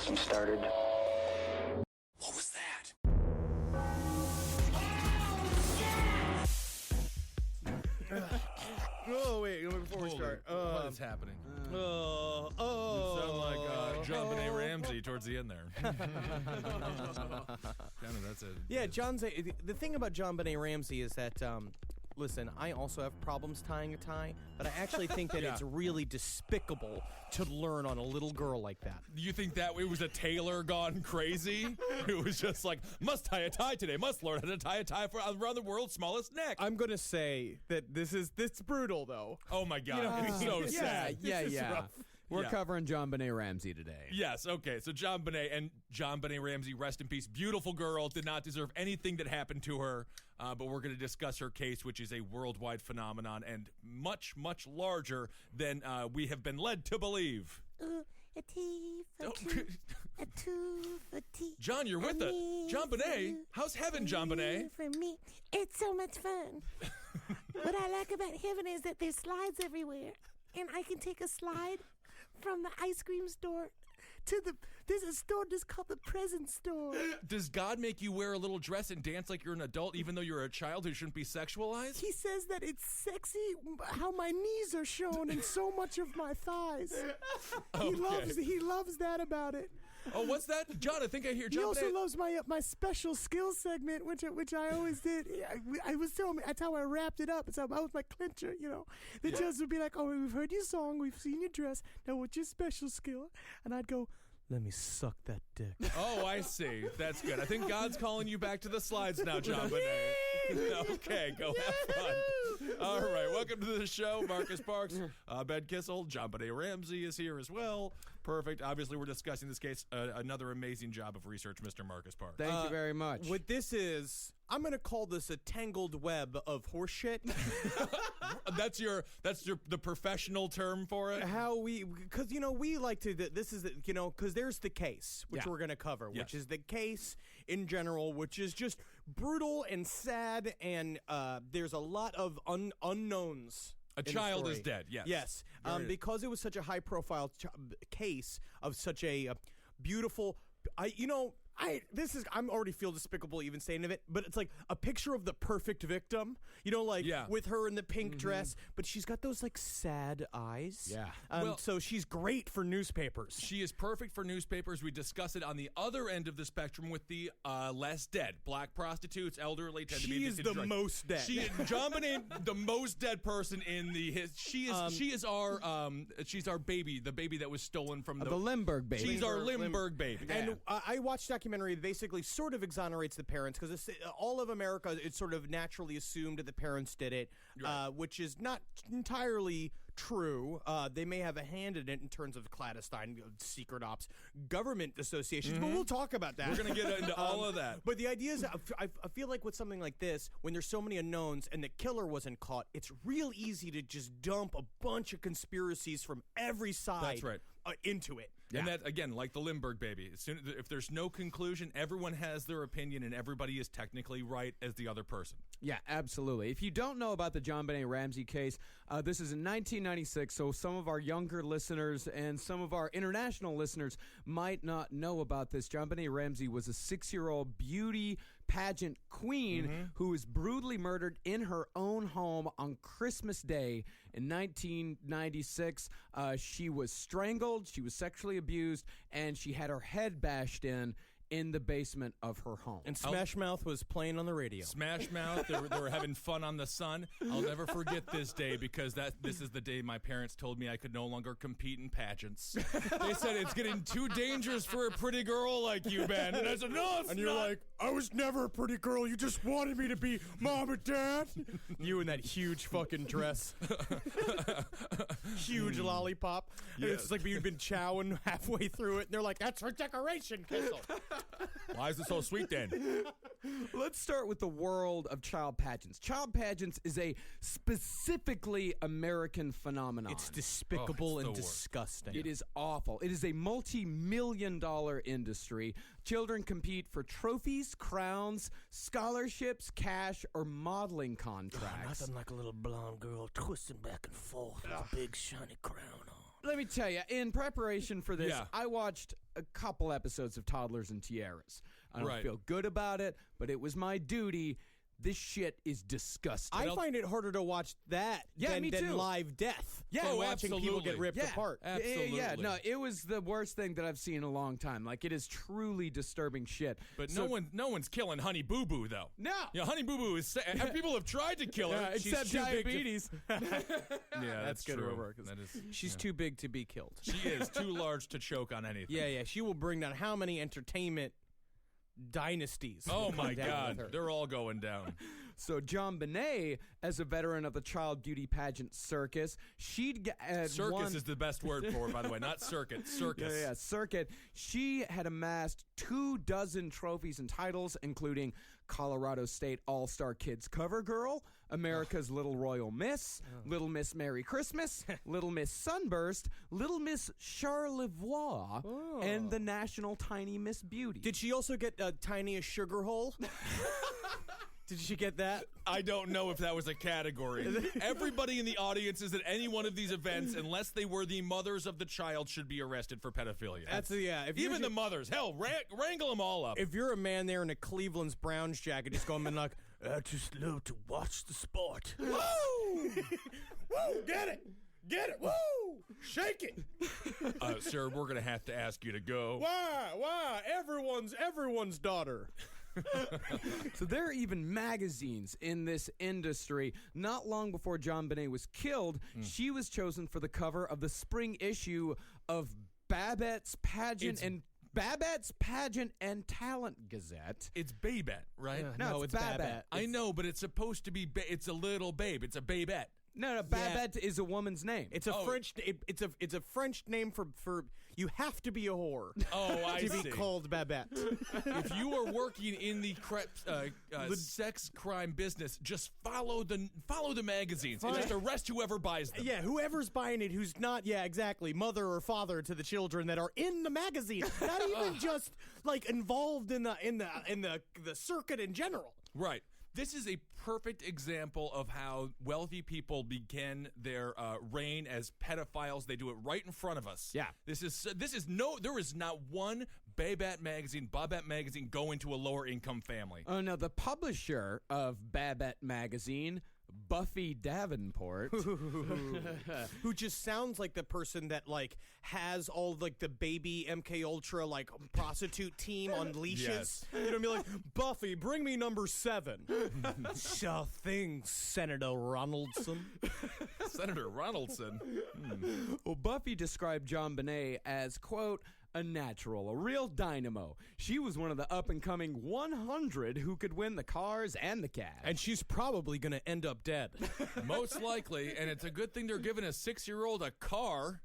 system started. What was that? Oh, wait, before we start. What is happening? You sound like John Benet Ramsey towards the end there. That's it. Yeah, the thing about John Benet Ramsey is that, listen, I also have problems tying a tie, but I actually think that it's really despicable to learn on a little girl like that. You think that it was a tailor gone crazy? It was just like, must tie a tie today, must learn how to tie a tie for around the world's smallest neck. I'm going to say that this is brutal, though. Oh my God, it's so sad. Yeah. We're covering John Benet Ramsey today. Yes, okay, so John Benet Ramsey, rest in peace. Beautiful girl, did not deserve anything that happened to her, but we're going to discuss her case, which is a worldwide phenomenon and much, much larger than we have been led to believe. A T for two, a two for T. John, you're with us. John Benet, how's heaven, John Benet? For me, it's so much fun. What I like about heaven is that there's slides everywhere, and I can take a slide from the ice cream store to there's a store just called the present store. Does God make you wear a little dress and dance like you're an adult even though you're a child who shouldn't be sexualized? He says that it's sexy how my knees are shown and so much of my thighs. Okay. He loves that about it. Oh, what's that? John, I think I hear John He also Benet. loves my special skills segment, which I always did. I was telling me, that's how I wrapped it up. It's how I was my clincher, you know. The judge would be like, "Oh, we've heard your song, we've seen your dress. Now, what's your special skill?" And I'd go, "Let me suck that dick." Oh, I see. That's good. I think God's calling you back to the slides now, John Benet. Okay, go have fun. All right, welcome to the show. Marcus Parks, Ben Kissel, John Benet Ramsey is here as well. Perfect. Obviously, we're discussing this case. Another amazing job of research, Mr. Marcus Parks. Thank you very much. What this is, I'm going to call this a tangled web of horseshit. That's the professional term for it. Because we like to. This is because there's the case which we're going to cover, which is the case in general, which is just brutal and sad, and there's a lot of unknowns. A child is dead. Yes. Yes. Because it was such a high-profile case of such a beautiful. I'm already feel despicable even saying of it, but it's like a picture of the perfect victim, with her in the pink dress, but she's got those like sad eyes. Yeah. So she's great for newspapers. She is perfect for newspapers. We discuss it on the other end of the spectrum with the less dead. Black prostitutes, elderly, tend to be She is the most dead. John Benet, the most dead person in she's our baby, the baby that was stolen from the Limburg baby. She's our Limburg baby. And I watched documentary that basically sort of exonerates the parents because all of America, it's sort of naturally assumed that the parents did it, which is not entirely true. They may have a hand in it in terms of clandestine, secret ops, government associations, but we'll talk about that. We're going to get into all of that. But the idea is, I feel like with something like this, when there's so many unknowns and the killer wasn't caught, it's real easy to just dump a bunch of conspiracies from every side into it. And that, again, like the Limburg baby, if there's no conclusion, everyone has their opinion and everybody is technically right as the other person. Yeah, absolutely. If you don't know about the John Benet Ramsey case, this is in 1996, so some of our younger listeners and some of our international listeners might not know about this. John Benet Ramsey was a 6-year-old beauty pageant queen who was brutally murdered in her own home on Christmas Day in 1996. She was strangled, she was sexually abused, and she had her head bashed in the basement of her home. And Smash Mouth was playing on the radio. Smash Mouth, they were having fun on the sun. I'll never forget this day because this is the day my parents told me I could no longer compete in pageants. They said, it's getting too dangerous for a pretty girl like you, Ben. And I said, no, it's and you're not. like, I was never a pretty girl. You just wanted me to be mom and dad. You in that huge fucking dress. Huge lollipop. And it's like you'd been chowing halfway through it. And they're like, that's for decoration, Kissel. Why is it so sweet then? Let's start with the world of child pageants. Child pageants is a specifically American phenomenon. It's despicable and worst. disgusting. It is awful. It is a multi-million-dollar industry. Children compete for trophies, crowns, scholarships, cash, or modeling contracts. Nothing like a little blonde girl twisting back and forth with a big shiny crown on. Let me tell you, in preparation for this, Yeah. I watched a couple episodes of Toddlers and Tiaras. I don't Right. feel good about it, but it was my duty. This shit is disgusting. I find it harder to watch that Yeah, me than too. live death. Yeah, than watching people get absolutely. ripped apart. Absolutely. Yeah, no, it was the worst thing that I've seen in a long time. Like, it is truly disturbing shit. But So- no one's killing Honey Boo Boo though. No. Yeah, Honey Boo Boo is. People have tried to kill her. Yeah, She's except too big to- diabetes. Yeah, that's good true. work. That is. She's too big to be killed. She is too large to choke on anything. Yeah, she will bring down how many entertainment dynasties. Oh will come my down God, with her. they're all going down. So John Bonet, as a veteran of the child beauty pageant circus, Circus is the best word for it, by the way, not circuit. Circus. Yeah, circuit. She had amassed 24 trophies and titles, including Colorado State All-Star Kids Cover Girl, America's Little Royal Miss, Little Miss Merry Christmas, Little Miss Sunburst, Little Miss Charlevoix, and the National Tiny Miss Beauty. Did she also get tiniest sugar hole? Did she get that? I don't know if that was a category. Everybody in the audience is at any one of these events, unless they were the mothers of the child, should be arrested for pedophilia. That's yeah. If Even you're the mothers. Hell, wrangle them all up. if you're a man there in a Cleveland's Browns jacket, just going in like, I just love to watch the sport. Woo! Woo! Get it! Get it! Woo! Shake it! Sir, we're going to have to ask you to go. Why? Why? Everyone's daughter. So there are even magazines in this industry. Not long before John Bonet was killed, she was chosen for the cover of the spring issue of Babette's Pageant and Talent Gazette. It's Babette, right? No, it's Babette. I know, but it's supposed to be, it's a little babe. It's a Babette. No, Babette is a woman's name. It's a French. It's a French name for you have to be a whore. Oh, I to see. be called Babette. If you are working in the sex crime business, just follow the magazines and just arrest whoever buys them. Yeah, whoever's buying it, who's not, yeah, exactly, mother or father to the children that are in the magazine, not even just like involved in the circuit in general. Right. This is a perfect example of how wealthy people begin their reign as pedophiles. They do it right in front of us. Yeah. There is not one Babette magazine going to a lower income family. Oh, no, the publisher of Babette magazine, Buffy Davenport. Who just sounds like the person that like has all like the baby MK Ultra like prostitute team on leashes. Yes. You know what I mean? Like, Buffy, bring me number 7. Sure thing, Senator Ronaldson. Senator Ronaldson. Well, Buffy described John Bonet as, quote, a natural, a real dynamo. She was one of the up-and-coming 100 who could win the cars and the cash. And she's probably gonna end up dead. Most likely, and it's a good thing they're giving a 6-year-old a car.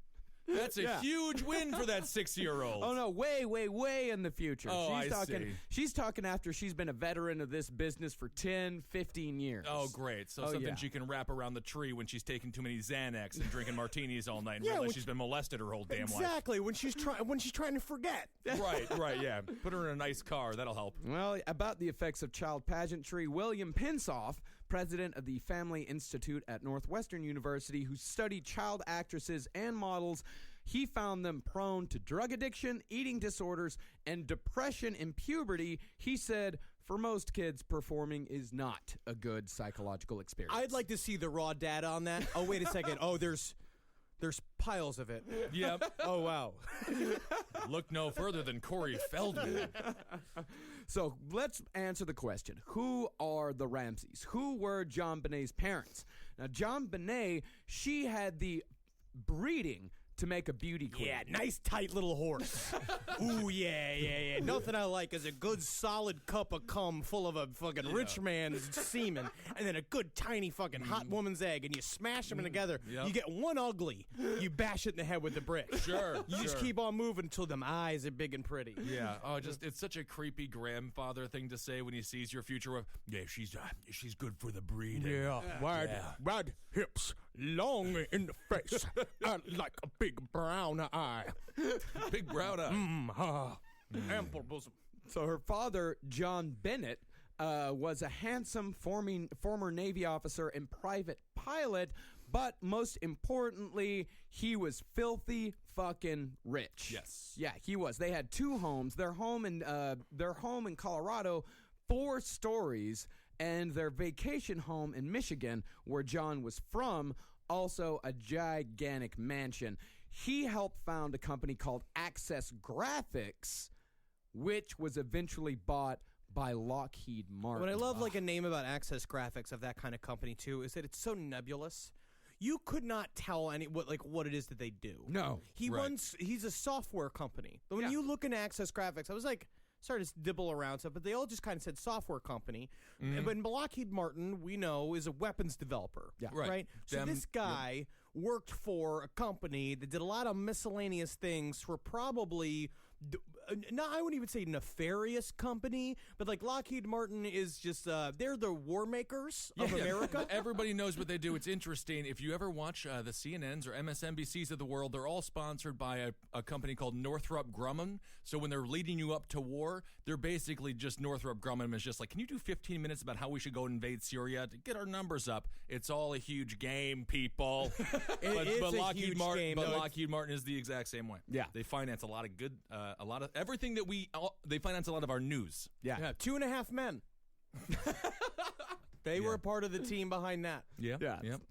That's a huge win for that 6-year-old. Oh no, way, way, way in the future. Oh, I see. She's talking after she's been a veteran of this business for 10, 15 years. Oh, great. So Oh, something yeah. she can wrap around the tree when she's taking too many Xanax and drinking martinis all night and Yeah, realize which- she's been molested her whole damn life. Exactly, when she's trying to forget. Right, yeah. Put her in a nice car. That'll help. Well, about the effects of child pageantry, William Pinsoff, president of the Family Institute at Northwestern University, who studied child actresses and models, he found them prone to drug addiction, eating disorders, and depression in puberty. He said, for most kids, performing is not a good psychological experience. I'd like to see the raw data on that. Oh, wait a second. Oh, there's piles of it. Yep. Oh, wow. Look no further than Corey Feldman. So let's answer the question. Who are the Ramseys? Who were John Bonet's parents? Now, John Bonet, she had the breeding to make a beauty queen. Yeah, nice tight little horse. Ooh, yeah. Nothing I like is a good solid cup of cum full of a fucking rich man's semen, and then a good tiny fucking hot woman's egg, and you smash them together. Yep. You get one ugly. You bash it in the head with the brick. Sure. You just keep on moving until them eyes are big and pretty. Yeah. Oh, it's such a creepy grandfather thing to say when he sees your future wife. Yeah, she's good for the breeding. Yeah, wide hips, long in the face, and like a big brown eye. Big brown eye. Ample bosom. So her father, John Bennett, was a handsome former Navy officer and private pilot, But most importantly, he was filthy fucking rich. Yes. Yeah, he was. They had 2 homes. Their home in Colorado, 4 stories, and their vacation home in Michigan, where John was from, also a gigantic mansion. He helped found a company called Access Graphics, which was eventually bought by Lockheed Martin. What I love, like a name about Access Graphics of that kind of company too, is that it's so nebulous. You could not tell what it is that they do. No. He's a software company. But when you look in Access Graphics, I was like, started to dibble around stuff, but they all just kind of said software company. But Lockheed Martin, we know, is a weapons developer. Yeah. Right. So this guy worked for a company that did a lot of miscellaneous things for probably, I wouldn't even say nefarious company, but like Lockheed Martin is just, they're the war makers of America. Everybody knows what they do. It's interesting. If you ever watch the CNNs or MSNBCs of the world, they're all sponsored by a company called Northrop Grumman. So when they're leading you up to war, they're basically just Northrop Grumman is just like, can you do 15 minutes about how we should go invade Syria to get our numbers up? It's all a huge game, people. but Lockheed Martin is the exact same way. Yeah. They finance a lot of everything that they finance a lot of our news. Yeah. 2.5 Men. They were part of the team behind that. Yeah.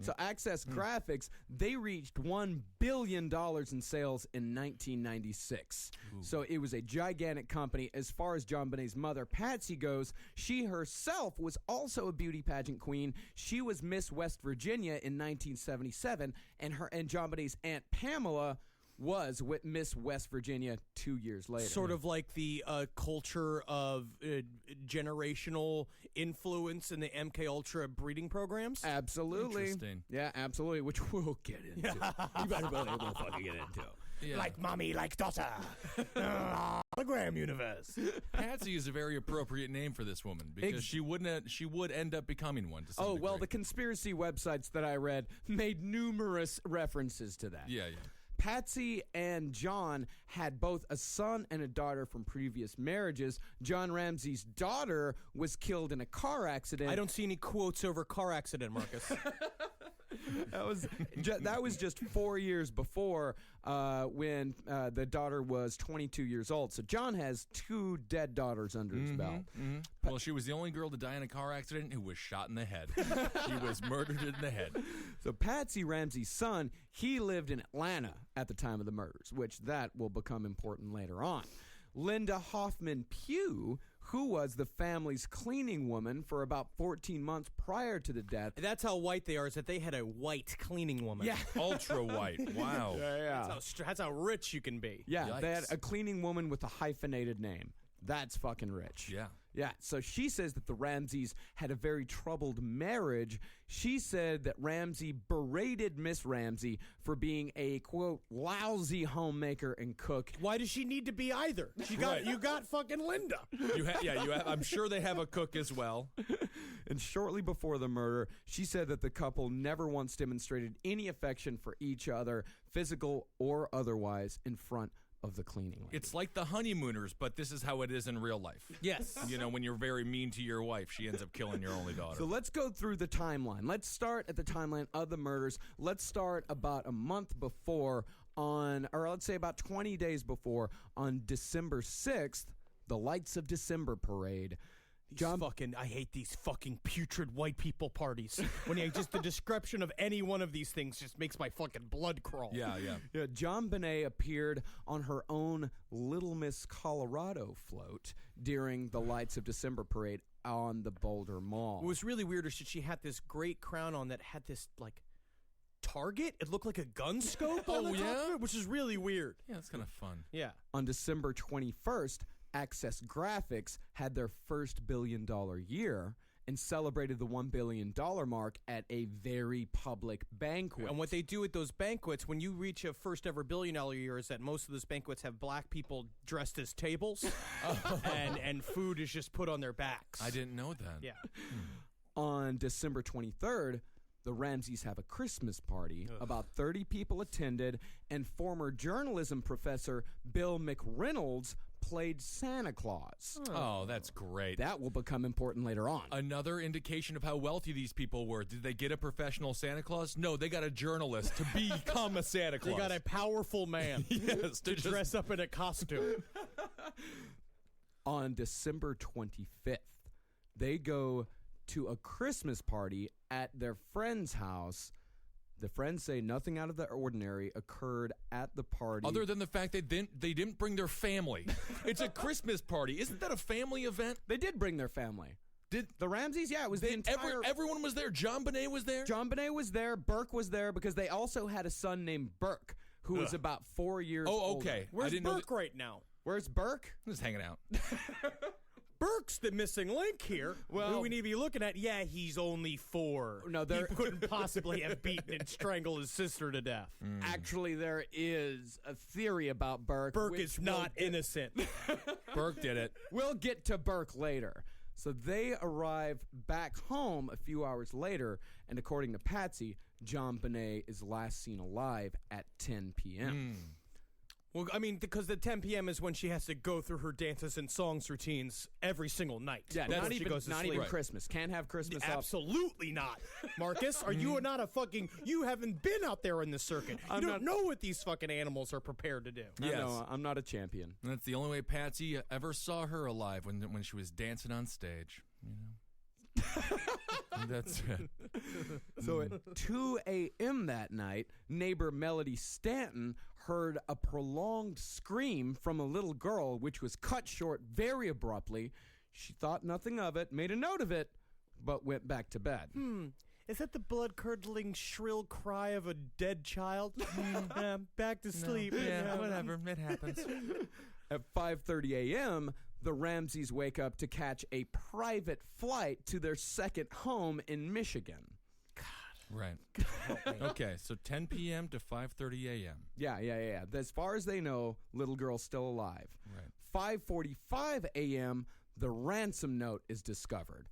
So Access Graphics, they reached $1 billion in sales in 1996. So it was a gigantic company. As far as John Bonet's mother, Patsy, goes, she herself was also a beauty pageant queen. She was Miss West Virginia in 1977, and John Bonet's Aunt Pamela was with Miss West Virginia 2 years later. Sort of like the culture of generational influence in the MK Ultra breeding programs. Absolutely. Interesting. Yeah, absolutely, which we'll get into. You better believe we'll fucking get into. Yeah. Like mommy, like daughter. Hologram universe. Patsy is a very appropriate name for this woman because she would end up becoming one. To some well, degree. the conspiracy websites that I read made numerous references to that. Yeah. Patsy and John had both a son and a daughter from previous marriages. John Ramsey's daughter was killed in a car accident. I don't see any quotes over car accident, Marcus. That was just 4 years before when the daughter was 22 years old. So John has 2 dead daughters under his belt. Well, she was the only girl to die in a car accident who was shot in the head. She was murdered in the head. So Patsy Ramsey's son, he lived in Atlanta at the time of the murders, which that will become important later on. Linda Hoffman Pugh, who was the family's cleaning woman for about 14 months prior to the death. That's how white they are, is that they had a white cleaning woman. Yeah. Ultra white. Wow. That's how rich you can be. Yeah, Yikes. they had a cleaning woman with a hyphenated name. That's fucking rich. Yeah. Yeah, so she says that the Ramseys had a very troubled marriage. She said that Ramsey berated Miss Ramsey for being a, quote, lousy homemaker and cook. Why does she need to be either? You got fucking Linda. You have. I'm sure they have a cook as well. And shortly before the murder, she said that the couple never once demonstrated any affection for each other, physical or otherwise, in front of the cleaning lady. It's like the honeymooners, but this is how it is in real life. Yes. You know, when you're very mean to your wife, she ends up killing your only daughter. So let's go through the timeline. Let's start at the timeline of the murders. Let's start about a month before let's say about 20 days before, on December 6th, the Lights of December parade. I hate these fucking putrid white people parties. When the description of any one of these things just makes my fucking blood crawl. Yeah. John Bonet appeared on her own Little Miss Colorado float during the Lights of December parade on the Boulder Mall. What was really weird is that she had this great crown on that had this, like, target. It looked like a gun scope on the top of it, which is really weird. Yeah, that's kind of fun. Yeah. On December 21st, Access Graphics had their first $1 billion year and celebrated the $1 billion mark at a very public banquet. And what they do at those banquets, when you reach a first ever $1 billion year, is that most of those banquets have black people dressed as tables, and food is just put on their backs. I didn't know that. Yeah. On December 23rd, the Ramseys have a Christmas party. About 30 people attended, and former journalism professor Bill McReynolds played Santa Claus. Oh, that's great. That will become important later on. Another indication of how wealthy these people were. Did they get a professional Santa Claus? No, they got a journalist to become a Santa Claus. They got a powerful man yes, to dress up in a costume. On December 25th, they go to a Christmas party at their friend's house. The friends say nothing out of the ordinary occurred at the party. Other than the fact they didn't bring their family. It's a Christmas party. Isn't that a family event? They did bring their family. Did The Ramseys? Yeah, it was the entire... everyone was there. John Bonet was there. John Bonet was there. Burke was there because they also had a son named Burke who was about 4 years old. Oh, okay. Where's I didn't know Burke right now? Where's Burke? Just hanging out. Burke's the missing link here. Well- who we need to be looking at. Yeah, he's only 4. No, he there- couldn't possibly have beaten and strangled his sister to death. Actually, there is a theory about Burke. Burke which is we'll not get- innocent. Burke did it. We'll get to Burke later. So they arrive back home a few hours later, and according to Patsy, John Bonet is last seen alive at 10 p.m. Well, I mean, because the 10 p.m. is when she has to go through her dances and songs routines every single night. Yeah, before not she even, goes to not sleep. even Christmas. Can't have Christmas off. Absolutely not. Marcus, are you not a fucking... You haven't been out there in the circuit. You don't know what these fucking animals are prepared to do. I Yes. know, I'm not a champion. And that's the only way Patsy ever saw her alive when she was dancing on stage. You know. That's it. So at 2 a.m. that night, neighbor Melody Stanton heard a prolonged scream from a little girl, which was cut short very abruptly. She thought nothing of it, made a note of it, but went back to bed. Is that the blood-curdling, shrill cry of a dead child? Back to sleep. Yeah, whatever. It happens. At 5:30 a.m., the Ramseys wake up to catch a private flight to their second home in Michigan. Right. Okay, so 10 p.m. to 5:30 a.m. Yeah. As far as they know, little girl's still alive. Right. 5:45 a.m., the ransom note is discovered.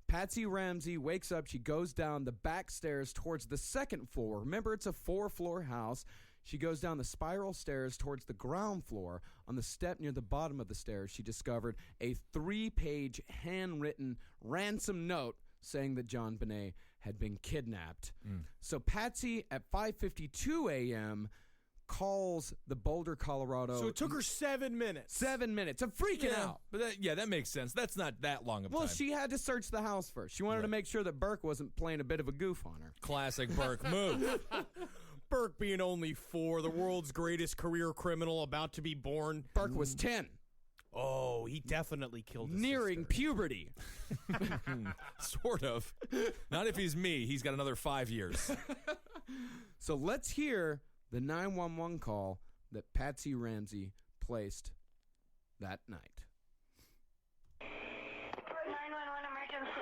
Patsy Ramsey wakes up. She goes down the back stairs towards the second floor. Remember, it's a 4-floor house. She goes down the spiral stairs towards the ground floor. On the step near the bottom of the stairs, she discovered a 3-page handwritten ransom note saying that John Bonet had been kidnapped. So Patsy, at 5:52 a.m., calls the Boulder, Colorado. So it took her 7 minutes. 7 minutes of freaking out. But that makes sense. That's not that long of Well, time. she had to search the house first. She wanted to make sure that Burke wasn't playing a bit of a goof on her. Classic Burke move. Burke being only 4, the world's greatest career criminal about to be born. Burke was 10, Oh, he definitely killed his nearing sister. puberty. Sort of. Not if he's me. He's got another 5 years. So let's hear the 911 call that Patsy Ramsey placed that night. 911 emergency.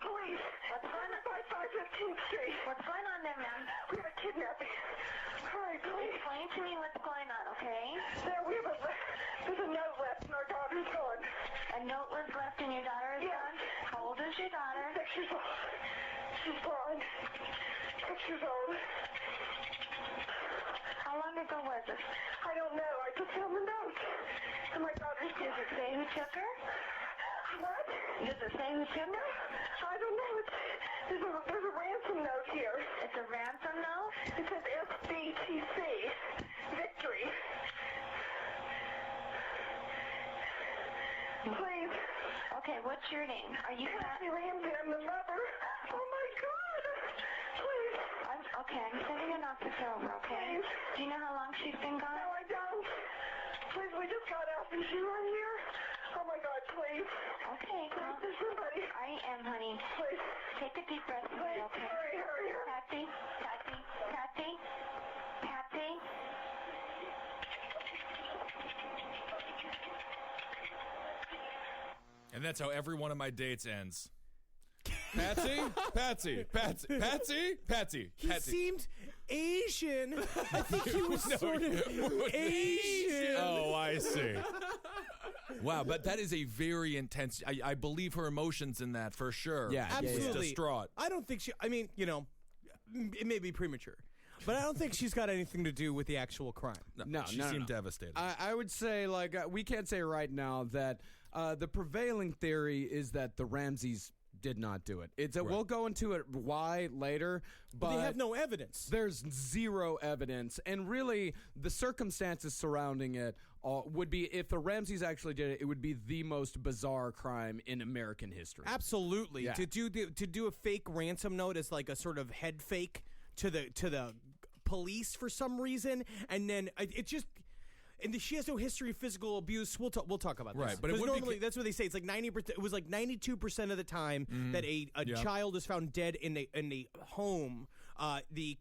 Police. What's going on? 515th Street. What's going on there, ma'am? We have a kidnapping. Hurry, please. Explain to me what's going on, okay? There's a note left and our daughter's gone. A note was left and your daughter is Yeah. gone? How old is your daughter? 6 years old. She's blind. 6 years old. How long ago was this? I don't know. I just found the note. And my daughter's Does it say who took her? What? Does it say who took her? I don't know. There's a ransom note here. It's a ransom note? It says SBTC. Victory. Please. Okay, what's your name? Are you Patsy Ramsey, I'm the mother. Oh my God. Please. Okay, I'm sending an officer over, okay? Please. Do you know how long she's been No, gone? I don't. Please, we just got out. Is she right here? Oh my God, please. Okay, Please, there's somebody. I am, honey. Please. Take a deep breath for me, Please, okay? hurry. Patsy? And that's how every one of my dates ends. Patsy. He seemed Asian. I think he was sort of Asian. Oh, I see. Wow, but that is a very intense. I believe her emotions in that for sure. Yeah, She was Absolutely. distraught. I don't think she. I mean, it may be premature. But I don't think she's got anything to do with the actual crime. No, she no, seemed no. devastated. I would say, we can't say right now that the prevailing theory is that the Ramseys did not do it. We'll go into it why later, but They have no evidence. there's zero evidence, and really the circumstances surrounding it would be, if the Ramseys actually did it, it would be the most bizarre crime in American history. Absolutely. Yeah. To do a fake ransom note as like a sort of head fake to the police for some reason, and then it just. And she has no history of physical abuse. We'll talk about this. Right, but it Because would be normally that's what they say. It's like 90%. It was like 92% of the time that a child is found dead in a home. The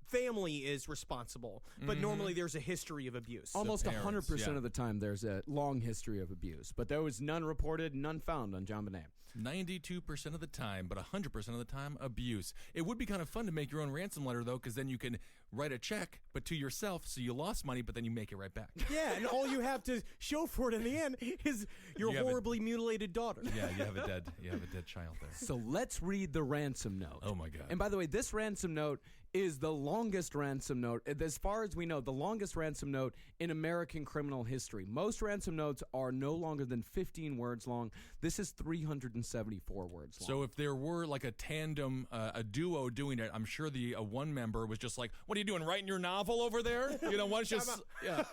family is responsible, but normally there's a history of abuse. Almost parents, 100% yeah. of the time, there's a long history of abuse, but there was none reported, none found on John Bonet. 92% of the time, but 100% of the time, abuse. It would be kind of fun to make your own ransom letter, though, because then you can write a check, but to yourself, so you lost money, but then you make it right back. Yeah, and all you have to show for it in the end is your You have horribly mutilated daughter. Yeah, you have a dead child there. So let's read the ransom note. Oh my God. And by the way, this ransom note is the longest ransom note, as far as we know, the longest ransom note in American criminal history. Most ransom notes are no longer than 15 words long. This is 374 words long. So if there were like a tandem, a duo doing it, I'm sure the one member was just like, "What are you doing? Writing your novel over there? You know, why don't you just yeah."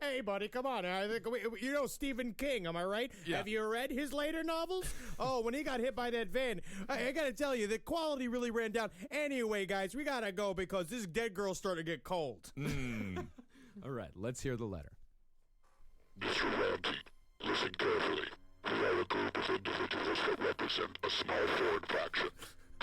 Hey, buddy, come on. I think you know Stephen King, am I right? Yeah. Have you read his later novels? Oh, when he got hit by that van, I got to tell you, the quality really ran down. Anyway, guys, we got to go because this dead girl's starting to get cold. All right, let's hear the letter. Mr. Ramsey, listen carefully. We are a group of individuals that represent a small foreign faction.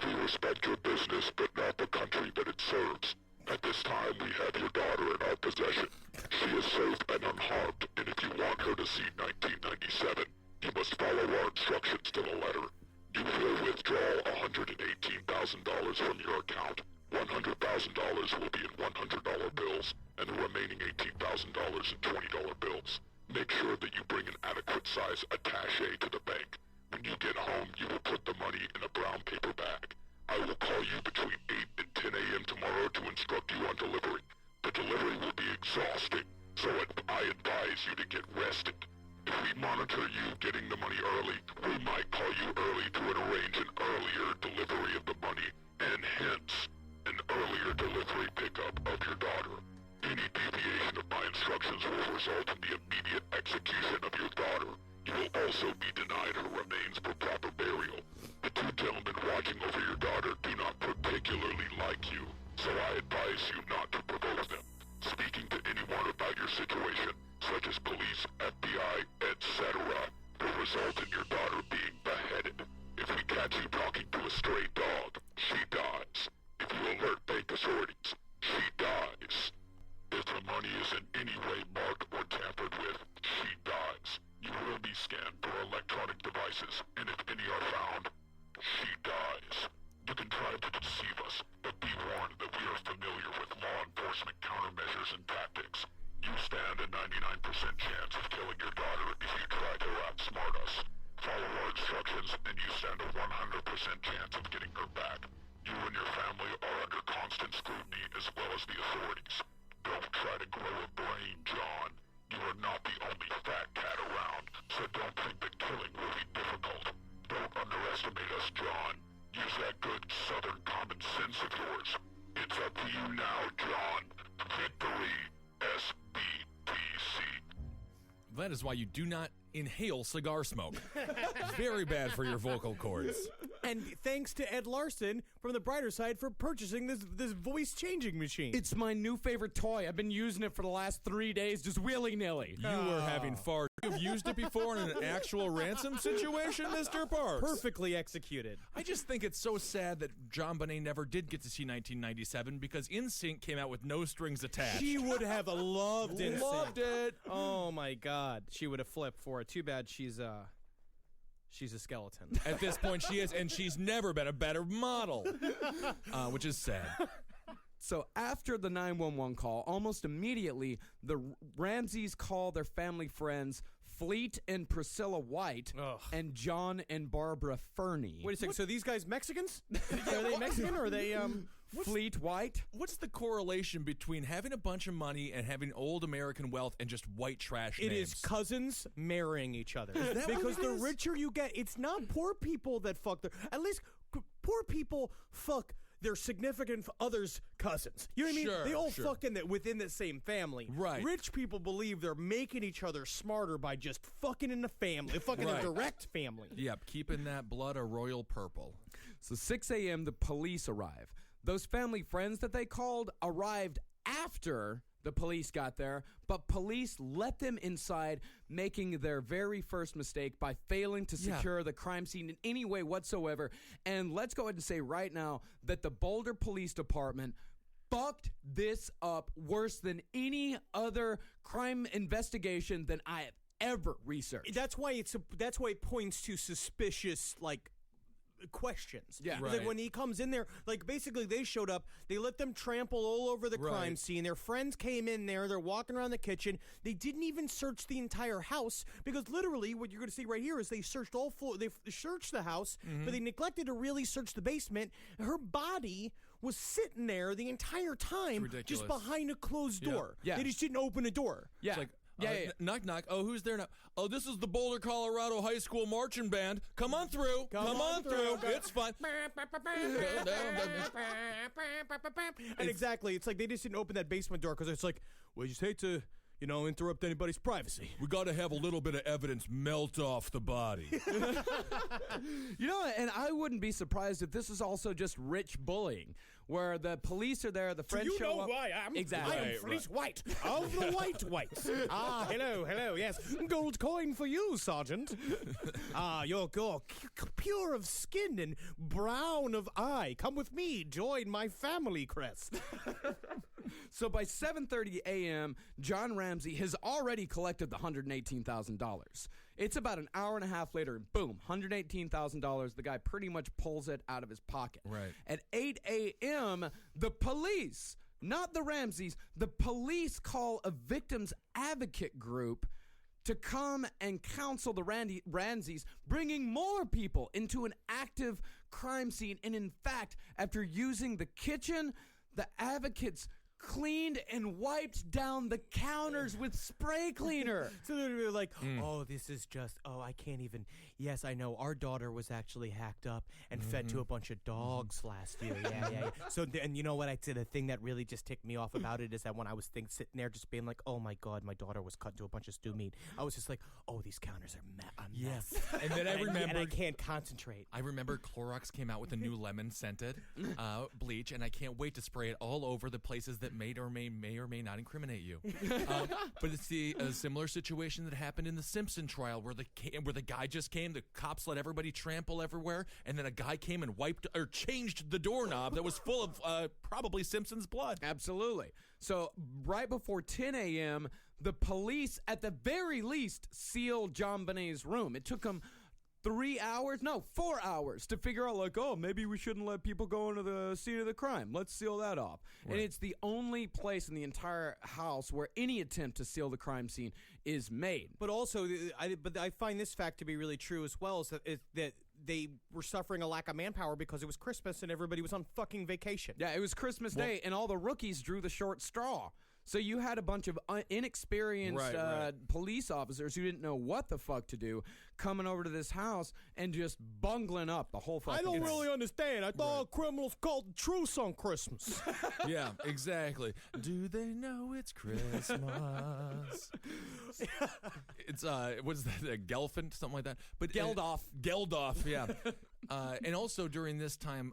We respect your business, but not the country that it serves. At this time, we have your daughter in our possession. She is safe and unharmed, and if you want her to see 1997, you must follow our instructions to the letter. You will withdraw $118,000 from your account. $100,000 will be in $100 bills, and the remaining $18,000 in $20 bills. Make sure that you bring an adequate size attaché to the bank. When you get home, you will put the money in a brown paper bag. I will call you between 8 and 10 a.m. tomorrow to instruct you on delivery. The delivery will be exhausting, so I advise you to get rested. If we monitor you getting the money early, we might call you early to arrange an earlier delivery of the money, and hence, an earlier delivery pickup of your daughter. Any deviation of my instructions will result in the immediate execution of your daughter. You will also be denied her remains for proper burial. The two gentlemen watching over your daughter do not particularly like you, so I advise you not to provoke them. Speaking to anyone about your situation, such as police, FBI, etc., will result in your daughter being beheaded. If we catch you talking to a stray dog, she dies. If you alert bank authorities, she dies. If the money is in any way marked or tampered with, she dies. You will be scanned for electronic devices, and if any are found, she dies. You can try to deceive us, but be warned that we are familiar with law enforcement countermeasures and tactics. You stand a 99% chance of killing your daughter if you try to outsmart us. Follow our instructions, and you stand a 100% chance of getting her back. You and your family are under constant scrutiny as well as the authorities. Don't try to grow a brain, John. You are not the only fat cat around, so don't think that killing will be difficult. Don't underestimate us, John. Use that good southern common sense of yours. It's up to you now, John. Victory, SBTC. That is why you do not inhale cigar smoke. Very bad for your vocal cords. And thanks to Ed Larson from The Brighter Side for purchasing this voice changing machine. It's my new favorite toy. I've been using it for the last 3 days, just willy-nilly. You were having far. You've used it before in an actual ransom situation, Mr. Parks. perfectly executed. I just think it's so sad that John Bonet never did get to see 1997 because NSYNC came out with no strings attached. She would have loved it. Loved it. Oh my God, she would have flipped for it. Too bad she's a skeleton. At this point, she is, and she's never been a better model, which is sad. So after the 911 call, almost immediately, the Ramseys call their family friends Fleet and Priscilla White Ugh. and John and Barbara Fernie. Wait a second. So these guys Mexicans? Are they Mexican or are they Fleet White. What's the correlation between having a bunch of money and having old American wealth and just white trash It names? is cousins marrying each other. that what Because it the is? richer you get, it's not poor people that fuck their. At least poor people fuck their significant others' cousins. You know what I mean? Sure, They all sure. fuck within the same family. Right. Rich people believe they're making each other smarter by just fucking in the family, fucking Right. a direct family. Yep, keeping that blood a royal purple. So 6 a.m., the police arrive. Those family friends that they called arrived after the police got there, but police let them inside, making their very first mistake by failing to Yeah. secure the crime scene in any way whatsoever. And let's go ahead and say right now that the Boulder Police Department fucked this up worse than any other crime investigation than I have ever researched. That's why it points to suspicious questions. Yeah. It's Right. like when he comes in there, like basically they showed up, they let them trample all over the crime Right. scene. Their friends came in there, they're walking around the kitchen. They didn't even search the entire house because literally what you're going to see right here is they searched they searched the house, but they neglected to really search the basement. Her body was sitting there the entire time just ridiculous. behind a closed door. Yeah. They just didn't open a door. Yeah. It's like, yeah. knock, knock. Oh, who's there now? Oh, this is the Boulder, Colorado High School Marching Band. Come on through. Come on through. It's fun. And exactly, it's like they just didn't open that basement door because it's like, we just hate to, interrupt anybody's privacy. We got to have a little bit of evidence melt off the body. You know, and I wouldn't be surprised if this is also just rich bullying, where the police are there, the friends Do you show know up. who I am? Exactly. I am Fleece White of the Whites. Ah, hello, yes. Gold coin for you, Sergeant. You're pure of skin and brown of eye. Come with me, join my family crest. So by 7:30 a.m., John Ramsey has already collected the $118,000. It's about an hour and a half later, and boom, $118,000. The guy pretty much pulls it out of his pocket. Right. At 8 a.m., the police, not the Ramseys, the police call a victims advocate group to come and counsel the Ramseys, bringing more people into an active crime scene. And in fact, after using the kitchen, the advocates cleaned and wiped down the counters with spray cleaner. So they're like, oh, this is just, I can't even. Yes, I know. Our daughter was actually hacked up and fed to a bunch of dogs last year. Yeah. So, and you know what? I'd say the thing that really just ticked me off about it is that when I was sitting there just being like, oh my God, my daughter was cut into a bunch of stew meat, I was just like, oh, these counters are a mess. And then I and I remembered. can't concentrate. I remember Clorox came out with a new lemon scented bleach, and I can't wait to spray it all over the places that may or may not incriminate you. But it's a similar situation that happened in the Simpson trial, where the guy just came, the cops let everybody trample everywhere, and then a guy came and changed the doorknob that was full of probably Simpson's blood. Absolutely. So right before 10 a.m., the police, at the very least, sealed John Bonet's room. It took them 4 hours to figure out, like, oh, maybe we shouldn't let people go into the scene of the crime. Let's seal that off. Right. And it's the only place in the entire house where any attempt to seal the crime scene is made. But also, I find this fact to be really true as well, is that they were suffering a lack of manpower because it was Christmas and everybody was on fucking vacation. Yeah, it was Christmas Day, and all the rookies drew the short straw. So you had a bunch of inexperienced police officers who didn't know what the fuck to do coming over to this house and just bungling up the whole fucking I don't thing. really understand. I thought criminals called the truce on Christmas. Yeah, exactly. Do they know it's Christmas? It's what is that? Gelfand, something like that. But Geldof. Geldof, yeah. And also during this time,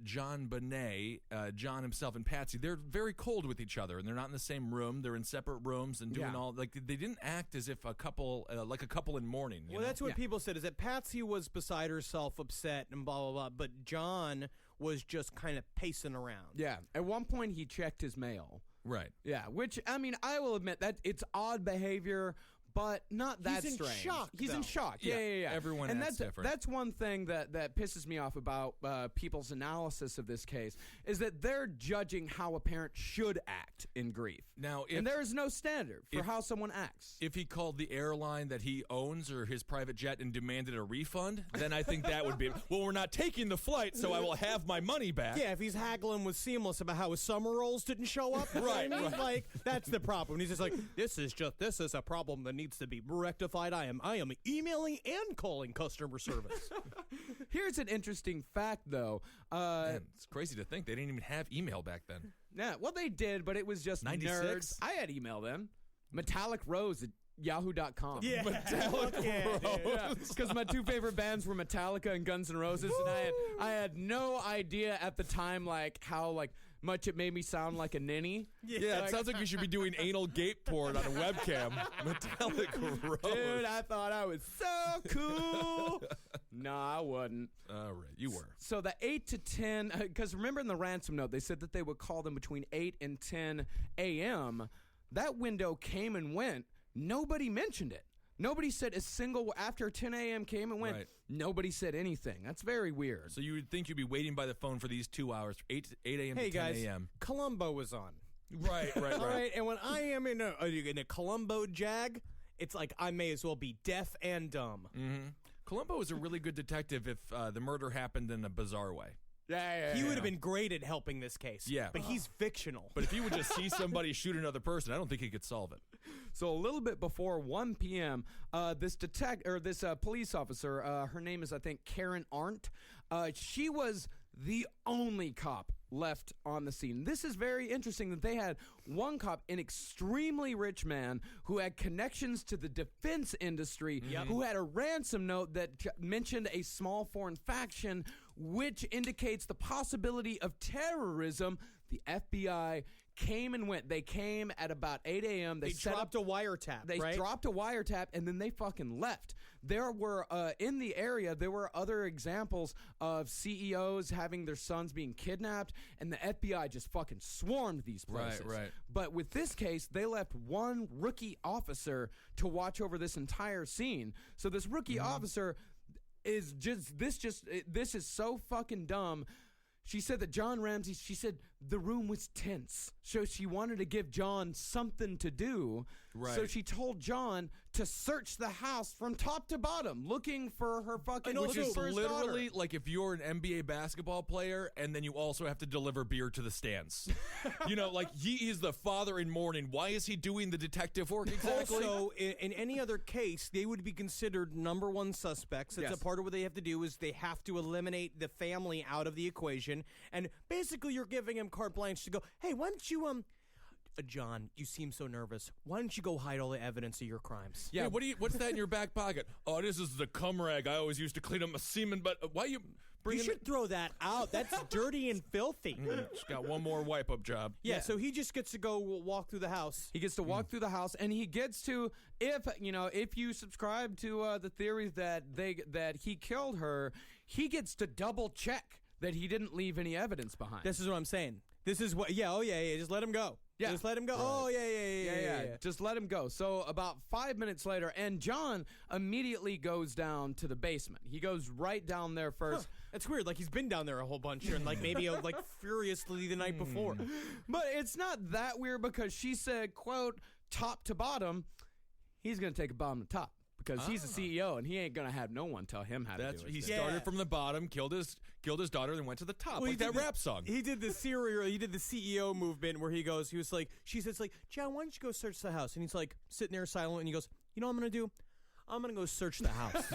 John Bonet, John himself, and Patsy, they're very cold with each other, and they're not in the same room. They're in separate rooms and doing all they didn't act as if a couple, like a couple in mourning. You know? That's what people said, is that Patsy was beside herself, upset, and blah, blah, blah, but John was just kind of pacing around. Yeah. At one point, he checked his mail. Right. Yeah, which, I mean, I will admit that it's odd behavior, but not that He's in strange. shock, He's in though. shock. Yeah. Everyone and acts different. That's one thing that pisses me off about people's analysis of this case is that they're judging how a parent should act in grief. Now, and there is no standard for how someone acts. If he called the airline that he owns or his private jet and demanded a refund, then I think that would be, well, we're not taking the flight, so I will have my money back. Yeah, if he's haggling with Seamless about how his summer rolls didn't show up, Right, I mean, right. like that's the problem. He's just like, this is a problem that needs to be rectified. I am emailing and calling customer service. Here's an interesting fact, though. Man, it's crazy to think they didn't even have email back then. Yeah, well, they did, but it was just 96? nerds. I had email then. Metallic Rose at yahoo.com. Yeah. Metallic Rose. Because my two favorite bands were Metallica and Guns N' Roses, and I had no idea at the time how much it made me sound like a ninny. Yeah, it sounds like you should be doing anal gate porn on a webcam. Metallic Rose. Dude, I thought I was so cool. No, I wasn't. All right, you were. So the 8 to 10, because remember in the ransom note, they said that they would call them between 8 and 10 a.m. That window came and went. Nobody mentioned it. Nobody said a single, after 10 a.m. came and went, Right. Nobody said anything. That's very weird. So you would think you'd be waiting by the phone for these 2 hours, 8 a.m. Hey to 10 guys, a.m. Columbo was on. Right. All right, and when I am in a Columbo jag, it's like I may as well be deaf and dumb. Mm-hmm. Columbo is a really good detective if the murder happened in a bizarre way. Yeah. He would have been great at helping this case. Yeah. But he's fictional. But if he would just see somebody shoot another person, I don't think he could solve it. So a little bit before 1 p.m., this police officer, her name is, I think, Karen Arndt. She was the only cop left on the scene. This is very interesting that they had one cop, an extremely rich man who had connections to the defense industry, who had a ransom note that mentioned a small foreign faction, which indicates the possibility of terrorism. The FBI came and went. They came at about 8 a.m. They dropped a wiretap, They right? dropped a wiretap, and then they fucking left. There were, in the area, there were other examples of CEOs having their sons being kidnapped, and the FBI just fucking swarmed these places. Right. But with this case, they left one rookie officer to watch over this entire scene. So this rookie officer is this is so fucking dumb. She said that John Ramsey, she said the room was tense. So she wanted to give John something to do. Right. So she told John to search the house from top to bottom, looking for her fucking Which is for his literally daughter. like if you're an NBA basketball player and then you also have to deliver beer to the stands. Like he is the father in mourning. Why is he doing the detective work exactly? Also, in any other case, they would be considered number one suspects. It's Yes. a part of what they have to do is they have to eliminate the family out of the equation. And basically, you're giving him carte blanche to go, hey, why don't you, John, you seem so nervous. Why don't you go hide all the evidence of your crimes? Yeah, what's that in your back pocket? Oh, this is the cum rag I always used to clean up my semen, but why you You bringing should throw that out. That's dirty and filthy. Just got one more wipe-up job. Yeah, so he just gets to go walk through the house. He gets to walk through the house, and he gets to, if you subscribe to the theory that he killed her, he gets to double check that he didn't leave any evidence behind. This is what I'm saying. This is what, just let him go. Yeah. Just let him go. Right. Oh, yeah. Just let him go. So about 5 minutes later, and John immediately goes down to the basement. He goes right down there first. That's weird. Like, he's been down there a whole bunch and, maybe, furiously the night before. But it's not that weird because she said, quote, top to bottom, he's going to take a bottom to top. Because he's a CEO and he ain't gonna have no one tell him how to do it. He started from the bottom, killed his daughter, then went to the top, Well, like that rap song. He did the CEO movement where she says, John, why don't you go search the house? And he's like sitting there silent and he goes, you know what I'm gonna do? I'm gonna go search the house.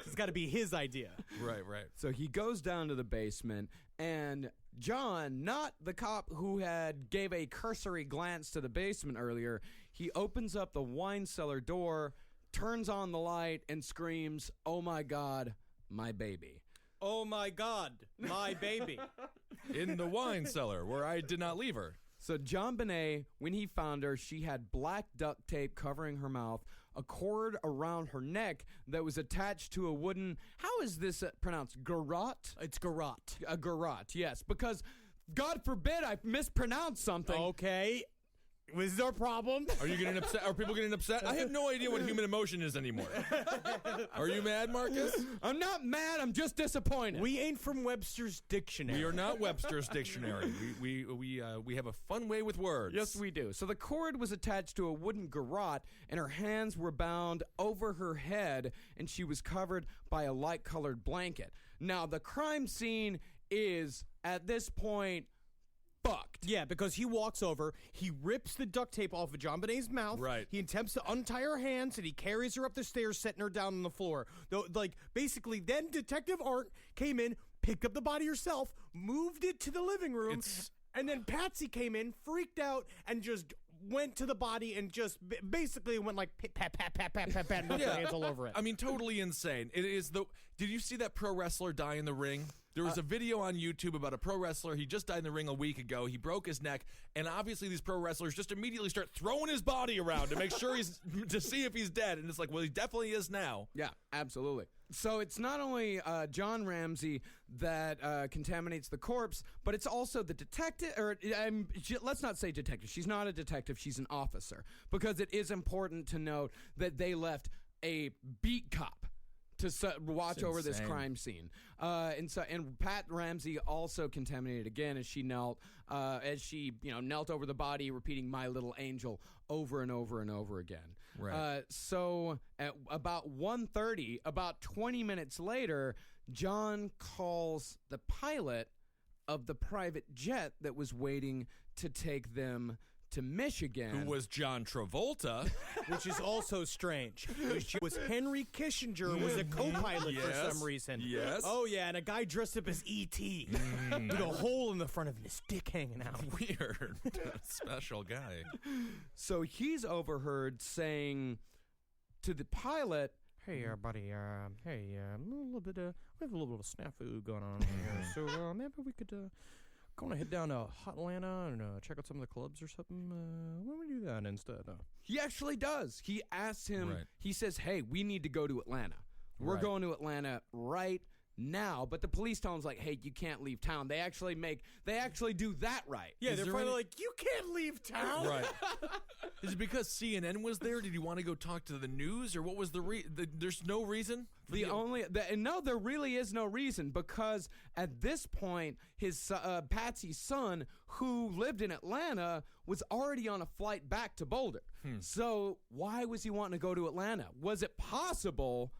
It's got to be his idea. Right. So he goes down to the basement, and John, not the cop who gave a cursory glance to the basement earlier, he opens up the wine cellar door, turns on the light, and screams, "Oh my God, my baby." Oh my God, my baby. In the wine cellar where I did not leave her. So John Bonet, when he found her, she had black duct tape covering her mouth, a cord around her neck that was attached to a wooden, how is this pronounced, garrote? It's garrote. A garrote, yes, because God forbid I mispronounce something. Okay. Was there a problem? Are you getting upset? Are people getting upset? I have no idea what human emotion is anymore. Are you mad, Marcus? I'm not mad. I'm just disappointed. We ain't from Webster's dictionary. We are not Webster's dictionary. We have a fun way with words. Yes, we do. So the cord was attached to a wooden garrote, and her hands were bound over her head, and she was covered by a light-colored blanket. Now, the crime scene is, at this point, fucked. Yeah, because he walks over, he rips the duct tape off of John Bonet's mouth. Right. He attempts to untie her hands, and he carries her up the stairs, setting her down on the floor. Though, basically, then Detective Art came in, picked up the body herself, moved it to the living room, and then Patsy came in, freaked out, and just went to the body and just basically went like pat, pat, pat, pat, pat, pat, and her hands all over it. I mean, totally insane. It is Did you see that pro wrestler die in the ring? There was a video on YouTube about a pro wrestler. He just died in the ring a week ago. He broke his neck, and obviously these pro wrestlers just immediately start throwing his body around to make sure to see if he's dead. And it's like, well, he definitely is now. Yeah, absolutely. So it's not only John Ramsey that contaminates the corpse, but it's also the detective, or let's not say detective. She's not a detective. She's an officer, because it is important to note that they left a beat cop to watch over this crime scene. And Pat Ramsey also contaminated again as she knelt over the body, repeating "My Little Angel" over and over and over again. Right. So at about 1:30, about 20 minutes later, John calls the pilot of the private jet that was waiting to take them to Michigan. Who was John Travolta. Which is also strange. It was Henry Kissinger was a co-pilot for some reason. Yes. Oh, yeah, and a guy dressed up as E.T. with a hole in the front of his dick hanging out. Weird. Special guy. So he's overheard saying to the pilot, Hey, buddy, we have a little bit of snafu going on here. So maybe we could going to head down to Atlanta and check out some of the clubs or something. Why don't we do that instead? He actually does. He asks him, Right. He says, hey, we need to go to Atlanta. We're Right. going to Atlanta right now. But the police tell him, like, hey, you can't leave town. They actually do that right. Yeah, Is they're there finally any- like, you can't leave town. Right. Is it because CNN was there? Did you want to go talk to the news, or what was there's no reason? No, there really is no reason, because at this point, his Patsy's son, who lived in Atlanta, was already on a flight back to Boulder. So why was he wanting to go to Atlanta? Was it possible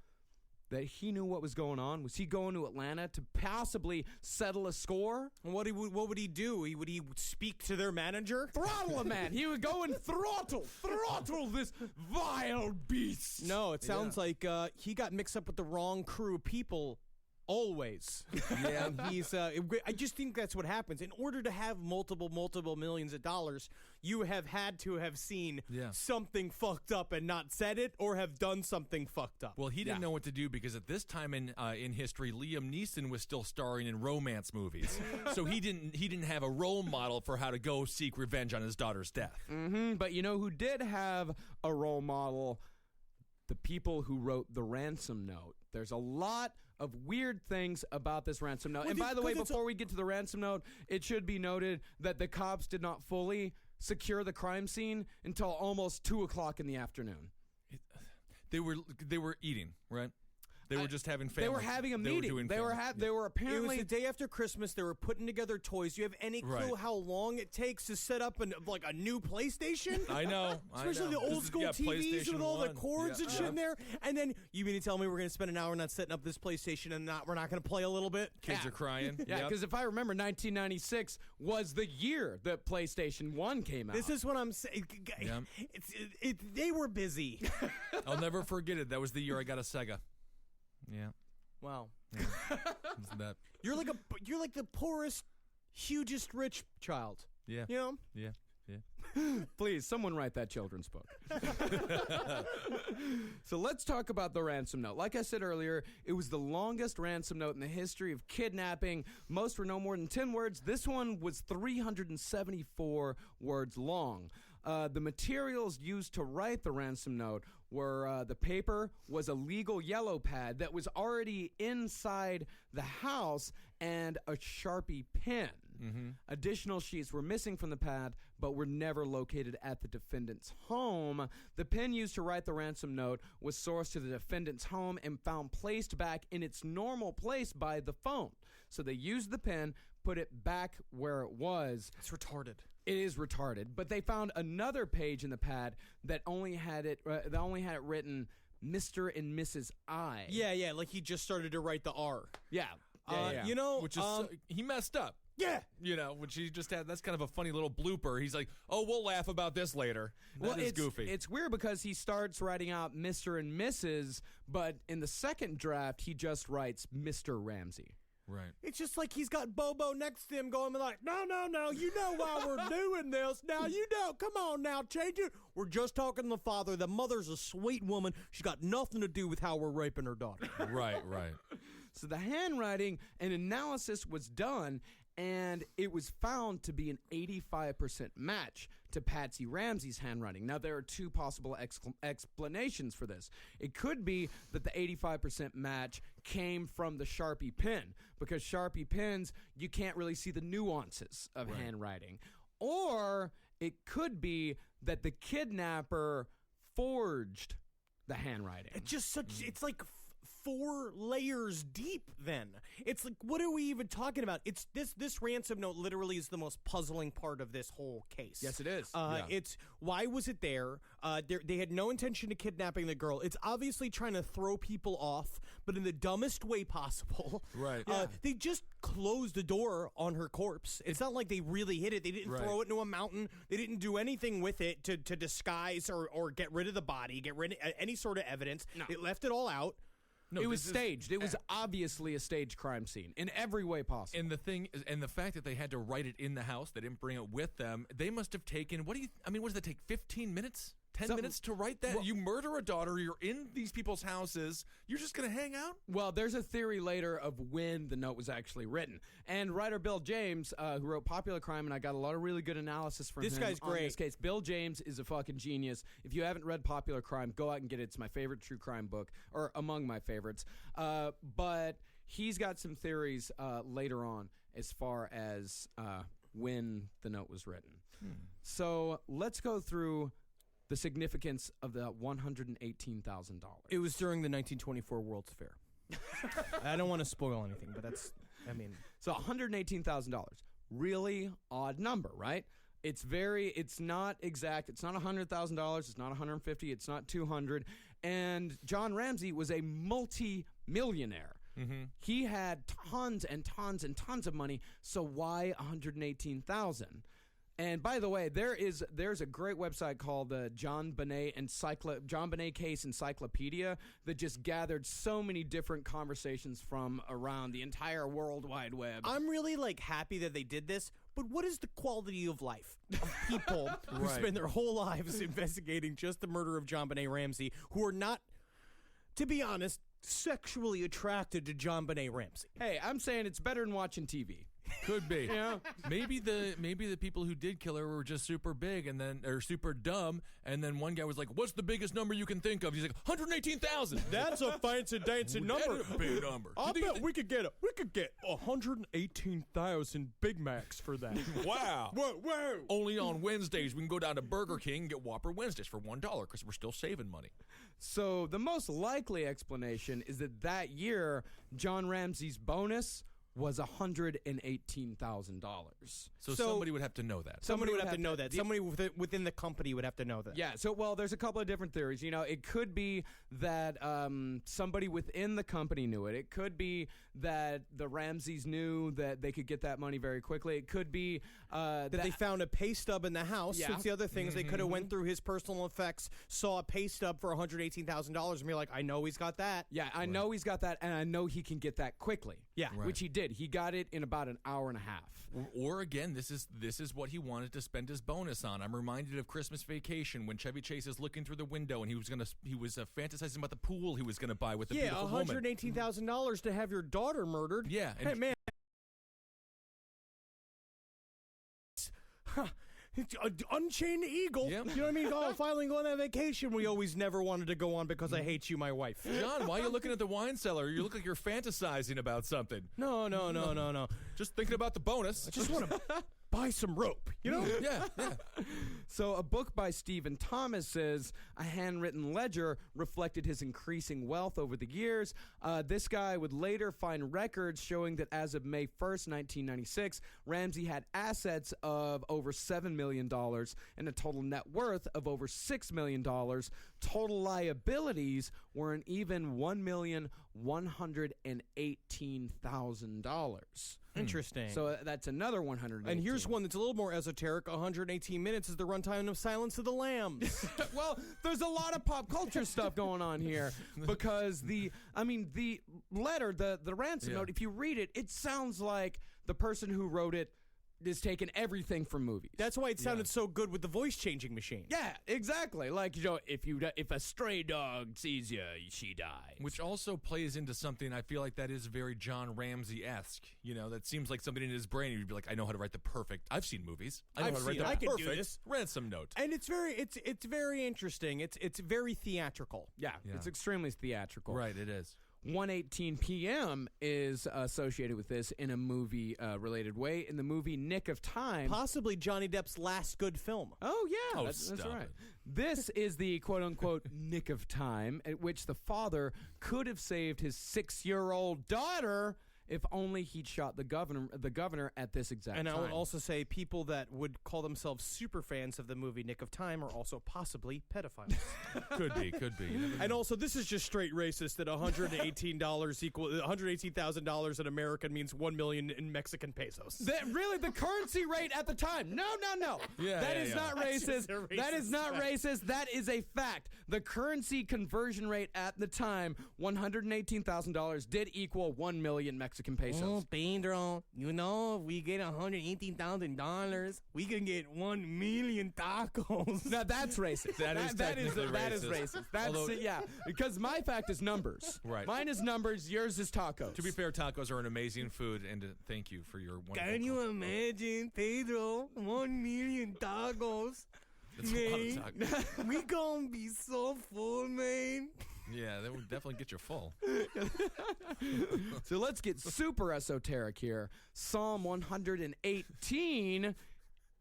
that he knew what was going on? Was he going to Atlanta to possibly settle a score? What would he do? Would he speak to their manager? Throttle a man. He would go and throttle this vile beast. No, it sounds like he got mixed up with the wrong crew of people. Always. Yeah. And he's. I just think that's what happens. In order to have multiple millions of dollars, you have had to have seen something fucked up and not said it, or have done something fucked up. Well, he didn't know what to do, because at this time in history, Liam Neeson was still starring in romance movies, so he didn't have a role model for how to go seek revenge on his daughter's death. But you know who did have a role model? The people who wrote the ransom note. There's a lot of weird things about this ransom note. Well, and by the way, 'cause it's before we get to the ransom note, it should be noted that the cops did not fully secure the crime scene until almost 2 o'clock in the afternoon. They were eating, right? They were just having family. They were having a meeting. They were apparently. It was the day after Christmas. They were putting together toys. Do you have any clue Right. how long it takes to set up a new PlayStation? I know. Especially the old school TVs with all the cords and shit in there. And then you mean to tell me we're going to spend an hour not setting up this PlayStation and we're not going to play a little bit? Kids are crying. Yeah, because if I remember, 1996 was the year that PlayStation 1 came out. This is what I'm saying. Yeah. They were busy. I'll never forget it. That was the year I got a Sega. Yeah. Wow. Yeah. Isn't that? You're like the poorest, hugest rich child. Yeah. You know? Yeah. Please, someone write that children's book. So let's talk about the ransom note. Like I said earlier, it was the longest ransom note in the history of kidnapping. Most were no more than 10 words. This one was 374 words long. The materials used to write the ransom note were the paper was a legal yellow pad that was already inside the house, and a Sharpie pen. Additional sheets were missing from the pad, but were never located at the defendant's home. The pen used to write the ransom note was sourced to the defendant's home and found placed back in its normal place by the phone. So they used the pen, put it back where it was. It's retarded. It is retarded, but they found another page in the pad that only had it written Mr. and Mrs. I. Yeah, like he just started to write the R. Yeah. You know, which is he messed up. Yeah. You know, which he just had. That's kind of a funny little blooper. He's like, "Oh, we'll laugh about this later." That is goofy. It's weird because he starts writing out Mr. and Mrs., but in the second draft, he just writes Mr. Ramsey. Right. It's just like he's got Bobo next to him going like, no, you know why we're doing this. Now, you know, come on now, change it. We're just talking to the father. The mother's a sweet woman. She's got nothing to do with how we're raping her daughter. Right. So the handwriting and analysis was done, and it was found to be an 85% match to Patsy Ramsey's handwriting. Now, there are two possible explanations for this. It could be that the 85% match came from the Sharpie pen, because Sharpie pens, you can't really see the nuances of handwriting. Or it could be that the kidnapper forged the handwriting. It's just it's like 4 layers deep then. It's like, what are we even talking about? It's this ransom note literally is the most puzzling part of this whole case. Yes, it is. It's why was it there? They had no intention of kidnapping the girl. It's obviously trying to throw people off, but in the dumbest way possible. Right. They just closed the door on her corpse. It's not like they really hid it. They didn't throw it into a mountain. They didn't do anything with it to disguise or get rid of the body, get rid of any sort of evidence. No. It left it all out. No, it was staged. It was obviously a staged crime scene in every way possible. And the thing is, and the fact that they had to write it in the house, they didn't bring it with them. They must have taken, what does that take, 15 minutes? 10 minutes to write that? Well, you murder a daughter, you're in these people's houses, you're just going to hang out? Well, there's a theory later of when the note was actually written. And writer Bill James, who wrote Popular Crime, and I got a lot of really good analysis from This him guy's on great. this case. Bill James is a fucking genius. If you haven't read Popular Crime, go out and get it. It's my favorite true crime book, or among my favorites. But he's got some theories later on as far as when the note was written. So let's go through the significance of the $118,000. It was during the 1924 World's Fair. I don't want to spoil anything, but So $118,000. Really odd number, right? It's not exact. It's not $100,000. It's not $150. It's not $200. And John Ramsey was a multi-millionaire. Mm-hmm. He had tons and tons and tons of money. So why $118,000? And by the way, there's a great website called the John Bonet Case Encyclopedia that just gathered so many different conversations from around the entire World Wide Web. I'm really happy that they did this, but what is the quality of life of people who spend their whole lives investigating just the murder of John Bonet Ramsey, who are not, to be honest, sexually attracted to John Bonet Ramsey? Hey, I'm saying it's better than watching TV. Could be. Yeah. Maybe the people who did kill her were just super big or super dumb, and then one guy was like, "What's the biggest number you can think of?" He's like, 118,000. That's a fancy dancy number. That's a big number. I bet we could get 118,000 Big Macs for that. Wow. Whoa. Only on Wednesdays we can go down to Burger King and get Whopper Wednesdays for $1 because we're still saving money. So the most likely explanation is that year John Ramsey's bonus was $118,000. So somebody would have to know that. Somebody would have to know that. Somebody within the company would have to know that. Yeah, so, there's a couple of different theories. It could be that somebody within the company knew it. It could be that the Ramseys knew that they could get that money very quickly. It could be that they found a pay stub in the house. Yeah. That's the other thing is they could have went through his personal effects, saw a pay stub for $118,000, and be like, I know he's got that. Yeah, I know he's got that, and I know he can get that quickly. Yeah. Right. Which he did. He got it in about an hour and a half. Or again, this is what he wanted to spend his bonus on. I'm reminded of Christmas Vacation when Chevy Chase is looking through the window and he was fantasizing about the pool he was gonna buy with the beautiful woman. $118,000 to have your daughter murdered. Yeah. Hey man. Unchained Eagle. Yep. You know what I mean? Oh, finally going on vacation we always never wanted to go on because I hate you, my wife. John, why are you looking at the wine cellar? You look like you're fantasizing about something. No. Just thinking about the bonus. I just want to buy some rope, you know? Yeah. So a book by Stephen Thomas says a handwritten ledger reflected his increasing wealth over the years. This guy would later find records showing that as of May 1st, 1996, Ramsey had assets of over $7 million and a total net worth of over $6 million. Total liabilities were an even $1,118,000. Interesting. So that's another 118. And here's one that's a little more esoteric. 118 minutes is the runtime of Silence of the Lambs. Well, there's a lot of pop culture stuff going on here because the letter, the ransom note, if you read it, it sounds like the person who wrote it is taking everything from movies. That's why it sounded so good with the voice changing machine. Yeah, exactly. Like, if a stray dog sees you, she dies. Which also plays into something I feel like that is very John Ramsey-esque. You know, that seems like something in his brain. You'd be like, I know how to write the perfect. I've seen movies. I know how to write the I can do perfect this. ransom note. And it's very interesting. It's very theatrical. Yeah, it's extremely theatrical. Right, it is. 1:18 p.m. is associated with this in a movie related way. In the movie Nick of Time. Possibly Johnny Depp's last good film. Oh, yeah. Oh, that's stop right. it. This is the quote-unquote Nick of Time at which the father could have saved his 6-year-old daughter if only he'd shot the governor at this exact time. And I would also say people that would call themselves super fans of the movie Nick of Time are also possibly pedophiles. Could be. And also, this is just straight racist that $118,000 in American means 1 million in Mexican pesos. Really, the currency rate at the time? No. Yeah, that is not racist. That is not racist. That is a fact. The currency conversion rate at the time, $118,000, did equal 1 million Mexican pesos. Oh, Pedro, if we get $118,000, we can get 1 million tacos. Now that's racist. That is technically racist. That's because my fact is numbers. Right. Mine is numbers. Yours is tacos. To be fair, tacos are an amazing food, and thank you for your wonderful Can you imagine, Pedro, 1 million tacos? That's a lot of tacos. We gonna be so full, man. Yeah, that would definitely get you full. So let's get super esoteric here. Psalm 118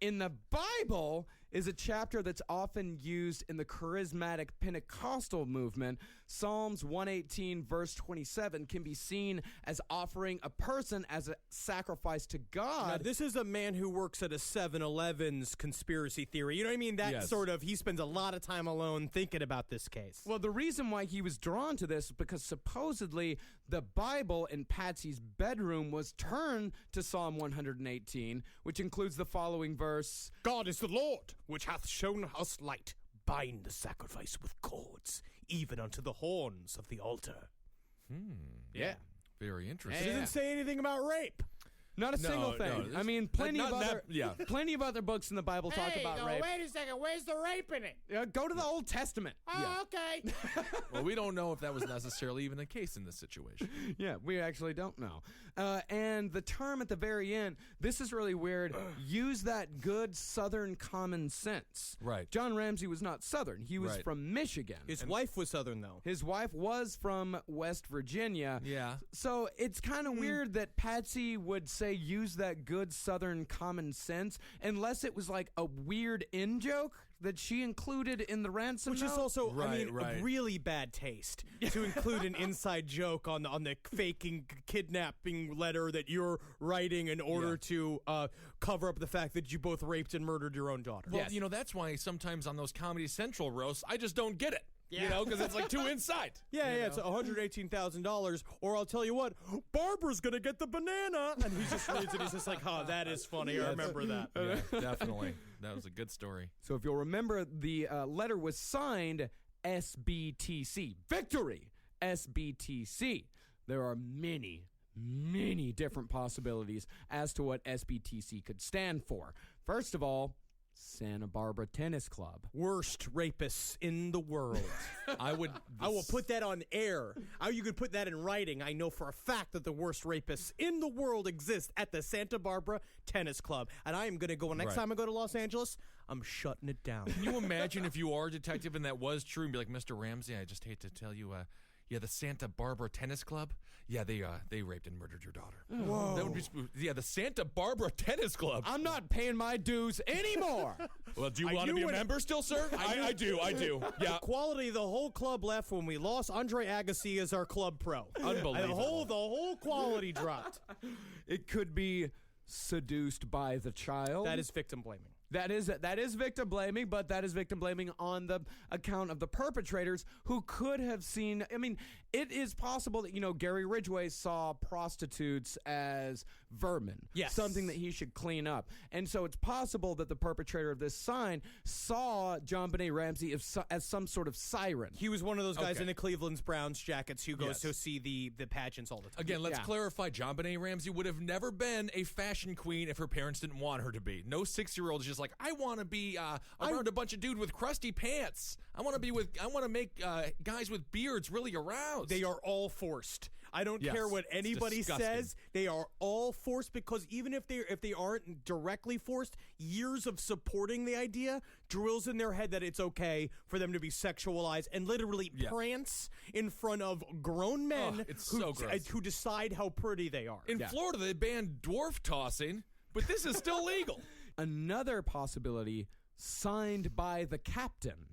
in the Bible is a chapter that's often used in the charismatic Pentecostal movement. Psalms 118 verse 27 can be seen as offering a person as a sacrifice to God. Now, this is a man who works at a 7-Eleven's conspiracy theory. You know what I mean? That he spends a lot of time alone thinking about this case. Well, the reason why he was drawn to this is because supposedly the Bible in Patsy's bedroom was turned to Psalm 118, which includes the following verse. God is the Lord, which hath shown us light. Bind the sacrifice with cords, even unto the horns of the altar. Yeah. Very It interesting. doesn't say anything about rape. Not a single thing. no, I mean, plenty of other books in the Bible talk about rape. Wait a second. Where's the rape in it? Go to the Old Testament. Oh, okay. Well, we don't know if that was necessarily even the case in this situation. Yeah, we actually don't know. And the term at the very end, this is really weird. Use that good Southern common sense. Right. John Ramsey was not Southern. He was from Michigan. His wife was Southern, though. His wife was from West Virginia. Yeah. So it's kind of weird that Patsy would say use that good Southern common sense unless it was like a weird in-joke that she included in the ransom Which note. is also, Right. a really bad taste to include an inside joke on the faking kidnapping letter that you're writing in order to cover up the fact that you both raped and murdered your own daughter. Well, that's why sometimes on those Comedy Central roasts, I just don't get it. Yeah. Because it's like too inside. It's $118,000. Or I'll tell you what, Barbara's gonna get the banana, and he just reads it. He's just like, "Oh, that is funny. I remember that." Yeah, definitely. That was a good story. So if you'll remember, the letter was signed SBTC. Victory! SBTC. There are many different possibilities as to what SBTC could stand for. First of all, Santa Barbara Tennis Club. Worst rapists in the world. I will put that on air. You could put that in writing. I know for a fact that the worst rapists in the world exist at the Santa Barbara Tennis Club. And I am going to go, next time I go to Los Angeles, I'm shutting it down. Can you imagine if you are a detective and that was true and be like, Mr. Ramsey, I just hate to tell you, the Santa Barbara Tennis Club, they raped and murdered your daughter. Whoa. That would be, the Santa Barbara Tennis Club. I'm not paying my dues anymore. Well, do you want to be a member still, sir? I do. Yeah. The quality of the whole club left when we lost Andre Agassi as our club pro. Unbelievable. The whole quality dropped. It could be seduced by the child. That is victim blaming. That is victim blaming, but that is victim blaming on the account of the perpetrators who could have seen. I mean, it is possible that, Gary Ridgway saw prostitutes as vermin. Yes. Something that he should clean up. And so it's possible that the perpetrator of this sign saw John Benet Ramsey as some sort of siren. He was one of those guys Okay. in the Cleveland Browns jackets who goes to see the pageants all the time. Again, let's Yeah. clarify. John Benet Ramsey would have never been a fashion queen if her parents didn't want her to be. No 6-year-old is just like, I want to be around a bunch of dudes with crusty pants. I want to make guys with beards really aroused. They are all forced. I don't Yes, care what it's anybody disgusting. says. They are all forced because even if they aren't directly forced, years of supporting the idea drills in their head that it's okay for them to be sexualized and literally prance in front of grown men it's so gross. who decide how pretty they are. In Florida, they banned dwarf tossing, but this is still legal. Another possibility, signed by the captain.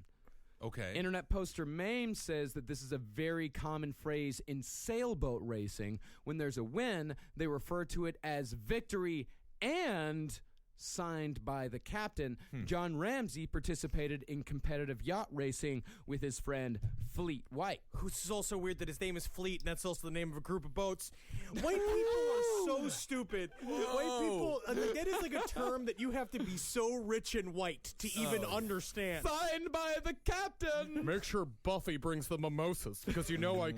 Okay. Internet poster Mame says that this is a very common phrase in sailboat racing. When there's a win, they refer to it as victory and signed by the captain. John Ramsey participated in competitive yacht racing with his friend Fleet White. This is also weird that his name is Fleet, and that's also the name of a group of boats. White people are so stupid. White people, that is like a term that you have to be so rich and white to even understand. Signed by the captain! Make sure Buffy brings the mimosas, because I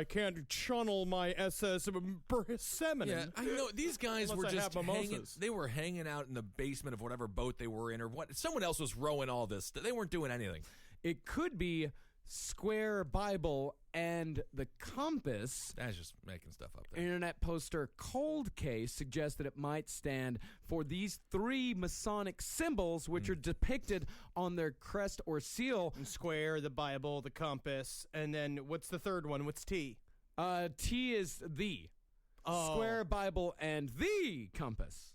can't channel my SS Persimmon. Yeah, I know these guys Unless were I just have hanging. mimosas. They were hanging out in the basement of whatever boat they were in, or what. Someone else was rowing all this. They weren't doing anything. It could be Square Bible and the Compass. That's just making stuff up there. Internet poster Cold Case suggests that it might stand for these 3 Masonic symbols, which are depicted on their crest or seal. Square, the Bible, the compass, and then what's the third one? What's T? T is the. Oh. Square Bible and the Compass.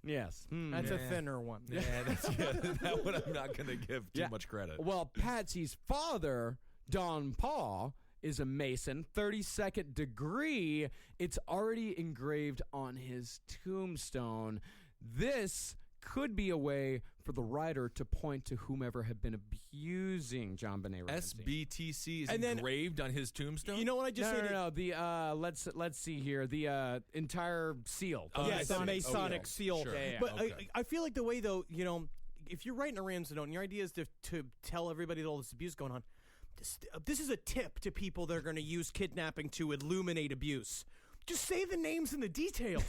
Yes. That's a thinner one. Yeah, that one I'm not going to give too much credit. Well, Patsy's father, Don Paw, is a Mason, 32nd degree. It's already engraved on his tombstone. This could be a way for the writer to point to whomever had been abusing John Benet Ramsey. SBTC is And then- engraved on his tombstone? You know what I just said? No. The let's see here. The entire seal. Oh, Yes, the Masonic okay. seal. Sure. Yeah. But Okay. I feel like the way, though, if you're writing a Ramsey note and your idea is to tell everybody that all this abuse going on, this is a tip to people that are going to use kidnapping to illuminate abuse. Just say the names and the details.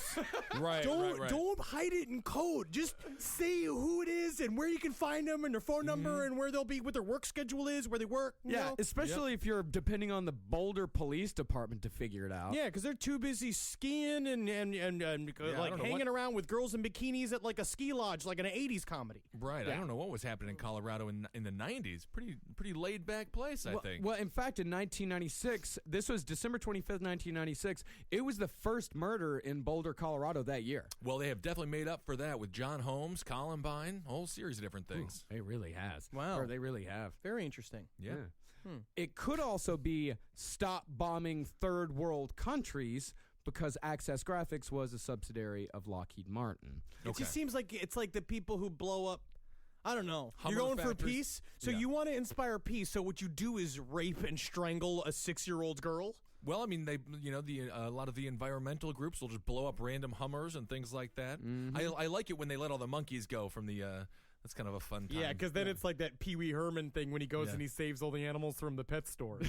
Right, right. Don't hide it in code. Just say who it is and where you can find them and their phone number and where they'll be, what their work schedule is, where they work. you Yeah, know? especially if you're depending on the Boulder Police Department to figure it out. Yeah, because they're too busy skiing and like don't know hanging what- around with girls in bikinis at like a ski lodge, like in an 80s comedy. Right. I don't know what was happening in Colorado in the 90s. Pretty laid back place, I think. Well, in fact, in 1996, this was December 25th, 1996, it was the first murder in Boulder, Colorado that year. Well, they have definitely made up for that with John Holmes, Columbine, a whole series of different things. It really has. Wow. Or they really have. Very interesting. Yeah. It could also be stop bombing third world countries because Access Graphics was a subsidiary of Lockheed Martin. It just seems like it's like the people who blow up. I don't know. Hummer You're going for factories. peace, so Yeah. you want to inspire peace. So what you do is rape and strangle a 6-year-old girl. Well, I mean, a lot of the environmental groups will just blow up random Hummers and things like that. I like it when they let all the monkeys go from the That's kind of a fun time. Yeah, because then it's like that Pee Wee Herman thing when he goes and he saves all the animals from the pet store.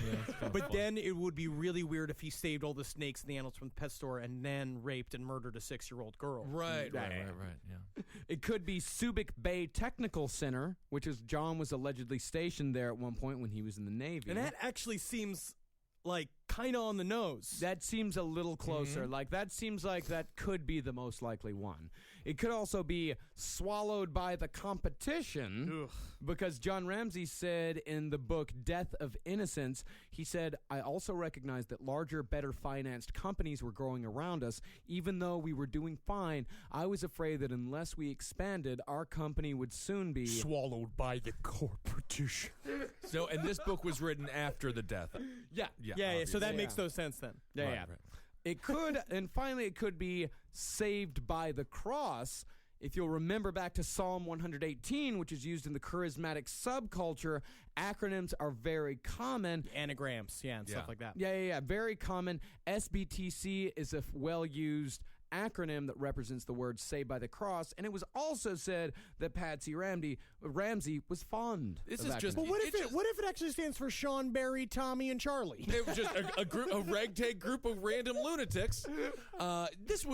But then it would be really weird if he saved all the snakes and the animals from the pet store and then raped and murdered a 6-year-old girl. Right. Yeah. It could be Subic Bay Technical Center, which is John was allegedly stationed there at one point when he was in the Navy. And that actually seems like kind of on the nose. That seems a little closer. Like that seems like that could be the most likely one. It could also be swallowed by the competition because John Ramsey said in the book Death of Innocence, he said, I also recognized that larger, better financed companies were growing around us. Even though we were doing fine, I was afraid that unless we expanded, our company would soon be swallowed by the corporation. So, and this book was written after the death. Yeah. Yeah, so that makes no sense then. Yeah. It could, and finally, it could be saved by the cross. If you'll remember back to Psalm 118, which is used in the charismatic subculture, acronyms are very common. Anagrams, and stuff like that. Yeah. Very common. SBTC is a well-used acronym that represents the word saved by the cross, and it was also said that Patsy Ramsey was fond. This of is acronyms. just. But what if it actually stands for Sean, Barry, Tommy, and Charlie? It was just a ragtag group of random lunatics. This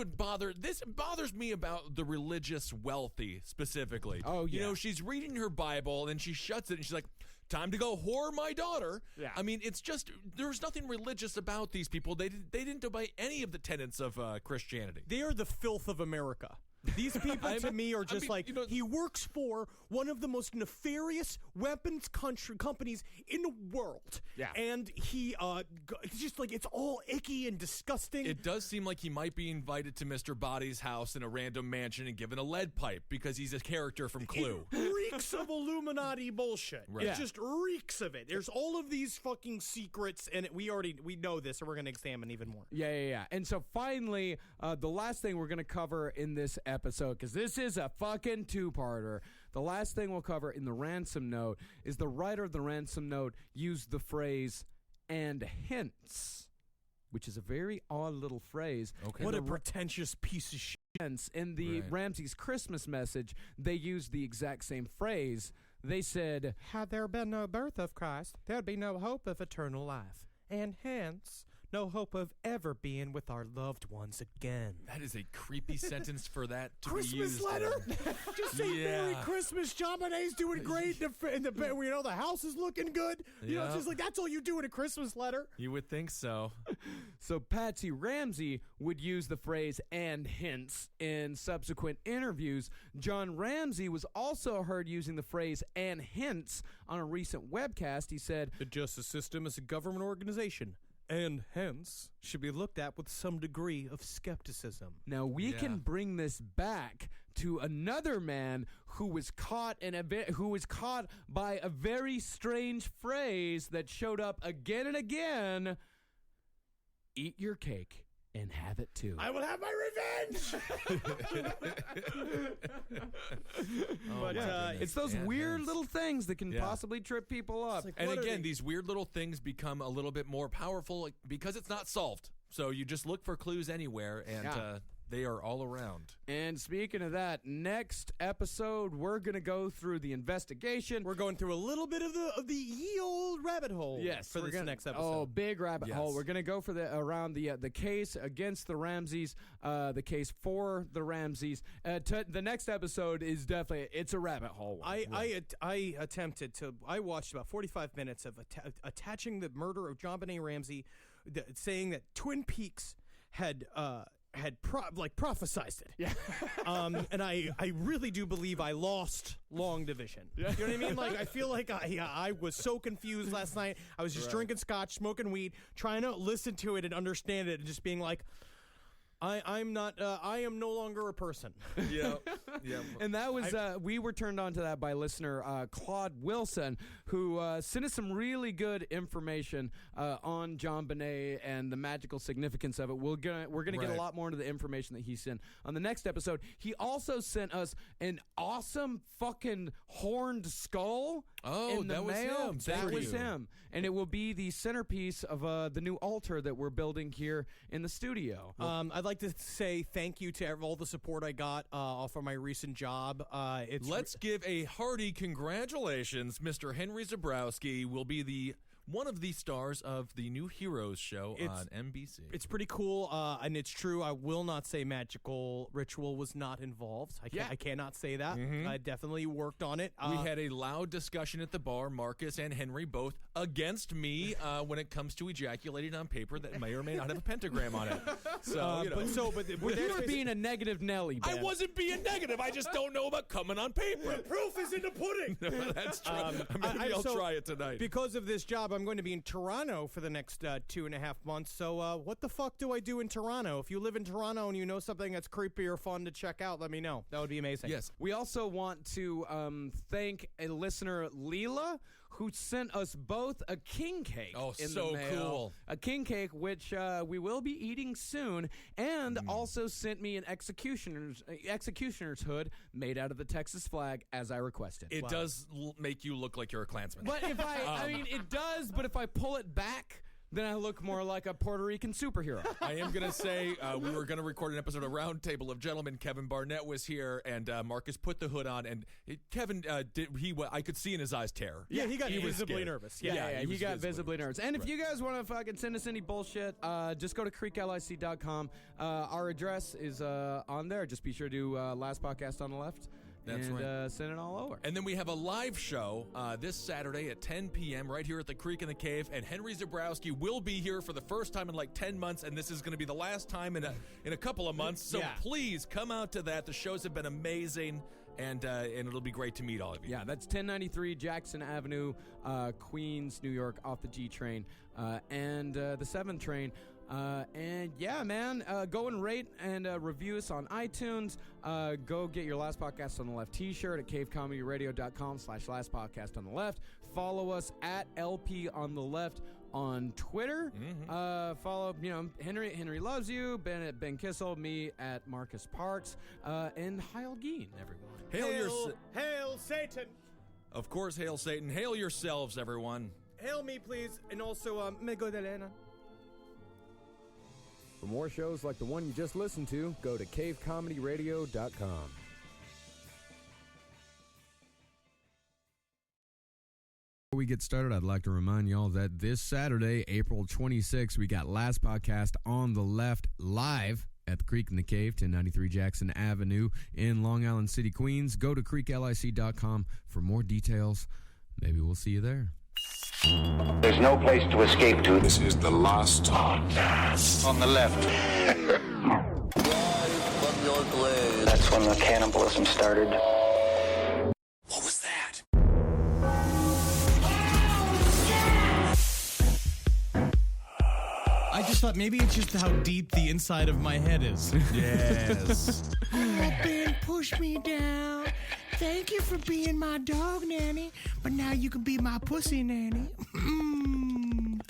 bothers me about the religious wealthy specifically. Oh, yeah. You know, she's reading her Bible and she shuts it and she's like, time to go whore my daughter. Yeah. I mean, it's just, there's nothing religious about these people. They didn't obey any of the tenets of Christianity. They are the filth of America. These people, to me, are just he works for one of the most nefarious weapons companies in the world. Yeah. And he, it's just like, it's all icky and disgusting. It does seem like he might be invited to Mr. Body's house in a random mansion and given a lead pipe because he's a character from Clue. It reeks of Illuminati bullshit. Right. It just reeks of it. There's all of these fucking secrets, and we know this, and we're going to examine even more. Yeah. And so finally, the last thing we're going to cover in this episode, because this is a fucking two-parter, the last thing we'll cover in the ransom note is the writer of the ransom note used the phrase, and hence, which is a very odd little phrase. Okay. What a pretentious piece of shit. Hence, in the Ramsey's Christmas message, they used the exact same phrase. They said, Had there been no birth of Christ, there'd be no hope of eternal life, and hence no hope of ever being with our loved ones again. That is a creepy sentence for that to be Christmas used. letter? Just say Merry Christmas, John Bonet's doing great, the house is looking good. You know, it's just like, that's all you do in a Christmas letter. You would think so. so Patsy Ramsey would use the phrase, and hence, in subsequent interviews. John Ramsey was also heard using the phrase, and hence, on a recent webcast. He said, The justice system is a government organization, and hence should be looked at with some degree of skepticism. now we can bring this back to another man who was caught by a very strange phrase that showed up again and again. Eat your cake and have it too. I will have my revenge! But It's those And weird hence. little things that can possibly trip people up. like, And what are again, they- these weird little things become a little bit more powerful because it's not solved. So you just look for clues anywhere, and they are all around. And speaking of that, next episode we're gonna go through the investigation. We're going through a little bit of the ye old rabbit hole. For we're this gonna, next episode. Oh, big rabbit Yes. hole. We're gonna go for the case against the Ramseys, the case for the Ramseys. The next episode is definitely it's a rabbit hole. I attempted to. I watched about 45 minutes of attaching the murder of John Benet Ramsey, saying that Twin Peaks had prophesized it. Yeah. And I really do believe I lost long division. You know what I mean? Like, I feel like I was so confused last night. I was just drinking scotch, smoking weed, trying to listen to it and understand it, and just being like, I am no longer a person. Yeah. And that was we were turned on to that by listener Claude Wilson, who sent us some really good information on John Benet and the magical significance of it. We're gonna get a lot more into the information that he sent on the next episode. He also sent us an awesome fucking horned skull. Oh, in the that was mail. him. That Thank was you. him, and it will be the centerpiece of the new altar that we're building here in the studio. I'd like like to say thank you to all the support I got for my recent job. Let's give a hearty congratulations. Mr. Henry Zebrowski will be one of the stars of the new Heroes show on NBC. It's pretty cool, and it's true. I will not say magical ritual was not involved. I cannot say that. I definitely worked on it. We had a loud discussion at the bar, Marcus and Henry both against me when it comes to ejaculating on paper that may or may not have a pentagram on it. So, you were being a negative Nelly, Ben. I wasn't being negative. I just don't know about coming on paper. The proof is in the pudding. No, that's true. Maybe I'll try it tonight. Because of this job, I'm going to be in Toronto for the next 2.5 months. So what the fuck do I do in Toronto? If you live in Toronto and you know something that's creepy or fun to check out, let me know. That would be amazing. Yes. We also want to thank a listener, Leela, who sent us both a king cake. Oh, in so the mail. cool. A king cake, which we will be eating soon, and also sent me an executioner's hood made out of the Texas flag, as I requested. It does make you look like you're a Klansman. But if I mean, it does, but if I pull it back, then I look more like a Puerto Rican superhero. I am going to say we were going to record an episode of Roundtable of Gentlemen. Kevin Barnett was here, and Marcus put the hood on, and Kevin, I could see in his eyes terror. Yeah, he got visibly scared. nervous. Yeah, he got visibly nervous. And if you guys want to fucking send us any bullshit, just go to creeklic.com. Our address is on there. Just be sure to do Last Podcast on the Left. That's right. Send it all over. And then we have a live show this Saturday at 10 p.m. right here at the Creek in the Cave. And Henry Zebrowski will be here for the first time in like 10 months. And this is going to be the last time in a couple of months. So please come out to that. The shows have been amazing. And it'll be great to meet all of you. Yeah, that's 1093 Jackson Avenue, Queens, New York, off the G train and the 7 train. And yeah, man, go and rate and review us on iTunes. Go get your Last Podcast on the Left t-shirt at cavecomedyradio.com/Last Podcast on the Left. Follow us at LP on the Left on Twitter. Follow, Henry Loves You, Ben Kissel, me at Marcus Parks, and Heil Geen, everyone. Hail Satan! Of course, hail Satan. Hail yourselves, everyone. Hail me, please. And also, me go de Elena. For more shows like the one you just listened to, go to cavecomedyradio.com. Before we get started, I'd like to remind y'all that this Saturday, April 26th, we got Last Podcast on the Left live at the Creek in the Cave, 1093 Jackson Avenue in Long Island City, Queens. Go to creeklic.com for more details. Maybe we'll see you there. There's no place to escape to. This is the last podcast. On the left. That's when the cannibalism started. What was that? I just thought maybe it's just how deep the inside of my head is. Yes. Oh, Ben, push me down. Thank you for being my dog nanny, but now you can be my pussy nanny.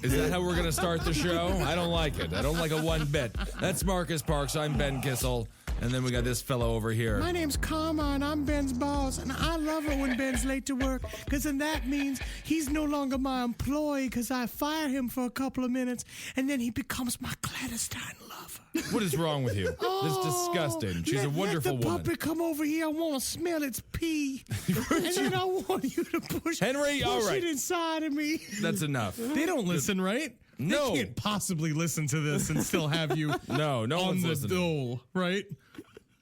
Is that how we're going to start the show? I don't like it. I don't like it one bit. That's Marcus Parks. I'm Ben Kissel. And then we got this fellow over here. My name's Karma, and I'm Ben's boss, and I love it when Ben's late to work, because then that means he's no longer my employee, because I fire him for a couple of minutes, and then he becomes my clandestine lover. What is wrong with you? That's disgusting. She's a wonderful let the woman. puppy come over here. I want to smell its pee. And then I want you to push All right. it inside of me. That's enough. They don't listen, right? No. They can't possibly listen to this and still have you No on one's the listening. dole, right?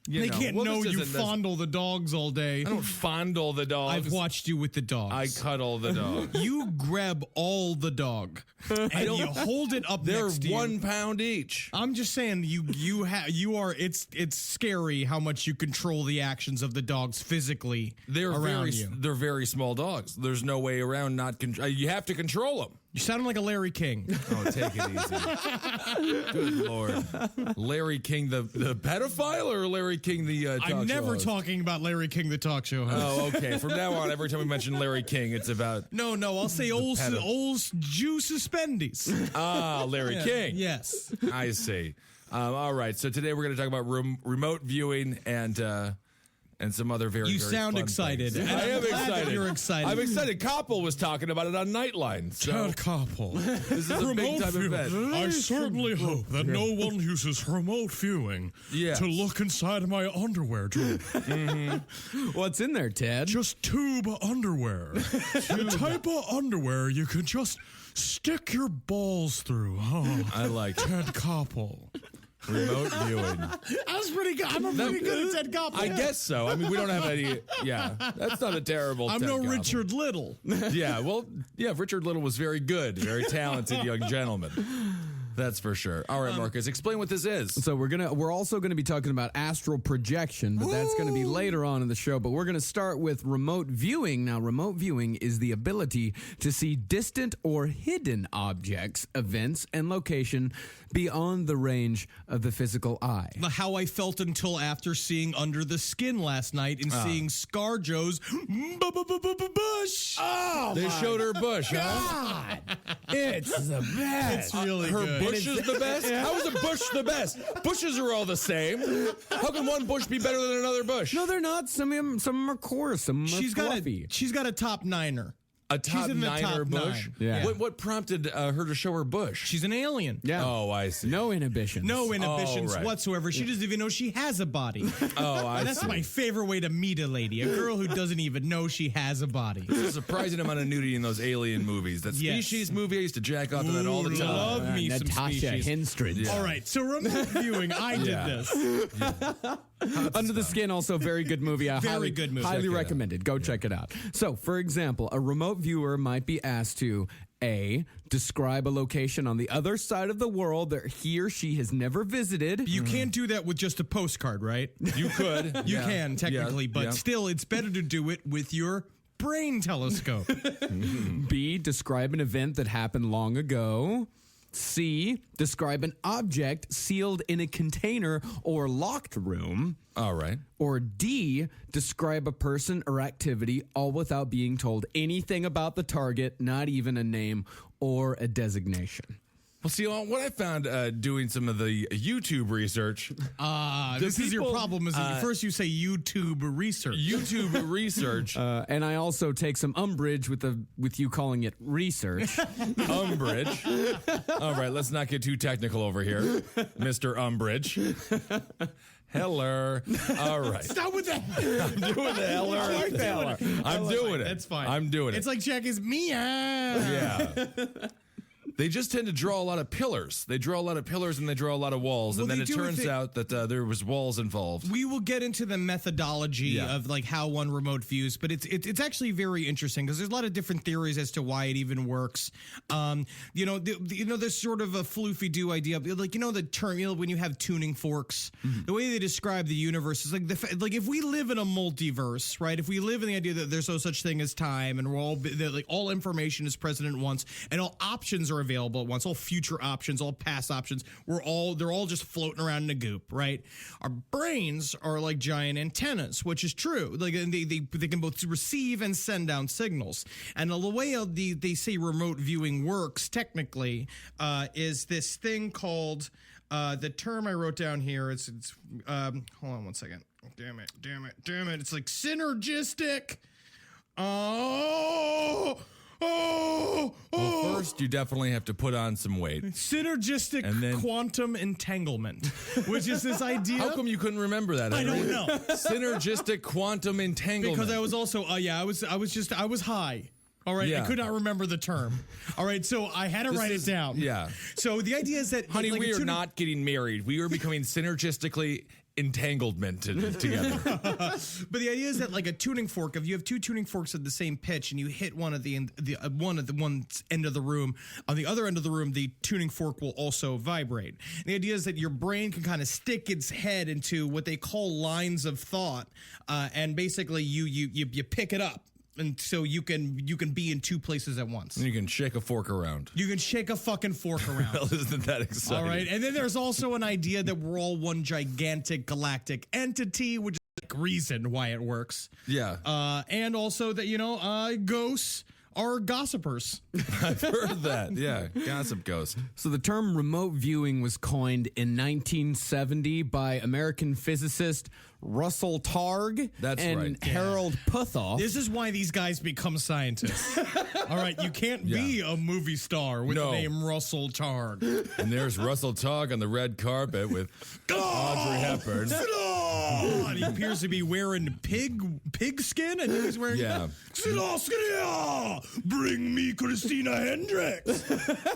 They can't Well, know this you isn't this- fondle the dogs all day. I don't fondle the dogs. I've watched you with the dogs. I cuddle the dog. You grab all the dog and you hold it up They're next to you. 1 pound each. I'm just saying it's scary how much you control the actions of the dogs physically around you. They're very small dogs. There's no way around not control. You have to control them. You sound like a Larry King. Oh, take it easy. Good Lord. Larry King, the pedophile, or Larry King, the talk show I'm never host? talking about Larry King, the talk show host. Oh, okay. From now on, every time we mention Larry King, it's about... No, I'll say old Jew suspendies. Larry King. Yes. I see. All right. So today we're going to talk about remote viewing and and some other very, You very sound fun excited. things. And I I'm am glad that excited. you're excited. I'm excited. Koppel was talking about it on Nightline. So Ted Koppel. this is a big time event. I certainly hope that no one uses remote viewing Yes. to look inside my underwear drawer. What's in there, Ted? Just tube underwear. The type of underwear you can just stick your balls through. Oh, I like it. Ted Koppel. Remote viewing. I was pretty good. I'm pretty good at Ted Koppel. I guess so. I mean, we don't have any. Yeah, that's not a terrible. I'm Ted no Koppel. Richard Little. Yeah, well, yeah, Richard Little was very good, very talented young gentleman. That's for sure. All right, Marcus, explain what this is. So we're also gonna be talking about astral projection, but that's gonna be later on in the show. But we're gonna start with remote viewing. Now, remote viewing is the ability to see distant or hidden objects, events, and location beyond the range of the physical eye. How I felt until after seeing Under the Skin last night and seeing ScarJo's bush. Oh, They showed her bush, huh? it's the best. It's really Her good. bush is the best? How is a bush the best? Bushes are all the same. How can one bush be better than another bush? No, they're not. Some of them are coarse. Some are fluffy. She's got a top niner. A top in the niner top bush? nine. Yeah. What prompted her to show her bush? She's an alien. Yeah. Oh, I see. No inhibitions. No inhibitions right. whatsoever. She doesn't even know she has a body. Oh, I That's see. my favorite way to meet a lady. A girl who doesn't even know she has a body. There's a surprising amount of nudity in those alien movies. That Yes. Species movie, I used to jack off to that all the Ooh, time. love me some Natasha species. Henstridge. All right, so remote viewing, I did Yeah. this. Under the Skin, also very good movie. I Very highly, good movie. Highly Check it out. recommended. Go check it out. So, for example, a remote viewer might be asked to A, describe a location on the other side of the world that he or she has never visited. You can't do that with just a postcard, right? You could. You Yeah. can, technically, Yeah. but Yeah. still, it's better to do it with your brain telescope. B, describe an event that happened long ago. C, describe an object sealed in a container or locked room. All right. Or D, describe a person or activity all without being told anything about the target, not even a name or a designation. Well, see, what I found doing some of the YouTube research, This is your people, problem, is that first you say YouTube research. YouTube research, And I also take some umbrage with you calling it research. umbrage. All right, let's not get too technical over here, Mr. Umbrage. Heller. All right. Stop with that. I'm doing the Heller. I'm doing it. That's fine. I'm doing it. It's like Jackie's meow. Yeah. They just tend to draw a lot of pillars. They draw a lot of pillars and they draw a lot of walls. Well, and then they it do a turns thing- out that there was walls involved. We will get into the methodology Yeah. of like how one remote views, but it's actually very interesting because there's a lot of different theories as to why it even works. There's sort of a floofy-doo idea, like the term when you have tuning forks. The way they describe the universe is like if we live in a multiverse, right? If we live in the idea that there's no such thing as time, and we're all information is present at once, and all options are available at once, all future options, all past options, they're all just floating around in a goop, right? Our brains are like giant antennas, which is true. Like they can both receive and send down signals. And the way they say remote viewing works technically is this thing called the term I wrote down here. It's hold on one second. Damn it. It's like synergistic. Well, first, you definitely have to put on some weight. Synergistic And then- quantum entanglement, which is this idea. How come you couldn't remember that? I don't Henry? know. Synergistic quantum entanglement. Because I was also I was high. All right, Yeah. I could not remember the term. All right, so I had to write it down. Yeah. So the idea is that Honey, like we a are tuning- not getting married. We are becoming synergistically entanglemented together. But the idea is that like a tuning fork, if you have two tuning forks at the same pitch and you hit one at the end, one at the one end of the room, on the other end of the room, the tuning fork will also vibrate. And the idea is that your brain can kind of stick its head into what they call lines of thought, and basically you pick it up. And so you can be in two places at once. And you can shake a fork around. You can shake a fucking fork around. Well, isn't that exciting? All right. And then there's also an idea that we're all one gigantic galactic entity, which is like reason why it works. Yeah. And also that, ghosts are gossipers. I've heard that. Yeah, gossip ghost. So the term remote viewing was coined in 1970 by American physicist Russell Targ That's and right. Harold Puthoff. This is why these guys become scientists. All right, you can't be a movie star with the name Russell Targ. And there's Russell Targ on the red carpet with Audrey Hepburn. And he appears to be wearing pig skin, and he's wearing Bring me Christina Hendricks.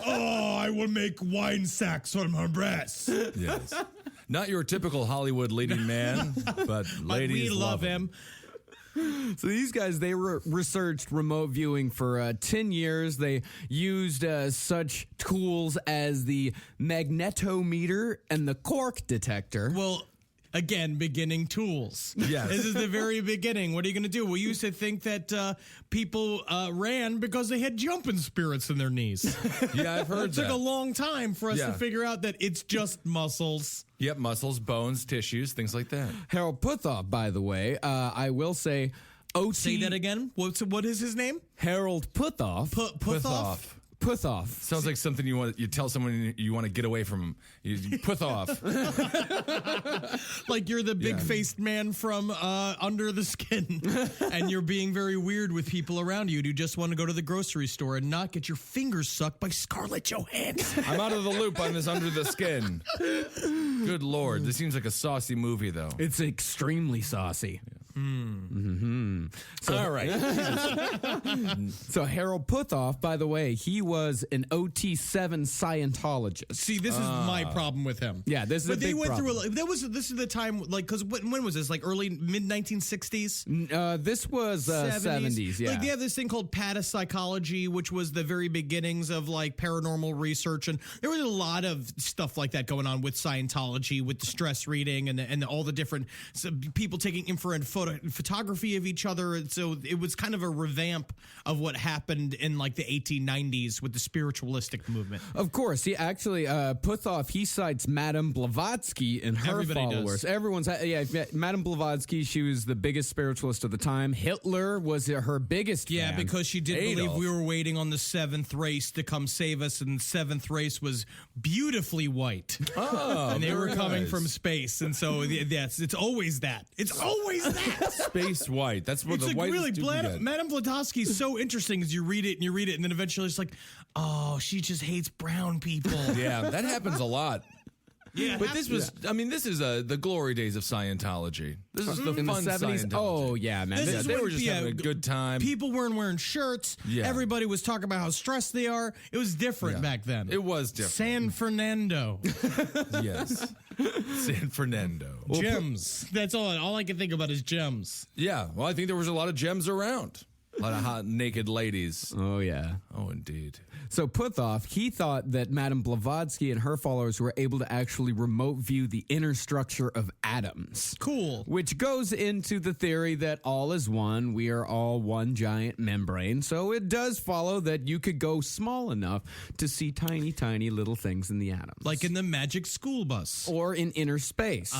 I will make wine sacks from her breasts. Yes. Not your typical Hollywood leading man, but ladies we love him. So these guys, they researched remote viewing for 10 years. They used such tools as the magnetometer and the cork detector. Well, again, beginning tools. Yes. This is the very beginning. What are you going to do? We used to think that people ran because they had jumping spirits in their knees. Yeah, I've heard It that. took a long time for us to figure out that it's just muscles. Yep, muscles, bones, tissues, things like that. Harold Puthoff, by the way, I will say, Say that again. What is his name? Harold Puthoff. Puthoff? Puthoff. Sounds like something you tell someone you want to get away from. You put off. Like you're the big-faced man from Under the Skin, and you're being very weird with people around you who just want to go to the grocery store and not get your fingers sucked by Scarlett Johansson. I'm out of the loop on this Under the Skin. Good Lord. This seems like a saucy movie, though. It's extremely saucy. So, all right. So Harold Puthoff, by the way, he was an OT7 Scientologist. See, this is my problem with him. Yeah, this is but a they big went problem. This is the time, like, because when was this? Like early mid 1960s. This was 70s. Yeah, Like they have this thing called parapsychology, which was the very beginnings of like paranormal research, and there was a lot of stuff like that going on with Scientology, with the stress reading and all the different people taking infrared photography of each other. And so it was kind of a revamp of what happened in like the 1890s with the spiritualistic movement. Of course, he actually Puthoff. He cites Madame Blavatsky and her Everybody followers. does. Everyone's Madame Blavatsky. She was the biggest spiritualist of the time. Hitler was her biggest. Yeah, fan. because she did believe Adolf. we were waiting on the seventh race to come save us, and the seventh race was beautifully white. Oh, and they were very coming nice. from space, and so yes, it's always that. It's always that. Space white. That's what It's the like white really, get. Madame Blavatsky is so interesting as you read it, and then eventually it's like, oh, she just hates brown people. Yeah, that happens a lot. Yeah, But this was, I mean, this is the glory days of Scientology. This is the in fun the 70s. Scientology. Oh yeah, man. This Yeah, is they when- were just having a good time. People weren't wearing shirts. Yeah. Everybody was talking about how stressed they are. It was different back then. It was different. San Fernando. Yes. San Fernando. Gems. That's all I can think about is gems. Yeah, well, I think there was a lot of gems around. A lot of hot, naked ladies. Oh yeah. Oh, indeed. So Puthoff, he thought that Madame Blavatsky and her followers were able to actually remote view the inner structure of atoms. Cool. Which goes into the theory that all is one. We are all one giant membrane. So it does follow that you could go small enough to see tiny, tiny little things in the atoms. Like in the Magic School Bus. or in inner space.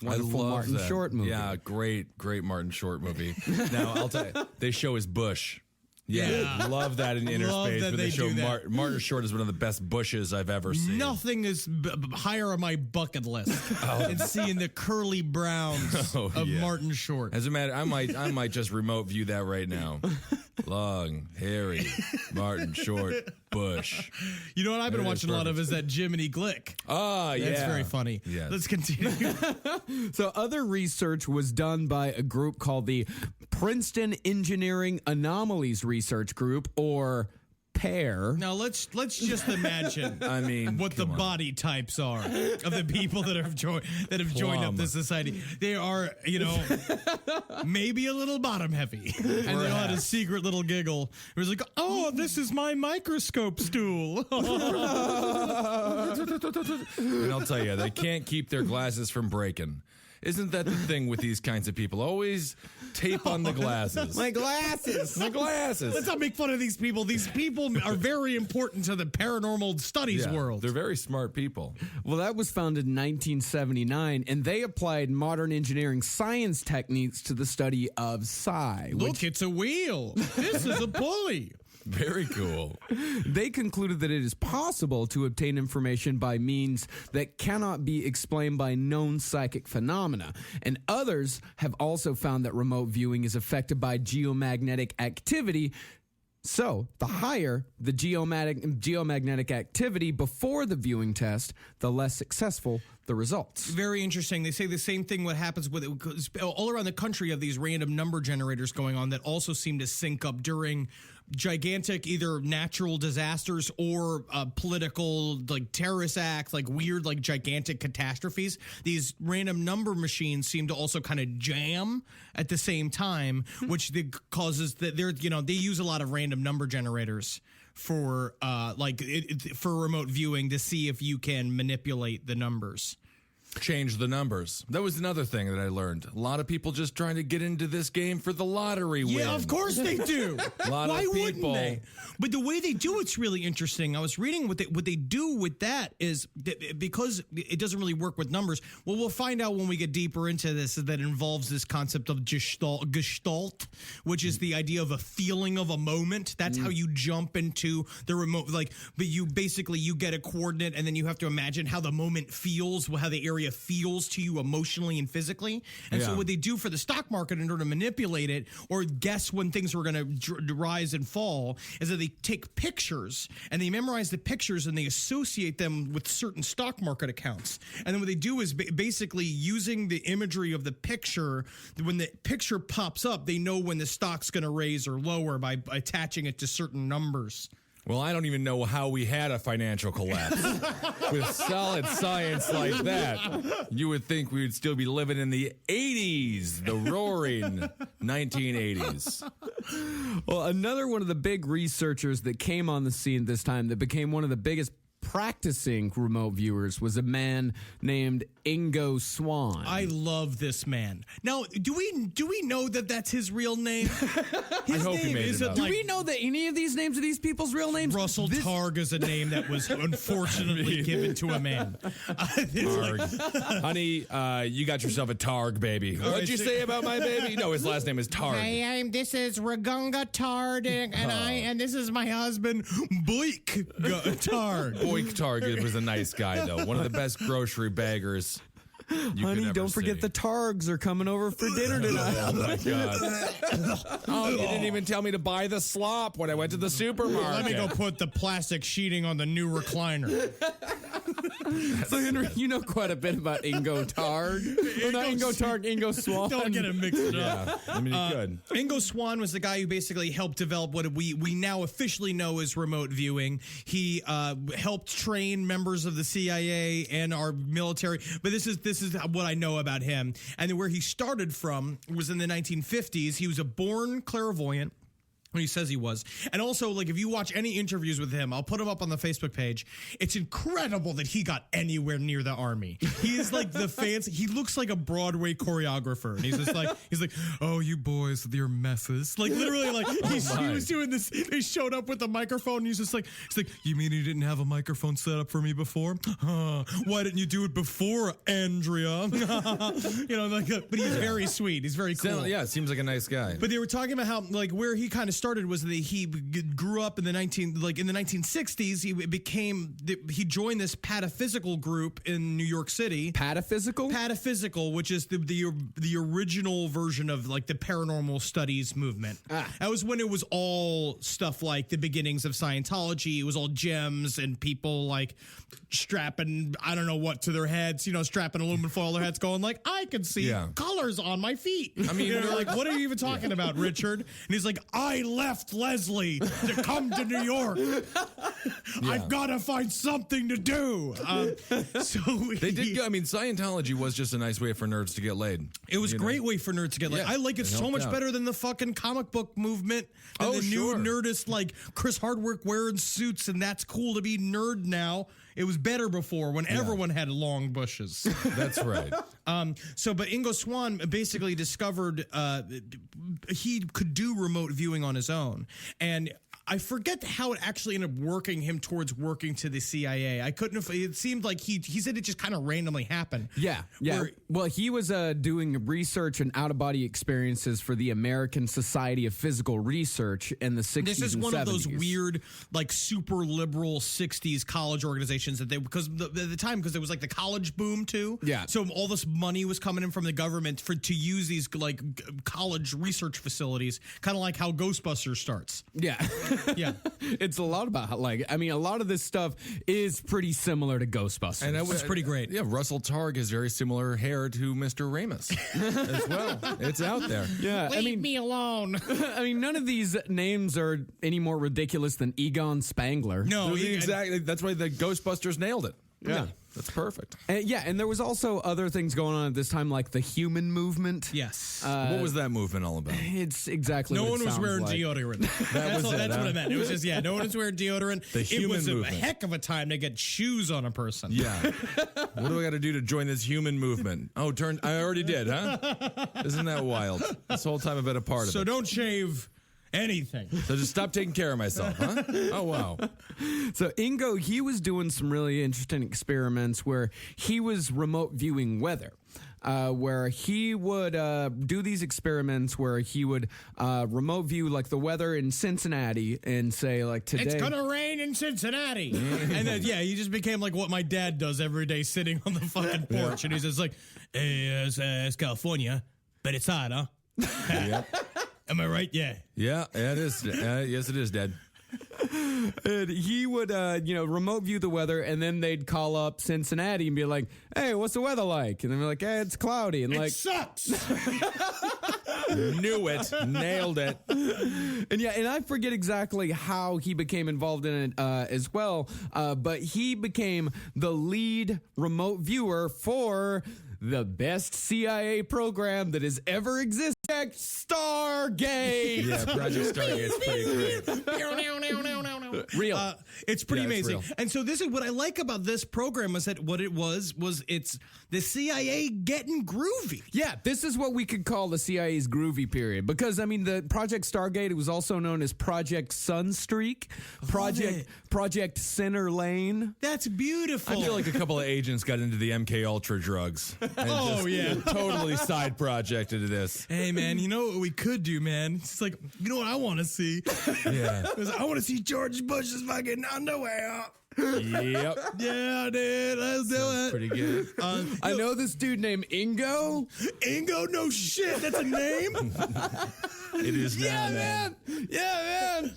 Wonderful I love Martin that. Short movie. Yeah, great Martin Short movie. Now, I'll tell you, they show his bush. Yeah, love that in inner Love space. that But they they show do that. Martin Short is one of the best bushes I've ever seen. Nothing is higher on my bucket list than seeing the curly browns Oh, of yeah. Martin Short. As a matter, I might just remote view that right now. Long, hairy, Martin Short bush. You know what I've been There it is, watching a lot of perfect. is that Jiminy Glick. Ah, yeah, That's very funny. Yes. Let's continue. So other research was done by a group called the Princeton Engineering Anomalies Research Group, or PAIR. Now let's just imagine I mean, what the come on. body types are of the people that have joined up Plum. this society. They are, maybe a little bottom heavy, and they all had a secret little giggle. It was like, "Oh, this is my microscope stool." And I'll tell you, they can't keep their glasses from breaking. Isn't that the thing with these kinds of people? Always tape on the glasses. My glasses. My glasses. Let's not make fun of these people. These people are very important to the paranormal studies Yeah, world. They're very smart people. Well, that was founded in 1979, and they applied modern engineering science techniques to the study of psi. Look, it's a wheel. This is a pulley. Very cool. They concluded that it is possible to obtain information by means that cannot be explained by known psychic phenomena. And others have also found that remote viewing is affected by geomagnetic activity. So, the higher the geomagnetic activity before the viewing test, the less successful the results. Very interesting. They say the same thing what happens with it, 'cause all around the country of these random number generators going on that also seem to sync up during gigantic either natural disasters or political like terrorist acts, like weird like gigantic catastrophes. These random number machines seem to also kind of jam at the same time, which causes that they use a lot of random number generators for for remote viewing to see if you can manipulate the numbers. Change the numbers. That was another thing that I learned. A lot of people just trying to get into this game for the lottery win. Yeah, of course they do. Why wouldn't they? But the way they do it's really interesting. I was reading what they do with that is because it doesn't really work with numbers. Well, we'll find out when we get deeper into this that involves this concept of gestalt, which is the idea of a feeling of a moment. That's how you jump into the remote. But you get a coordinate and then you have to imagine how the moment feels, how the area feels to you emotionally and physically. And so what they do for the stock market in order to manipulate it or guess when things were going to rise and fall is that they take pictures and they memorize the pictures and they associate them with certain stock market accounts. And then what they do is basically using the imagery of the picture, when the picture pops up, they know when the stock's going to raise or lower by attaching it to certain numbers. Well, I don't even know how we had a financial collapse. With solid science like that, you would think we would still be living in the 80s, the roaring 1980s. Well, another one of the big researchers that came on the scene this time that became one of the biggest practicing remote viewers was a man named Ingo Swann. I love this man. Now, do we know that that's his real name? His hope he name made it isn't up. Do like we know that any of these names are these people's real names? Russell Targ is a name that was unfortunately given to a man. Targ. Honey, you got yourself a Targ, baby. What'd you say about my baby? No, his last name is Targ. Hey, this is Ragunga Tard, and this is my husband, Boik Tard. Boik Targ was a nice guy, though. One of the best grocery baggers. Honey, don't forget the Targs are coming over for dinner tonight. Oh, my God. Oh, you didn't even tell me to buy the slop when I went to the supermarket. Let me go put the plastic sheeting on the new recliner. So, Henry, you know quite a bit about Ingo Targ. Or not Ingo Targ, Ingo Swann. Don't get it mixed up. I mean, you could. Ingo Swann was the guy who basically helped develop what we now officially know as remote viewing. He helped train members of the CIA and our military. But this is what I know about him. And where he started from was in the 1950s. He was a born clairvoyant. He says he was. And also, like, if you watch any interviews with him, I'll put him up on the Facebook page. It's incredible that he got anywhere near the army. He is like the fans. He looks like a Broadway choreographer. And he's just like, oh, you boys with your messes. Like, literally, like, he was doing this. They showed up with a microphone. And he's like, you mean you didn't have a microphone set up for me before? Why didn't you do it before, Andrea? But he's very sweet. He's very cool. Yeah, seems like a nice guy. But they were talking about how, like, where he kind of started was that he grew up in the 1960s. He joined this pataphysical group in New York City. Pataphysical, which is the original version of like the paranormal studies movement. That was when it was all stuff like the beginnings of Scientology. It was all gems and people like strapping I don't know what to their heads, strapping aluminum foil on their heads, going like, I can see colors on my feet. I mean, they're like, what are you even talking about, Richard? And he's like, I left Leslie to come to New York. I've got to find something to do. Scientology was just a nice way for nerds to get laid. It was a great way for nerds to get laid. I like it so much better than the fucking comic book movement and the new nerdist, like Chris Hardwick wearing suits, and that's cool to be nerd now. It was better before when everyone had long bushes. That's right. But Ingo Swann basically discovered he could do remote viewing on his own. And I forget how it actually ended up working him towards working to the CIA. I couldn't have, it seemed like he said it just kind of randomly happened. Yeah. Well, he was doing research and out-of-body experiences for the American Society of Physical Research in the 60s and 70s. This is one of those weird, like, super liberal 60s college organizations that because at the time, because there was, like, the college boom, too. Yeah. So all this money was coming in from the government to use these, like, college research facilities, kind of like how Ghostbusters starts. Yeah. Yeah. It's a lot about, a lot of this stuff is pretty similar to Ghostbusters. And It's pretty great. Yeah, Russell Targ has very similar hair to Mr. Ramus as well. It's out there. Yeah. Leave me alone. I mean, none of these names are any more ridiculous than Egon Spangler. No, Exactly. That's why the Ghostbusters nailed it. Yeah. That's perfect. And there was also other things going on at this time, like the human movement. Yes. What was that movement all about? It's exactly No what one it was sounds wearing like. deodorant. That's what I meant. It was just, no one was wearing deodorant. The human it was movement. a heck of a time to get shoes on a person. Yeah. What do I got to do to join this human movement? Oh, I already did, huh? Isn't that wild? This whole time I've been a part of So it. don't shave anything. So just stop taking care of myself, huh? Oh, wow. So Ingo, he was doing some really interesting experiments where he was remote viewing weather. Where he would do these experiments where he would remote view like the weather in Cincinnati and say like today It's gonna rain in Cincinnati. And then he just became like what my dad does every day, sitting on the fucking porch, and he's just like, hey, it's California, but it's hot, huh? Yep. Am I right? Yeah. Yeah, it is. Yes, it is, Dad. And he would, remote view the weather, and then they'd call up Cincinnati and be like, "Hey, what's the weather like?" And they're like, "Hey, it's cloudy." And It sucks. Knew it. Nailed it. and I forget exactly how he became involved in it as well, but he became the lead remote viewer for the best CIA program that has ever existed, Stargate. Yeah, Project Stargate's pretty great. Real. It's pretty Yeah, it's amazing. real. And so this is what I like about this program was that what it was it's the CIA getting groovy. Yeah, this is what we could call the CIA's groovy period, because I mean the Project Stargate, it was also known as Project Sunstreak, Project Center Lane. That's beautiful. I feel like a couple of agents got into the MK Ultra drugs. And totally side projected to this. Hey man, you know what we could do, man? It's like, you know what I want to see? Yeah. I want to see George Bush's fucking underwear. Yep. Yeah, dude, let's do it. Pretty good. I know this dude named Ingo. Ingo, no shit, that's a name. It is now, man. Yeah, man.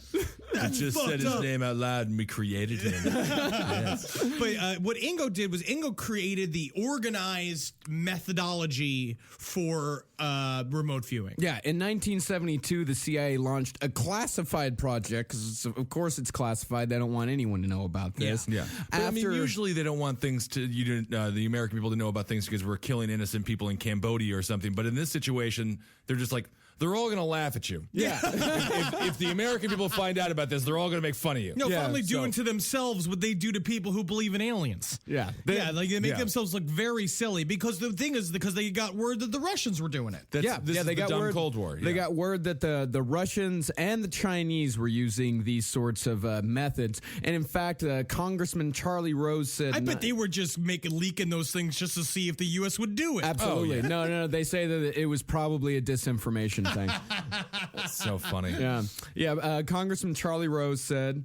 I just said fucked his up. name out loud and we created him. Yes. But what Ingo did was Ingo created the organized methodology for remote viewing. Yeah, in 1972, the CIA launched a classified project, because of course it's classified. They don't want anyone to know about this. Yeah. But I mean, usually they don't want things to the American people to know about things because we're killing innocent people in Cambodia or something. But in this situation, they're just like, they're all going to laugh at you. Yeah. if the American people find out about this, they're all going to make fun of you. No, Yeah, finally doing to themselves what they do to people who believe in aliens. Yeah. They make themselves look very silly because the thing is because they got word that the Russians were doing it. This They is the got dumb word. Cold War. They yeah. got word that the Russians and the Chinese were using these sorts of methods, and in fact, Congressman Charlie Rose said, I bet they were just leaking those things just to see if the U.S. would do it. Absolutely. No. They say that it was probably a disinformation thing. That's so funny. Yeah. Congressman Charlie Rose said,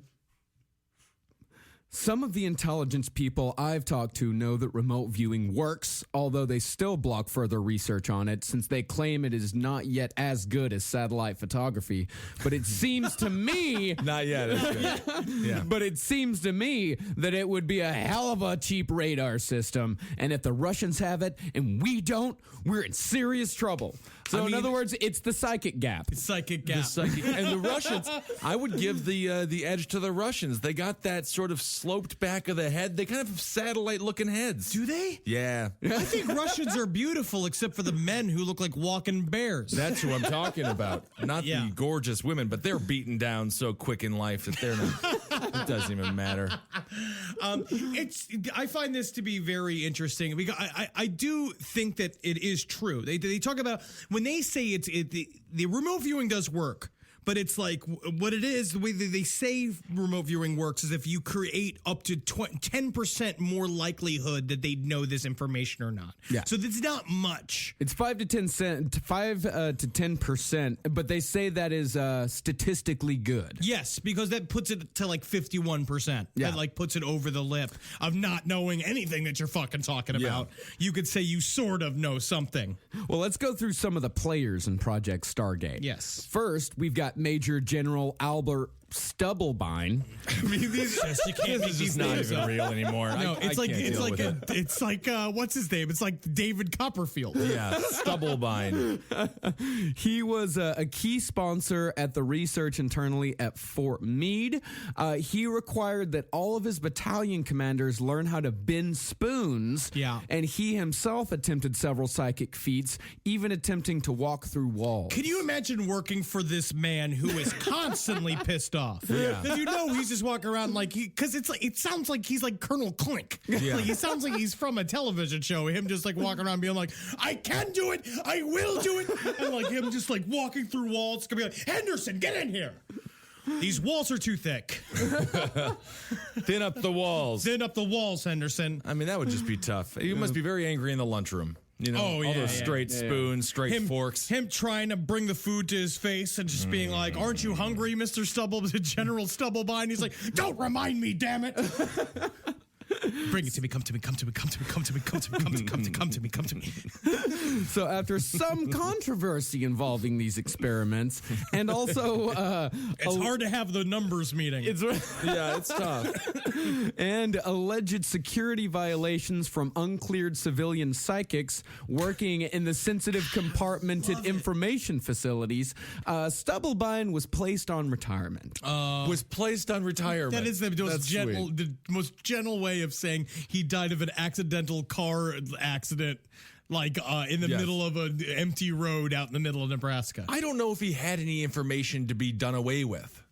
"Some of the intelligence people I've talked to know that remote viewing works, although they still block further research on it since they claim it is not yet as good as satellite photography. But it seems to me Not yet. That's good. Yeah. But it seems to me that it would be a hell of a cheap radar system. And if the Russians have it and we don't, we're in serious trouble." So in other words, it's the psychic gap. Psychic gap. And the Russians, I would give the edge to the Russians. They got that sort of sloped back of the head. They kind of have satellite-looking heads. Do they? Yeah. I think Russians are beautiful except for the men who look like walking bears. That's who I'm talking about. Not Yeah. the gorgeous women, but they're beaten down so quick in life that they're not. It doesn't even matter. I find this to be very interesting because I do think that it is true. They talk about when they say the remote viewing does work, but it's like what it is. The way that they say remote viewing works is if you create up to 10% more likelihood that they know this information or not. Yeah. So that's not much. It's 5 to 10%, but they say that is statistically good. Yes, because that puts it to like 51%. Yeah. That like puts it over the lip of not knowing anything that you're fucking talking about. You could say you sort of know something. Well, let's go through some of the players in Project Stargate. Yes. First, we've got Major General Albert Stubblebine. I mean, these you can't make This these is not names even up. real anymore. No, I can't deal with it. it's like what's his name? It's like David Copperfield. Yeah, Stubblebine. He was a key sponsor at the research internally at Fort Meade. He required that all of his battalion commanders learn how to bend spoons. Yeah. And he himself attempted several psychic feats, even attempting to walk through walls. Can you imagine working for this man who is constantly pissed off? Yeah. Because you know he's just walking around like because it sounds like he's like Colonel Clink. Yeah. Like he sounds like he's from a television show. Him just like walking around being like, I can do it, I will do it, and like him just like walking through walls. Gonna be like, Henderson, get in here. These walls are too thick. Thin up the walls. Thin up the walls, Henderson. I mean, that would just be tough. You must be very angry in the lunchroom. You know, all those straight spoons, straight forks. Him trying to bring the food to his face and just being like, aren't you hungry, Mr. General Stubblebine? He's like, don't remind me, damn it. Bring it to me, come to me, come to me, come to me, come to me, come to me, come to me, come to me, come to me. So after some controversy involving these experiments, and also it's hard to have the numbers meeting. Yeah, it's tough. And alleged security violations from uncleared civilian psychics working in the sensitive compartmented information facilities, Stubblebine was placed on retirement. Was placed on retirement. That is That's sweet. the most gentle way of saying he died of an accidental car accident, like in the middle of an empty road out in the middle of Nebraska. I don't know if he had any information to be done away with.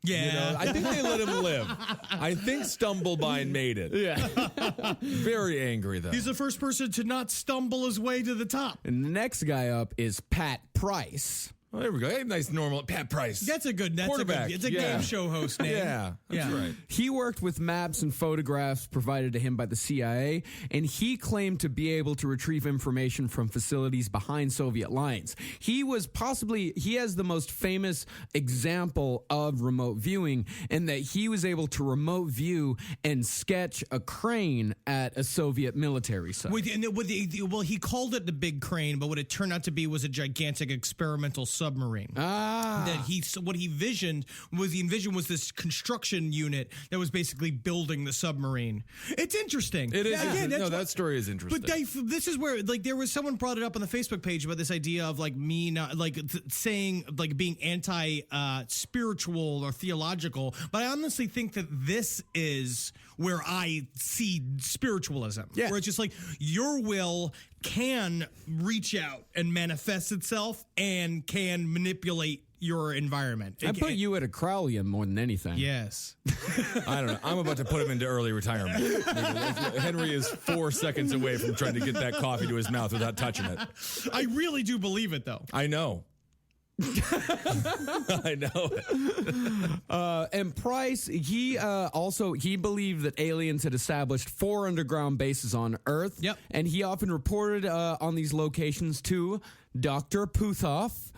Yeah. You know, I think they let him live. I think Stumblebine made it. Yeah. Very angry, though. He's the first person to not stumble his way to the top. And the next guy up is Pat Price. Well, there we go. Hey, nice normal Pat Price. That's a good Quarterback. It's a game show host name. Yeah, that's right. He worked with maps and photographs provided to him by the CIA, and he claimed to be able to retrieve information from facilities behind Soviet lines. He has the most famous example of remote viewing in that he was able to remote view and sketch a crane at a Soviet military site. Well, he called it the big crane, but what it turned out to be was a gigantic experimental submarine. That what he envisioned was this construction unit that was basically building the submarine. It's interesting. It is. Yeah, again, That story is interesting. But this is where there was someone brought it up on the Facebook page about this idea of like me not saying like being anti spiritual or theological. But I honestly think that this is where I see spiritualism. Yeah. Where it's just like your will can reach out and manifest itself and can manipulate your environment. I put you at a Crowley more than anything. Yes. I don't know. I'm about to put him into early retirement. Henry is 4 seconds away from trying to get that coffee to his mouth without touching it. I really do believe it, though. I know. I know it. And Price, he believed that aliens had established 4 underground bases on Earth. Yep. And he often reported on these locations to Dr. Puthoff.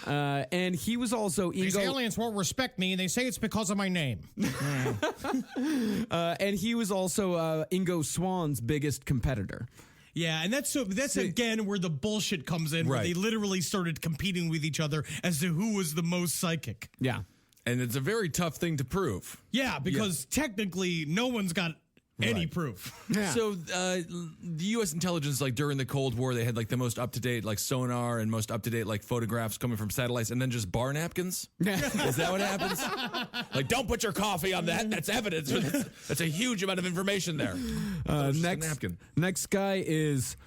And he was also These aliens won't respect me. They say it's because of my name. And he was also Ingo Swann's biggest competitor. Yeah, and that's again where the bullshit comes in, where Right. they literally started competing with each other as to who was the most psychic. Yeah. And it's a very tough thing to prove. Yeah, because technically no one's got any proof. Yeah. So the U.S. intelligence, like during the Cold War, they had like the most up-to-date like sonar and most up-to-date like photographs coming from satellites, and then just bar napkins. Is that what happens? Like, don't put your coffee on that. That's evidence. That's a huge amount of information there. Next guy is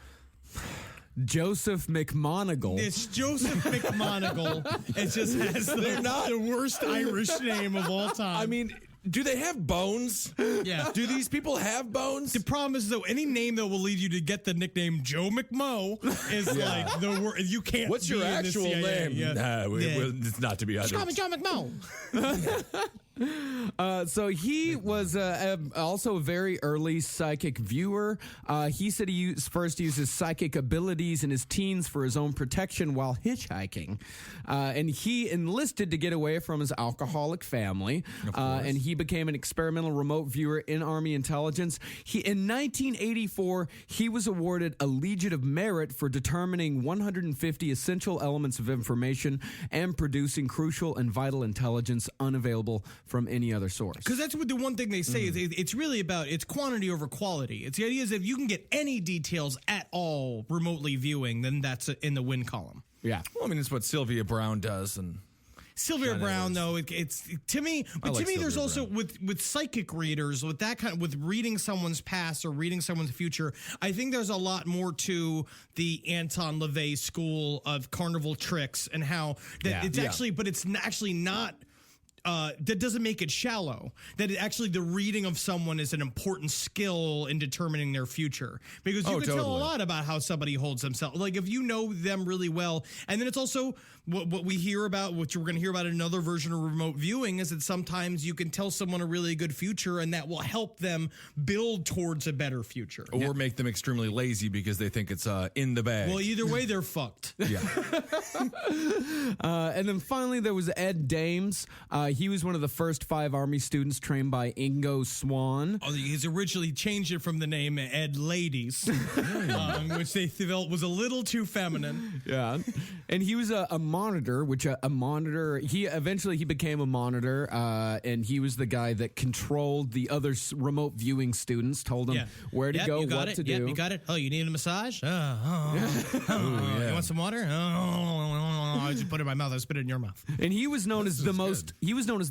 Joseph McMoneagle. It's Joseph McMoneagle. It just has the worst Irish name of all time. I mean, Do they have bones? Yeah. Do these people have bones? The problem is, though, any name that will lead you to get the nickname Joe McMo is like the word. You can't. What's be your in the actual CIA. name? Yeah. Nah, it's not to be Just call me uttered. Joe McMo. So he was also a very early psychic viewer. He said he first used his psychic abilities in his teens for his own protection while hitchhiking. And he enlisted to get away from his alcoholic family. And he became an experimental remote viewer in Army intelligence. In 1984, he was awarded a Legion of Merit for determining 150 essential elements of information and producing crucial and vital intelligence unavailable from any other source. Because that's what the one thing they say is it's really about it's quantity over quality. It's the idea is if you can get any details at all remotely viewing, then that's in the win column. Yeah. Well, I mean, it's what Sylvia Brown does, and Sylvia Kinda Brown, is. though, it's to me. But like to me, there's Sylvia also with psychic readers, with that kind, with reading someone's past or reading someone's future. I think there's a lot more to the Anton LaVey school of carnival tricks and how that it's actually, but it's actually not. That doesn't make it shallow. That actually the reading of someone is an important skill in determining their future, because you can tell a totally. lot about how somebody holds themselves. Like if you know them really well, and then it's also what we hear about, which we're going to hear about in another version of remote viewing, is that sometimes you can tell someone a really good future, and that will help them build towards a better future. or make them extremely lazy because they think it's in the bag. Well, either way, they're fucked. yeah. And then finally, there was Ed Dames. He was one of the first 5 Army students trained by Ingo Swann. Oh, he's originally changed it from the name Ed Ladies, which they felt was a little too feminine. Yeah. And he was a monitor, he eventually became a monitor, and he was the guy that controlled the other remote viewing students, told them where to go, what to do. Yep, you got it. Oh, you need a massage? You want some water? I just put it in my mouth. I spit it in your mouth. And he was known as the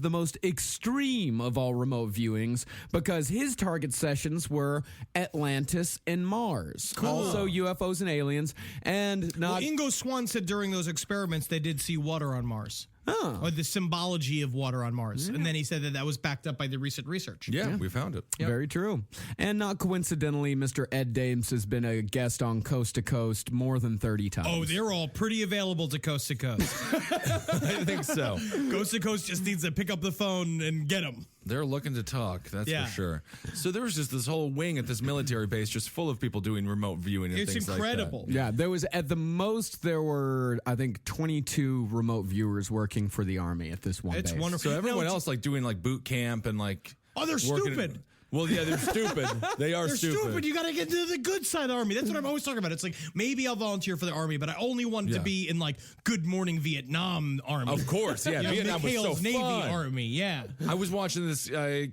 most extreme of all remote viewings because his target sessions were Atlantis and Mars. Cool. Also UFOs and aliens, and not Ingo Swann said during those experiments they did see water on Mars. Oh. Or the symbology of water on Mars. And then he said that was backed up by the recent research. Yeah, we found it. Very true. And not coincidentally, Mr. Ed Dames has been a guest on Coast to Coast more than 30 times. Oh, they're all pretty available to Coast to Coast. I think so. Coast to Coast just needs to pick up the phone and get them. They're looking to talk, that's Yeah. for sure. So there was just this whole wing at this military base just full of people doing remote viewing and It's things incredible. like that. Yeah, there was at the most there were I think 22 remote viewers working for the Army at this one It's base. wonderful. So everyone No, else like doing like boot camp and like Oh, they're working- stupid. Well, yeah, they're stupid. They are They're stupid. You got to get to the good side of the Army. That's what I'm always talking about. It's like, maybe I'll volunteer for the Army, but I only wanted to be in, like, Good Morning Vietnam Army. Of course, yeah. You know, Vietnam was so McHale's Navy fun. Army, yeah. I was watching this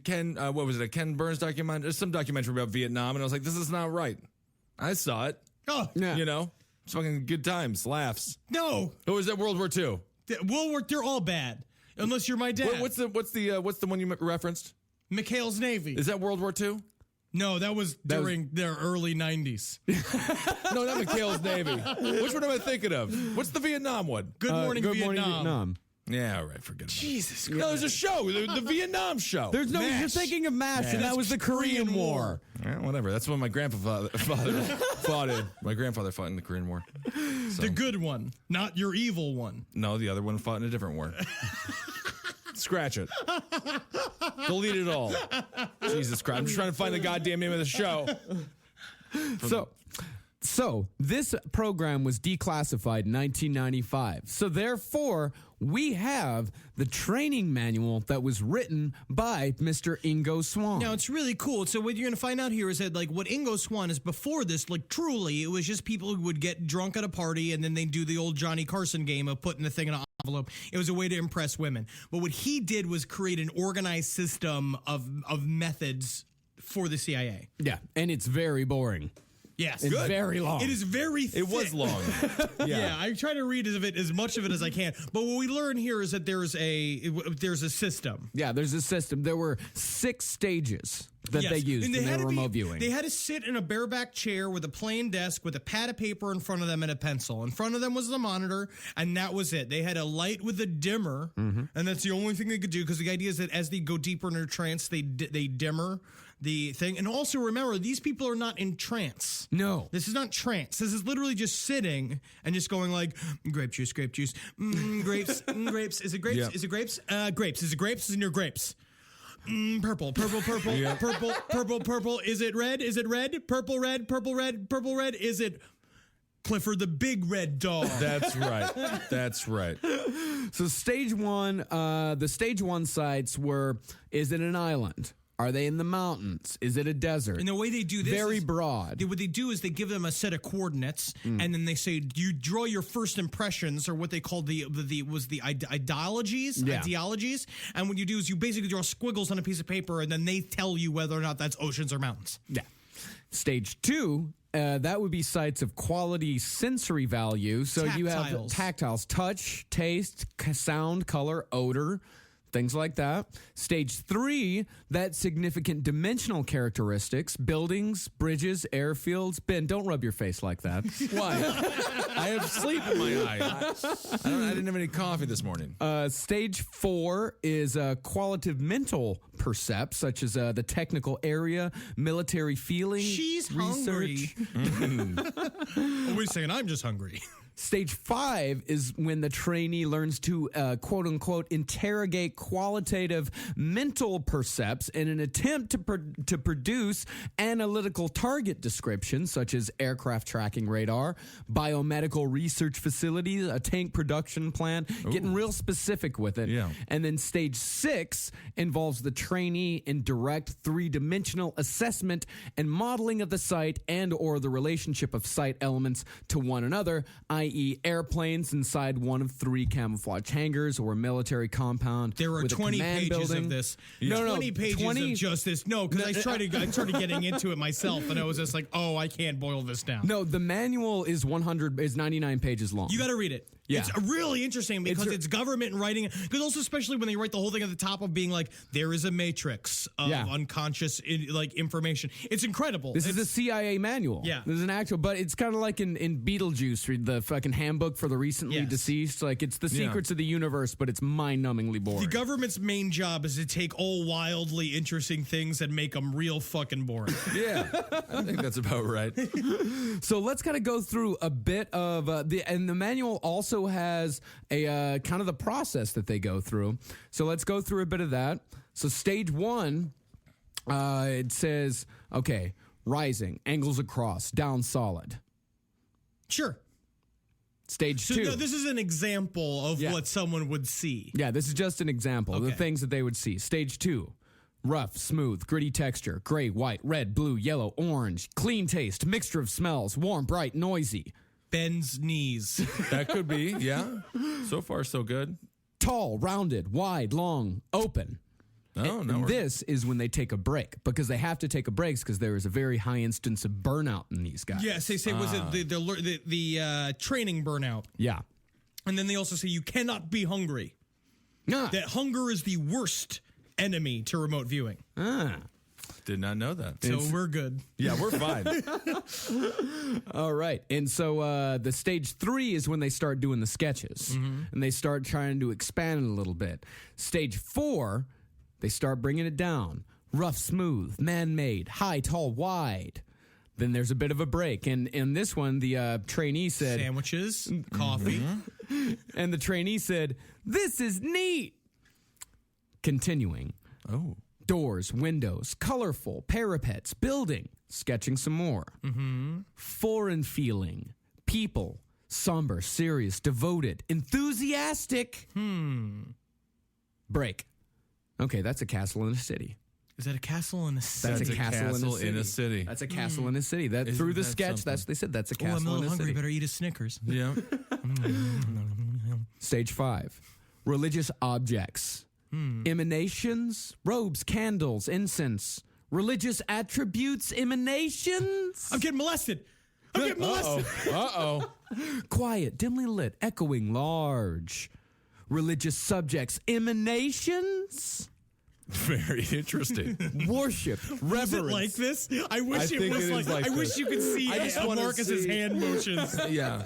Ken Burns documentary, some documentary about Vietnam, and I was like, this is not right. I saw it. Oh, Yeah. You know, it's fucking good times, laughs. no. Who was that? World War II. They're all bad. Unless you're my dad. What's the one you referenced? McHale's Navy. Is that World War II? No, that was during their early 90s. No, not McHale's Navy. Which one am I thinking of? What's the Vietnam one? Good Morning Good Vietnam. Morning Vietnam. Yeah, all right, forget it. Jesus Christ. No, there's a show, the Vietnam show. There's no MASH. you're thinking of MASH, and that was the Korean War. Yeah, whatever. That's what my grandfather fought in. My grandfather fought in the Korean War. The good one, not your evil one. No, the other one fought in a different war. Scratch it. Delete it all. Jesus Christ. I'm just trying to find the goddamn name of the show. So this program was declassified in 1995. So therefore, we have the training manual that was written by Mr. Ingo Swann. Now, it's really cool. So what you're going to find out here is that, like, what Ingo Swann is before this, like, truly, it was just people who would get drunk at a party and then they'd do the old Johnny Carson game of putting the thing in an envelope. It was a way to impress women. But what he did was create an organized system of methods for the CIA. Yeah, and it's very boring. Yes. It's very long. It is very thick. It was long. Yeah, I try to read as much of it as I can. But what we learn here is that there's a system. Yeah, there's a system. There were 6 stages that they used And when they had were to remote viewing. They had to sit in a bareback chair with a plain desk with a pad of paper in front of them and a pencil. In front of them was the monitor, and that was it. They had a light with a dimmer, and that's the only thing they could do, because the idea is that as they go deeper into trance, they dimmer the thing. And also remember, these people are not in trance. No. This is not trance. This is literally just sitting and just going like, grape juice, grapes, grapes. Is it grapes? Yeah. Is it grapes? Grapes. Is it grapes? Is it your grapes? Purple. Purple. Is it red? Is it red? Purple, red. Is it Clifford the Big Red Dog? That's right. So stage one, the stage one sites were, is it an island? Are they in the mountains? Is it a desert? And the way they do this very is, broad. What they do is they give them a set of coordinates, and then they say you draw your first impressions, or what they called the ideologies. Yeah. Ideologies. And what you do is you basically draw squiggles on a piece of paper, and then they tell you whether or not that's oceans or mountains. Yeah. Stage two, that would be sites of quality sensory value. So you have Tactiles. tactiles, touch, taste, sound, color, odor, things like that. Stage three, that significant dimensional characteristics, buildings, bridges, airfields. Ben, don't rub your face like that. Why? I have sleep in my eye. I didn't have any coffee this morning. Stage four is qualitative mental percepts, such as the technical area, military feeling, She's research. hungry. Oh, wait a second, I'm just hungry. Stage five is when the trainee learns to, quote unquote, interrogate qualitative mental percepts in an attempt to produce analytical target descriptions, such as aircraft tracking radar, biomedical research facilities, a tank production plant, getting real specific with it. Yeah. And then stage six involves the trainee in direct three-dimensional assessment and modeling of the site and or the relationship of site elements to one another, i.e. airplanes inside one of three camouflage hangars or a military compound. There are with a 20 command pages building. of this. No, 20 pages 20 of just this. No, because I started getting into it myself, and I was just like, oh, I can't boil this down. No, the manual is 99 pages long. You got to read it. Yeah. It's really interesting because it's government writing. Because also, especially when they write the whole thing at the top of being like, there is a matrix of unconscious information. It's incredible. This is a CIA manual. Yeah. This is an actual, but it's kind of like in Beetlejuice, read the fucking handbook for the recently deceased. Like, it's the secrets of the universe, but it's mind-numbingly boring. The government's main job is to take all wildly interesting things and make them real fucking boring. Yeah, I think that's about right. So let's kind of go through a bit of and the manual also has a kind of the process that they go through. So let's go through a bit of that. So stage one, it says, okay, rising, angles across, down solid. Sure. Stage two. No, this is an example of what someone would see. Yeah, this is just an example of the things that they would see. Stage two. Rough, smooth, gritty texture, gray, white, red, blue, yellow, orange, clean taste, mixture of smells, warm, bright, noisy. Ben's knees. That could be, yeah. So far, so good. Tall, rounded, wide, long, open. Oh, no. And this is when they take a break, because they have to take a break because there is a very high instance of burnout in these guys. Yes, they say was it the training burnout. Yeah. And then they also say you cannot be hungry. Ah. That hunger is the worst enemy to remote viewing. Did not know that. So we're good. Yeah, we're fine. All right. And so the stage three is when they start doing the sketches. And they start trying to expand it a little bit. Stage four, they start bringing it down. Rough, smooth, man-made, high, tall, wide. Then there's a bit of a break. And in this one, the trainee said... Sandwiches, coffee. And the trainee said, "This is neat." Continuing. Oh. Doors, windows, colorful, parapets, building, sketching some more. Foreign feeling, people, somber, serious, devoted, enthusiastic. Break. Okay, that's a castle in a city. Is that a castle in a city? That's a castle in a city. That's a castle in a city. That through the that sketch, something? they said that's a Oh, I'm a castle in little a hungry. city. Better eat a Snickers. Yeah. Stage 5. Religious objects. Emanations, robes, candles, incense, religious attributes, emanations. I'm getting molested. I'm getting molested. Uh-oh. Quiet, dimly lit, echoing, large. Religious subjects, emanations. Very interesting. Worship, Is it reverence. like this? I wish I it think was it is like I wish this. you could see I just wanna Marcus's see- hand motions. Yeah.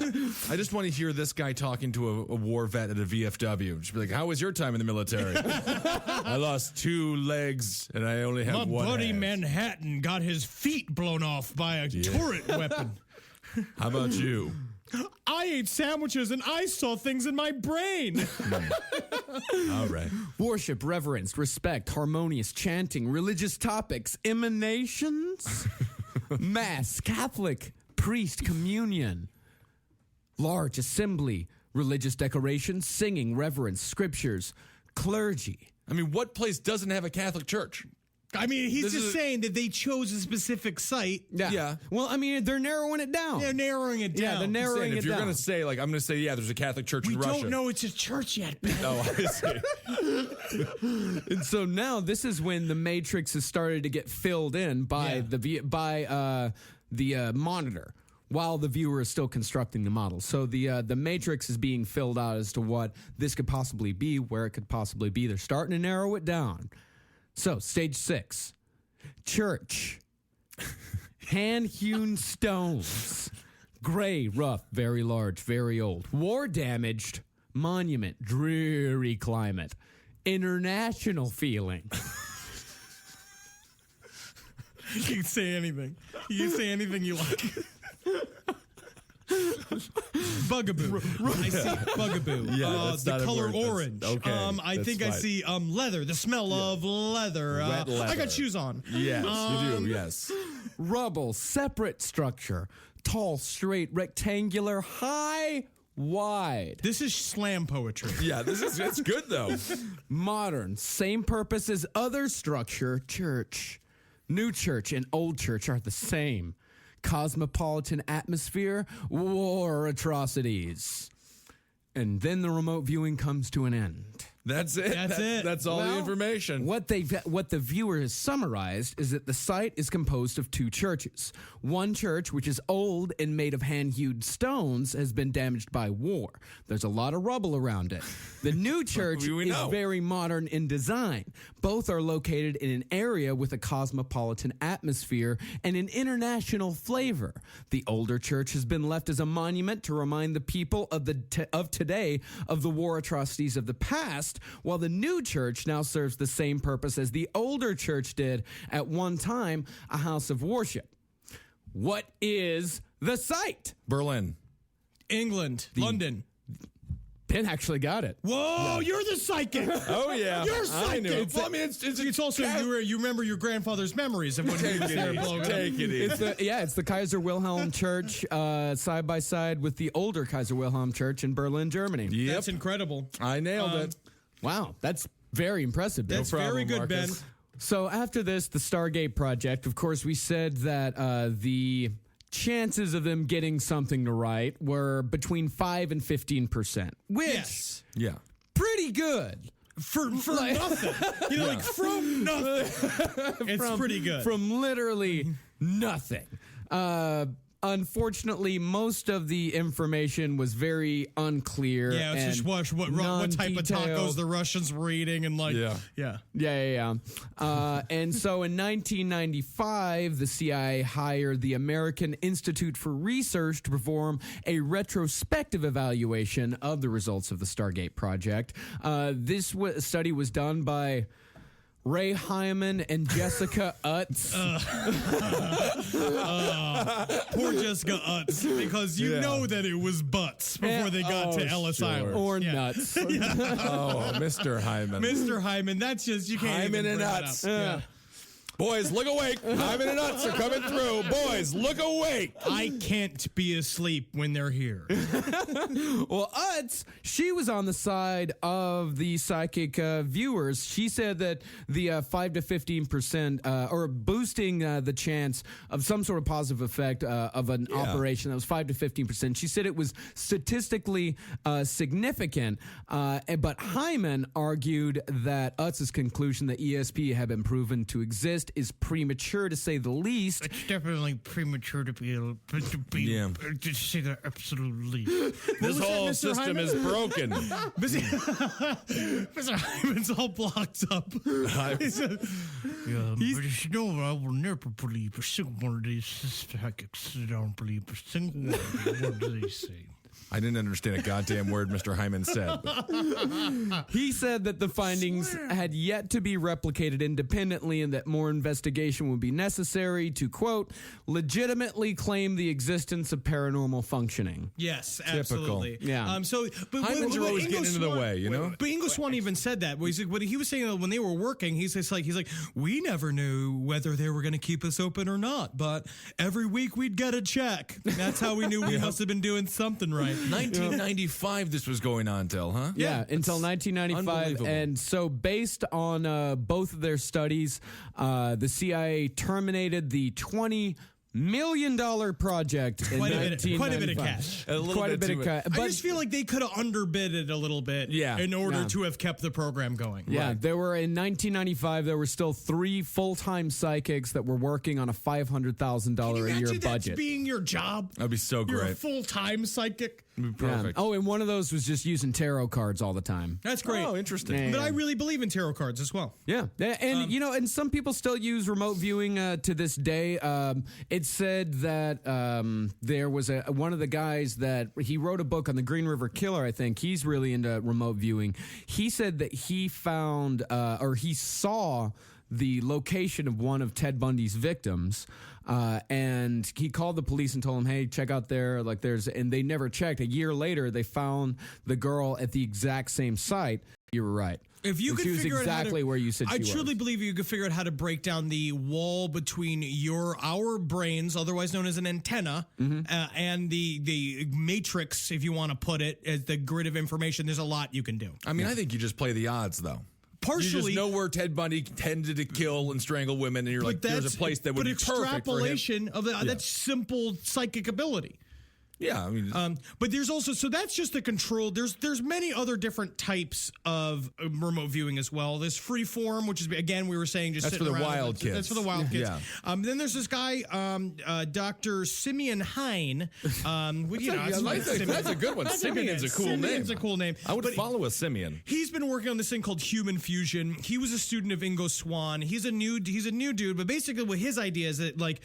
I just want to hear this guy talking to a war vet at a VFW. Just be like, how was your time in the military? I lost 2 legs and I only have My one buddy hand. Manhattan got his feet blown off by a turret weapon. How about you? I ate sandwiches and I saw things in my brain. All right. Worship, reverence, respect, harmonious chanting, religious topics, emanations, mass, Catholic, priest, communion, large assembly, religious decorations, singing, reverence, scriptures, clergy. I mean, what place doesn't have a Catholic church? I mean, he's This just is- saying that they chose a specific site. Yeah. Well, I mean, they're narrowing it down. They're narrowing it down. Yeah, they're narrowing Saying, it if you're down. going to say, like, I'm going to say, yeah, there's a Catholic church We in Russia. don't know it's a church yet, Ben. Oh, I see. And so now this is when the matrix has started to get filled in by Yeah. the monitor while the viewer is still constructing the model. So the matrix is being filled out as to what this could possibly be, where it could possibly be. They're starting to narrow it down. So stage 6, church, hand-hewn stones, gray, rough, very large, very old, war-damaged, monument, dreary climate, international feeling. You can say anything. You can say anything you like. Bugaboo. I see bugaboo. Yeah, that's the not a color word. That's- orange. okay, I that's think I fine. see leather. The smell of leather. Wet I leather. got shoes on. Yes, you do, yes. Rubble, separate structure, tall, straight, rectangular, high, wide. This is slam poetry. Yeah, it's good, though. Modern, same purpose as other structure, church. New church and old church are the same. Cosmopolitan atmosphere, war atrocities. And then the remote viewing comes to an end. That's it. That's it. That's all the Well, information. What the viewer has summarized is that the site is composed of 2 churches. One church, which is old and made of hand-hewed stones, has been damaged by war. There's a lot of rubble around it. The new church We is know. very modern in design. Both are located in an area with a cosmopolitan atmosphere and an international flavor. The older church has been left as a monument to remind the people of today of the war atrocities of the past, while the new church now serves the same purpose as the older church did at one time, a house of worship. What is the site? Berlin. England. London. Ben actually got it. Whoa, you're the psychic. Oh, yeah. You're I psychic. knew. Well, I mean, It's also you remember your grandfather's memories of when he was there blowing up. Take it easy. It's the Kaiser Wilhelm Church side by side with the older Kaiser Wilhelm Church in Berlin, Germany. Yep. That's incredible. I nailed it. Wow, that's very impressive, Ben. That's very good, Marcus. Ben. So after this, the Stargate project, of course, we said that the chances of them getting something to write were between 5 and 15%, which Yes. Yeah. pretty good. For nothing. You know, like from nothing. It's pretty good. From literally nothing. Unfortunately, most of the information was very unclear. Yeah, it's and just what type of non-detailed. tacos the Russians were eating and like Yeah. Yeah. And so in 1995, the CIA hired the American Institute for Research to perform a retrospective evaluation of the results of the Stargate project. This study was done by Ray Hyman and Jessica Utz. poor Jessica Utz, because you Yeah. know that it was butts before they got to Ellis sure. Island. Or Yeah. nuts. Oh, Mr. Hyman. Mr. Hyman, that's just, you can't Hyman even and bring that Utz. up. Yeah. Boys, look awake. Hyman and Nuts are coming through. Boys, look awake. I can't be asleep when they're here. Well, Utz, she was on the side of the psychic viewers. She said that the 5 to 15%, or boosting the chance of some sort of positive effect of an operation that was 5 to 15%. She said it was statistically significant, but Hyman argued that Utz's conclusion that ESP had been proven to exist list is premature to say the least. It's definitely premature to be able to say that absolutely. This whole system is broken. Mr. Hyman's all blocked up. I will never believe a single one of these psychics. I don't believe a single word they say. I didn't understand a goddamn word Mr. Hyman said. He said that the findings had yet to be replicated independently and that more investigation would be necessary to, quote, legitimately claim the existence of paranormal functioning. Yes, absolutely. Yeah. But Hymens are always getting into the way, you know? But Ingo Swann even said that. What he was saying when they were working, he's like, we never knew whether they were going to keep us open or not, but every week we'd get a check. That's how we knew we must have been doing something right. 1995 this was going on till, huh? Yeah, until 1995. And so based on both of their studies, the CIA terminated the $20 million project in 1995. Quite a bit of cash. Quite a bit of cash. I just feel like they could have underbid it a little bit in order to have kept the program going. Yeah, Right. there were in 1995, there were still 3 full-time psychics that were working on a $500,000 a year budget. That's being your job. That'd be so You're great. a full-time psychic. Perfect. Oh, and one of those was just using tarot cards all the time. That's great. Oh, interesting. Yeah. But I really believe in tarot cards as well. Yeah, and and some people still use remote viewing to this day. It said that there was one of the guys that he wrote a book on the Green River Killer. I think he's really into remote viewing. He said that he found or he saw the location of one of Ted Bundy's victims. And he called the police and told them, hey, check out there. And they never checked. A year later, they found the girl at the exact same site. You were right. If you could she was figure out exactly where you said she was. I truly believe you could figure out how to break down the wall between our brains, otherwise known as an antenna, and the matrix, if you want to put it, as the grid of information. There's a lot you can do. I mean, I think you just play the odds, though. Partially, you just know where Ted Bundy tended to kill and strangle women, and you're like, there's a place that would be perfect for him. But extrapolation of that's simple psychic ability. Yeah, I mean, but there's also that's just the control. There's many other different types of remote viewing as well. There's freeform, which is again we were saying just that's for sitting the around. wild kids. That's for the wild kids. Yeah. Then there's this guy, Dr. Simeon Hein. That's a good one. Simeon's a cool name. Simeon's a cool name. I would follow a Simeon. He's been working on this thing called human fusion. He was a student of Ingo Swann. He's a new dude, but basically what his idea is that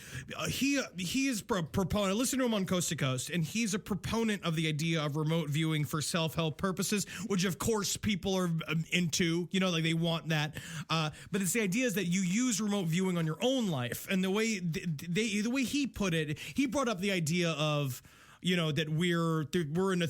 he is a proponent. I listen to him on Coast to Coast, and he's a proponent of the idea of remote viewing for self-help purposes, which of course people are into, they want that. But it's the idea is that you use remote viewing on your own life. And the way he put it, he brought up the idea of, that we're in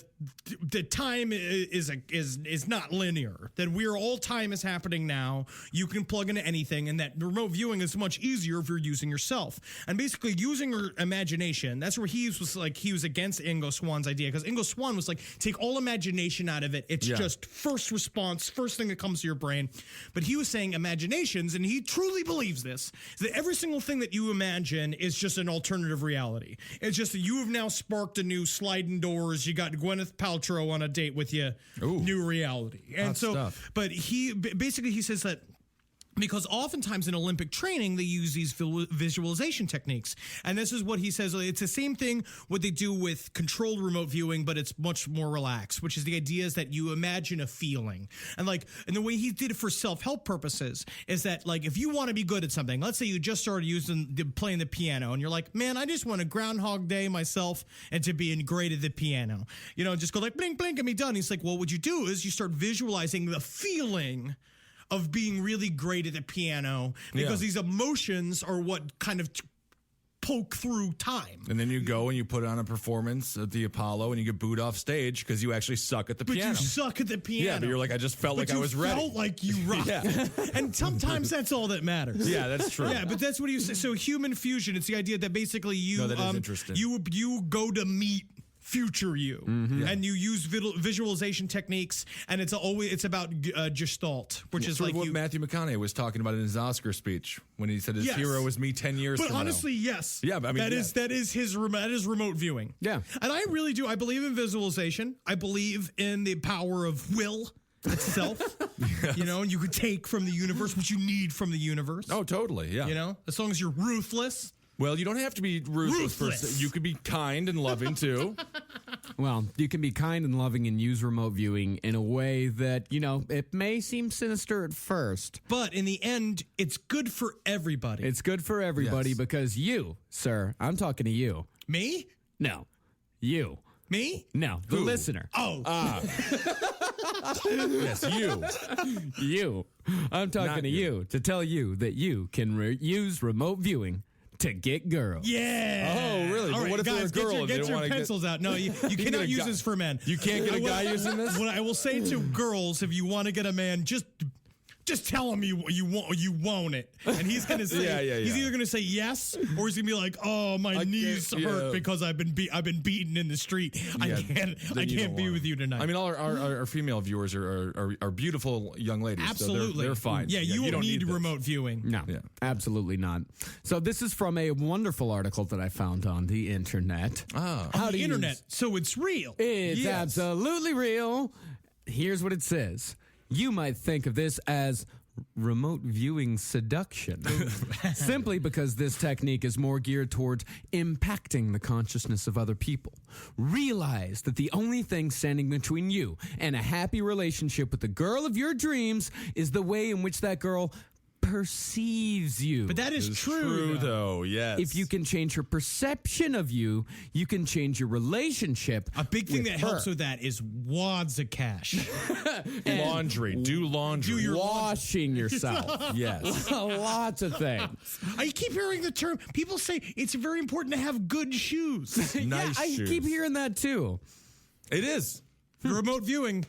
the time is not linear. That all time is happening now. You can plug into anything, and that remote viewing is much easier if you're using yourself. And basically, using your imagination. That's where he was against Ingo Swann's idea, because Ingo Swann was like, take all imagination out of it. It's just first response, first thing that comes to your brain. But he was saying imaginations, and he truly believes this, is that every single thing that you imagine is just an alternative reality. It's just that you have now sparked a new sliding doors. You got Gwyneth Paltrow on a date with you. Ooh, new reality. And so, stuff. but he says that because oftentimes in Olympic training, they use these visualization techniques. And this is what he says. It's the same thing what they do with controlled remote viewing, but it's much more relaxed, which is the idea is that you imagine a feeling. And the way he did it for self-help purposes is that, if you want to be good at something, let's say you just started playing the piano, and you're like, man, I just want to Groundhog Day myself and to be great at the piano. Just go blink, blink, and be done. He's like, well, what you do is you start visualizing the feeling of being really great at the piano, because these emotions are what kind of poke through time. And then you go and you put on a performance at the Apollo, and you get booed off stage because you actually suck at the piano. But you suck at the piano. Yeah, but you're like, I just felt like I was ready. You felt like you rocked. Yeah. And sometimes that's all that matters. Yeah, that's true. Yeah, but that's what he was. So human fusion, it's the idea that basically you that is interesting. You go to meet future you, and you use visualization techniques, and it's about Gestalt, which is what Matthew McConaughey was talking about in his Oscar speech when he said his hero was me 10 years But from honestly, yes. Yeah, but I mean, that is remote viewing. Yeah. And I really do. I believe in visualization. I believe in the power of will. itself. You know, and you could take from the universe what you need from the universe. Oh, totally. Yeah. You know, as long as you're ruthless. Well, you don't have to be ruthless. You could be kind and loving too. Well, you can be kind and loving and use remote viewing in a way that, you know, it may seem sinister at first. But in the end, it's good for everybody. It's good for everybody Yes. because you, sir, I'm talking to you. Me? No, you. Me? No, the listener. Oh. Yes, you. You. I'm talking Not to you. you to tell you that you can use remote viewing to get girls. Yeah. Oh, really? All But right, what if they're guys, a girl get and they your, don't wanna get- pencils out. No, you get cannot a use guy- this for men. You can't get a guy using this? What I will say to girls, if you want to get a man, just tell him you want it, and he's gonna say Yeah. he's either gonna say yes or he's gonna be like, oh, my knees can't- hurt yeah. because I've been beaten in the street. I Yeah, can't then you don't be want with it. you tonight. I mean, all our female viewers are beautiful young ladies. absolutely, So they're fine. Yeah, you don't need this. remote viewing. No, Yeah. absolutely not. So this is from a wonderful article that I found on the internet. Ah. On How the to internet, use- so it's real. It's Yes. absolutely real. Here's what it says. You might think of this as remote viewing seduction, simply because this technique is more geared towards impacting the consciousness of other people. Realize that the only thing standing between you and a happy relationship with the girl of your dreams is the way in which that girl perceives you. But that is It's true, though. Yes. If you can change her perception of you, you can change your relationship. A big thing with that helps her. with that is wads of cash. laundry, do laundry. Do your Washing yourself. yes. Lots of things. I keep hearing the term. People say it's very important to have good shoes. Nice Yeah, I shoes. keep hearing that too. It is. Remote viewing.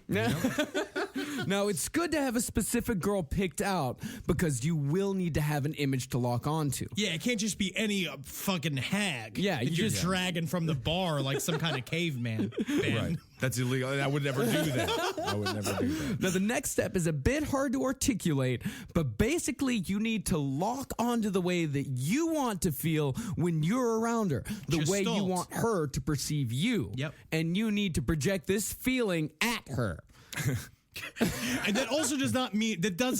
Now, it's good to have a specific girl picked out because you will need to have an image to lock onto. Yeah, it can't just be any fucking hag. Yeah, that you you're just- dragging from the bar like some kind of caveman. Ben. Right. That's illegal. I would never do that. I would never do that. Now, the next step is a bit hard to articulate, but basically, you need to lock onto the way that you want to feel when you're around her, the way you Gestalt. want her to perceive you. Yep. And you need to project this feeling at her. And that also does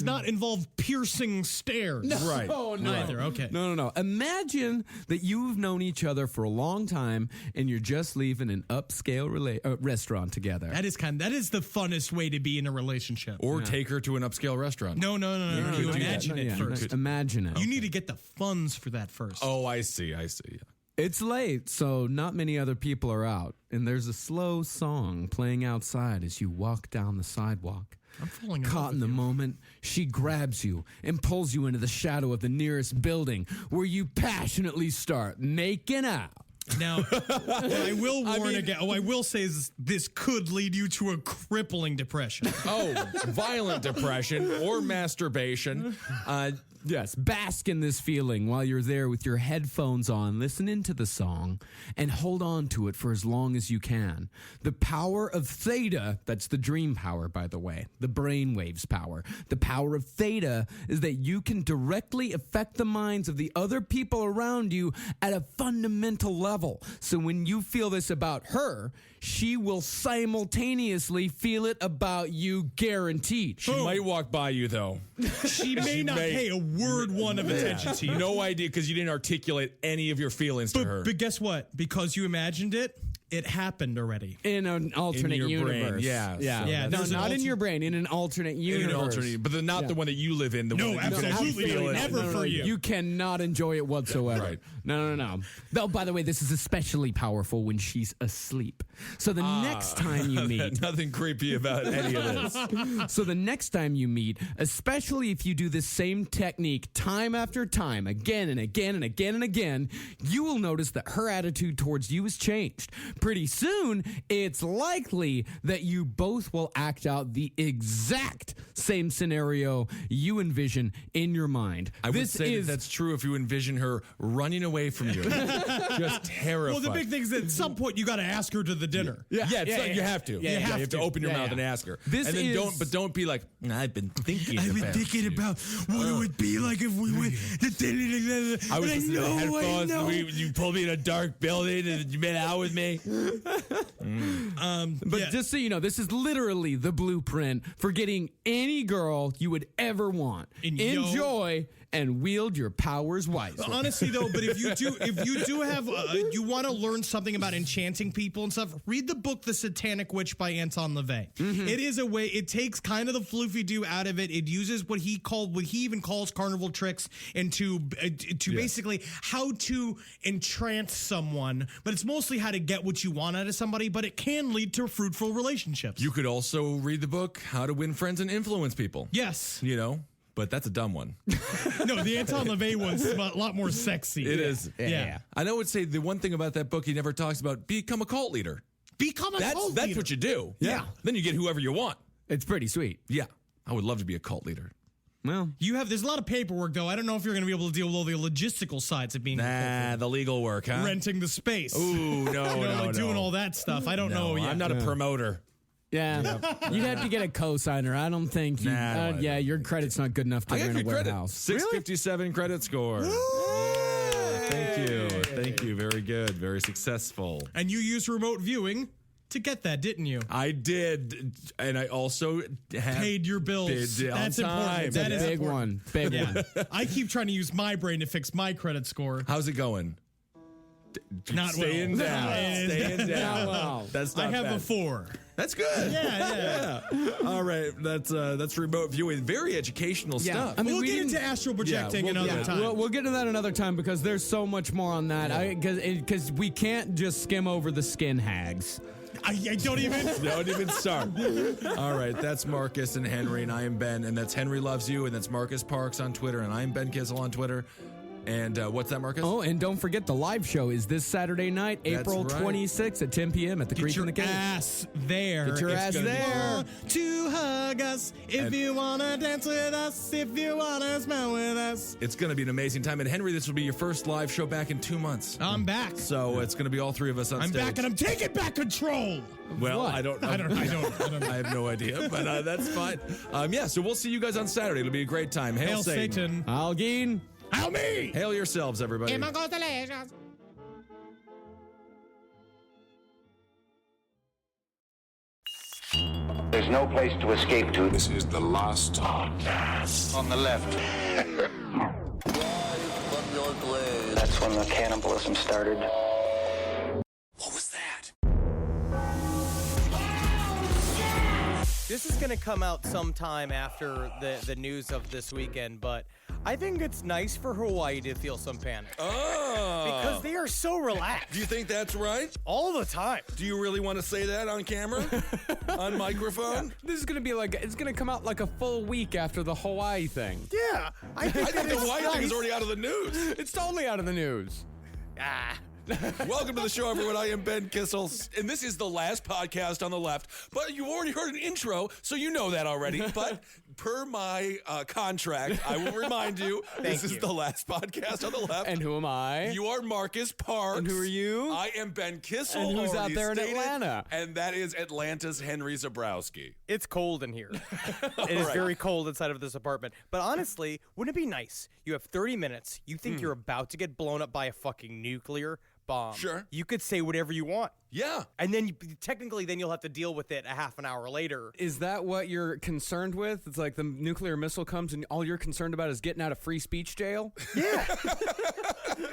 not involve piercing stares. Right. Oh, no. Neither. Okay. No. Imagine that you've known each other for a long time and you're just leaving an upscale restaurant together. That is the funnest way to be in a relationship. Or take her to an upscale restaurant. No. could You do that. imagine it Yeah, first. Imagine it. You need to get the funds for that first. Oh, I see. Yeah. It's late, so not many other people are out, and there's a slow song playing outside as you walk down the sidewalk. I'm falling in love Caught in with the you. moment, she grabs you and pulls you into the shadow of the nearest building, where you passionately start making out. Now, what I will warn again. I will say is this could lead you to a crippling depression. Oh, violent depression or masturbation. Yes, bask in this feeling while you're there with your headphones on, listening to the song, and hold on to it for as long as you can. The power of theta, that's the dream power, by the way, the brainwaves power. The power of theta is that you can directly affect the minds of the other people around you at a fundamental level. So when you feel this about her, she will simultaneously feel it about you, guaranteed. She might walk by you, though. She may not pay a word one of attention to you. No idea, because you didn't articulate any of your feelings to her. But guess what? Because you imagined it, it happened already. In an alternate your brain, universe. yeah. Yeah. So Yeah, No, there's an not in alter- your brain, in an alternate In universe. an alternate, but not the one that you live in. The No, one that you can actually absolutely feel it. never for you. You cannot enjoy it whatsoever. Right. No. Though, by the way, this is especially powerful when she's asleep. So the next time you meet, Nothing creepy about any of this. so the next time you meet, especially if you do the same technique time after time, again and again and again and again, you will notice that her attitude towards you has changed. Pretty soon, it's likely that you both will act out the exact same scenario you envision in your mind. I would say that's true if you envision her running away from you. Just terrified. Well, the big thing is that at some point you got to ask her to the dinner. You have to. You have to to. open your Yeah, mouth yeah. and ask her. This and then is- don't be like, I've been thinking about what it would be like if we went to dinner together. I was And listening to know, headphones I know. and you pulled me in a dark building and you made out with me. But just so you know, this is literally the blueprint for getting any girl you would ever want. Enjoy and wield your powers wisely. Honestly, though, but if you do have, you want to learn something about enchanting people and stuff, read the book "The Satanic Witch" by Anton LaVey. It is a way. It takes kind of the floofy-doo out of it. It uses what he even calls carnival tricks into basically how to entrance someone. But it's mostly how to get what you want out of somebody. But it can lead to fruitful relationships. You could also read the book "How to Win Friends and Influence People." Yes. But that's a dumb one. No, the Anton LaVey one's a lot more sexy. It is. Yeah. I know. Would say the one thing about that book he never talks about: become a cult leader. Become a cult leader. That's what you do. Yeah. Then you get whoever you want. It's pretty sweet. Yeah. I would love to be a cult leader. Well, there's a lot of paperwork, though. I don't know if you're going to be able to deal with all the logistical sides of being a cult leader. The legal work, huh? Renting the space. Ooh, no, doing all that stuff. I don't know yet. I'm not a promoter. yeah. You'd have to get a cosigner. I don't think you. Your credit's not good enough to I got rent a good credit. warehouse. 657 credit score. Thank you. Very good. Very successful. And you used remote viewing to get that, didn't you? I did, and I also paid your bills. That's important. That is big important. one. Big one. I keep trying to use my brain to fix my credit score. How's it going? Not Staying well. down. Staying down. Well. That's not I have bad. a 4. That's good. Yeah. All right, that's remote viewing. Very educational stuff. I mean, we'll we get didn't- into astral projecting another time. We'll get to that another time because there's so much more on that. Because we can't just skim over the skin hags. I don't even. Don't even start. All right, that's Marcus and Henry, and I am Ben, and that's Henry Loves You, and that's Marcus Parks on Twitter, and I am Ben Kissel on Twitter. And what's that, Marcus? Oh, and don't forget the live show is this Saturday night, April 26th at 10 p.m. at the Creek in the Cave. Get your ass there. Get your ass there. Want to hug us, if you want to dance with us, if you want to smile with us. It's going to be an amazing time. And Henry, this will be your first live show back in 2 months. I'm back. So it's going to be all three of us on I'm stage. back and I'm taking back control. Well, What? I don't know. I don't know. I have no idea, but that's fine. So we'll see you guys on Saturday. It'll be a great time. Hail, Hail Satan. Algeen. Hail me. Hail yourselves, everybody. There's no place to escape to. This is the last podcast. On the left. That's when the cannibalism started. What was that? This is going to come out sometime after the news of this weekend, but I think it's nice for Hawaii to feel some panic. Oh. Because they are so relaxed. Do you think that's right? All the time. Do you really want to say that on camera? On microphone? This is going to be it's going to come out like a full week after the Hawaii thing. Yeah. I think the Hawaii thing is already out of the news. It's totally out of the news. Welcome to the show, everyone. I am Ben Kissel, and this is the last podcast on the left. But you already heard an intro, so you know that already. But per my contract, I will remind you, this is the last podcast on the left. And who am I? You are Marcus Parks. And who are you? I am Ben Kissel. And who's out already there in stated, Atlanta? And that is Atlanta's Henry Zabrowski. It's cold in here. It is very cold inside of this apartment. But honestly, wouldn't it be nice? You have 30 minutes. You think you're about to get blown up by a fucking nuclear bomb. Sure. You could say whatever you want. Yeah. And then technically you'll have to deal with it a half an hour later. Is that what you're concerned with? It's like the nuclear missile comes and all you're concerned about is getting out of free speech jail? Yeah.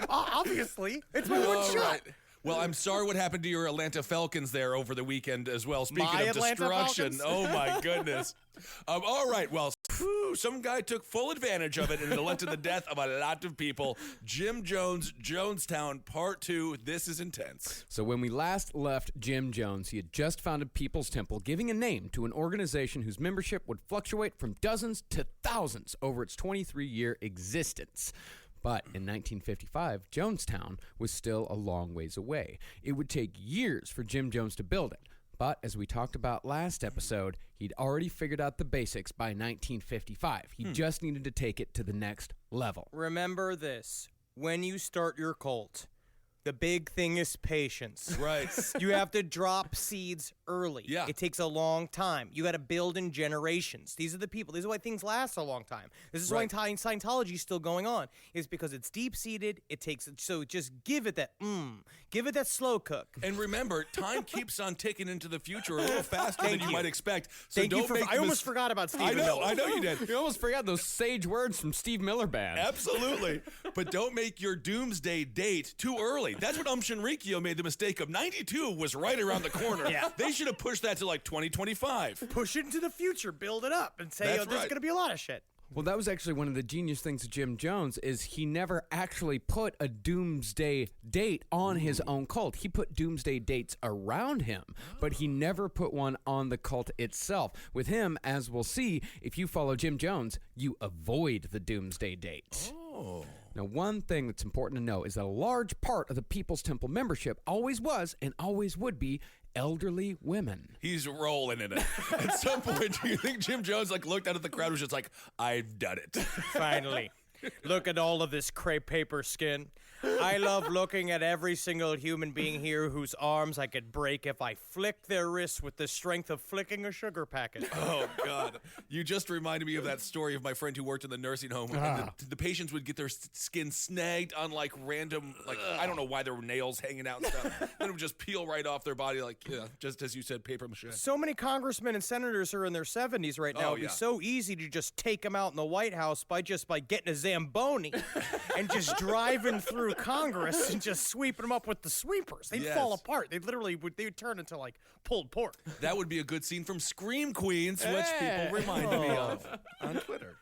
Obviously. It's my one shot. Right. Well, I'm sorry what happened to your Atlanta Falcons there over the weekend as well. Speaking My of Atlanta destruction. Falcons? Oh, my goodness. All right. Well, some guy took full advantage of it and it led to the death of a lot of people. Jim Jones, Jonestown, Part 2. This is intense. So when we last left Jim Jones, he had just founded People's Temple, giving a name to an organization whose membership would fluctuate from dozens to thousands over its 23-year existence. But in 1955, Jonestown was still a long ways away. It would take years for Jim Jones to build it. But as we talked about last episode, he'd already figured out the basics by 1955. He just needed to take it to the next level. Remember this. When you start your cult, The big thing is patience. Right. You have to drop seeds early. Yeah. It takes a long time. You got to build in generations. These are the people. This is why things last a long time. This is why Scientology is still going on. Is because it's deep-seated. It takes so just give it that give it that slow cook. And remember, time keeps on ticking into the future a little faster than you might expect. So Thank you for. I almost forgot about Stephen Miller. I know you did. You almost forgot those sage words from Steve Miller Band. Absolutely. But don't make your doomsday date too early. That's what Shinrikyo made the mistake of. 92 was right around the corner. Yeah. They should have pushed that to like 2025. Push it into the future, build it up, and say, That's there's right. going to be a lot of shit. Well, that was actually one of the genius things of Jim Jones is he never actually put a doomsday date on his own cult. He put doomsday dates around him, but he never put one on the cult itself. With him, as we'll see, if you follow Jim Jones, you avoid the doomsday date. Oh. Now, one thing that's important to know is that a large part of the People's Temple membership always was and always would be elderly women. He's rolling in it. At some point, do you think Jim Jones looked out at the crowd and was just like, I've done it? Finally. Look at all of this crepe paper skin. I love looking at every single human being here whose arms I could break if I flick their wrists with the strength of flicking a sugar packet. Oh, God. You just reminded me of that story of my friend who worked in the nursing home. And the patients would get their skin snagged on random, I don't know why there were nails hanging out and stuff. Then it would just peel right off their body just as you said, paper mache. So many congressmen and senators are in their 70s right now. Oh, It'd be yeah. so easy to just take them out in the White House by getting a Zamboni and just driving through Congress and just sweeping them up with the sweepers. They'd Yes. fall apart. They would turn into pulled pork. That would be a good scene from Scream Queens, which people reminded me of on Twitter.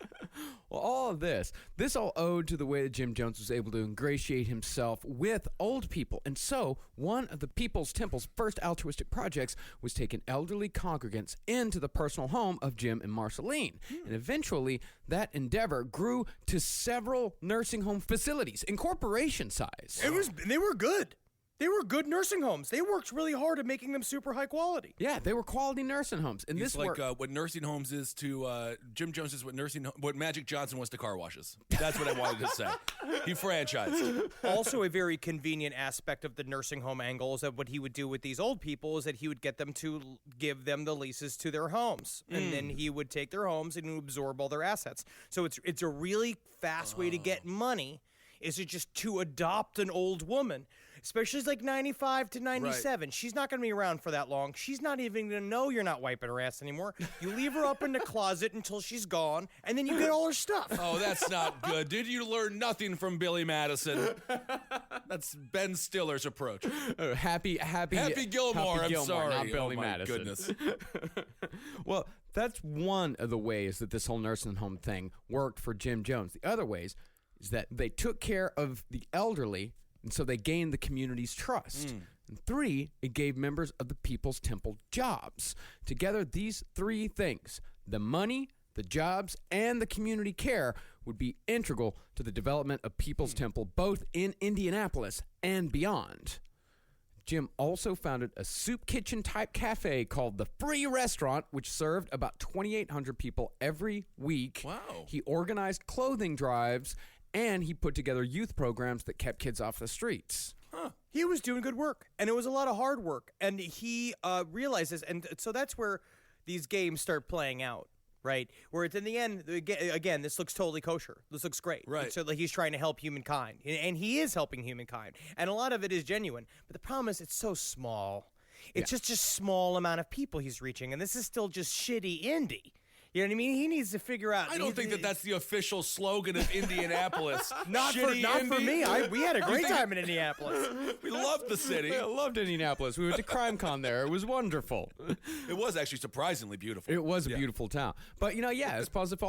Well, all of this all owed to the way that Jim Jones was able to ingratiate himself with old people. And so, one of the People's Temple's first altruistic projects was taking elderly congregants into the personal home of Jim and Marceline. And eventually, that endeavor grew to several nursing home facilities, incorporation size. They were good. They were good nursing homes. They worked really hard at making them super high quality. Yeah, they were quality nursing homes. And It's this worked. what nursing homes is to Jim Jones is what Magic Johnson was to car washes. That's what I wanted to say. He franchised. Also, a very convenient aspect of the nursing home angle is that what he would do with these old people is that he would get them to give them the leases to their homes. And then he would take their homes and absorb all their assets. So it's a really fast way to get money is it just to adopt an old woman. Especially 95 to 97. Right. She's not going to be around for that long. She's not even going to know you're not wiping her ass anymore. You leave her up in the closet until she's gone, and then you get all her stuff. Oh, that's not good. Did you learn nothing from Billy Madison? That's Ben Stiller's approach. Happy Gilmore, I'm sorry. Not Billy my Madison. Goodness. Well, that's one of the ways that this whole nursing home thing worked for Jim Jones. The other ways is that they took care of the elderly, and so they gained the community's trust. And 3, it gave members of the People's Temple jobs. Together, these 3 things, the money, the jobs, and the community care, would be integral to the development of People's Temple, both in Indianapolis and beyond. Jim also founded a soup kitchen type cafe called the Free Restaurant, which served about 2,800 people every week. Wow. He organized clothing drives, and he put together youth programs that kept kids off the streets. He was doing good work, and it was a lot of hard work. And he realizes, and so that's where these games start playing out, right? Where it's in the end, again, this looks totally kosher. This looks great. Right. So he's trying to help humankind, and he is helping humankind. And a lot of it is genuine. But the problem is it's so small. It's just a small amount of people he's reaching, and this is still just shitty indie. You know what I mean? He needs to figure out. I don't think that's the official slogan of Indianapolis. Not for me. We had a great time in Indianapolis. We loved the city. I loved Indianapolis. We went to CrimeCon there. It was wonderful. It was actually surprisingly beautiful. It was a beautiful town. But, as positive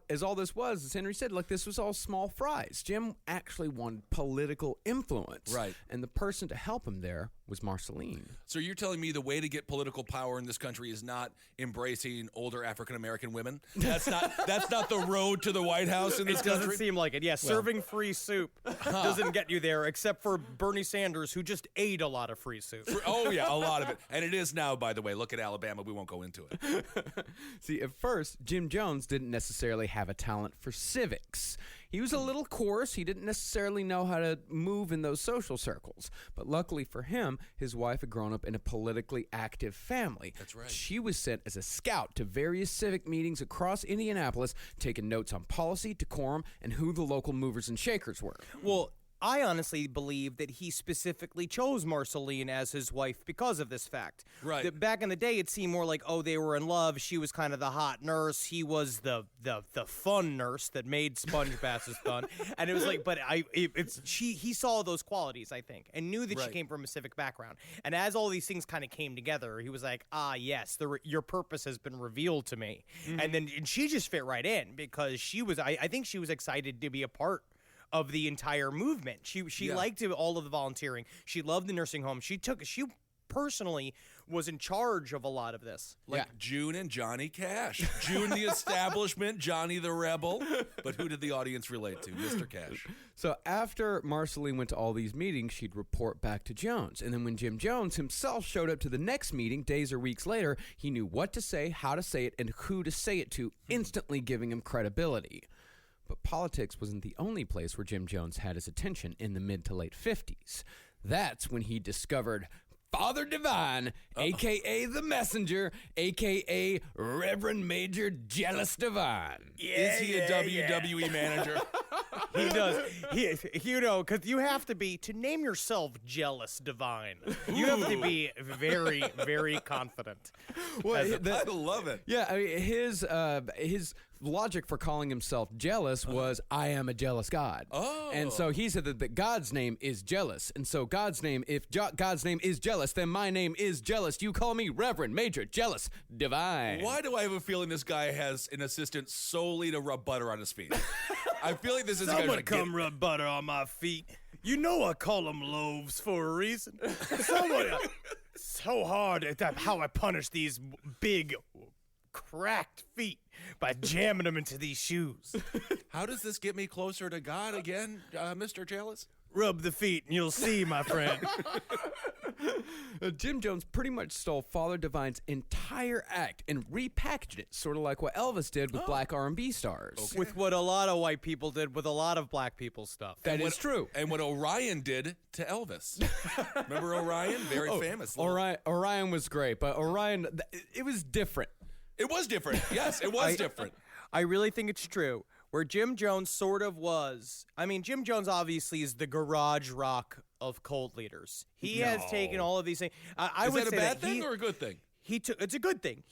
as all this was, as Henry said, this was all small fries. Jim actually wanted political influence. Right. And the person to help him there was Marceline. So you're telling me the way to get political power in this country is not embracing older African-American women? That's not the road to the White House in this It doesn't country? seem like it. Yeah, serving free soup doesn't get you there, except for Bernie Sanders, who just ate a lot of free soup. Oh, yeah, a lot of it. And it is now, by the way. Look at Alabama. We won't go into it. See, at first, Jim Jones didn't necessarily have a talent for civics. He was a little coarse. He didn't necessarily know how to move in those social circles. But luckily for him, his wife had grown up in a politically active family. That's right. She was sent as a scout to various civic meetings across Indianapolis, taking notes on policy, decorum, and who the local movers and shakers were. Well, I honestly believe that he specifically chose Marceline as his wife because of this fact. Right. That back in the day, it seemed more like, oh, they were in love. She was kind of the hot nurse. He was the fun nurse that made sponge baths fun. And it was like, but he saw those qualities, I think, and knew that she Right. came from a civic background. And as all these things kind of came together, he was like, yes, your purpose has been revealed to me. And she just fit right in because she was, I think she was excited to be a part of the entire movement. She liked all of the volunteering. She loved the nursing home. She personally was in charge of a lot of this. Like June and Johnny Cash. June the establishment, Johnny the rebel. But who did the audience relate to? Mr. Cash. So after Marceline went to all these meetings, she'd report back to Jones. And then when Jim Jones himself showed up to the next meeting, days or weeks later, he knew what to say, how to say it, and who to say it to, instantly giving him credibility. But politics wasn't the only place where Jim Jones had his attention in the mid to late 50s. That's when he discovered Father Divine, a.k.a. The Messenger, a.k.a. Reverend Major Jealous Divine. Is he a WWE manager? He does. Because you have to name yourself Jealous Divine. You have to be very, very confident. I love it. Yeah, I mean, his logic for calling himself jealous was, I am a jealous God. Oh. And so he said that God's name is jealous. And so God's name, if God's name is jealous, then my name is jealous. You call me Reverend Major Jealous Divine. Why do I have a feeling this guy has an assistant solely to rub butter on his feet? I feel like this is Someone come rub butter on my feet. You know I call them loaves for a reason. Someone, so hard at how I punish these big, cracked feet by jamming them into these shoes. How does this get me closer to God again, Mr. Jealous? Rub the feet and you'll see, my friend. Jim Jones pretty much stole Father Divine's entire act and repackaged it, sort of like what Elvis did with black R&B stars. Okay. With what a lot of white people did with a lot of black people's stuff. That is true. And what Orion did to Elvis. Remember Orion? Very famous. Orion was great, but Orion, it was different. It was different. Yes, it was different. I really think it's true. Where Jim Jones sort of was. I mean, Jim Jones obviously is the garage rock of cult leaders. He has taken all of these things. I Is would that a say bad thing or a good thing? It's a good thing.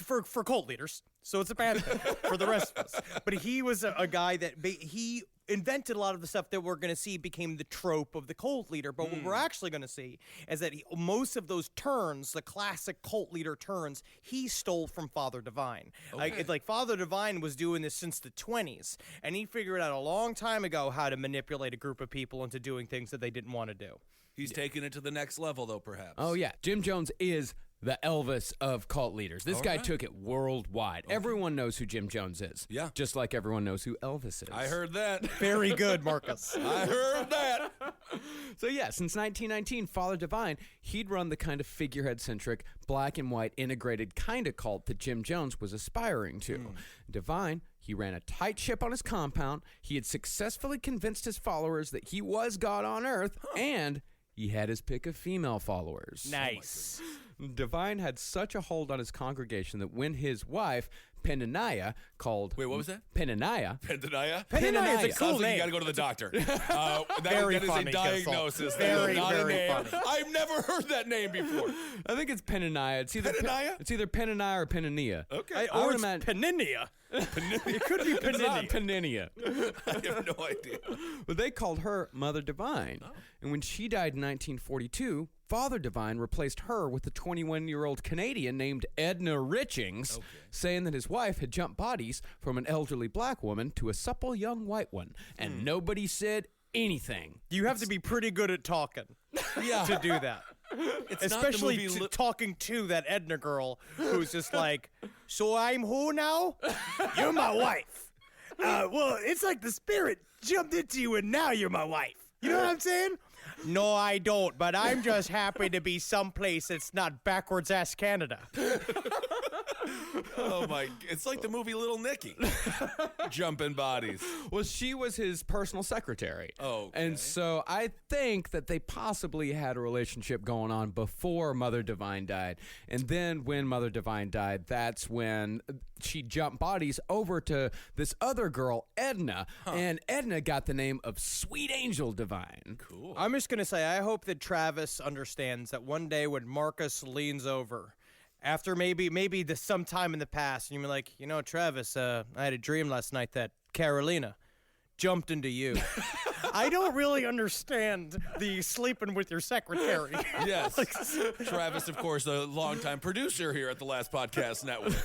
For cult leaders, so it's a bad thing for the rest of us. But he was a guy that he invented a lot of the stuff that we're going to see became the trope of the cult leader. But what we're actually going to see is that most of those turns, the classic cult leader turns, he stole from Father Divine. Okay. Like Father Divine was doing this since the 20s, and he figured out a long time ago how to manipulate a group of people into doing things that they didn't want to do. He's taking it to the next level, though, perhaps. Oh, yeah. Jim Jones is the Elvis of cult leaders. This guy took it worldwide. Okay. Everyone knows who Jim Jones is. Yeah. Just like everyone knows who Elvis is. I heard that. Very good, Marcus. I heard that. So, yeah, since 1919, Father Divine, he'd run the kind of figurehead-centric, black and white integrated kind of cult that Jim Jones was aspiring to. Divine, he ran a tight ship on his compound. He had successfully convinced his followers that he was God on earth, and he had his pick of female followers. Nice. Divine had such a hold on his congregation that when his wife, Penaniah, called... Wait, what was that? Penaniah. Penaniah? Penaniah is a cool Sounds like name. you got to go to the doctor. Very that is funny, a diagnosis. Very, not very a name. funny. I've never heard that name before. I think it's Penaniah. It's either Penaniah? It's either Penaniah or Penania. Okay. Or it's Peninia. It could be It's not Peninia. Penania. I have no idea. But they called her Mother Divine. And when she died in 1942, Father Divine replaced her with a 21-year-old Canadian named Edna Richings, saying that his wife had jumped bodies from an elderly black woman to a supple young white one. And nobody said anything. You have to be pretty good at talking to do that. It's Especially not the movie talking to that Edna girl who's just like, so I'm who now? You're my wife. Well, it's like the spirit jumped into you and now you're my wife. You know what I'm saying? No, I don't, but I'm just happy to be someplace that's not backwards-ass Canada. Oh my! It's like the movie Little Nicky. Jumping bodies. Well, she was his personal secretary. Oh, and so I think that they possibly had a relationship going on before Mother Divine died. And then when Mother Divine died, that's when she jumped bodies over to this other girl, Edna. And Edna got the name of Sweet Angel Divine. Cool. I'm just going to say, I hope that Travis understands that one day when Marcus leans over, after maybe some time in the past, and you're like, Travis, I had a dream last night that Carolina jumped into you. I don't really understand the sleeping with your secretary. Yes. Travis, of course, a longtime producer here at the Last Podcast Network.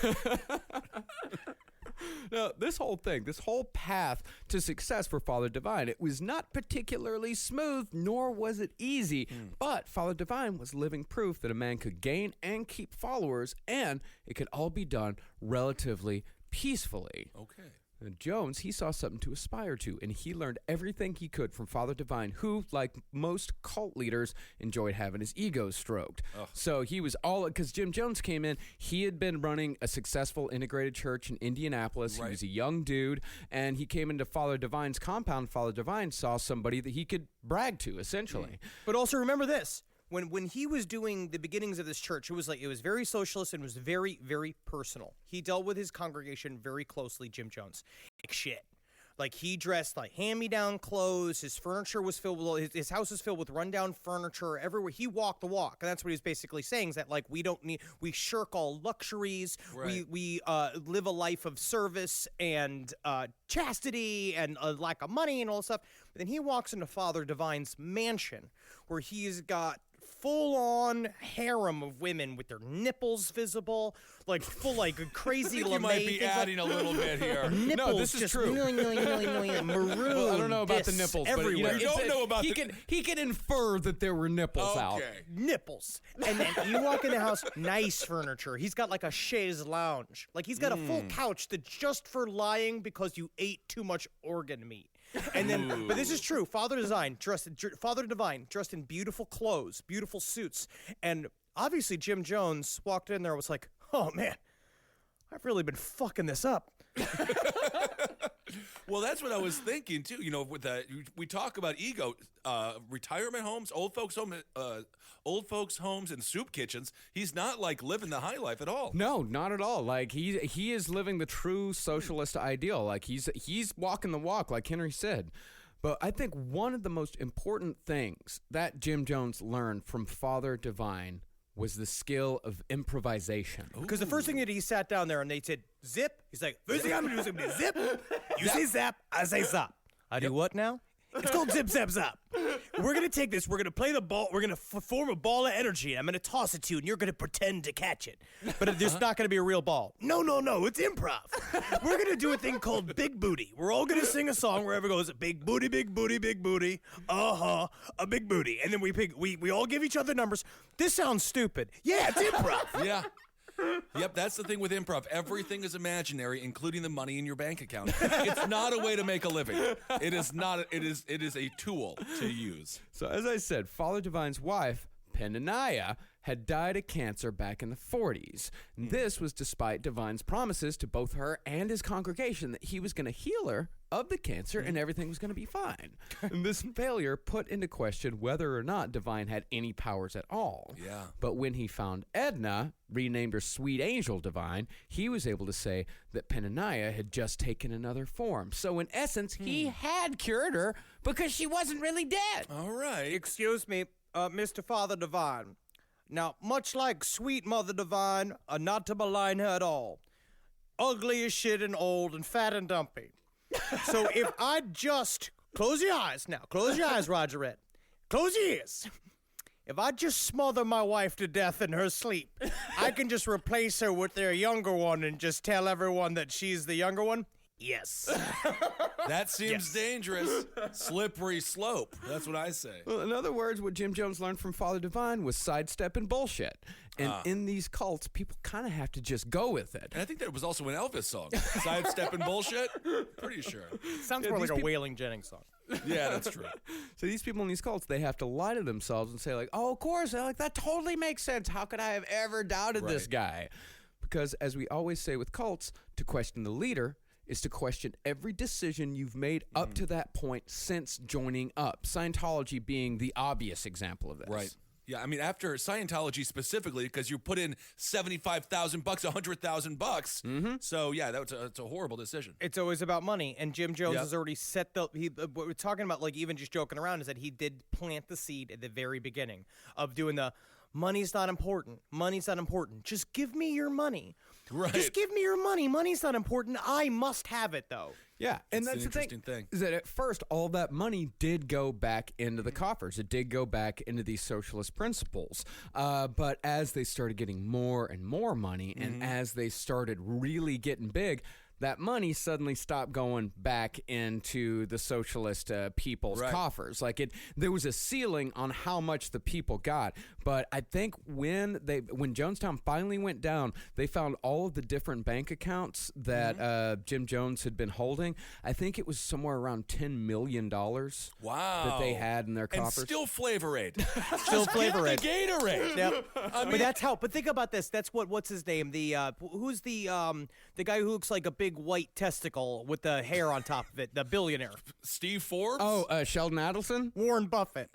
Now, this whole path to success for Father Divine, it was not particularly smooth, nor was it easy. But Father Divine was living proof that a man could gain and keep followers, and it could all be done relatively peacefully. Okay. And Jones, he saw something to aspire to, and he learned everything he could from Father Divine, who, like most cult leaders, enjoyed having his ego stroked. So he was because Jim Jones came in, he had been running a successful integrated church in Indianapolis. Right. He was a young dude, and he came into Father Divine's compound. Father Divine saw somebody that he could brag to, essentially. But also remember this. When he was doing the beginnings of this church, it was very socialist and was very, very personal. He dealt with his congregation very closely, Jim Jones. Like shit. Like he dressed like hand-me-down clothes. His furniture was filled with, his house is filled with rundown furniture everywhere. He walked the walk. And that's what he's basically saying is that like we shirk all luxuries. Right. We live a life of service and chastity and a lack of money and all this stuff. But then he walks into Father Divine's mansion where he's got full-on harem of women with their nipples visible, like full, like crazy. You might be adding a little bit here. Nipples, no, this is true. Maroon. Well, I don't know about the nipples, everywhere. but you don't know about he can infer that there were nipples out. Nipples, and then you walk in the house, nice furniture. He's got like a chaise lounge, like he's got a full couch that's just for lying because you ate too much organ meat. And then, but this is true. Father Divine dressed in beautiful clothes, beautiful suits, and obviously Jim Jones walked in there and was like, "Oh man, I've really been fucking this up." Well, that's what I was thinking too. With we talk about ego, retirement homes, old folks homes, and soup kitchens. He's not like living the high life at all. No, not at all. Like he is living the true socialist ideal. Like he's walking the walk, like Henry said. But I think one of the most important things that Jim Jones learned from Father Divine was the skill of improvisation. Because the first thing that he sat down there and they said, zip. He's like, first thing I'm going to do is going to zip. You say zap, I say zap. I do what now? It's called zip, zap, zap. We're going to take this. We're going to play the ball. We're going to form a ball of energy. I'm going to toss it to you, and you're going to pretend to catch it. But there's not going to be a real ball. No. It's improv. We're going to do a thing called Big Booty. We're all going to sing a song wherever it goes, big booty, big booty, big booty. A big booty. And then we all give each other numbers. This sounds stupid. Yeah, it's improv. Yeah. Yep, that's the thing with improv. Everything is imaginary, including the money in your bank account. It's not a way to make a living. It is not. It is a tool to use. So as I said, Father Divine's wife, Penaniah, had died of cancer back in the 40s. And this was despite Divine's promises to both her and his congregation that he was going to heal her of the cancer and everything was going to be fine. And this failure put into question whether or not Divine had any powers at all. Yeah. But when he found Edna, renamed her Sweet Angel Divine, he was able to say that Penaniah had just taken another form. So in essence, he had cured her because she wasn't really dead. All right. Excuse me, Mr. Father Divine. Now, much like Sweet Mother Divine, not to malign her at all, ugly as shit and old and fat and dumpy. So if I just close your eyes now, close your eyes, Rogerette. Close your ears. If I just smother my wife to death in her sleep, I can just replace her with their younger one and just tell everyone that she's the younger one? Yes. That seems dangerous. Slippery slope. That's what I say. Well, in other words, what Jim Jones learned from Father Divine was sidestepping bullshit. And in these cults, people kind of have to just go with it. And I think that was also an Elvis song. Sidestepping bullshit? Pretty sure. Sounds more like a Wailing Jennings song. Yeah, that's true. So these people in these cults, they have to lie to themselves and say like, oh, of course, like that totally makes sense. How could I have ever doubted this guy? Because as we always say with cults, to question the leader is to question every decision you've made up to that point since joining up. Scientology being the obvious example of this. Right. Yeah, I mean, after Scientology specifically, because you put in $75,000, $100,000. So yeah, it's a horrible decision. It's always about money, and Jim Jones has already set what we're talking about, like even just joking around, is that he did plant the seed at the very beginning of doing the money's not important. Money's not important. Just give me your money. Right. Just give me your money. Money's not important. I must have it though. Yeah, and that's an the interesting thing. Is that at first all that money did go back into the coffers. It did go back into these socialist principles. But as they started getting more and more money, and as they started really getting big, that money suddenly stopped going back into the socialist people's coffers. Like there was a ceiling on how much the people got. But I think when Jonestown finally went down, they found all of the different bank accounts that Jim Jones had been holding. I think it was somewhere around $10 million. Wow. That they had in their coffers. And still Flavor Aid. Still Flavor Aid. Gatorade. Yep. But that's how. But think about this. That's what's his name? Who's the guy who looks like a big white testicle with the hair on top of it? The billionaire. Steve Forbes. Oh, Sheldon Adelson? Warren Buffett.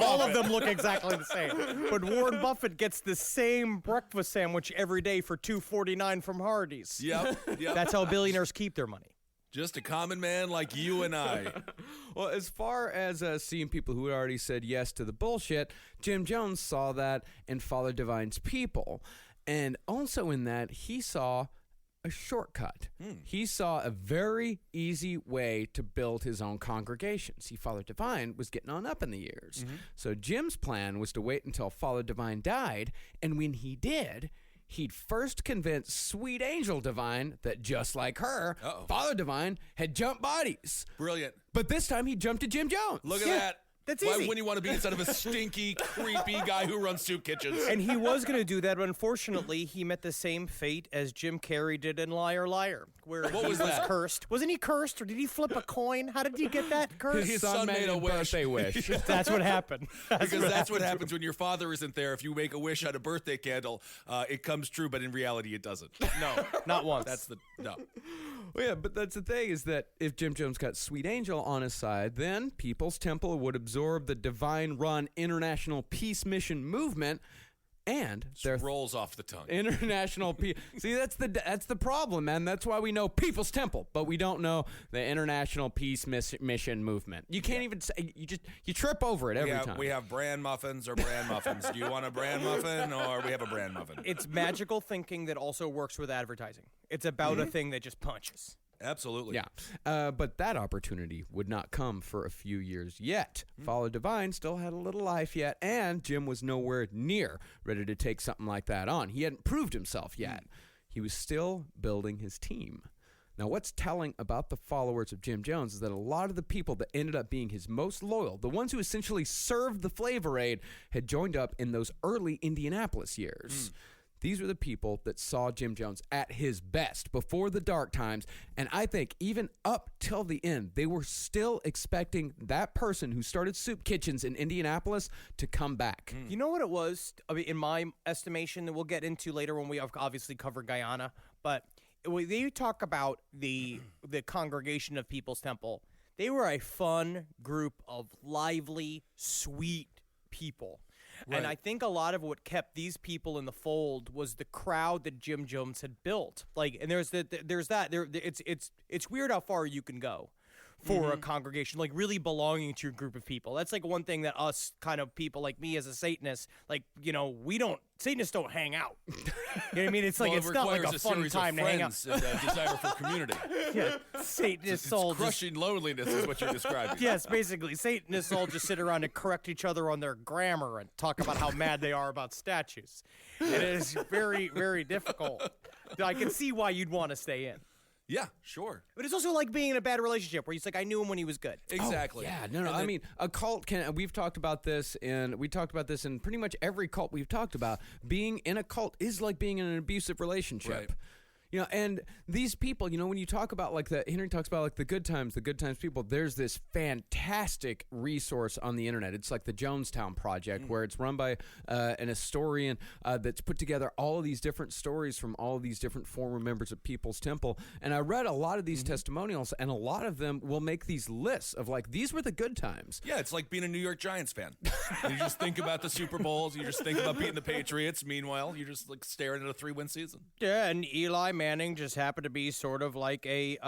All of them look exactly the same. But Warren Buffett gets the same breakfast sandwich every day for $2.49 from Hardee's. Yep. That's how billionaires keep their money. Just a common man like you and I. Well, as far as seeing people who had already said yes to the bullshit, Jim Jones saw that in Father Divine's people. And also in that, he saw a shortcut. He saw a very easy way to build his own congregation. See, Father Divine was getting on up in the years. So Jim's plan was to wait until Father Divine died, and when he did, he'd first convince Sweet Angel Divine that just like her, Father Divine had jumped bodies. Brilliant. But this time he jumped to Jim Jones. Look at that. That's Why easy. wouldn't you want to be instead of a stinky, creepy guy who runs soup kitchens? And he was going to do that, but unfortunately, he met the same fate as Jim Carrey did in Liar Liar, where What was he was that? cursed. Wasn't he cursed, or did he flip a coin? How did he get that curse? His son made a wish. birthday wish. That's what happened. Because that's what happens when your father isn't there. If you make a wish on a birthday candle, it comes true, but in reality, it doesn't. No, Not once. no. Well, yeah, but that's the thing is that if Jim Jones got Sweet Angel on his side, then People's Temple would absorb the divine-run international peace mission movement, and their Rolls off the tongue. international peace. See, that's the problem, man. That's why we know People's Temple, but we don't know the international peace mission movement. You can't even say you trip over it every time. We have bran muffins or bran muffins. Do you want a bran muffin or we have a bran muffin? It's magical thinking that also works with advertising. It's about a thing that just punches. Absolutely. Yeah, but that opportunity would not come for a few years yet. Father Divine still had a little life yet, and Jim was nowhere near ready to take something like that on. He hadn't proved himself yet. He was still building his team. Now, what's telling about the followers of Jim Jones is that a lot of the people that ended up being his most loyal, the ones who essentially served the Flavor Aid, had joined up in those early Indianapolis years. These were the people that saw Jim Jones at his best before the dark times, and I think even up till the end, they were still expecting that person who started soup kitchens in Indianapolis to come back. You know what it was? I mean, in my estimation, that we'll get into later when we obviously cover Guyana, but when they talk about the congregation of People's Temple, they were a fun group of lively, sweet people. And I think a lot of what kept these people in the fold was the crowd that Jim Jones had built. Like, and it's weird how far you can go for a congregation, like really belonging to your group of people. That's like one thing that us kind of people like me as a Satanist, like, you know, Satanists don't hang out. You know what I mean? It's like, it's not like a fun time to hang out. And a desire for community. Yeah, Satanists all just Crushing loneliness is what you're describing. yes, basically. Satanists all just sit around and correct each other on their grammar and talk about how mad they are about statues. And it is very, very difficult. I can see why you'd want to stay in. Yeah, sure. But it's also like being in a bad relationship where he's like, I knew him when he was good. Exactly. Yeah, no. I mean, a cult can. We've talked about this, and we talked about this in pretty much every cult we've talked about. Being in a cult is like being in an abusive relationship. Right. You know, and these people, you know, when you talk about like Henry talks about like the good times people, there's this fantastic resource on the internet. It's like the Jonestown Project, where it's run by an historian that's put together all of these different stories from all of these different former members of People's Temple. And I read a lot of these testimonials, and a lot of them will make these lists of like, these were the good times. Yeah, it's like being a New York Giants fan. You just think about the Super Bowls. You just think about beating the Patriots. Meanwhile, you're just like staring at a 3-win season. Yeah, and Eli Manning just happened to be sort of like he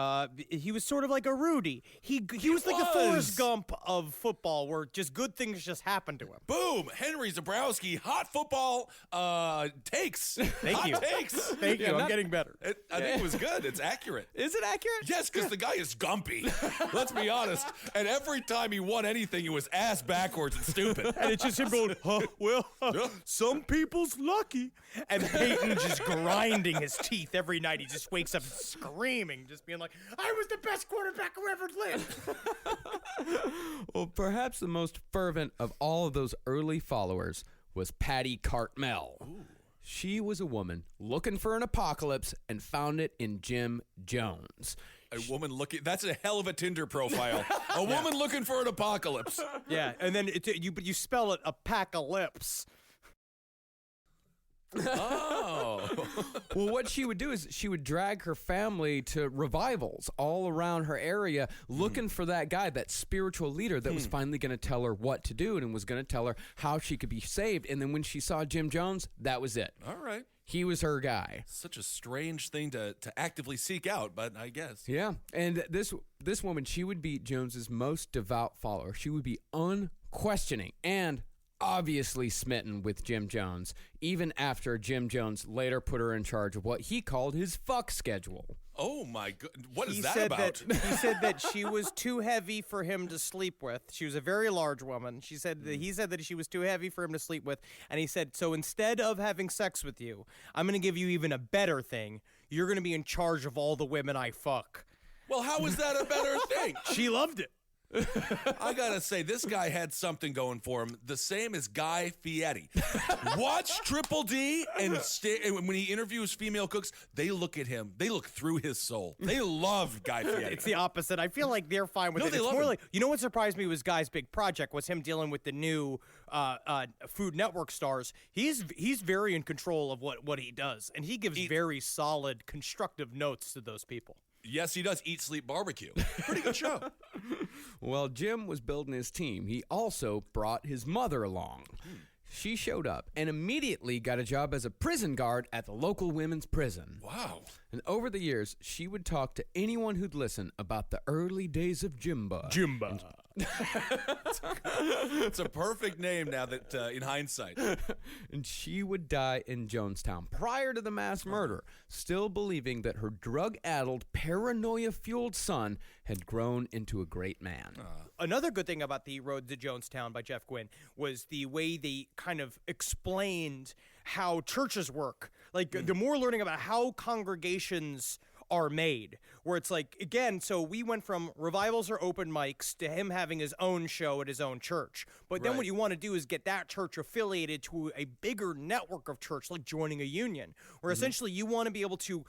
was sort of like a Rudy. He was like the Forrest Gump of football, where just good things just happened to him. Boom! Henry Zabrowski, hot football takes. Thank you. Takes. Thank you. I'm getting better. I think it was good. It's accurate. Is it accurate? Yes, because the guy is gumpy. Let's be honest. And every time he won anything, it was ass backwards and stupid. And it's just him going, some people's lucky. And Peyton just grinding his teeth every night. He just wakes up screaming, just being like, I was the best quarterback who ever lived. Well, perhaps the most fervent of all of those early followers was Patty Cartmel. Ooh. She was a woman looking for an apocalypse and found it in Jim Jones. A woman looking, that's a hell of a Tinder profile. A woman looking for an apocalypse. Yeah, and then but you spell it apocalypse. Oh. Well, what she would do is she would drag her family to revivals all around her area looking for that guy, that spiritual leader that was finally going to tell her what to do and was going to tell her how she could be saved. And then when she saw Jim Jones, that was it. All right. He was her guy. Such a strange thing to actively seek out, but I guess. Yeah. And this woman, she would be Jones's most devout follower. She would be unquestioning and obviously smitten with Jim Jones, even after Jim Jones later put her in charge of what he called his fuck schedule. Oh my god, what is that about? He said that she was too heavy for him to sleep with. She was a very large woman. He said that she was too heavy for him to sleep with, and he said, so instead of having sex with you, I'm going to give you even a better thing. You're going to be in charge of all the women I fuck. Well, how is that a better thing? She loved it. I gotta say, this guy had something going for him, the same as Guy Fieri. Watch Triple D, and when he interviews female cooks, they look at him. They look through his soul. They love Guy Fieri. It's the opposite. I feel like they're fine with it. They It's love more him. like, you know what surprised me was Guy's big project was him dealing with the new Food Network stars. He's very in control of what he does, and he gives very solid, constructive notes to those people. Yes, he does. Eat, Sleep, Barbecue. Pretty good show. Well, Jim was building his team. He also brought his mother along. She showed up and immediately got a job as a prison guard at the local women's prison. Wow. And over the years, she would talk to anyone who'd listen about the early days of Jimba. It's a perfect name now that, in hindsight. And she would die in Jonestown prior to the mass murder, still believing that her drug-addled, paranoia-fueled son had grown into a great man. Another good thing about the Road to Jonestown by Jeff Gwynne was the way they kind of explained how churches work. Like, the more learning about how congregations are made, where it's like, again, so we went from revivals or open mics to him having his own show at his own church. But then what you want to do is get that church affiliated to a bigger network of church, like joining a union, where essentially you want to be able to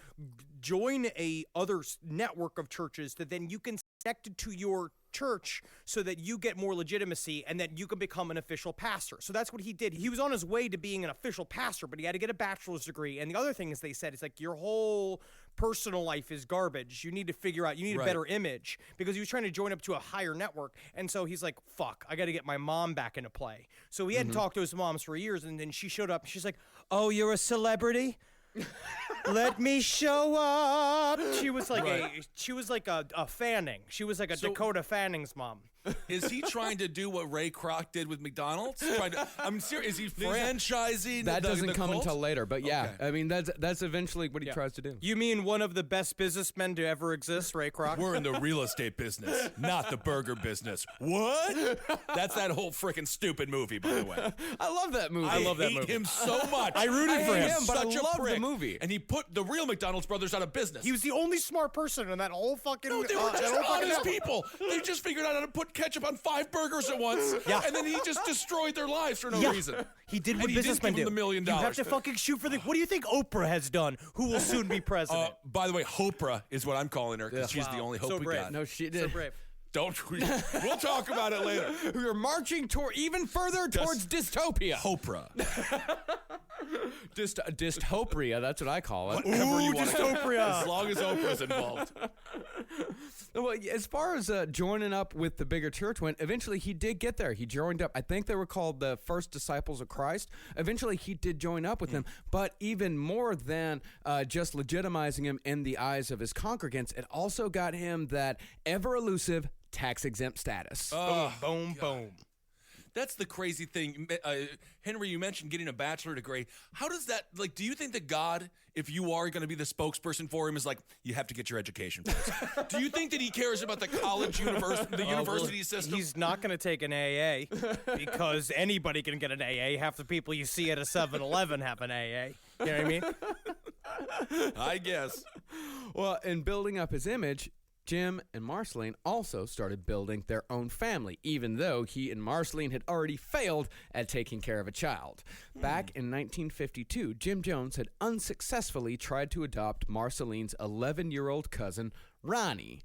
join a other network of churches that then you can connect it to your church so that you get more legitimacy and that you can become an official pastor. So that's what he did. He was on his way to being an official pastor, but he had to get a bachelor's degree. And the other thing is, they said, it's like your whole personal life is garbage. You need to figure out, you need a better image, because he was trying to join up to a higher network. And so he's like, fuck, I got to get my mom back into play. So he hadn't talked to his moms for years. And then she showed up. She's like, oh, you're a celebrity? Let me show up. She was like a Fanning. She was like a Dakota Fanning's mom. Is he trying to do what Ray Kroc did with McDonald's? I'm serious. Is he franchising? That doesn't the come cult? until later, but yeah, Okay. I mean that's eventually what he tries to do. You mean one of the best businessmen to ever exist, Ray Kroc? We're in the real estate business, not the burger business. What? That's that whole freaking stupid movie, by the way. I love that movie. I hate him so much. I rooted for him, but I Such a love the prick. movie. And he put the real McDonald's brothers out of business. He was the only smart person in that whole fucking. No, they were that just whole fucking honest network. people. They just figured out how to put put ketchup on 5 burgers at once, and then he just destroyed their lives for no reason. He did what And he businessmen didn't give do. them $1 million. You have to fucking shoot for the. What do you think Oprah has done? Who will soon be president? By the way, Hopra is what I'm calling her because she's the only hope So we brave. got. No, she So did. brave. We'll talk about it later. We're marching toward even further towards dystopia. Hopra. Dystopia, that's what I call it. Whatever you want. dystopia. As long as Oprah's involved. Well, as far as joining up with the bigger church went, eventually he did get there. He joined up. I think they were called the First Disciples of Christ. Eventually he did join up with them. But even more than just legitimizing him in the eyes of his congregants, it also got him that ever-elusive tax-exempt status. Boom, boom. That's the crazy thing. Henry, you mentioned getting a bachelor degree. How does that, like, do you think that God, if you are going to be the spokesperson for him, is like, you have to get your education first? Do you think that he cares about the college, university system? He's not going to take an AA because anybody can get an AA. Half the people you see at a 7-Eleven have an AA. You know what I mean? I guess. Well, in building up his image, Jim and Marceline also started building their own family, even though he and Marceline had already failed at taking care of a child. Back in 1952, Jim Jones had unsuccessfully tried to adopt Marceline's 11-year-old cousin, Ronnie.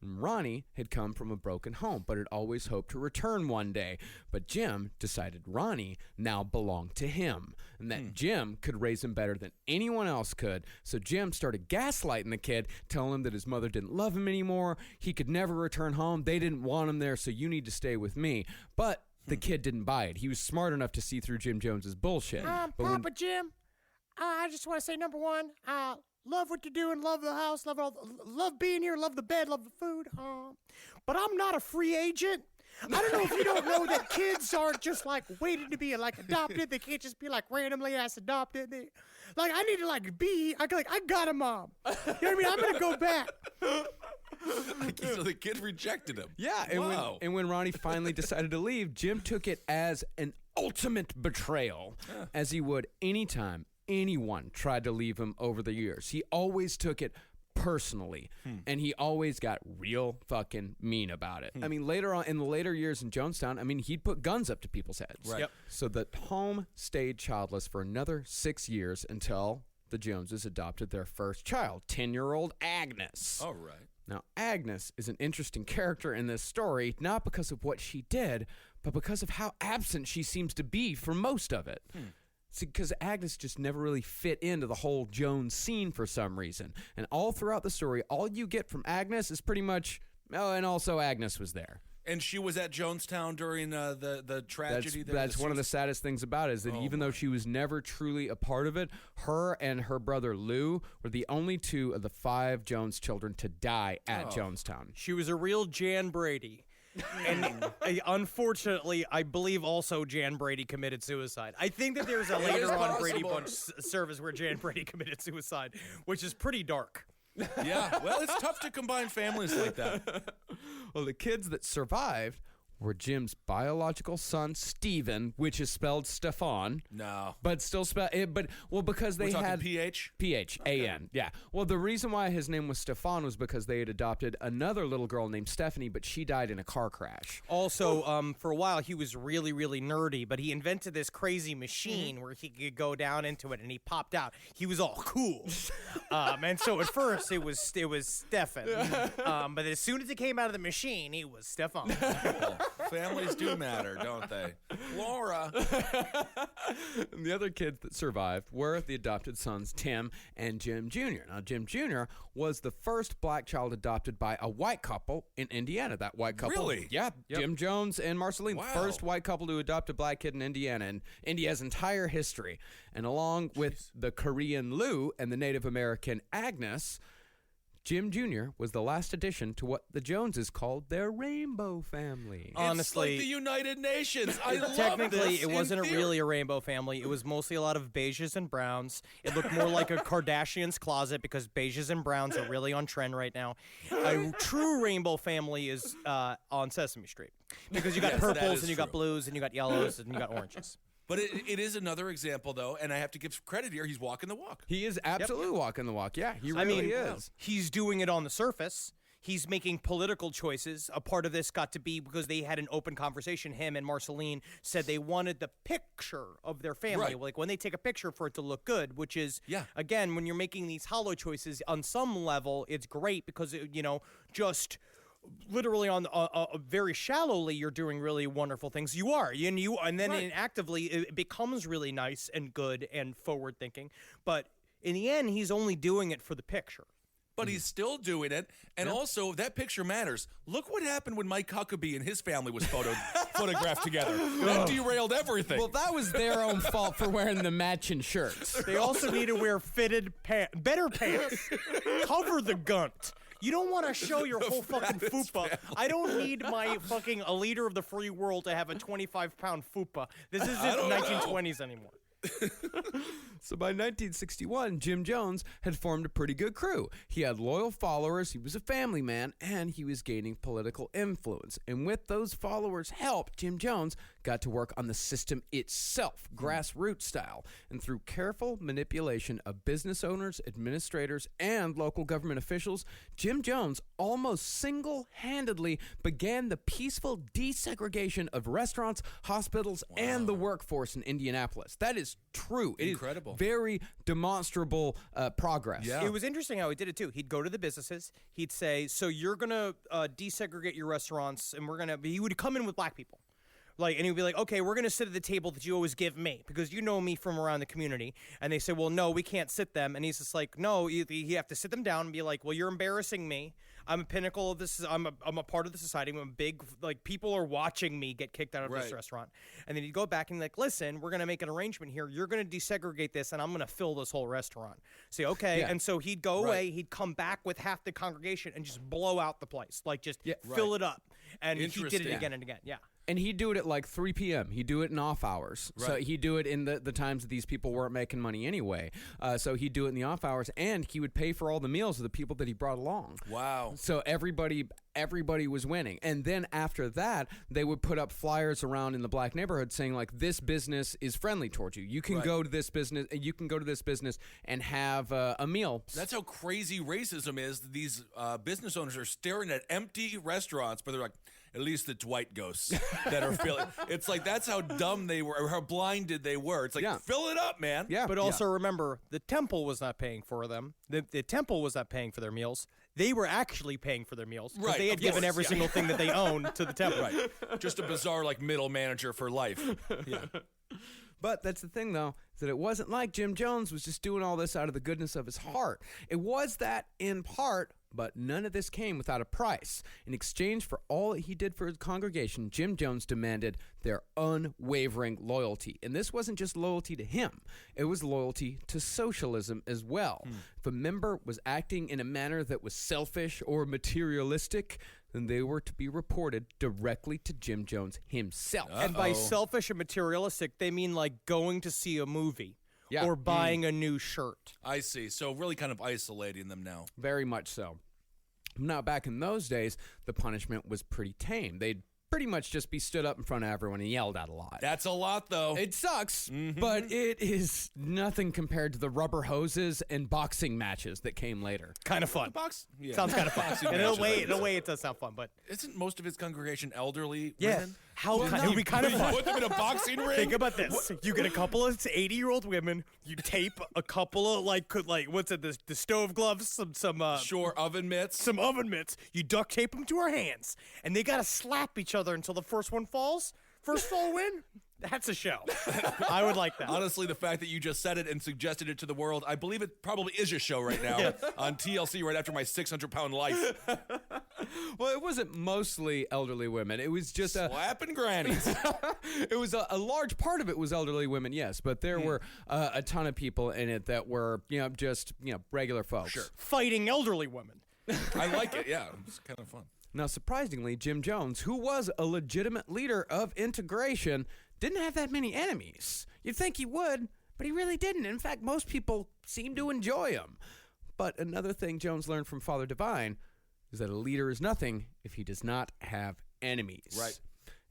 Ronnie had come from a broken home, but had always hoped to return one day. But Jim decided Ronnie now belonged to him, and that Jim could raise him better than anyone else could. So Jim started gaslighting the kid, telling him that his mother didn't love him anymore, he could never return home, they didn't want him there, so you need to stay with me. But the kid didn't buy it. He was smart enough to see through Jim Jones's bullshit. Papa Jim, I just want to say, number one, love what you're doing, love the house, love being here, love the bed, love the food. But I'm not a free agent. I don't know if you don't know that kids aren't just like waiting to be like adopted. They can't just be like randomly ass adopted. Like I need to like be. I got a mom. You know what I mean? I'm gonna go back. So the kid rejected him. Yeah, and when Ronnie finally decided to leave, Jim took it as an ultimate betrayal, as he would anytime anyone tried to leave him over the years. He always took it personally, and he always got real fucking mean about it. I mean, later on, in the later years in Jonestown, I mean, he'd put guns up to people's heads. Right. Yep. So the home stayed childless for another 6 years until the Joneses adopted their first child, 10-year-old Agnes. All right. Now, Agnes is an interesting character in this story, not because of what she did, but because of how absent she seems to be for most of it. See, because Agnes just never really fit into the whole Jones scene for some reason. And all throughout the story, all you get from Agnes is pretty much, oh, and also Agnes was there. And she was at Jonestown during the tragedy. That's one of the saddest things about it, is that even though she was never truly a part of it, her and her brother Lou were the only 2 of the 5 Jones children to die at Jonestown. She was a real Jan Brady. And unfortunately, I believe also Jan Brady committed suicide. I think that there's a later on Brady Bunch service where Jan Brady committed suicide, which is pretty dark. Yeah, well, it's tough to combine families like that. Well, the kids that survived were Jim's biological son, Stephen, which is spelled Stefan. No. But still spelled, because they We're talking had... PH? P-H-A-N, yeah. Well, the reason why his name was Stefan was because they had adopted another little girl named Stephanie, but she died in a car crash. Also, for a while, he was really, really nerdy, but he invented this crazy machine where he could go down into it, and he popped out. He was all cool. And so at first, it was Stefan. But as soon as it came out of the machine, he was Stefan. Families do matter, don't they? Laura. And the other kids that survived were the adopted sons, Tim and Jim Jr. Now, Jim Jr. was the first black child adopted by a white couple in Indiana. That white couple. Really? Yeah. Yep. Jim Jones and Marceline, Wow. the first white couple to adopt a black kid in Indiana, in India's entire history. And along with the Korean Lou and the Native American Agnes, Jim Jr. was the last addition to what the Joneses called their rainbow family. Honestly, it's like the United Nations. I love technically, this it in wasn't theory. really a rainbow family. It was mostly a lot of beiges and browns. It looked more like a Kardashian's closet because beiges and browns are really on trend right now. A true rainbow family is on Sesame Street because you got Yes, that purples is and you got true. blues and you got yellows and you got oranges. But it is another example, though, and I have to give credit here. He's walking the walk. He is absolutely walking the walk. Yeah, he really is. He's doing it on the surface. he's making political choices. A part of this got to be because they had an open conversation. Him and Marceline said they wanted the picture of their family. Right. Like when they take a picture for it to look good, which is, again, when you're making these hollow choices, on some level, it's great because, just literally on very shallowly, you're doing really wonderful things. You are, and then actively, it becomes really nice and good and forward thinking. But in the end, he's only doing it for the picture. But he's still doing it, and also that picture matters. Look what happened when Mike Huckabee and his family was photographed together. That derailed everything. Well, that was their own fault for wearing the matching shirts. They also need to wear fitted better pants. Cover the gunt. You don't want to show your whole fucking fupa. I don't need my fucking a leader of the free world to have a 25-pound fupa. This isn't 1920s anymore. So by 1961, Jim Jones had formed a pretty good crew. He had loyal followers, he was a family man, and he was gaining political influence. And with those followers' help, Jim Jones got to work on the system itself, grassroots style. And through careful manipulation of business owners, administrators, and local government officials, Jim Jones almost single-handedly began the peaceful desegregation of restaurants, hospitals, and the workforce in Indianapolis. That is true. It Incredible. Is very demonstrable progress. Yeah. It was interesting how he did it too. He'd go to the businesses. He'd say, "So you're gonna desegregate your restaurants, and we're gonna." He would come in with black people. And he'd be like, okay, we're going to sit at the table that you always give me because you know me from around the community. And they say, well, no, we can't sit them. And he's just like, no, you have to sit them down and be like, well, you're embarrassing me. I'm a pinnacle of this. I'm a part of the society. I'm a big, people are watching me get kicked out of this restaurant. And then he'd go back and be like, listen, we're going to make an arrangement here. You're going to desegregate this and I'm going to fill this whole restaurant. Say, okay. Yeah. And so he'd go away. He'd come back with half the congregation and just blow out the place. Fill it up. And he did it again and again. Yeah. And he'd do it at 3 p.m. He'd do it in off hours. Right. So he'd do it in the times that these people weren't making money anyway. So he'd do it in the off hours, and he would pay for all the meals of the people that he brought along. Wow. So everybody was winning. And then after that, they would put up flyers around in the black neighborhood saying, this business is friendly towards you. You can go to this business, and have a meal. That's how crazy racism is. These business owners are staring at empty restaurants, but they're like, at least it's white ghosts that are filling. It's that's how dumb they were, or how blinded they were. It's fill it up, man. Yeah. But also remember, the temple was not paying for them. The temple was not paying for their meals. They were actually paying for their meals. Right. They had given every single thing that they owned to the temple. Right. Just a bizarre, middle manager for life. Yeah. But that's the thing, though, is that it wasn't like Jim Jones was just doing all this out of the goodness of his heart. It was that in part, but none of this came without a price. In exchange for all that he did for his congregation, Jim Jones demanded their unwavering loyalty. And this wasn't just loyalty to him. It was loyalty to socialism as well. If a member was acting in a manner that was selfish or materialistic, then they were to be reported directly to Jim Jones himself. And by selfish and materialistic, they mean going to see a movie or buying a new shirt. I see. So really kind of isolating them now. Very much so. Now, back in those days, the punishment was pretty tame. They'd pretty much just be stood up in front of everyone and yelled at a lot. That's a lot, though. It sucks, but it is nothing compared to the rubber hoses and boxing matches that came later. Kind of fun. Yeah. Sounds kind of fun. In a way, it does sound fun, but isn't most of his congregation elderly women? It would be kind of fun. Put them in a boxing ring. Think about this: you get a couple of 80-year-old women. You tape a couple of what's it? The stove gloves, some oven mitts, some oven mitts. You duct tape them to our hands, and they gotta slap each other until the first one falls. First fall win. That's a show. I would like that. Honestly, the fact that you just said it and suggested it to the world, I believe it probably is a show right now on TLC right after my 600-pound life. Well, it wasn't mostly elderly women. It was just slapping grannies. It was a large part of it was elderly women, yes, but there were a ton of people in it that were, just regular folks. Sure. Fighting elderly women. I like it. Yeah, it's kind of fun. Now, surprisingly, Jim Jones, who was a legitimate leader of integration, didn't have that many enemies. You'd think he would, but he really didn't. In fact, most people seemed to enjoy him. But another thing Jones learned from Father Divine is that a leader is nothing if he does not have enemies. Right.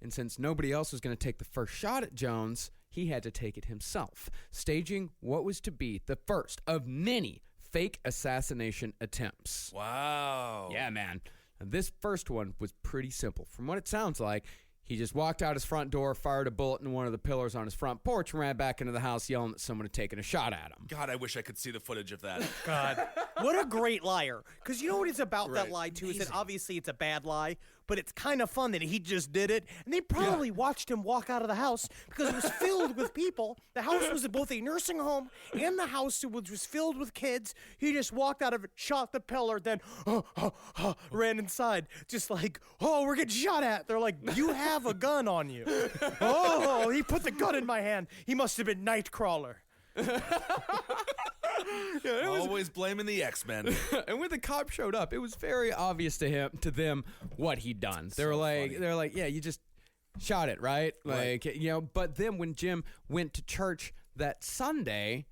And since nobody else was going to take the first shot at Jones, he had to take it himself, staging what was to be the first of many fake assassination attempts. Wow. Yeah, man. And this first one was pretty simple. From what it sounds like, he just walked out his front door, fired a bullet in one of the pillars on his front porch, and ran back into the house yelling that someone had taken a shot at him. God, I wish I could see the footage of that. God, what a great liar. Because you know what it's about, that Right. lie, too, is that obviously it's a bad lie, but it's kind of fun that he just did it. And they probably watched him walk out of the house because it was filled with people. The house was both a nursing home and the house was filled with kids. He just walked out of it, shot the pillar, then ran inside. Just like, oh, we're getting shot at. They're like, you have a gun on you. Oh, he put the gun in my hand. He must have been Nightcrawler. Always blaming the X-Men. And when the cop showed up, it was very obvious to them what he'd done. They're like, yeah, you just shot it, right? Like, but then when Jim went to church that Sunday,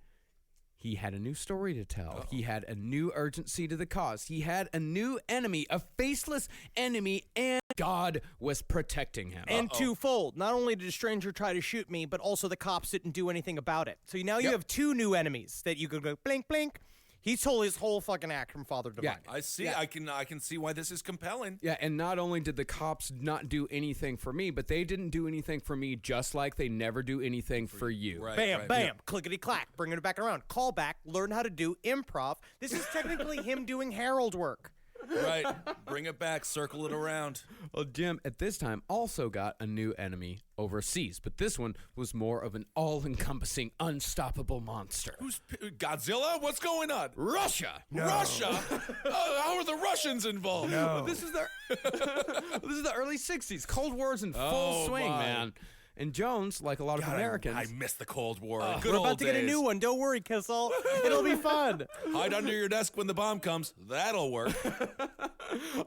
he had a new story to tell. He had a new urgency to the cause. He had a new enemy, a faceless enemy, and God was protecting him. And twofold. Not only did a stranger try to shoot me, but also the cops didn't do anything about it. So now you have two new enemies that you could go blink, blink. He told his whole fucking act from Father Divine. I see. Yeah. I can see why this is compelling. Yeah, and not only did the cops not do anything for me, but they didn't do anything for me, just like they never do anything for you. Right, Bam, right. bam, clickety-clack, bringing it back around. Call back, learn how to do improv. This is technically him doing herald work. Right. Bring it back. Circle it around. Well, Jim, at this time, also got a new enemy overseas, but this one was more of an all-encompassing, unstoppable monster. Who's Godzilla? What's going on? Russia! Russia? How are the Russians involved? Well, this is the early 60s. Cold War's in full swing, my. man. And Jones, like a lot of Americans... I miss the Cold War. Good We're old about to get a days. new one. Don't worry, Kissel. It'll be fun. Hide under your desk when the bomb comes. That'll work.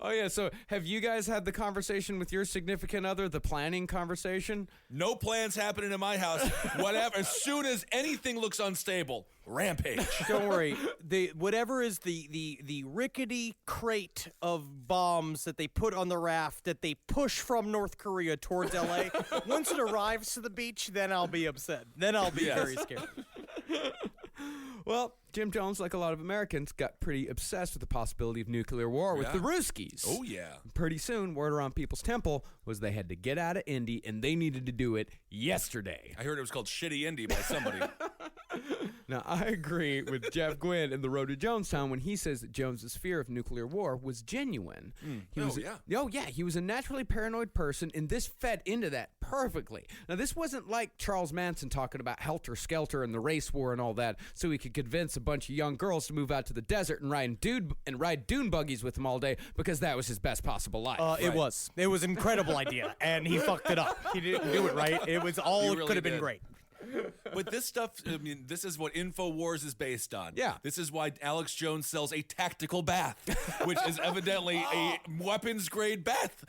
Oh, yeah, so have you guys had the conversation with your significant other, the planning conversation? No plans happening in my house. Whatever. As soon as anything looks unstable, rampage. Don't worry. Whatever is the rickety crate of bombs that they put on the raft that they push from North Korea towards L.A., once it arrives to the beach, then I'll be upset. Then I'll be very scared. Well, Jim Jones, like a lot of Americans, got pretty obsessed with the possibility of nuclear war with the Ruskies. Oh, yeah. Pretty soon, word around People's Temple was they had to get out of Indy, and they needed to do it yesterday. I heard it was called Shitty Indy by somebody. Now, I agree with Jeff Gwynn in The Road to Jonestown when he says that Jones's fear of nuclear war was genuine. He was a naturally paranoid person, and this fed into that perfectly. Now, this wasn't like Charles Manson talking about helter-skelter and the race war and all that, so he could convince a bunch of young girls to move out to the desert and ride dune buggies with him all day because that was his best possible life. It was an incredible idea, and he fucked it up. He didn't do it right. It was all He it really could have been did. great. But this stuff, I mean, this is what InfoWars is based on. Yeah. This is why Alex Jones sells a tactical bath, which is evidently a weapons-grade bath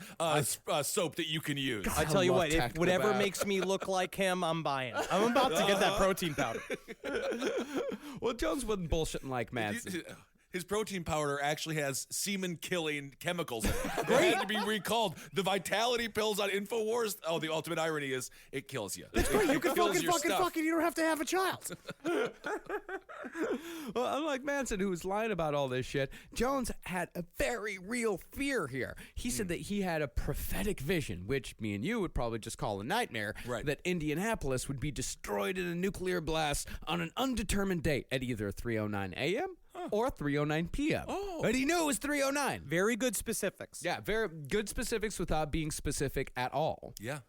soap that you can use. I tell you love what, if tactical whatever bath. makes me look like him, I'm buying. I'm about to get that protein powder. Well, Jones wasn't bullshitting like Manson. His protein powder actually has semen-killing chemicals in it. It had to be recalled. The Vitality pills on InfoWars, the ultimate irony is it kills you. That's great. You can kills fucking your fucking stuff. fucking. You don't have to have a child. Well, unlike Manson, who was lying about all this shit, Jones had a very real fear here. He said that he had a prophetic vision, which me and you would probably just call a nightmare, Right. that Indianapolis would be destroyed in a nuclear blast on an undetermined date at either 3:09 a.m. or 3:09 p.m. Oh. But he knew it was 3:09. Very good specifics. Yeah, very good specifics without being specific at all. Yeah.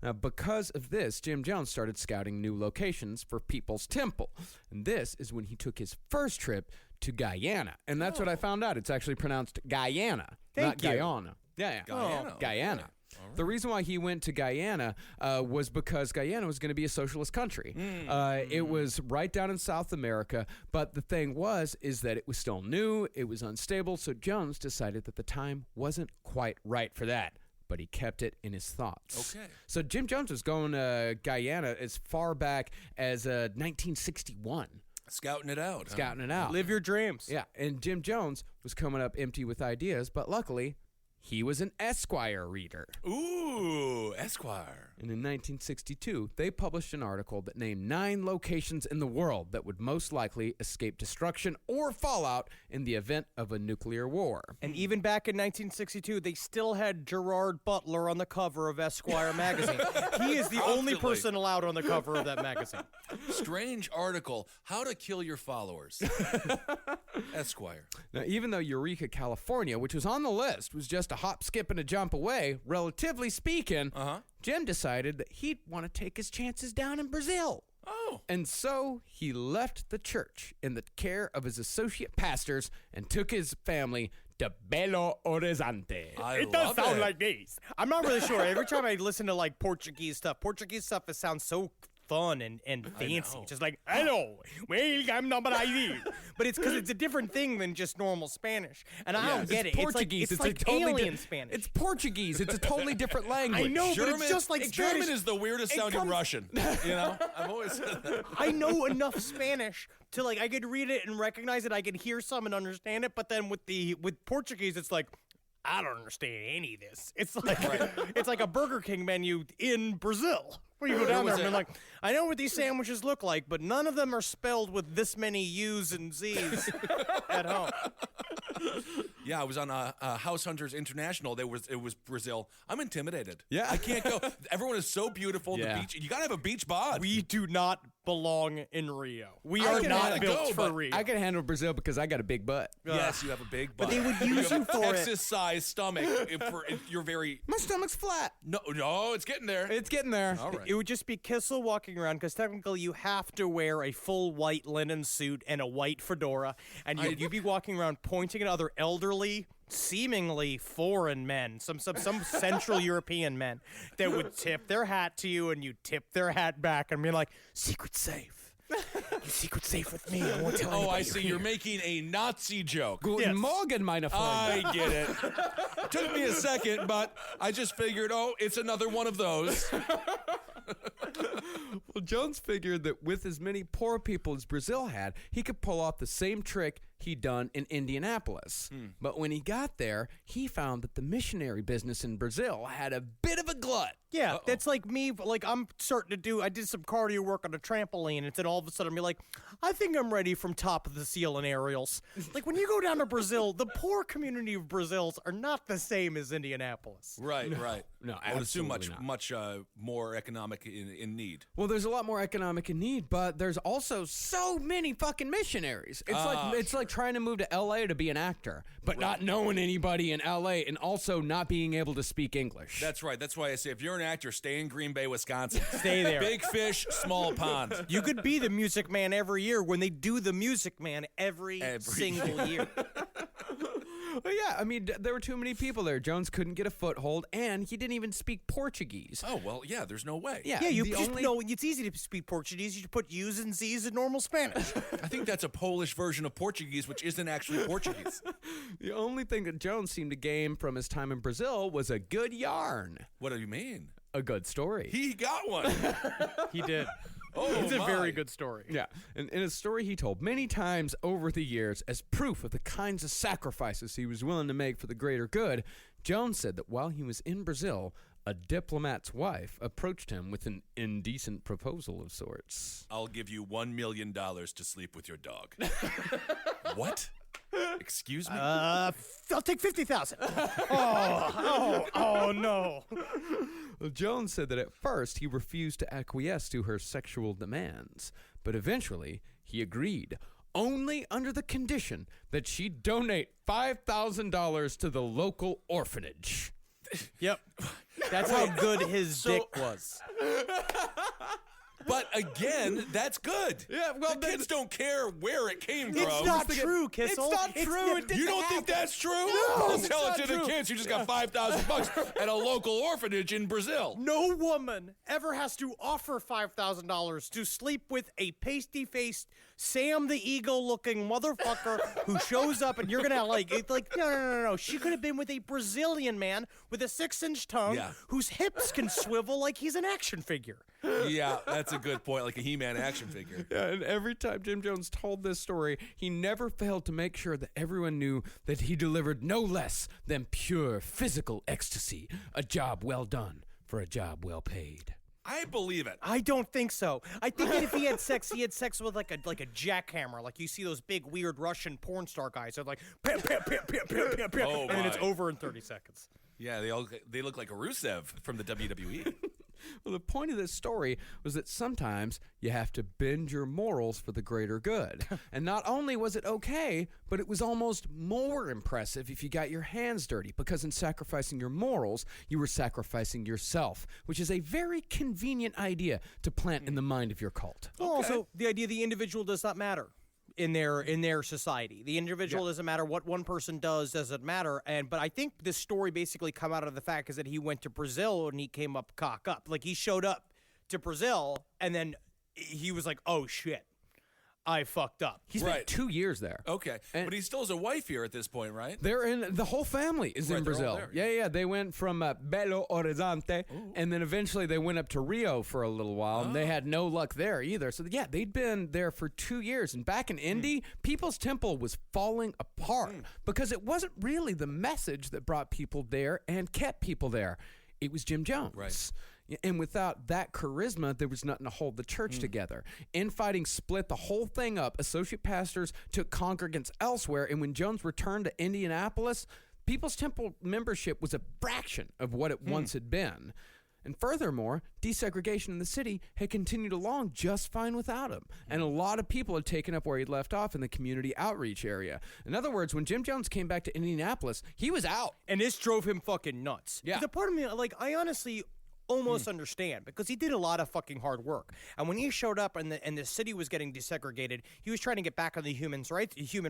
Now, because of this, Jim Jones started scouting new locations for People's Temple. And this is when he took his first trip to Guyana. And that's what I found out. It's actually pronounced Guyana, not you. Guyana. Yeah. Guyana. Guyana. The reason why he went to Guyana was because Guyana was going to be a socialist country. It was right down in South America, but the thing is that it was still new, it was unstable, so Jones decided that the time wasn't quite right for that. But he kept it in his thoughts. Okay. So Jim Jones was going to Guyana as far back as 1961. Scouting it out. huh? Scouting it out. Live your dreams. Yeah, and Jim Jones was coming up empty with ideas, but luckily, he was an Esquire reader. Ooh, Esquire. And in 1962, they published an article that named 9 locations in the world that would most likely escape destruction or fallout in the event of a nuclear war. And even back in 1962, they still had Gerard Butler on the cover of Esquire magazine. He is the only person allowed on the cover of that magazine. Strange article. How to kill your followers. Esquire. Now, even though Eureka, California, which was on the list, was just a hop, skip, and a jump away, relatively speaking, Jim decided that he'd want to take his chances down in Brazil. Oh. And so he left the church in the care of his associate pastors and took his family to Belo Horizonte. It does sound like this. I'm not really sure. Every time I listen to like Portuguese stuff, it sounds so fun and fancy. Just like, hello, welcome to Brazil. But it's because it's a different thing than just normal Spanish. And I don't get it. Portuguese. It's like totally alien Spanish. It's Portuguese. It's a totally different language. I know, German, but it's just like Spanish. German is the weirdest sounding Russian. You know? I've always said that. I know enough Spanish to like, I could read it and recognize it. I could hear some and understand it. But then with Portuguese, it's like, I don't understand any of this. It's like it's like a Burger King menu in Brazil. Where you go down there and they're like, I know what these sandwiches look like, but none of them are spelled with this many U's and Z's at home. Yeah, I was on House Hunters International. It was Brazil. I'm intimidated. Yeah. I can't go. Everyone is so beautiful. Yeah. The beach. You got to have a beach bod. We do not belong in Rio. We I are can not handle- built go, for but Rio. I can handle Brazil because I got a big butt. Yes, you have a big butt. But they would use you for it. Texas-sized stomach. You're very... My stomach's flat. No, it's getting there. It's getting there. All right. It would just be Kissel walking around because technically you have to wear a full white linen suit and a white fedora, and you'd be walking around pointing at other elderly, seemingly foreign men, some Central European men that would tip their hat to you, and you tip their hat back, and be like, "Secret safe." You secret safe with me. I won't tell anybody. Oh, I see. You're making a Nazi joke. Guten Morgen, meine Freunde. I get it. Took me a second, but I just figured, it's another one of those. Well, Jones figured that with as many poor people as Brazil had, he could pull off the same trick he'd done in Indianapolis. But when he got there, he found that the missionary business in Brazil had a bit of a glut. Yeah, that's like me. Like I'm starting to I did some cardio work on a trampoline, and then all of a sudden I'm like, I think I'm ready from top of the ceiling aerials. Like when you go down to Brazil, the poor community of Brazils are not the same as Indianapolis. Right. No, I would assume absolutely much more economic in need. Well, there's a lot more economic in need, but there's also so many fucking missionaries. It's like trying to move to LA to be an actor, but not knowing anybody in LA and also not being able to speak English. That's right. That's why I say if you're an actor, stay in Green Bay, Wisconsin. Stay there. Big fish, small pond. You could be the Music Man every year when they do the Music Man every single year. Well, yeah, I mean, there were too many people there. Jones couldn't get a foothold, and he didn't even speak Portuguese. Oh, well, yeah, there's no way. Yeah, you just know it's easy to speak Portuguese. You just put U's and Z's in normal Spanish. I think that's a Polish version of Portuguese, which isn't actually Portuguese. The only thing that Jones seemed to gain from his time in Brazil was a good yarn. What do you mean? A good story. He got one. He did. Oh, It's a my. very good story. Yeah, and in a story he told many times over the years as proof of the kinds of sacrifices he was willing to make for the greater good, Jones said that while he was in Brazil, a diplomat's wife approached him with an indecent proposal of sorts. I'll give you $1 million to sleep with your dog. What? Excuse me? I'll take 50,000. Oh no. Well, Jones said that at first he refused to acquiesce to her sexual demands, but eventually he agreed, only under the condition that she donate $5,000 to the local orphanage. Yep. That's how good his dick was. But again, that's good. Yeah, well, the kids don't care where it came from. It's not true, Kissel. It's not true. It didn't You don't think happen. that's true? No, Don't it's tell not it to the true. kids who just got $5,000 at a local orphanage in Brazil. No woman ever has to offer $5,000 to sleep with a pasty-faced Sam the Eagle-looking motherfucker who shows up, and you're gonna no. She could have been with a Brazilian man with a 6-inch tongue whose hips can swivel like he's an action figure. Yeah, that's a good point, like a He-Man action figure. Yeah, and every time Jim Jones told this story, he never failed to make sure that everyone knew that he delivered no less than pure physical ecstasy, a job well done for a job well paid. I believe it. I don't think so. I think that if he had sex with like a jackhammer, like you see those big weird Russian porn star guys. They're like, pam, pam, pam, pam, pam, pam, pam, Oh, and then it's my. over in 30 seconds. Yeah, they look like a Rusev from the WWE. Well, the point of this story was that sometimes you have to bend your morals for the greater good. And not only was it okay, but it was almost more impressive if you got your hands dirty, because in sacrificing your morals, you were sacrificing yourself, which is a very convenient idea to plant in the mind of your cult. Well, also, the idea the individual does not matter in their society. The individual doesn't matter. What one person doesn't matter. But I think this story basically come out of the fact is that he went to Brazil and he came up cock up. Like, he showed up to Brazil and then he was like, oh shit, I fucked up. He spent 2 years there. Okay, but he still has a wife here at this point, right? They're in, the whole family is in Right, they're all Brazil. there. Yeah. They went from Belo Horizonte, and then eventually they went up to Rio for a little while, and they had no luck there either. So, yeah, they'd been there for 2 years. And back in Indy, People's Temple was falling apart because it wasn't really the message that brought people there and kept people there. It was Jim Jones. Right. And without that charisma, there was nothing to hold the church together. Infighting split the whole thing up. Associate pastors took congregants elsewhere, and when Jones returned to Indianapolis, People's Temple membership was a fraction of what it once had been. And furthermore, desegregation in the city had continued along just fine without him. And a lot of people had taken up where he'd left off in the community outreach area. In other words, when Jim Jones came back to Indianapolis, he was out. And this drove him fucking nuts. Yeah. 'Cause a part of me, like, I honestly almost understand, because he did a lot of fucking hard work. And when he showed up and the city was getting desegregated, he was trying to get back on the Human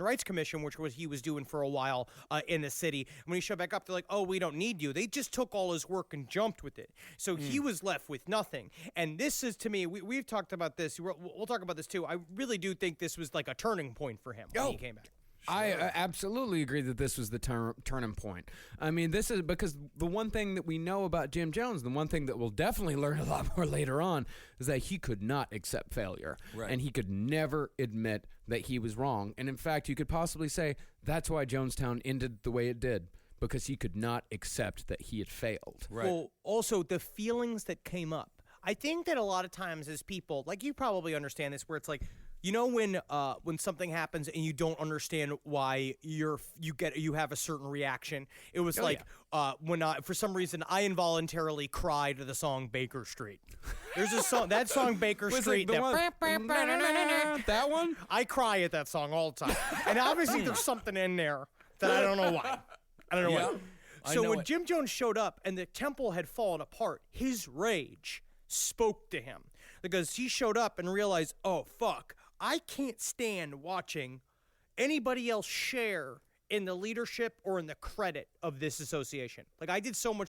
Rights Commission, which was he was doing for a while in the city. And when he showed back up, they're like, oh, we don't need you. They just took all his work and jumped with it. So he was left with nothing. And this is, to me, we've talked about this. We'll talk about this too. I really do think this was like a turning point for him when he came back. I absolutely agree that this was the turning point. I mean, this is because the one thing that we know about Jim Jones, the one thing that we'll definitely learn a lot more later on, is that he could not accept failure. Right. And he could never admit that he was wrong. And in fact, you could possibly say that's why Jonestown ended the way it did, because he could not accept that he had failed. Right. Well, also the feelings that came up. I think that a lot of times as people, like, you probably understand this, where it's like, you know, when something happens and you don't understand why you have a certain reaction. It was when for some reason I involuntarily cried to the song Baker Street. There's a song, that song Baker Street. That one? I cry at that song all the time, and obviously there's something in there that I don't know why. I don't know why. I So know when it. Jim Jones showed up and the temple had fallen apart, his rage spoke to him, because he showed up and realized, oh fuck, I can't stand watching anybody else share in the leadership or in the credit of this association. Like, I did so much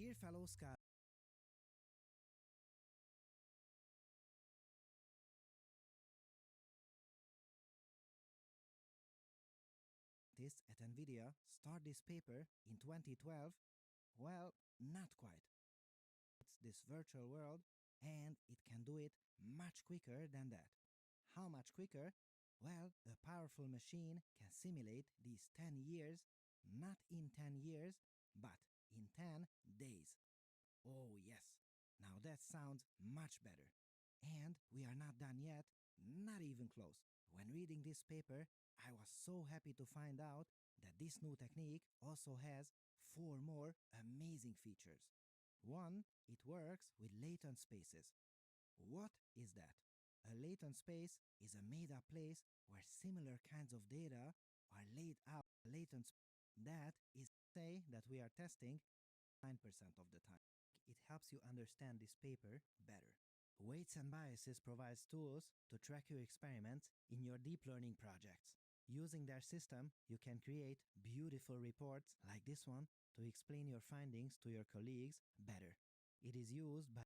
Dear fellow scholars, at NVIDIA start this paper in 2012? Well, not quite. It's this virtual world, and it can do it much quicker than that. How much quicker? Well, a powerful machine can simulate these 10 years, not in 10 years, but in 10 days. Oh yes, now that sounds much better. And we are not done yet, not even close. When reading this paper, I was so happy to find out that this new technique also has 4 more amazing features. One, it works with latent spaces. What is that? A latent space is a made-up place where similar kinds of data are laid out. That is to say that we are testing 9% of the time. It helps you understand this paper better. Weights and Biases provides tools to track your experiments in your deep learning projects. Using their system, you can create beautiful reports like this one to explain your findings to your colleagues better. It is used by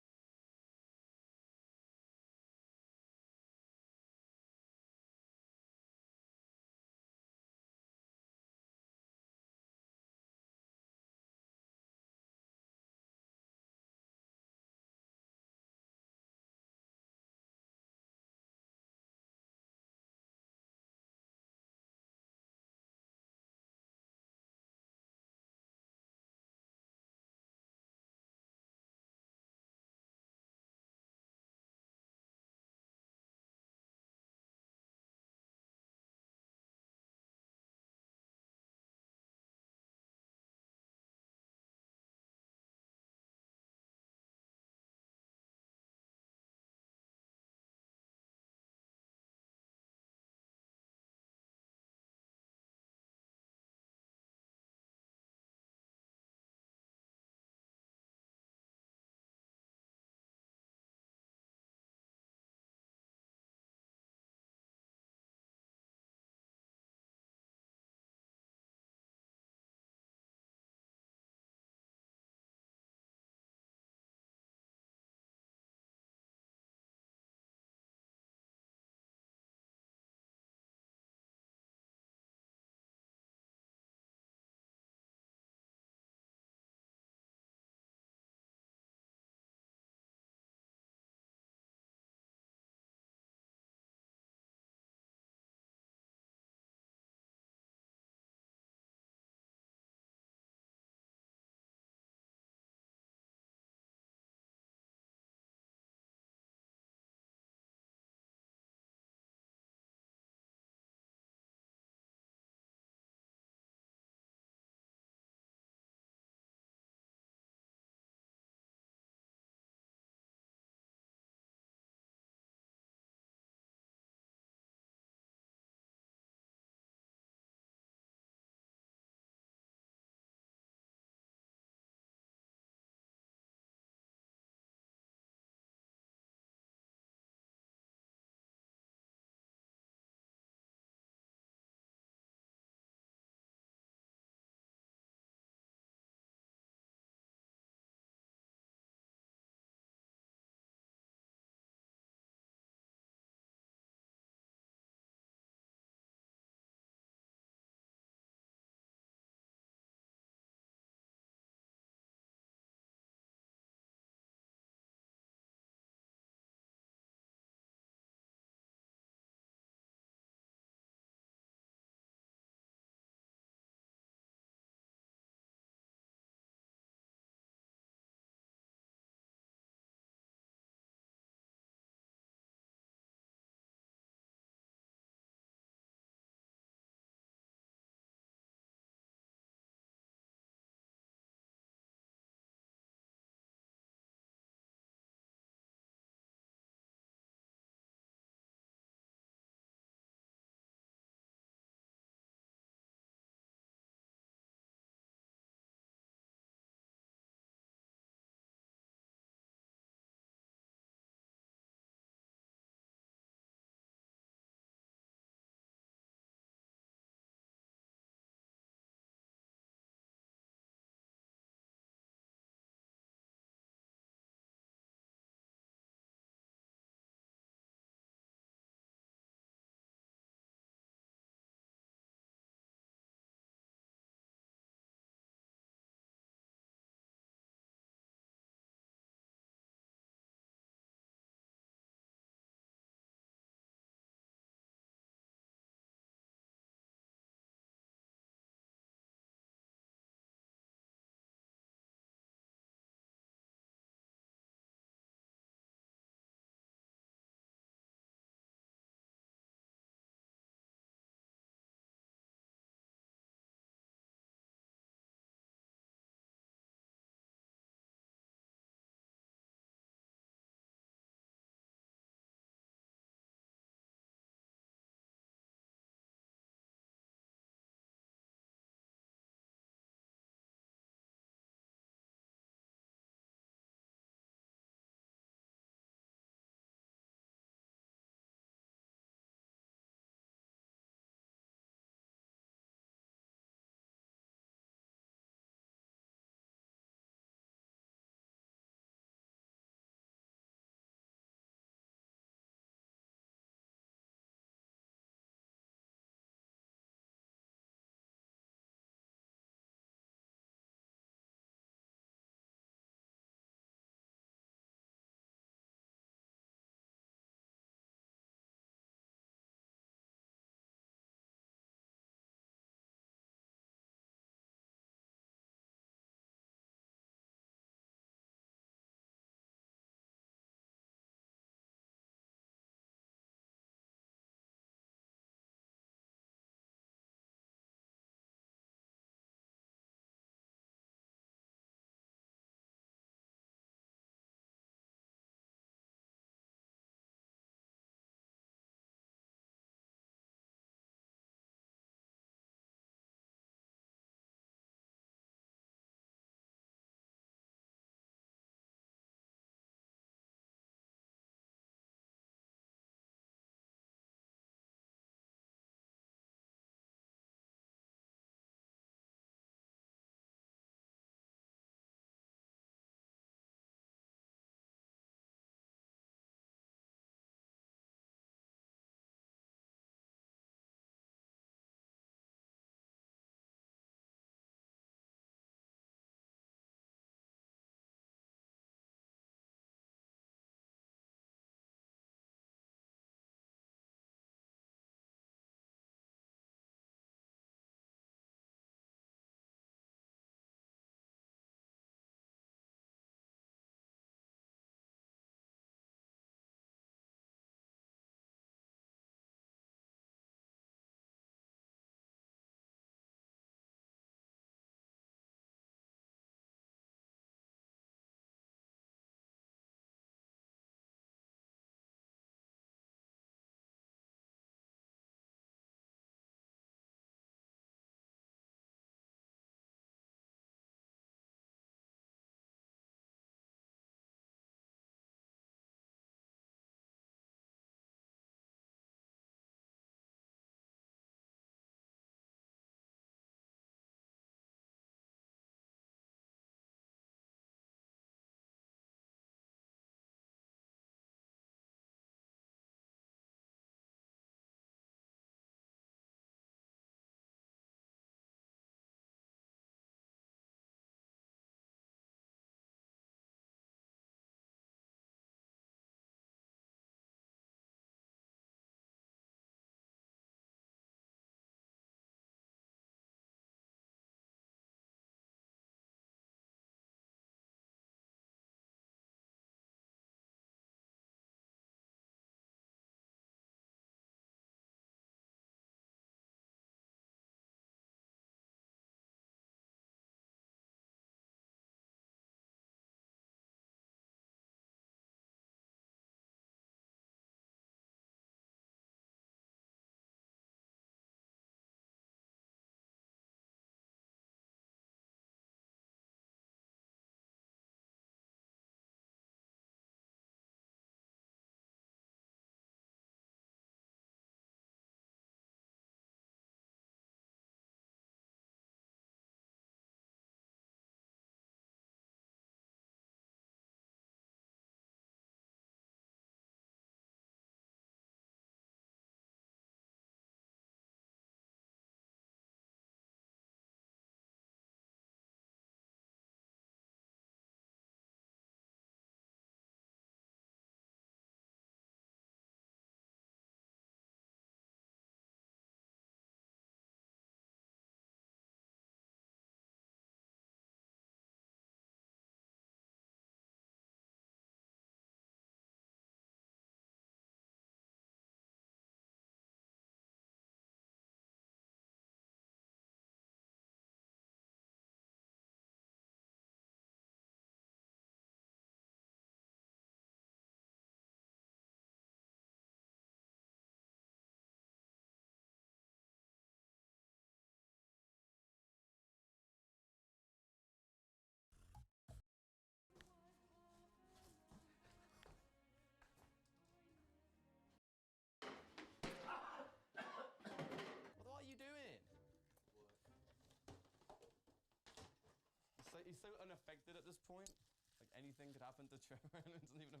so unaffected at this point. Like anything could happen to Trevor and it doesn't even.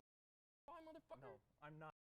Bye, motherfucker. No, I'm not.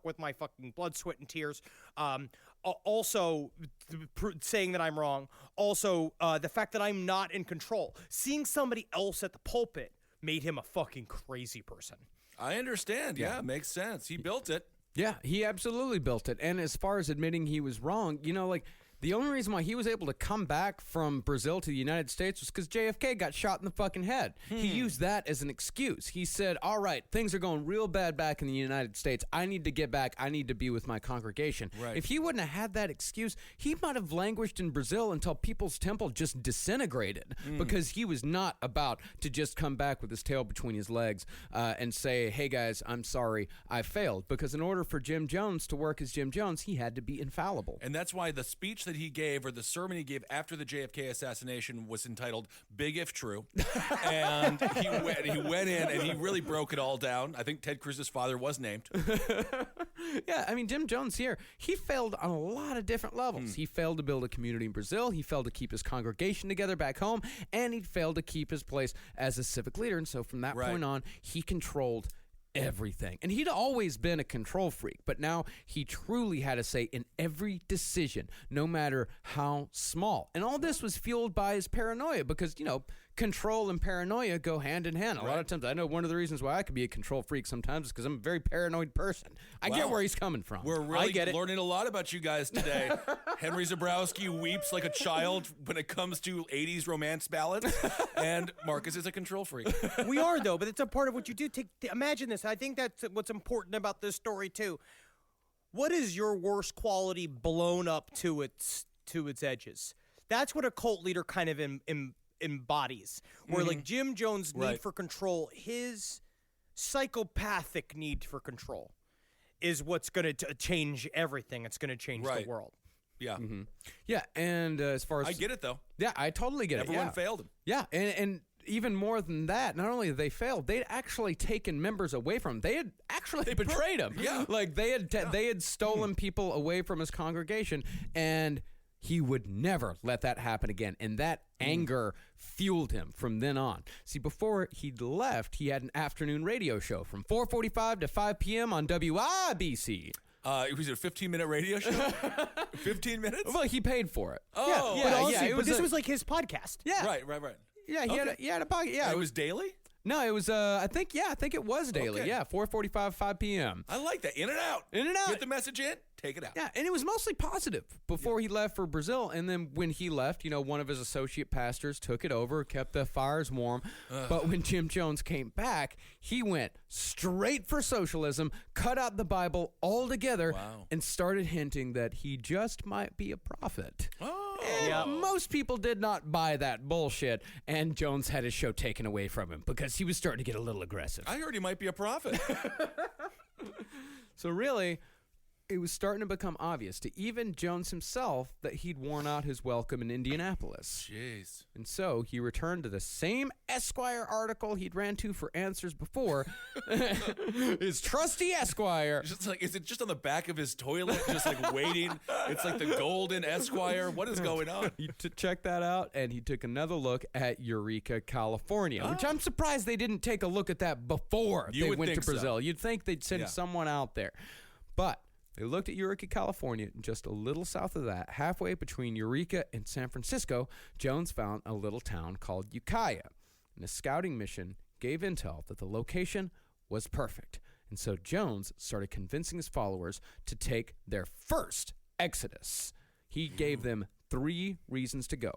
with my fucking blood, sweat, and tears. Also, saying that I'm wrong. Also, the fact that I'm not in control. Seeing somebody else at the pulpit made him a fucking crazy person. I understand. Yeah, makes sense. He built it. Yeah, he absolutely built it. And as far as admitting he was wrong, the only reason why he was able to come back from Brazil to the United States was because JFK got shot in the fucking head. He used that as an excuse. He said, all right, things are going real bad back in the United States. I need to get back. I need to be with my congregation. Right. If he wouldn't have had that excuse, he might have languished in Brazil until People's Temple just disintegrated because he was not about to just come back with his tail between his legs and say, hey, guys, I'm sorry, I failed. Because in order for Jim Jones to work as Jim Jones, he had to be infallible. And that's why the speech that he gave, or the sermon he gave after the JFK assassination, was entitled Big If True. And he went in and he really broke it all down. I think Ted Cruz's father was named. Yeah, I mean, Jim Jones here, he failed on a lot of different levels. He failed to build a community in Brazil. He failed to keep his congregation together back home. And he failed to keep his place as a civic leader. And so from that point on, he controlled everything. And he'd always been a control freak, but now he truly had a say in every decision, no matter how small. And all this was fueled by his paranoia because, control and paranoia go hand in hand. A lot of times, I know one of the reasons why I could be a control freak sometimes is because I'm a very paranoid person. I get where he's coming from. We're really learning a lot about you guys today. Henry Zabrowski weeps like a child when it comes to 80s romance ballads, and Marcus is a control freak. We are, though, but it's a part of what you do. Imagine this. I think that's what's important about this story, too. What is your worst quality blown up to its edges? That's what a cult leader kind of embodies, where like Jim Jones' need for control, his psychopathic need for control is what's going to change everything. It's going to change the world. Yeah. Yeah, and as far as... I get it, though. Yeah, I totally get Everyone failed him. Yeah, and even more than that, not only did they fail, they'd actually taken members away from him. They had actually betrayed him. Yeah. Like, they had stolen people away from his congregation, and he would never let that happen again. And that anger fueled him from then on. See, before he left, he had an afternoon radio show from 4:45 to 5 p.m. on WIBC. It was a 15-minute radio show? 15 minutes? Well, he paid for it. Oh. But this was like his podcast. Yeah. Right. Yeah, he had a podcast. Yeah, it was daily? No, it was, I think it was daily. Okay. Yeah, 4:45, 5 p.m. I like that. In and out. In and out. Get the message in, take it out. Yeah, and it was mostly positive before he left for Brazil. And then when he left, one of his associate pastors took it over, kept the fires warm. But when Jim Jones came back, he went straight for socialism, cut out the Bible altogether, and started hinting that he just might be a prophet. And most people did not buy that bullshit, and Jones had his show taken away from him because he was starting to get a little aggressive. I heard he might be a prophet. So really, it was starting to become obvious to even Jones himself that he'd worn out his welcome in Indianapolis. Jeez. And so he returned to the same Esquire article he'd ran to for answers before. His trusty Esquire. Just like, is it just on the back of his toilet, just like waiting? It's like the golden Esquire. What is going on? He check that out, and he took another look at Eureka, California, which I'm surprised they didn't take a look at that before they went to Brazil. You'd think they'd send someone out there. But they looked at Eureka, California, and just a little south of that, halfway between Eureka and San Francisco, Jones found a little town called Ukiah. And a scouting mission gave intel that the location was perfect. And so Jones started convincing his followers to take their first exodus. He gave them 3 reasons to go: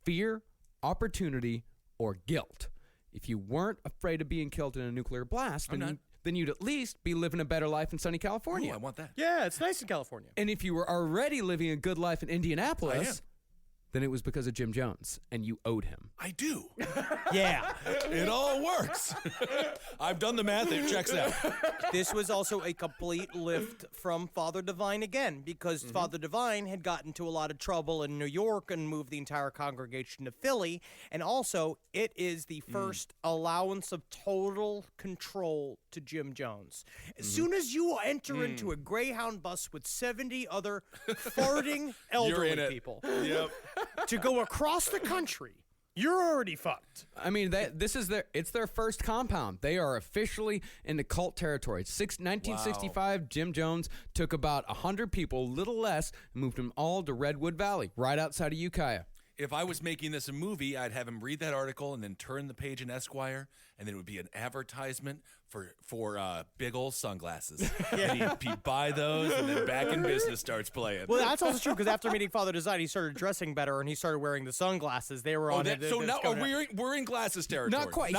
fear, opportunity, or guilt. If you weren't afraid of being killed in a nuclear blast, then you'd at least be living a better life in sunny California. Ooh, I want that. Yeah, it's nice in California. And if you were already living a good life in Indianapolis, then it was because of Jim Jones, and you owed him. I do. Yeah. It all works. I've done the math. It checks out. This was also a complete lift from Father Divine again, because Father Divine had gotten into a lot of trouble in New York and moved the entire congregation to Philly. And also, it is the first allowance of total control to Jim Jones. As soon as you enter into a Greyhound bus with 70 other farting elderly people Yep. to go across the country you're already fucked. I mean, it's their first compound. They are officially into cult territory. 1965, Jim Jones took about 100 people, a little less, and moved them all to Redwood Valley, right outside of Ukiah. If I was making this a movie, I'd have him read that article and then turn the page in Esquire, and then it would be an advertisement for big old sunglasses. And he'd buy those, and then Back in Business starts playing. Well, that's also true because after meeting Father Design, he started dressing better and he started wearing the sunglasses. They were on it. So now we're in glasses territory. Not quite.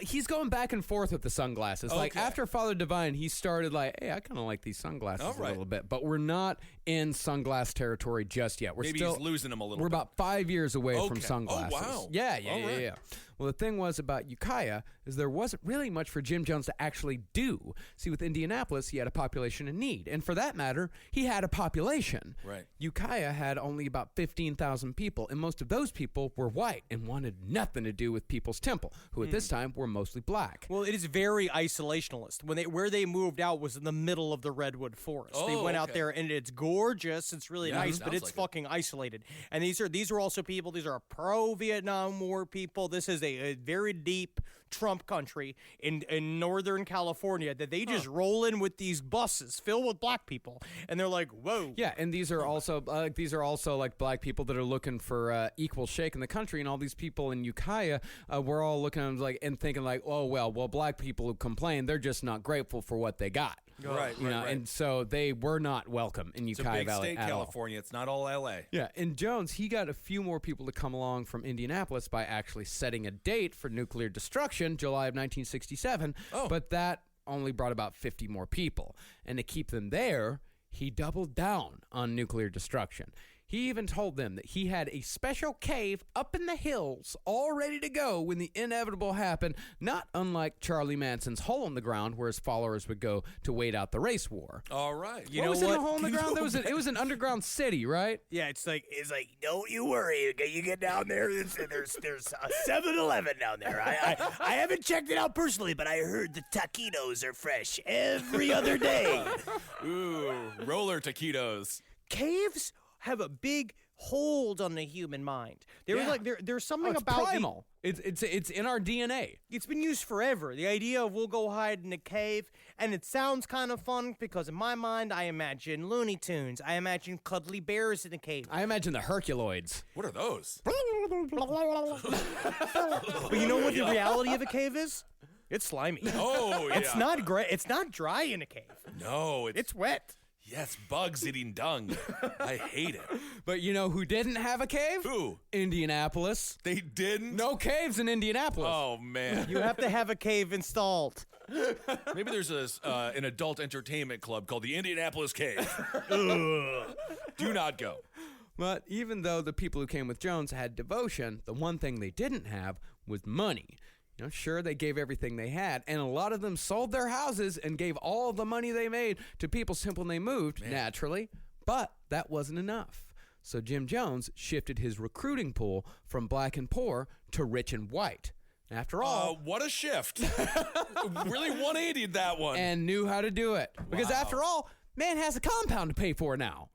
He's going back and forth with the sunglasses. Okay. Like after Father Divine, he started like, hey, I kind of like these sunglasses a little bit, but we're not in sunglass territory just yet. We're Maybe still he's losing them a little bit. We're about 5 years away from Okay. sunglasses. Oh, wow. Yeah. Well, the thing was about Ukiah is there wasn't really much for Jim Jones to actually do. See, with Indianapolis, he had a population in need. And for that matter, he had a population. Right. Ukiah had only about 15,000 people, and most of those people were white and wanted nothing to do with People's Temple, who at this time were mostly black. Well, it is very isolationist. Where they moved out was in the middle of the redwood forest. They went out there, and it's gorgeous. It's really nice, but it's fucking isolated. And these are also people. These are pro-Vietnam War people. This is a very deep Trump country in Northern California that they just roll in with these buses filled with black people, and they're like, whoa. Yeah, and these are also like black people that are looking for equal shake in the country, and all these people in Ukiah were all looking at them like and thinking like, oh well, black people who complain, they're just not grateful for what they got. Right. And so they were not welcome in Ukiah Valley. It's a big state, California. It's not all L.A. Yeah, and Jones, he got a few more people to come along from Indianapolis by actually setting a date for nuclear destruction, July of 1967. But that only brought about 50 more people. And to keep them there, he doubled down on nuclear destruction. He even told them that he had a special cave up in the hills all ready to go when the inevitable happened, not unlike Charlie Manson's hole in the ground where his followers would go to wait out the race war. All right. What was in the hole in the ground? It was an underground city, right? Yeah, it's like don't you worry. You get down there. There's a 7-Eleven down there. I haven't checked it out personally, but I heard the taquitos are fresh every other day. Ooh, roller taquitos. Caves have a big hold on the human mind. There's something it's about primal. It's in our DNA. It's been used forever. The idea of we'll go hide in a cave, and it sounds kind of fun because in my mind I imagine Looney Tunes. I imagine cuddly bears in a cave. I imagine the Herculoids. What are those? But you know what the reality of a cave is? It's slimy. Oh, yeah. It's not great. It's not dry in a cave. No, it's wet. Yes, bugs eating dung. I hate it. But you know who didn't have a cave? Who? Indianapolis. They didn't? No caves in Indianapolis. Oh, man. You have to have a cave installed. Maybe there's an adult entertainment club called the Indianapolis Cave. Do not go. But even though the people who came with Jones had devotion, the one thing they didn't have was money. You know, sure, they gave everything they had, and a lot of them sold their houses and gave all the money they made to People's Temple when they moved, naturally, but that wasn't enough. So Jim Jones shifted his recruiting pool from black and poor to rich and white. After all... what a shift. Really 180'd that one. And knew how to do it. Because after all, man has a compound to pay for now.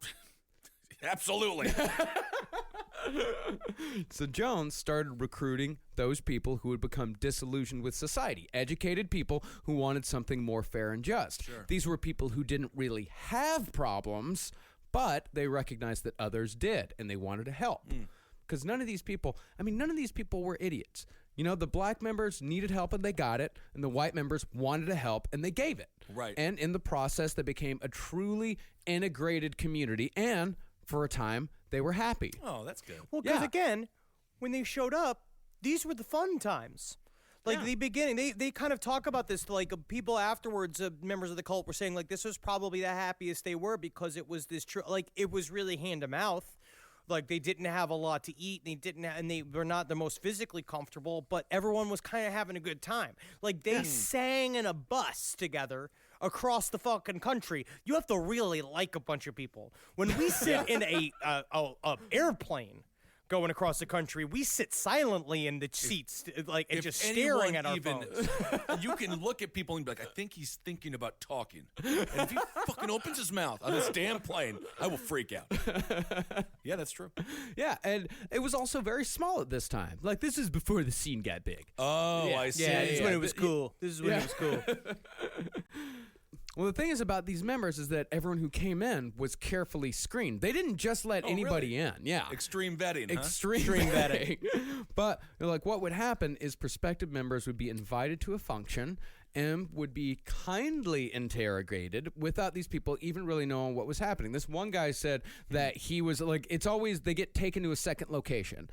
Absolutely. So Jones started recruiting those people who had become disillusioned with society, educated people who wanted something more fair and just. Sure. These were people who didn't really have problems, but they recognized that others did, and they wanted to help. Because none of these people were idiots. You know, the black members needed help and they got it, and the white members wanted to help and they gave it. Right. And in the process, they became a truly integrated community, and for a time, they were happy. Oh, that's good. Well, because again, when they showed up, these were the fun times. Like the beginning, they kind of talk about this. Like people afterwards, members of the cult were saying like this was probably the happiest they were because it was this like it was really hand to mouth. Like they didn't have a lot to eat, and they were not the most physically comfortable, but everyone was kind of having a good time. Like they sang in a bus together across the fucking country. You have to really like a bunch of people. When we sit in a airplane going across the country, we sit silently in the seats, like, and If just staring anyone at our even, phones. you can look at people and be like, I think he's thinking about talking. And if he fucking opens his mouth on this damn plane, I will freak out. Yeah, that's true. Yeah, and it was also very small at this time. Like, this is before the scene got big. Oh, I see. Yeah, this is when it was cool. This is when it was cool. Well, the thing is about these members is that everyone who came in was carefully screened. They didn't just let anybody in. Yeah. Extreme vetting, huh? Extreme vetting. But like, what would happen is prospective members would be invited to a function and would be kindly interrogated without these people even really knowing what was happening. This one guy said that he was like, it's always they get taken to a second location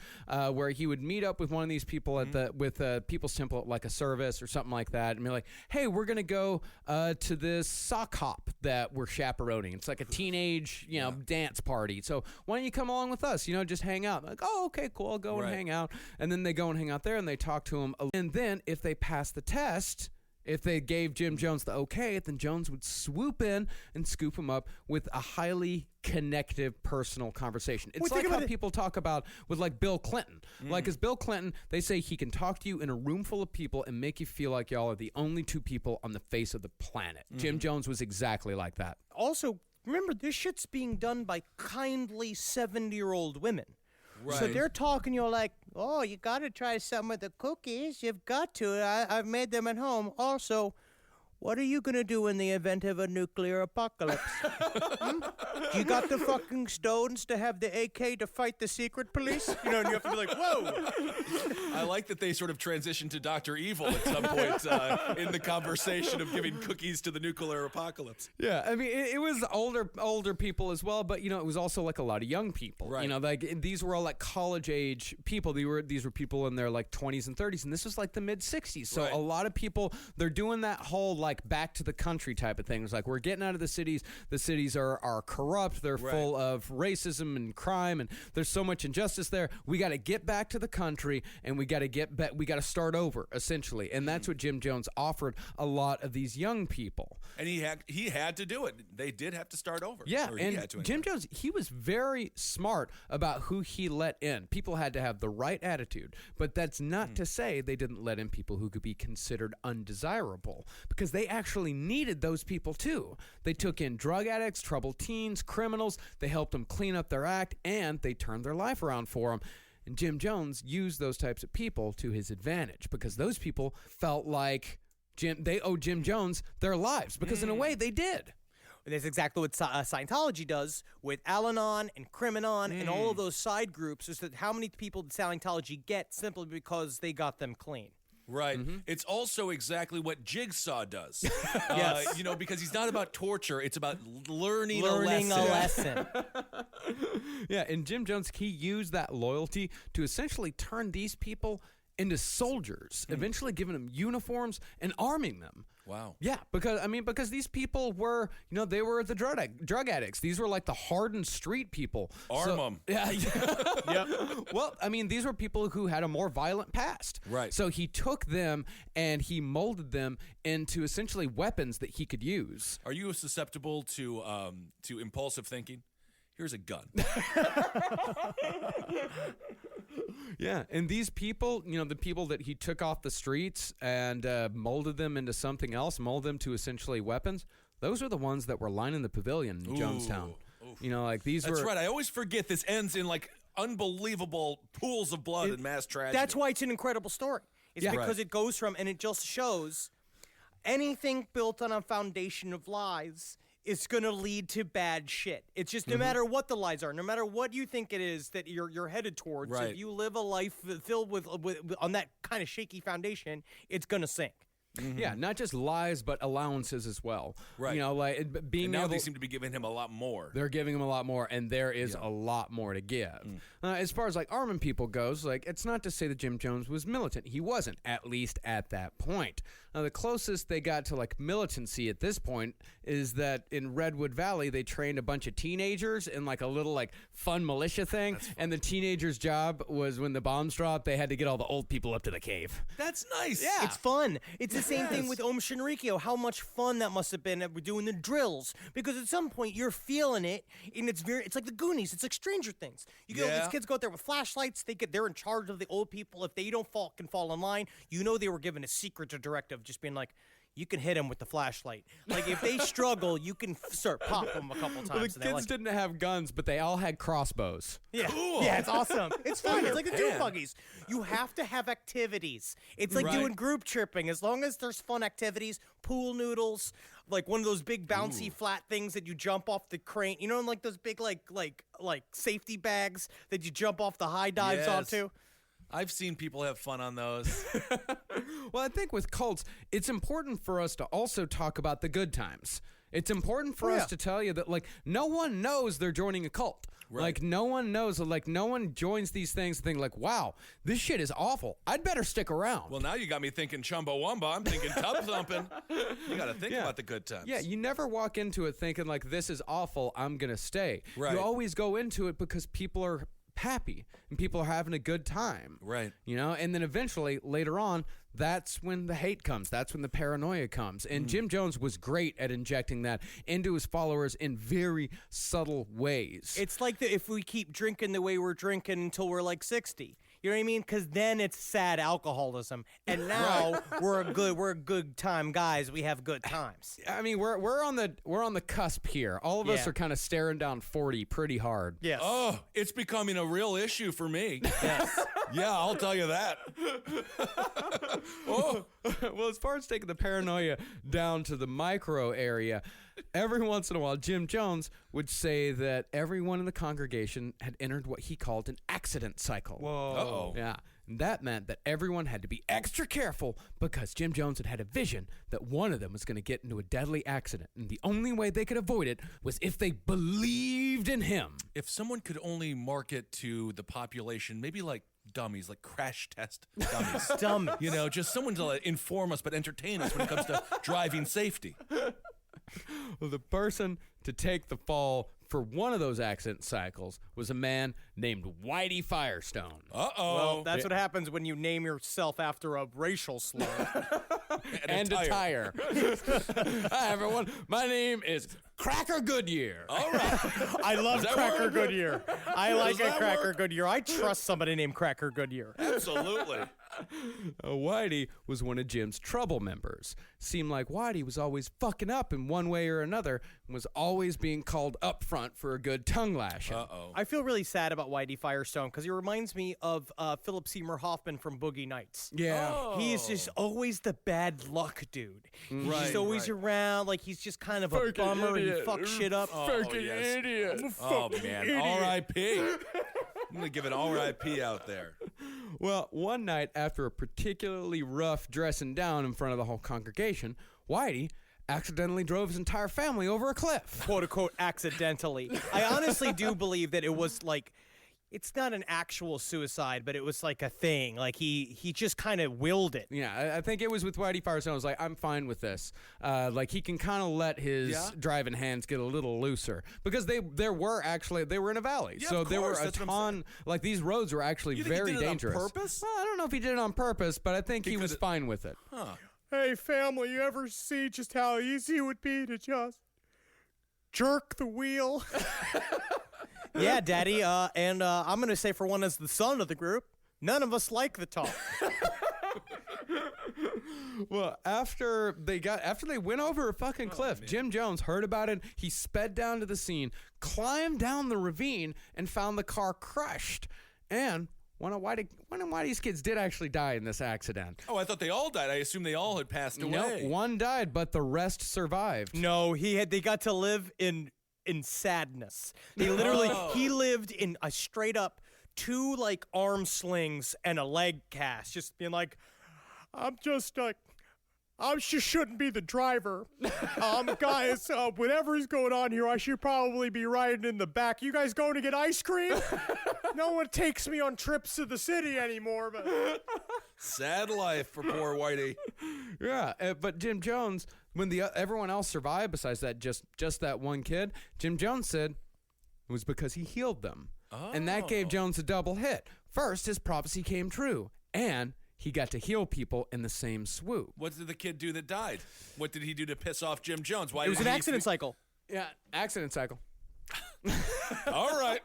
where he would meet up with one of these people at with People's Temple at like a service or something like that, and be like, hey, we're gonna go to this sock hop that we're chaperoning. It's like a teenage dance party. So why don't you come along with us? Just hang out. Like, oh, okay, cool. I'll go and hang out. And then they go and hang out there and they talk to him. And then if they pass the test, if they gave Jim Jones the okay, then Jones would swoop in and scoop him up with a highly connective personal conversation. It's like how people talk about with like Bill Clinton. Like as Bill Clinton, they say he can talk to you in a room full of people and make you feel like y'all are the only two people on the face of the planet. Jim Jones was exactly like that. Also, remember, this shit's being done by kindly 70-year-old women. Right. So they're talking, you're like, oh, you got to try some of the cookies. You've got to. I've made them at home. Also, what are you going to do in the event of a nuclear apocalypse? You got the fucking stones to have the AK to fight the secret police? And you have to be like, whoa. I like that they sort of transitioned to Dr. Evil at some point in the conversation of giving cookies to the nuclear apocalypse. Yeah, I mean, it was older people as well, but, it was also like a lot of young people. Right. Like these were all like college-age people. These were people in their like 20s and 30s, and this was like the mid-60s. So a lot of people, they're doing that whole like back to the country type of thing. It's like, we're getting out of the cities. The cities are corrupt. They're full of racism and crime, and there's so much injustice there. We got to get back to the country, and we got to get back. We got to start over, essentially. And that's what Jim Jones offered a lot of these young people. And he had to do it. They did have to start over. Yeah, and Jim Jones, he was very smart about who he let in. People had to have the right attitude, but that's not to say they didn't let in people who could be considered undesirable, because they actually needed those people too. They took in drug addicts, troubled teens, criminals. They helped them clean up their act, and they turned their life around for them. And Jim Jones used those types of people to his advantage, because those people felt like they owed Jim Jones their lives, because in a way they did. That's exactly what Scientology does with Al-Anon and Criminon and all of those side groups, is that how many people did Scientology get simply because they got them clean. Right. It's also exactly what Jigsaw does. Yes. Because he's not about torture. It's about learning a lesson. Yeah, and Jim Jones, he used that loyalty to essentially turn these people into soldiers, eventually giving them uniforms and arming them. Wow. Yeah, because these people were, they were the drug addicts. These were like the hardened street people. Arm them. Yeah. Yep. Well, these were people who had a more violent past. Right. So he took them and he molded them into essentially weapons that he could use. Are you susceptible to impulsive thinking? Here's a gun. Yeah, and these people, the people that he took off the streets and molded them into something else, molded them to essentially weapons, those are the ones that were lining the pavilion in Jonestown. Like these That's right. I always forget this ends in like unbelievable pools of blood and mass tragedy. That's why it's an incredible story. It's because it goes from, and it just shows, anything built on a foundation of lies is going to lead to bad shit. It's just no matter what the lies are, no matter what you think it is that you're headed towards, if you live a life filled with on that kind of shaky foundation, it's going to sink. Yeah, not just lies, but allowances as well. Right. Like being now they seem to be giving him a lot more. They're giving him a lot more, and there is a lot more to give. As far as like arming people goes, like it's not to say that Jim Jones was militant. He wasn't, at least at that point. Now, the closest they got to like militancy at this point is that in Redwood Valley, they trained a bunch of teenagers in like a little like fun militia thing. And the teenagers' job was when the bombs dropped, they had to get all the old people up to the cave. That's nice. Yeah. It's fun. It's the same thing with Om Shinrikyo. How much fun that must have been at doing the drills. Because at some point you're feeling it, and it's like the Goonies. It's like Stranger Things. You get all these kids go out there with flashlights. They're in charge of the old people. If they don't can fall in line, they were given a secret directive, just being like, you can hit them with the flashlight. Like, if they struggle, you can pop them a couple times. Well, the kids didn't have guns, but they all had crossbows. Yeah, cool. Yeah, it's awesome. It's fun. It's like the Dune Buggies. You have to have activities. It's like doing group tripping. As long as there's fun activities, pool noodles, like one of those big bouncy flat things that you jump off the crane. You know, like those big like safety bags that you jump off the high dives onto. I've seen people have fun on those. Well, I think with cults, it's important for us to also talk about the good times. It's important for us to tell you that, like, no one knows they're joining a cult. Right. Like, no one knows. Like, no one joins these things and think, like, wow, this shit is awful. I'd better stick around. Well, now you got me thinking Chumbawamba. I'm thinking tub thumping. You got to think about the good times. Yeah, you never walk into it thinking, like, this is awful, I'm going to stay. Right. You always go into it because people are happy and people are having a good time. Right. You know, and then eventually, later on, that's when the hate comes. That's when the paranoia comes. And Jim Jones was great at injecting that into his followers in very subtle ways. It's like if we keep drinking the way we're drinking until we're like 60. You know what I mean? Because then it's sad alcoholism, and now we're a good time guys. We have good times. I mean, we're on the cusp here. All of us are kind of staring down 40 pretty hard. Yes. Oh, it's becoming a real issue for me. Yes. Yeah, I'll tell you that. Oh. Well, as far as taking the paranoia down to the micro area, every once in a while, Jim Jones would say that everyone in the congregation had entered what he called an accident cycle. Whoa. Uh-oh. Yeah. And that meant that everyone had to be extra careful because Jim Jones had a vision that one of them was going to get into a deadly accident. And the only way they could avoid it was if they believed in him. If someone could only market to the population, maybe like dummies, like crash test dummies. Dummies. You know, just someone to inform us but entertain us when it comes to driving safety. Well, the person to take the fall for one of those accident cycles was a man named Whitey Firestone. Uh-oh. Well, that's what happens when you name yourself after a racial slur. and a tire. Hi, everyone. My name is Cracker Goodyear. All right. I love Cracker Goodyear. I like a Cracker work? Goodyear. I trust somebody named Cracker Goodyear. Absolutely. Whitey was one of Jim's trouble members. Seemed like Whitey was always fucking up in one way or another and was always being called up front for a good tongue lashing. Uh-oh. I feel really sad about Whitey Firestone because he reminds me of Philip Seymour Hoffman from Boogie Nights. Yeah. Oh. He's just always the bad luck dude. He's Right, just always around, like he's just kind of a bummer and he fucks shit up. Idiot. Oh, man. R.I.P. I'm going to give an R.I.P. out there. Well, one night after a particularly rough dressing down in front of the whole congregation, Whitey accidentally drove his entire family over a cliff. Quote unquote accidentally. I honestly do believe that it was like, it's not an actual suicide, but it was like a thing. Like he just kind of willed it. Yeah, I think it was with Whitey Firestone. I was like, I'm fine with this. Like he can kind of let his driving hands get a little looser because they were in a valley, Yeah, so of there were course, a that's what I'm ton. Like these roads were actually You think very he did it dangerous. on purpose? Well, I don't know if he did it on purpose, but I think he was fine with it. Huh. Hey, family, you ever see just how easy it would be to just jerk the wheel? Yeah, Daddy. And I'm going to say for one as the son of the group, none of us like the talk. Well, after they went over a fucking cliff, Jim Jones heard about it. He sped down to the scene, climbed down the ravine, and found the car crushed. And one of Whitey's kids did actually die in this accident. Oh, I thought they all died. I assumed they all had passed away. No, one died, but the rest survived. No, they got to live in sadness. They literally, he lived in a straight up 2 like arm slings and a leg cast, just being like, I'm just like, I just shouldn't be the driver. Guys, whatever's going on here, I should probably be riding in the back. You guys going to get ice cream? No one takes me on trips to the city anymore, but Sad life for poor Whitey. Yeah, but Jim Jones, when everyone else survived besides that just that one kid, Jim Jones said it was because he healed them. Oh. And that gave Jones a double hit. First, his prophecy came true, and he got to heal people in the same swoop. What did the kid do that died? What did he do to piss off Jim Jones? Why It was did an he accident cycle. Yeah, accident cycle. All right.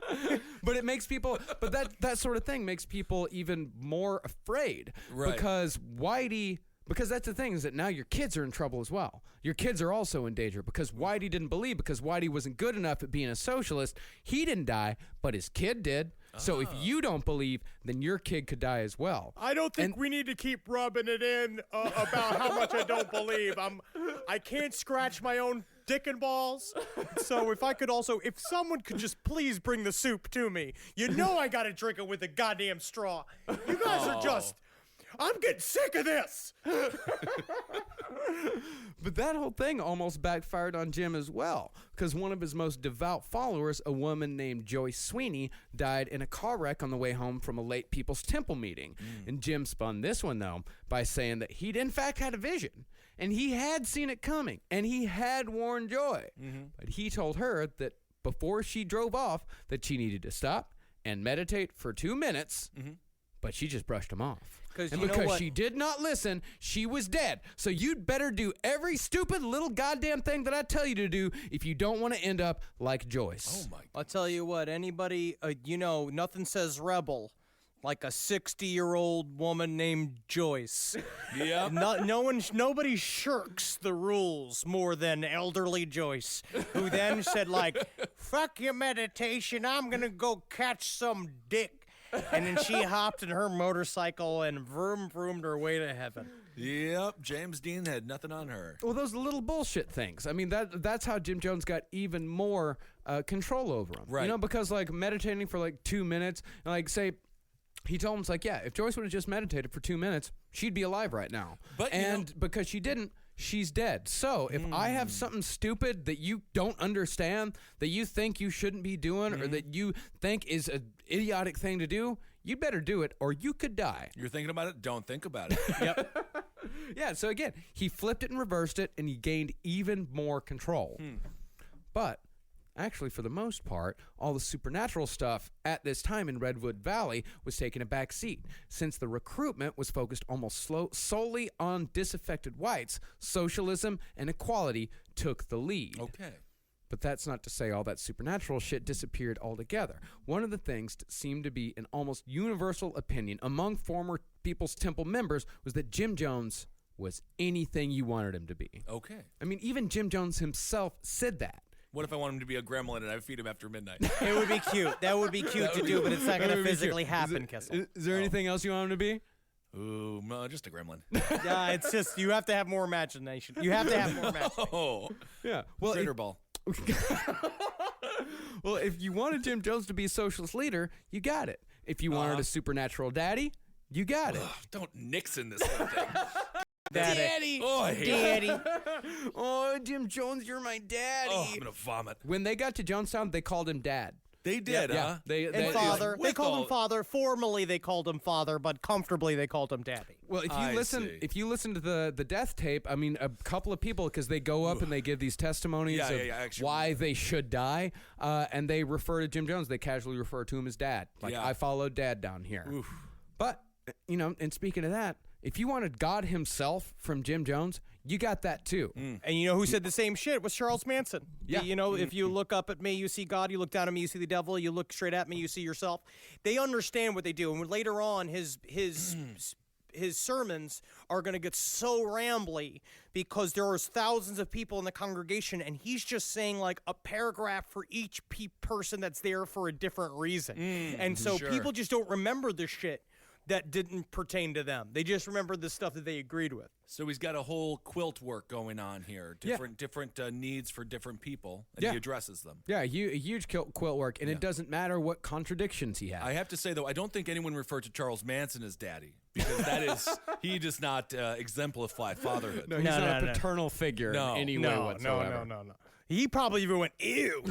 But it makes people, but that sort of thing makes people even more afraid. Right. Because that's the thing, is that now your kids are in trouble as well. Your kids are also in danger because Whitey didn't believe, because Whitey wasn't good enough at being a socialist. He didn't die, but his kid did. So if you don't believe, then your kid could die as well. I don't think we need to keep rubbing it in about how much I don't believe. I can't scratch my own dick and balls. So if someone could just please bring the soup to me. You know I gotta drink it with a goddamn straw. You guys are just... I'm getting sick of this. But that whole thing almost backfired on Jim as well, because one of his most devout followers, a woman named Joyce Sweeney, died in a car wreck on the way home from a late People's Temple meeting. And Jim spun this one, though, by saying that he'd in fact had a vision, and he had seen it coming, and he had warned Joy. But he told her that before she drove off that she needed to stop and meditate for 2 minutes, but she just brushed him off. And because she did not listen, she was dead. So you'd better do every stupid little goddamn thing that I tell you to do if you don't want to end up like Joyce. Oh, my God. I'll tell you what, anybody, nothing says rebel like a 60-year-old woman named Joyce. Yeah. Nobody shirks the rules more than elderly Joyce, who then said, fuck your meditation, I'm gonna go catch some dick. And then she hopped in her motorcycle and vroomed her way to heaven. Yep, James Dean had nothing on her. Well, those little bullshit things. I mean, that's how Jim Jones got even more control over him. Right. Because meditating for 2 minutes, and say, he told him, if Joyce would have just meditated for 2 minutes, she'd be alive right now. But because she didn't, she's dead. So if I have something stupid that you don't understand, that you think you shouldn't be doing, or that you think is an idiotic thing to do, you better do it, or you could die. You're thinking about it? Don't think about it. Yep. Yeah, so again, he flipped it and reversed it, and he gained even more control. But actually, for the most part, all the supernatural stuff at this time in Redwood Valley was taking a back seat. Since the recruitment was focused almost solely on disaffected whites, socialism and equality took the lead. Okay. But that's not to say all that supernatural shit disappeared altogether. One of the things that seemed to be an almost universal opinion among former People's Temple members was that Jim Jones was anything you wanted him to be. Okay. I mean, even Jim Jones himself said that. What if I want him to be a gremlin and I feed him after midnight? It would be cute. That would be cute to do, but it's not going to physically happen, Kissel. Is there anything else you want him to be? Ooh, no, just a gremlin. Yeah, it's just, you have to have more imagination. You have to have more imagination. Oh. Yeah. Well, Critter ball. Well, if you wanted Jim Jones to be a socialist leader, you got it. If you wanted a supernatural daddy, you got it. Don't Nixon this whole thing. Daddy. Oh, I hate Daddy. Oh, Jim Jones, you're my daddy. Oh, I'm going to vomit. When they got to Jonestown, they called him Dad. They did, huh? And father. They called him father. Formally, they called him father, but comfortably, they called him daddy. Well, if you listen to the death tape, I mean, a couple of people, because they go up and they give these testimonies of why they should die, and they refer to Jim Jones. They casually refer to him as Dad. I followed Dad down here. Oof. But, and speaking of that, if you wanted God himself from Jim Jones, you got that too. And you know who said the same shit? Was Charles Manson. Yeah. If you look up at me, you see God. You look down at me, you see the devil. You look straight at me, you see yourself. They understand what they do. And later on, his sermons are going to get so rambly because there are thousands of people in the congregation, and he's just saying a paragraph for each person that's there for a different reason. And so people just don't remember the shit that didn't pertain to them. They just remember the stuff that they agreed with. So he's got a whole quilt work going on here. Different needs for different people, and he addresses them. Yeah, a huge quilt work, and it doesn't matter what contradictions he has. I have to say, though, I don't think anyone referred to Charles Manson as daddy, because he does not exemplify fatherhood. No, he's not a paternal figure in any way whatsoever. No. He probably even went, ew.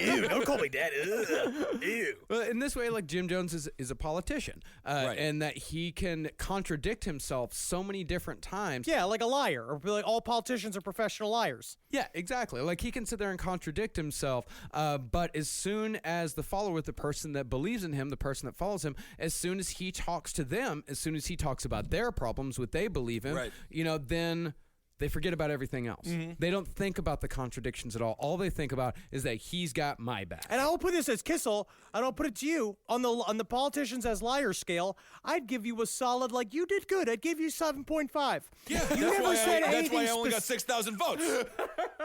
Ew, don't call me dad. Ugh. Ew. Well, in this way, like Jim Jones is a politician, and that he can contradict himself so many different times. Yeah, like a liar. Or like all politicians are professional liars. Yeah, exactly. Like he can sit there and contradict himself, but as soon as the follower, the person that believes in him, the person that follows him, as soon as he talks to them, as soon as he talks about their problems, what they believe in, then they forget about everything else. They don't think about the contradictions at all. All they think about is that he's got my back. And I will put this as Kissel, and I'll put it to you, on the politicians as liar scale, I'd give you a solid, like, you did good. I'd give you 7.5. Yeah, you never said anything. That's why I only got 6,000 votes.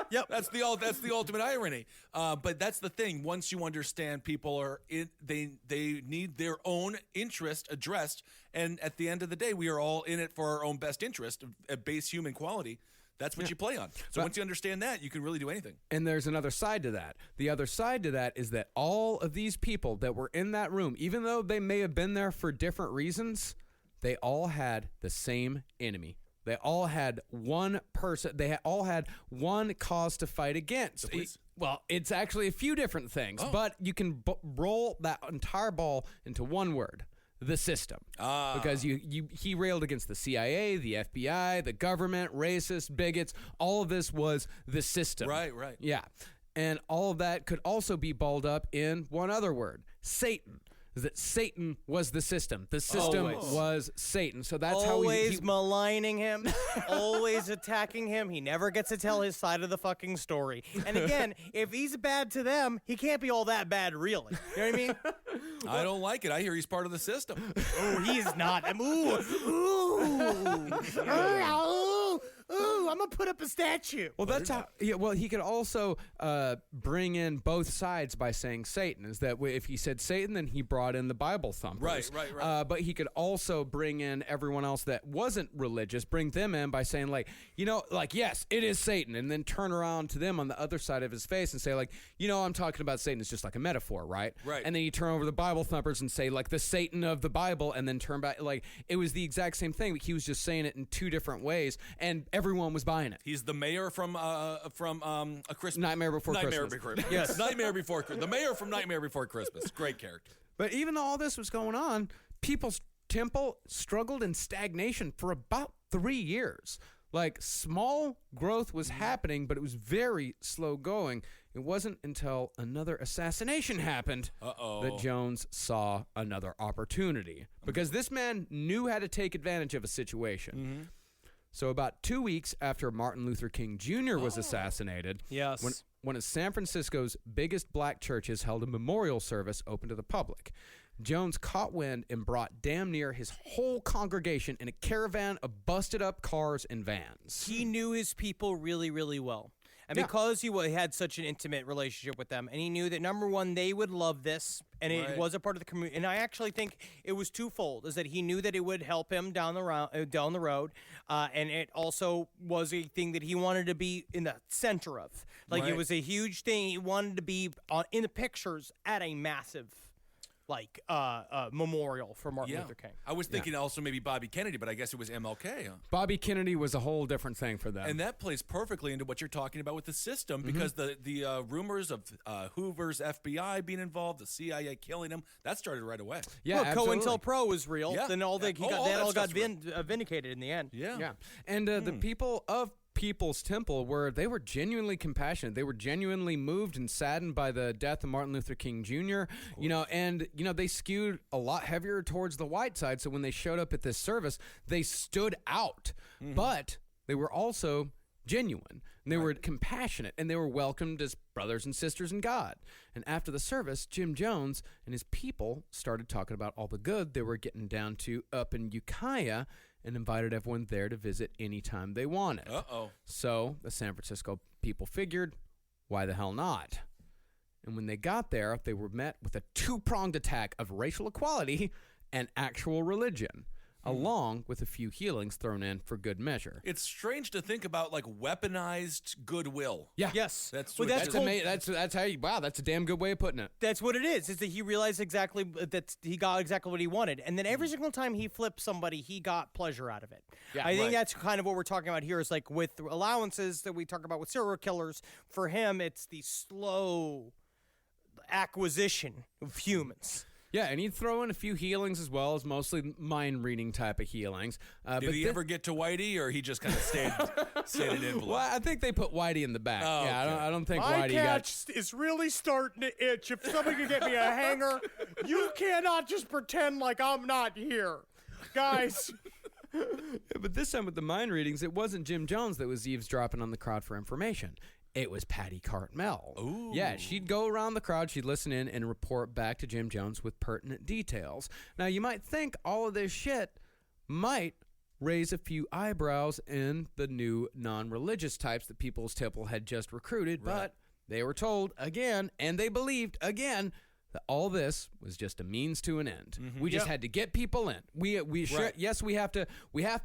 Yep. That's the ultimate irony. But that's the thing. Once you understand people are they need their own interest addressed, and at the end of the day, we are all in it for our own best interest, a base human quality. That's what you play on. So once you understand that, you can really do anything. And there's another side to that. The other side to that is that all of these people that were in that room, even though they may have been there for different reasons, they all had the same enemy. They all had one person. They all had one cause to fight against. Well, it's actually a few different things, but you can roll that entire ball into one word. The system. Because he railed against the CIA, the FBI, the government, racists, bigots. All of this was the system. Right. Yeah. And all of that could also be balled up in one other word, Satan. That Satan was the system. The system was Satan. So that's always how he maligning him, always attacking him. He never gets to tell his side of the fucking story. And again, if he's bad to them, he can't be all that bad, really. You know what I mean? I don't like it. I hear he's part of the system. Oh, he's not. Ooh, I'm gonna put up a statue. Well, that's how. Yeah, well, he could also bring in both sides by saying Satan. Is that if he said Satan, then he brought in the Bible thumpers. Right. But he could also bring in everyone else that wasn't religious, bring them in by saying yes, it is Satan, and then turn around to them on the other side of his face and say I'm talking about Satan. It's just like a metaphor, right? Right. And then you turn over the Bible thumpers and say the Satan of the Bible, and then turn back it was the exact same thing. But he was just saying it in two different ways, and everyone was buying it. He's the mayor from A Christmas Nightmare Before Christmas. Yes, Nightmare Before Christmas. The mayor from Nightmare Before Christmas. Great character. But even though all this was going on, People's Temple struggled in stagnation for about 3 years. Small growth was happening, but it was very slow going. It wasn't until another assassination happened that Jones saw another opportunity. Because this man knew how to take advantage of a situation. So about 2 weeks after Martin Luther King Jr. was assassinated, one of San Francisco's biggest black churches held a memorial service open to the public. Jones caught wind and brought damn near his whole congregation in a caravan of busted up cars and vans. He knew his people really, really well. And because he had such an intimate relationship with them, and he knew that, number one, they would love this, and it was a part of the community. And I actually think it was twofold, is that he knew that it would help him down the road, and it also was a thing that he wanted to be in the center of. It was a huge thing. He wanted to be in the pictures at a massive memorial for Martin Luther King. I was thinking also maybe Bobby Kennedy, but I guess it was MLK. Huh? Bobby Kennedy was a whole different thing for them. And that plays perfectly into what you're talking about with the system, because the rumors of Hoover's FBI being involved, the CIA killing him, that started right away. Yeah, COINTELPRO was real. Yeah. Then all got vindicated in the end. Yeah. And the people of People's Temple they were genuinely compassionate. They were genuinely moved and saddened by the death of Martin Luther King Jr. They skewed a lot heavier towards the white side. So when they showed up at this service, they stood out, but they were also genuine. And they were compassionate, and they were welcomed as brothers and sisters in God. And after the service, Jim Jones and his people started talking about all the good they were getting down to up in Ukiah, and invited everyone there to visit anytime they wanted. So the San Francisco people figured, why the hell not? And when they got there, they were met with a two-pronged attack of racial equality and actual religion. along with a few healings thrown in for good measure. It's strange to think about like weaponized goodwill. Yeah. Yes. That's Well, what- That's how you, wow, that's a damn good way of putting it. That's what it is that he realized exactly that he got exactly what he wanted. And then every single time he flipped somebody, he got pleasure out of it. Yeah, I think right. that's kind of what we're talking about here is like with allowances that we talk about with serial killers. For him, it's the slow acquisition of humans. Yeah, and he'd throw in a few healings as well, as mostly mind-reading type of healings. Did he ever get to Whitey, or he just kind of stayed an envelope? Well, I think they put Whitey in the back. Oh, yeah, okay. I don't think My Whitey got... catch is really starting to itch. If somebody could get me a hanger, you cannot just pretend like I'm not here. Guys. Yeah, but this time with the mind readings, it wasn't Jim Jones that was eavesdropping on the crowd for information. It was Patty Cartmel. Ooh. Yeah, she'd go around the crowd, she'd listen in and report back to Jim Jones with pertinent details. Now, you might think all of this shit might raise a few eyebrows in the new non-religious types that People's Temple had just recruited, but they were told again, and they believed again, that all this was just a means to an end. We just had to get people in. We sure, yes, we have to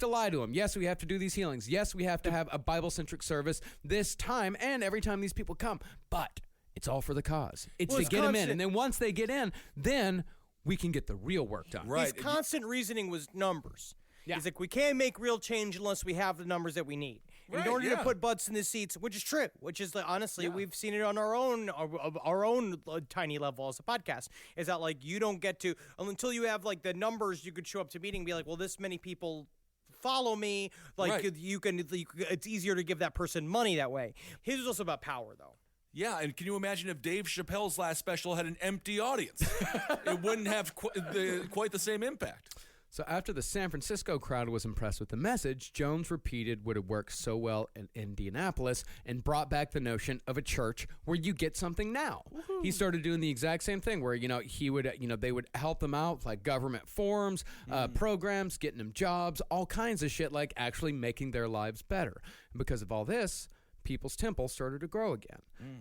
lie to them. Yes, we have to do these healings. Yes, we have to have a Bible-centric service this time and every time these people come. But it's all for the cause. It's to get them in. And then once they get in, then we can get the real work done. His constant reasoning was numbers. Yeah. He's like, we can't make real change unless we have the numbers that we need. In order to put butts in the seats, which is true, which is like, honestly, we've seen it on our own tiny level as a podcast, is that like you don't get to, until you have like the numbers, you could show up to a meeting and be like, well, this many people follow me. Like you can, it's easier to give that person money that way. His was also about power, though. Yeah, and can you imagine if Dave Chappelle's last special had an empty audience? It wouldn't have quite the same impact. So after the San Francisco crowd was impressed with the message, Jones repeated what had worked so well in Indianapolis and brought back the notion of a church where you get something now. Woo-hoo. He started doing the exact same thing where, he would, they would help them out, like government forums, programs, getting them jobs, all kinds of shit, like actually making their lives better. And because of all this, People's Temple started to grow again.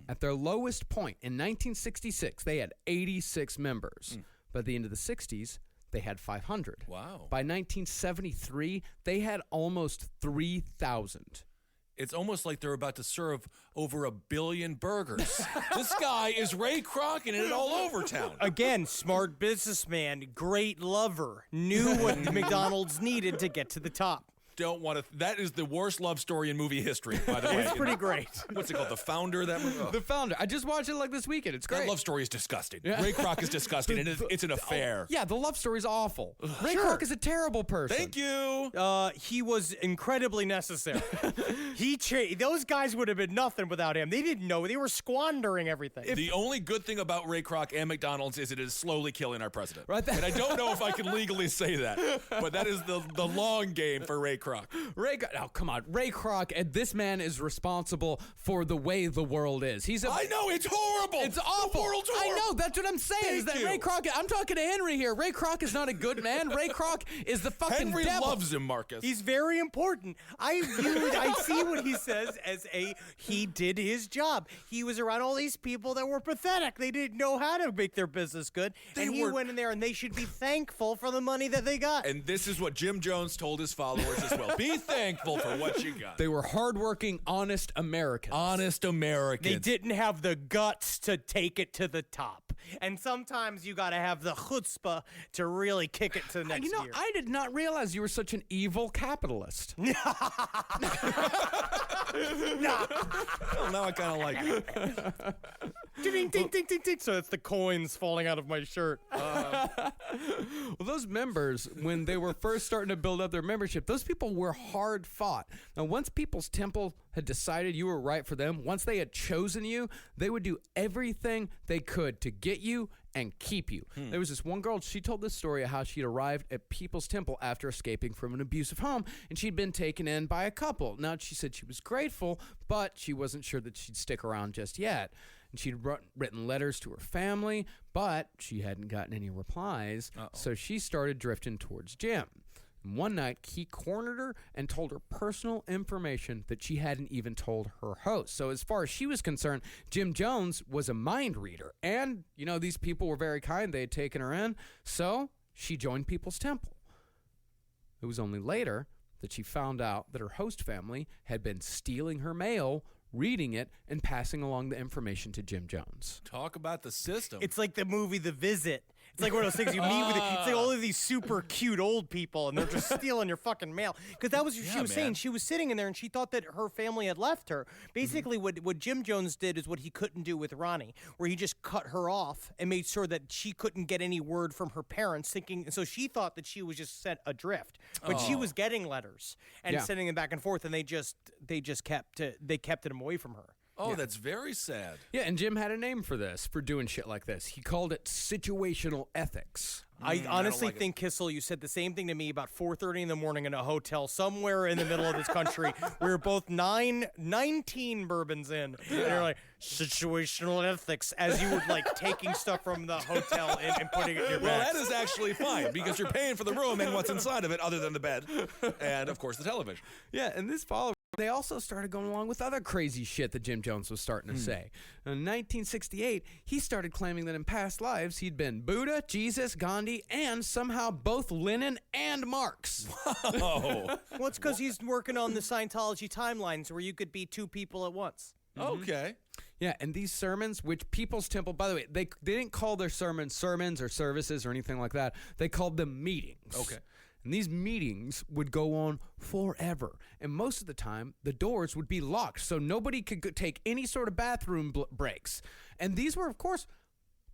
At their lowest point in 1966, they had 86 members. By the end of the 60s, they had 500. Wow. By 1973, they had almost 3,000. It's almost like they're about to serve over 1 billion burgers. This guy is Ray Kroc and it all over town. Again, smart businessman, great lover, knew what McDonald's needed to get to the top. Don't want to. That is the worst love story in movie history, by the way. It's pretty great. What's it called? The Founder? That movie? The Founder. I just watched it like this weekend. It's great. That love story is disgusting. Ray Kroc is disgusting, and it's an affair. Yeah, the love story's awful. Ray Kroc is a terrible person. Thank you. He was incredibly necessary. Those guys would have been nothing without him. They didn't know. They were squandering everything. The only good thing about Ray Kroc and McDonald's is it is slowly killing our president. Right. And I don't know if I can legally say that, but that is the long game for Ray Kroc. Oh, come on. Ray Kroc, this man is responsible for the way the world is. I know, it's horrible. It's awful. The world's horrible. I know, that's what I'm saying. Is that Ray Kroc, I'm talking to Henry here. Ray Kroc is not a good man. Ray Kroc is the fucking Henry devil. loves him, Marcus. He's very important. I see what he says as he did his job. He was around all these people that were pathetic. They didn't know how to make their business good. He went in there and they should be thankful for the money that they got. And this is what Jim Jones told his followers as well. Be thankful for what you got. They were hardworking, honest Americans. Honest Americans. They didn't have the guts to take it to the top. And sometimes you got to have the chutzpah to really kick it to the next gear. I did not realize you were such an evil capitalist. Well, now I kind of like it. Ding, ding, ding, ding, ding. So it's the coins falling out of my shirt. Well, those members, when they were first starting to build up their membership, those people were hard fought. Now, once People's Temple had decided you were right for them, once they had chosen you, they would do everything they could to get you and keep you. There was this one girl, she told this story of how she'd arrived at People's Temple after escaping from an abusive home, and she'd been taken in by a couple. Now, she said she was grateful, but she wasn't sure that she'd stick around just yet. And she'd written letters to her family, but she hadn't gotten any replies, so she started drifting towards Jim. And one night, he cornered her and told her personal information that she hadn't even told her host. So as far as she was concerned, Jim Jones was a mind reader. And, these people were very kind. They had taken her in. So she joined People's Temple. It was only later that she found out that her host family had been stealing her mail, reading it, and passing along the information to Jim Jones. Talk about the system. It's like the movie The Visit. It's like one of those things you meet with. It's like all of these super cute old people, and they're just stealing your fucking mail. Because that was what she was saying. She was sitting in there, and she thought that her family had left her. Basically, what Jim Jones did is what he couldn't do with Ronnie, where he just cut her off and made sure that she couldn't get any word from her parents. So she thought that she was just sent adrift, but she was getting letters and sending them back and forth, and they just kept them away from her. Oh, that's very sad. Yeah, and Jim had a name for this, for doing shit like this. He called it situational ethics. I honestly think, Kissel, you said the same thing to me about 4:30 in the morning in a hotel somewhere in the middle of this country. We were both 19 bourbons in. And you're like, situational ethics, as you were like taking stuff from the hotel and putting it in your bag. Well, that is actually fine, because you're paying for the room and what's inside of it other than the bed and, of course, the television. Yeah, and this followed. They also started going along with other crazy shit that Jim Jones was starting to say. In 1968, he started claiming that in past lives he'd been Buddha, Jesus, Gandhi, and somehow both Lenin and Marx. Oh. Well, it's because he's working on the Scientology timelines where you could be two people at once. Okay. Yeah, and these sermons, which People's Temple, by the way, they didn't call their sermons or services or anything like that. They called them meetings. Okay. And these meetings would go on forever. And most of the time, the doors would be locked, so nobody could take any sort of bathroom breaks. And these were, of course,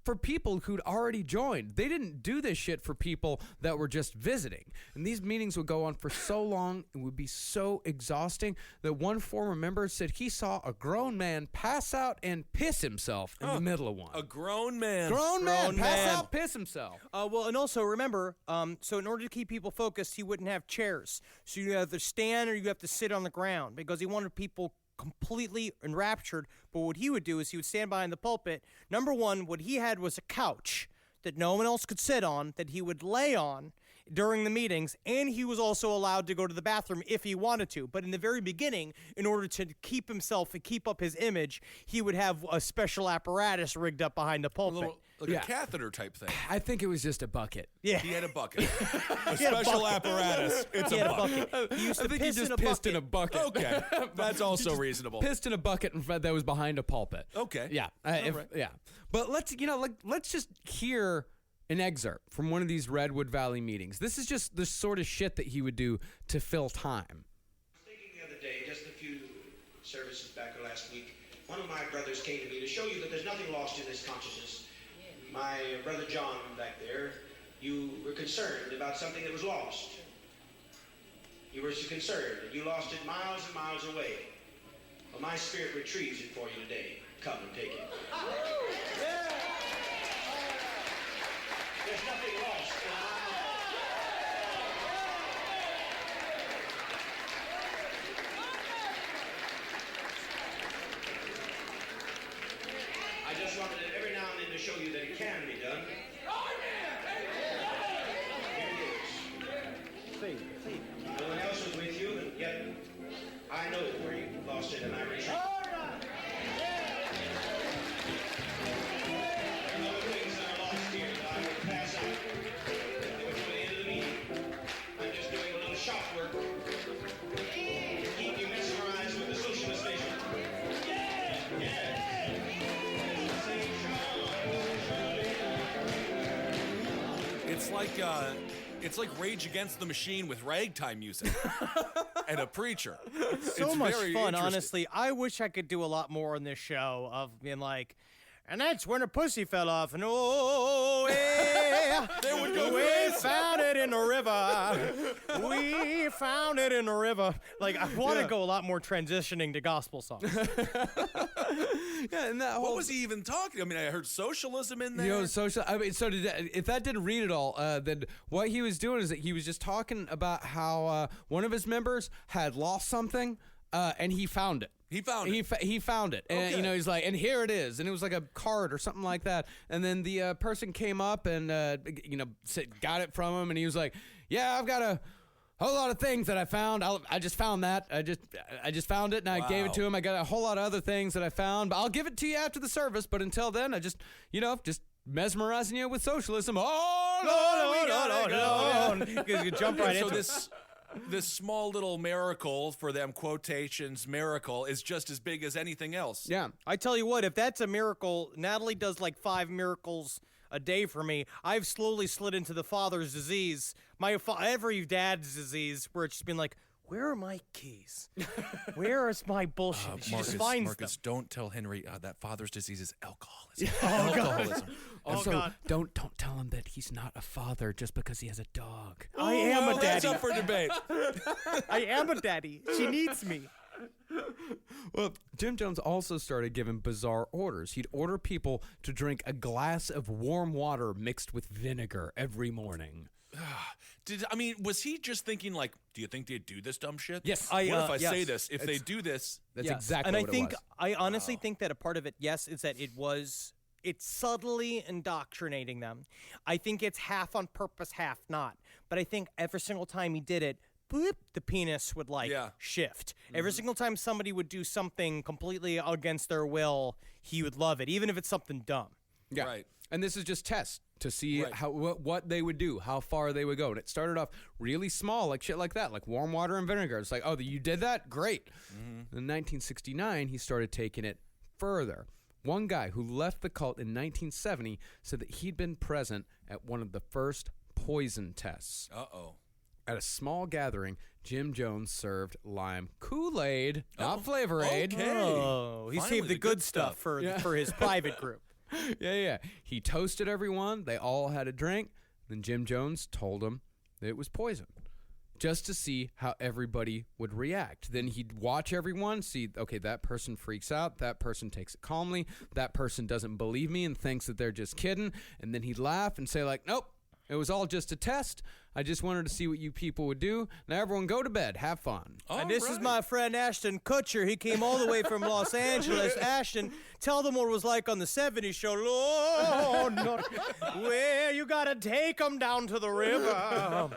for people who'd already joined. They didn't do this shit for people that were just visiting. And these meetings would go on for so long and would be so exhausting that one former member said he saw a grown man pass out and piss himself in the middle of one. A grown man. Grown man pass out, piss himself. Well, and also remember, so in order to keep people focused, he wouldn't have chairs. So you have to stand or you have to sit on the ground because he wanted people completely enraptured. But what he would do is he would stand behind the pulpit. Number one, what he had was a couch that no one else could sit on, that he would lay on during the meetings, and he was also allowed to go to the bathroom if he wanted to. But in the very beginning, in order to keep himself and keep up his image, he would have a special apparatus rigged up behind the pulpit. Like a catheter type thing. I think it was just a bucket. Yeah. He had a bucket. A special apparatus. It's a bucket. He used to I think piss he just in a pissed bucket. in a bucket. Okay. That's also reasonable. Pissed in a bucket that was behind a pulpit. Okay. Yeah. Right. Yeah. But let's just hear an excerpt from one of these Redwood Valley meetings. This is just the sort of shit that he would do to fill time. I was thinking the other day, just a few services back last week, one of my brothers came to me to show you that there's nothing lost in this consciousness. My brother John back there, you were concerned about something that was lost. You were concerned, and you lost it miles and miles away. Well, my spirit retrieves it for you today. Come and take it. There's nothing lost. I just wanted it every now and then to show you that it can be done. Here it is. No one else was with you, and yet I know where you lost it, and I retrieved it. There are other things that are lost here that I would pass out. They were to the end of the meeting. I'm just doing a little shop work to keep you mesmerized with the socialist vision. It's like Rage Against the Machine with ragtime music and a preacher. So it's much very fun, interesting. honestly. I wish I could do a lot more on this show of being like, and that's when a pussy fell off, and oh, yeah, we found it in the river. We found it in the river. Like, I want to go a lot more transitioning to gospel songs. Yeah, and that What was he even talking? I mean, I heard socialism in there. You know, if that didn't read it all, then what he was doing is that he was just talking about how one of his members had lost something, and he found it. He found it. He found it. And, Okay. he's like, and here it is. And it was like a card or something like that. And then the person came up and, got it from him. And he was like, yeah, I've got a whole lot of things that I found. I just found that. I just found it and I gave it to him. I got a whole lot of other things that I found. But I'll give it to you after the service. But until then, I just mesmerizing you with socialism. Oh, Lord, we gotta go. You jump right So into this this small little miracle, for them quotations, miracle, is just as big as anything else. Yeah. I tell you what, if that's a miracle, Natalie does like 5 miracles a day for me. I've slowly slid into the father's disease, every dad's disease, where it's just been like, where are my keys? Where is my bullshit? She just finds Marcus, them. don't tell Henry that father's disease is alcoholism. Alcoholism. And Oh, so God. don't tell him that he's not a father just because he has a dog. I am a That's daddy. up for debate. I am a daddy. She needs me. Well, Jim Jones also started giving bizarre orders. He'd order people to drink a glass of warm water mixed with vinegar every morning. Was he just thinking like, do you think they'd do this dumb shit? Yes. What if I yes. say this? If they do this, That's Yes. exactly and what it was. I honestly think that a part of it, yes, is that it's subtly indoctrinating them. I think it's half on purpose, half not. But I think every single time he did it, boop, the penis would shift. Every single time somebody would do something completely against their will, he would love it, even if it's something dumb. Yeah. Right. And this is just tests to see Right. how what they would do, how far they would go. And it started off really small, like shit like that, like warm water and vinegar. It's like, oh, you did that? Great. In 1969, he started taking it further. One guy who left the cult in 1970 said that he'd been present at one of the first poison tests. Uh-oh. At a small gathering, Jim Jones served lime Kool-Aid, not Flavor Aid. Okay. Oh, he Finally, saved the good stuff for his private group. Yeah. He toasted everyone. They all had a drink. Then Jim Jones told them that it was poison, just to see how everybody would react. Then he'd watch everyone, see, okay, that person freaks out. That person takes it calmly. That person doesn't believe me and thinks that they're just kidding. And then he'd laugh and say, like, nope, it was all just a test. I just wanted to see what you people would do. Now everyone go to bed. Have fun. And this is my friend Ashton Kutcher. He came all the way from Los Angeles. Ashton, tell them what it was like on the 70s show. Lord, no, where you gotta take them down to the river.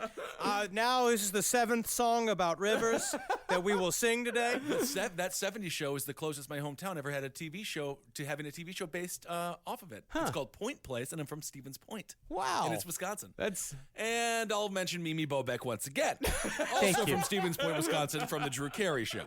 Now this is the 7th song about rivers that we will sing today. That 70s show is the closest my hometown ever had a TV show to having a TV show based off of it. It's called Point Place, and I'm from Stevens Point. Wow. And it's Wisconsin. That's... And I'll mention Mimi Bobek once again. Also from Stevens Point, Wisconsin, from the Drew Carey Show.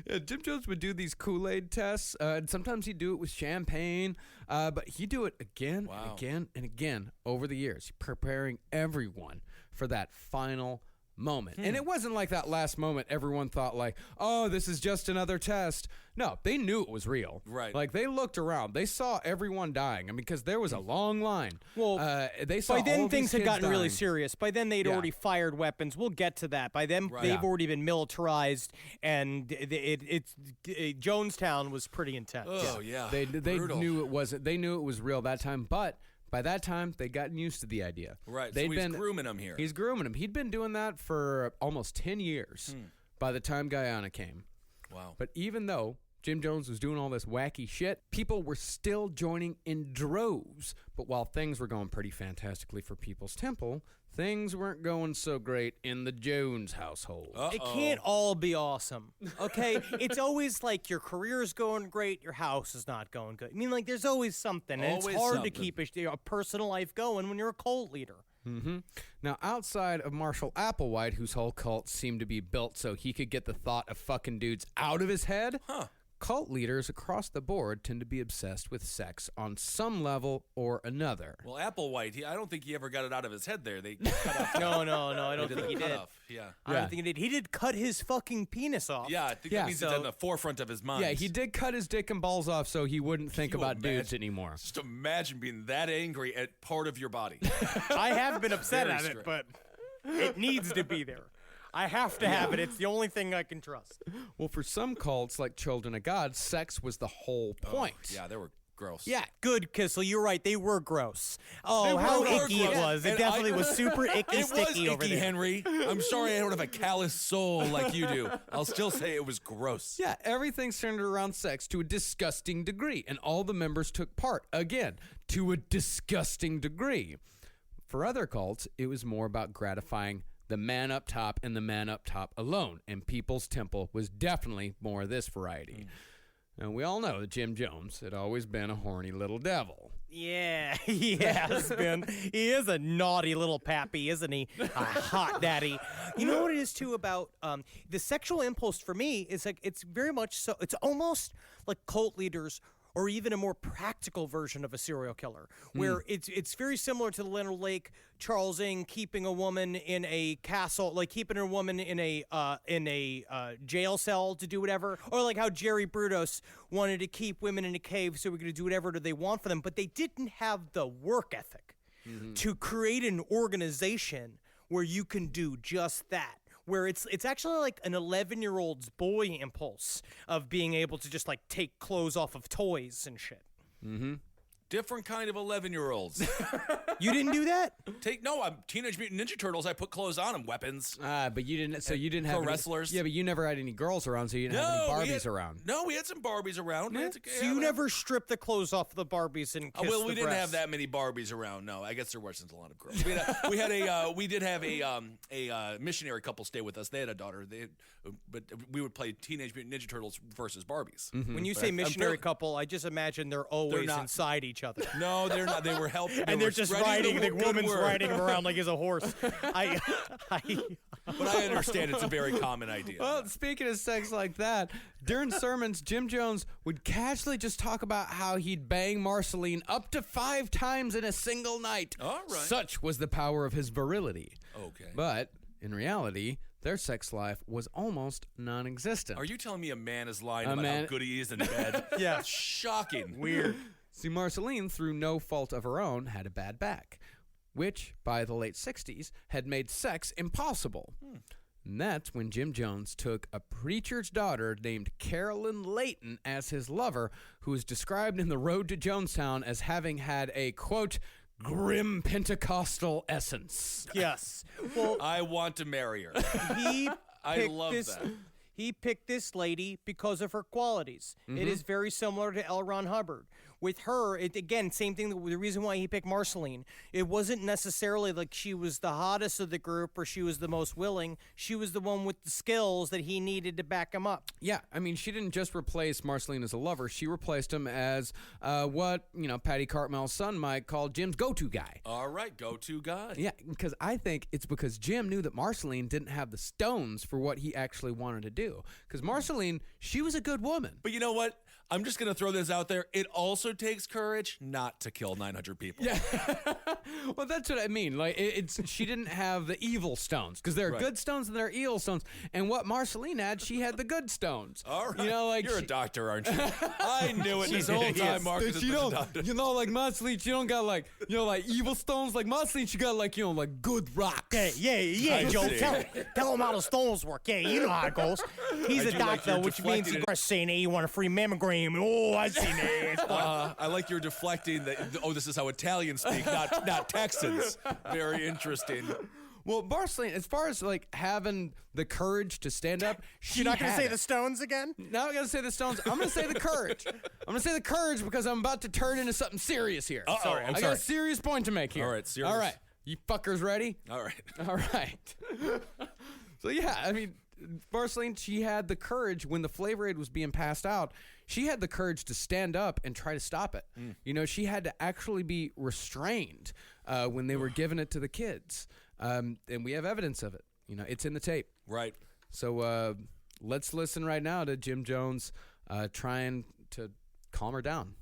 Yeah, Jim Jones would do these Kool-Aid tests, and sometimes he'd do it with champagne, but he'd do it again and again and again over the years, preparing everyone for that final moment. And it wasn't like that last moment everyone thought like, oh, this is just another test. No, they knew it was real. Right. Like, they looked around. They saw everyone dying. I mean, because there was a long line. Well, they saw by then all things these had kids gotten really dying. serious. By then they'd already fired weapons. We'll get to that. By then they've already been militarized, and Jonestown was pretty intense. Oh, yeah. They Brutal. knew it wasn't. They knew it was real that time, but by that time they'd gotten used to the idea. Right. They'd So he's grooming them here. He's grooming him. He'd been doing that for almost 10 years by the time Guyana came. Wow. But even though Jim Jones was doing all this wacky shit, people were still joining in droves. But while things were going pretty fantastically for People's Temple, things weren't going so great in the Jones household. It can't all be awesome, okay? It's always like your career's going great, your house is not going good. I mean, like, there's always something, and Always it's hard something. to keep a personal life going when you're a cult leader. Mm-hmm. Now, outside of Marshall Applewhite, whose whole cult seemed to be built so he could get the thought of fucking dudes out of his head, cult leaders across the board tend to be obsessed with sex on some level or another. Well, Applewhite, I don't think he ever got it out of his head there. They cut off. No, I don't think he did. Yeah. I don't think he did. He did cut his fucking penis off. Yeah, I think that means it's in the forefront of his mind. Yeah, he did cut his dick and balls off so he wouldn't think you about dudes imagine? anymore. Just imagine being that angry at part of your body. I have been upset Very at it, straight. but it needs to be there. I have to have it. It's the only thing I can trust. Well, for some cults, like Children of God, sex was the whole point. Yeah, they were gross. Yeah, good, Kissel. You're right. They were gross. Oh, They how were icky it gross. was. It And definitely was super icky, It sticky was over icky, there. Henry. I'm sorry I don't have a callous soul like you do. I'll still say it was gross. Yeah, everything centered around sex to a disgusting degree, and all the members took part, again, to a disgusting degree. For other cults, it was more about gratifying the man up top and the man up top alone, and People's Temple was definitely more of this variety. And we all know that Jim Jones had always been a horny little devil. Yeah, he has been. He is a naughty little pappy, isn't he? A hot daddy. You know what it is, too, about the sexual impulse for me is like it's very much so. It's almost like cult leaders or even a more practical version of a serial killer, where it's very similar to the Leonard Lake, Charles Ng keeping a woman in a castle, like keeping a woman in a jail cell to do whatever, or like how Jerry Brudos wanted to keep women in a cave so we could do whatever they want for them, but they didn't have the work ethic to create an organization where you can do just that. Where it's actually like an 11-year-old's boy impulse of being able to just like take clothes off of toys and shit. Different kind of 11-year-olds. You didn't do that? I'm Teenage Mutant Ninja Turtles. I put clothes on them, weapons. But you didn't. So you didn't have pro any, wrestlers. Yeah, but you never had any girls around, so you didn't have any Barbies around. No, we had some Barbies around. So you never stripped the clothes off the Barbies and kissed well, we the didn't have breasts. that many Barbies around. No, I guess there wasn't a lot of girls. We did have a missionary couple stay with us. They had a daughter. But we would play Teenage Mutant Ninja Turtles versus Barbies. When you say missionary couple, I just imagine they're always inside each other. No, they're not. They were helping. And they're just riding. The woman's riding him around like he's a horse. But I understand it's a very common idea. Well, speaking of sex like that, during sermons, Jim Jones would casually just talk about how he'd bang Marceline up to 5 times in a single night. All right. Such was the power of his virility. Okay. But in reality, their sex life was almost non-existent. Are you telling me a man is lying about how good he is in bed? Yeah. Shocking. Weird. See, Marceline, through no fault of her own, had a bad back, which, by the late 60s, had made sex impossible. And that's when Jim Jones took a preacher's daughter named Carolyn Layton as his lover, who is described in The Road to Jonestown as having had a, quote, grim Pentecostal essence. Yes. Well, I want to marry her. I love that. He picked this lady because of her qualities. It is very similar to L. Ron Hubbard. With her, again, same thing. The reason why he picked Marceline, it wasn't necessarily like she was the hottest of the group or she was the most willing. She was the one with the skills that he needed to back him up. Yeah, I mean, she didn't just replace Marceline as a lover. She replaced him as what, Patty Cartmell's son might call Jim's go-to guy. All right, go-to guy. Yeah, because I think it's because Jim knew that Marceline didn't have the stones for what he actually wanted to do. Because Marceline, she was a good woman. But you know what? I'm just going to throw this out there. It also takes courage not to kill 900 people. Yeah. Well, that's what I mean. Like, she didn't have the evil stones, because there are good stones and there are evil stones. And what Marceline had, she had the good stones. All right. You're a doctor, aren't you? I knew it this whole time, Marcus has been a doctor. Like Marceline, she don't got like evil stones. Like Marceline, she got like good rocks. Yeah, Joe. Tell him how the stones work. Yeah, you know how it goes. He's a doctor, which means he's saying, hey, you want a free mammogram? Oh, I see that. I like you're deflecting that. Oh, this is how Italians speak, not Texans. Very interesting. Well, Marceline, as far as like having the courage to stand up, you're not going to say the stones again? No, I'm going to say the stones. I'm going to say the courage. I'm going to say the courage because I'm about to turn into something serious here. I got a serious point to make here. All right, serious. All right, you fuckers ready? All right. All right. So yeah, I mean, Marceline, she had the courage when the Flavor Aid was being passed out. She had the courage to stand up and try to stop it. She had to actually be restrained when they were giving it to the kids. And we have evidence of it. It's in the tape. Right. So let's listen right now to Jim Jones trying to calm her down.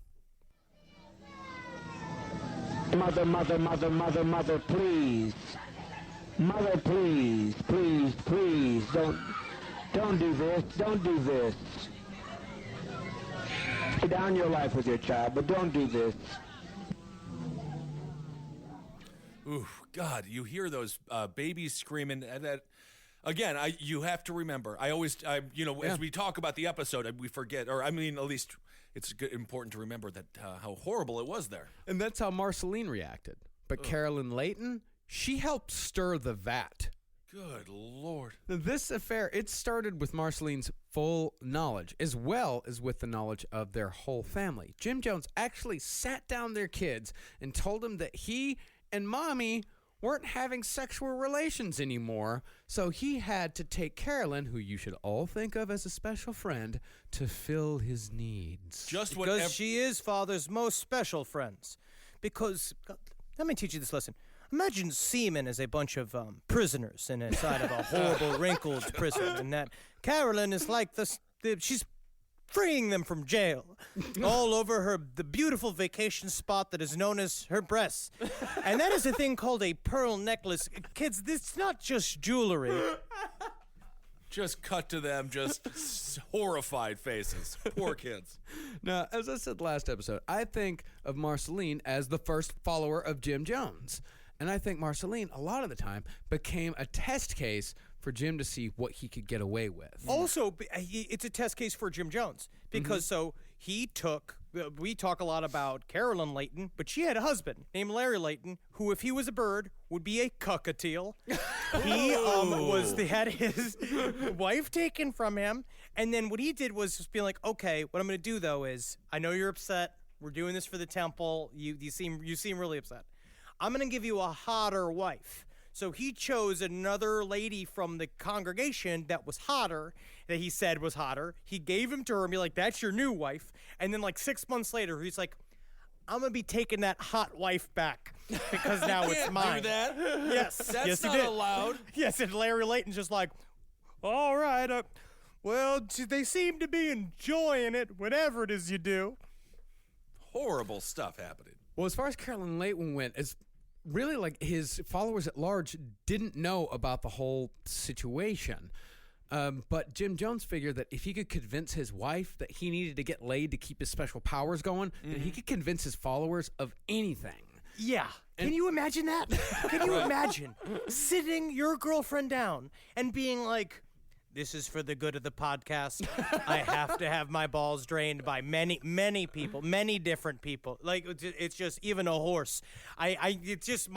Mother, please. Mother, please. Don't do this. Don't do this. Lay down your life with your child, but don't do this. Ooh, God, you hear those babies screaming. That again, you have to remember. As we talk about the episode, we forget, at least it's important to remember that how horrible it was there. And that's how Marceline reacted. But Carolyn Layton, she helped stir the vat. Good Lord. This affair, it started with Marceline's full knowledge, as well as with the knowledge of their whole family. Jim Jones actually sat down their kids and told them that he and Mommy weren't having sexual relations anymore, so he had to take Carolyn, who you should all think of as a special friend, to fill his needs. Just because she is father's most special friends. Because, let me teach you this lesson. Imagine semen as a bunch of prisoners inside of a horrible, wrinkled prison, and that Carolyn is like she's freeing them from jail, all over the beautiful vacation spot that is known as her breasts. And that is a thing called a pearl necklace. Kids, this is not just jewelry. Just cut to them, just horrified faces. Poor kids. Now, as I said last episode, I think of Marceline as the first follower of Jim Jones. And I think Marceline, a lot of the time, became a test case for Jim to see what he could get away with. Also, it's a test case for Jim Jones because we talk a lot about Carolyn Layton, but she had a husband named Larry Layton, who, if he was a bird, would be a cockatiel. He had his wife taken from him, and then what he did was just be like, okay, what I'm going to do though is, I know you're upset. We're doing this for the temple. You seem really upset. I'm going to give you a hotter wife. So he chose another lady from the congregation that was hotter, that he said was hotter. He gave him to her and be like, that's your new wife. And then like 6 months later, he's like, I'm going to be taking that hot wife back because now it's mine. Do that? Yes. That's yes, not allowed. Yes, and Larry Layton's just like, all right, well, they seem to be enjoying it, whatever it is you do. Horrible stuff happening. Well, as far as Carolyn Layton went, it's really like his followers at large didn't know about the whole situation. But Jim Jones figured that if he could convince his wife that he needed to get laid to keep his special powers going, then he could convince his followers of anything. Yeah. Can you imagine that? Can you imagine sitting your girlfriend down and being like, this is for the good of the podcast. I have to have my balls drained by many people, many different people. Like it's just even a horse. It's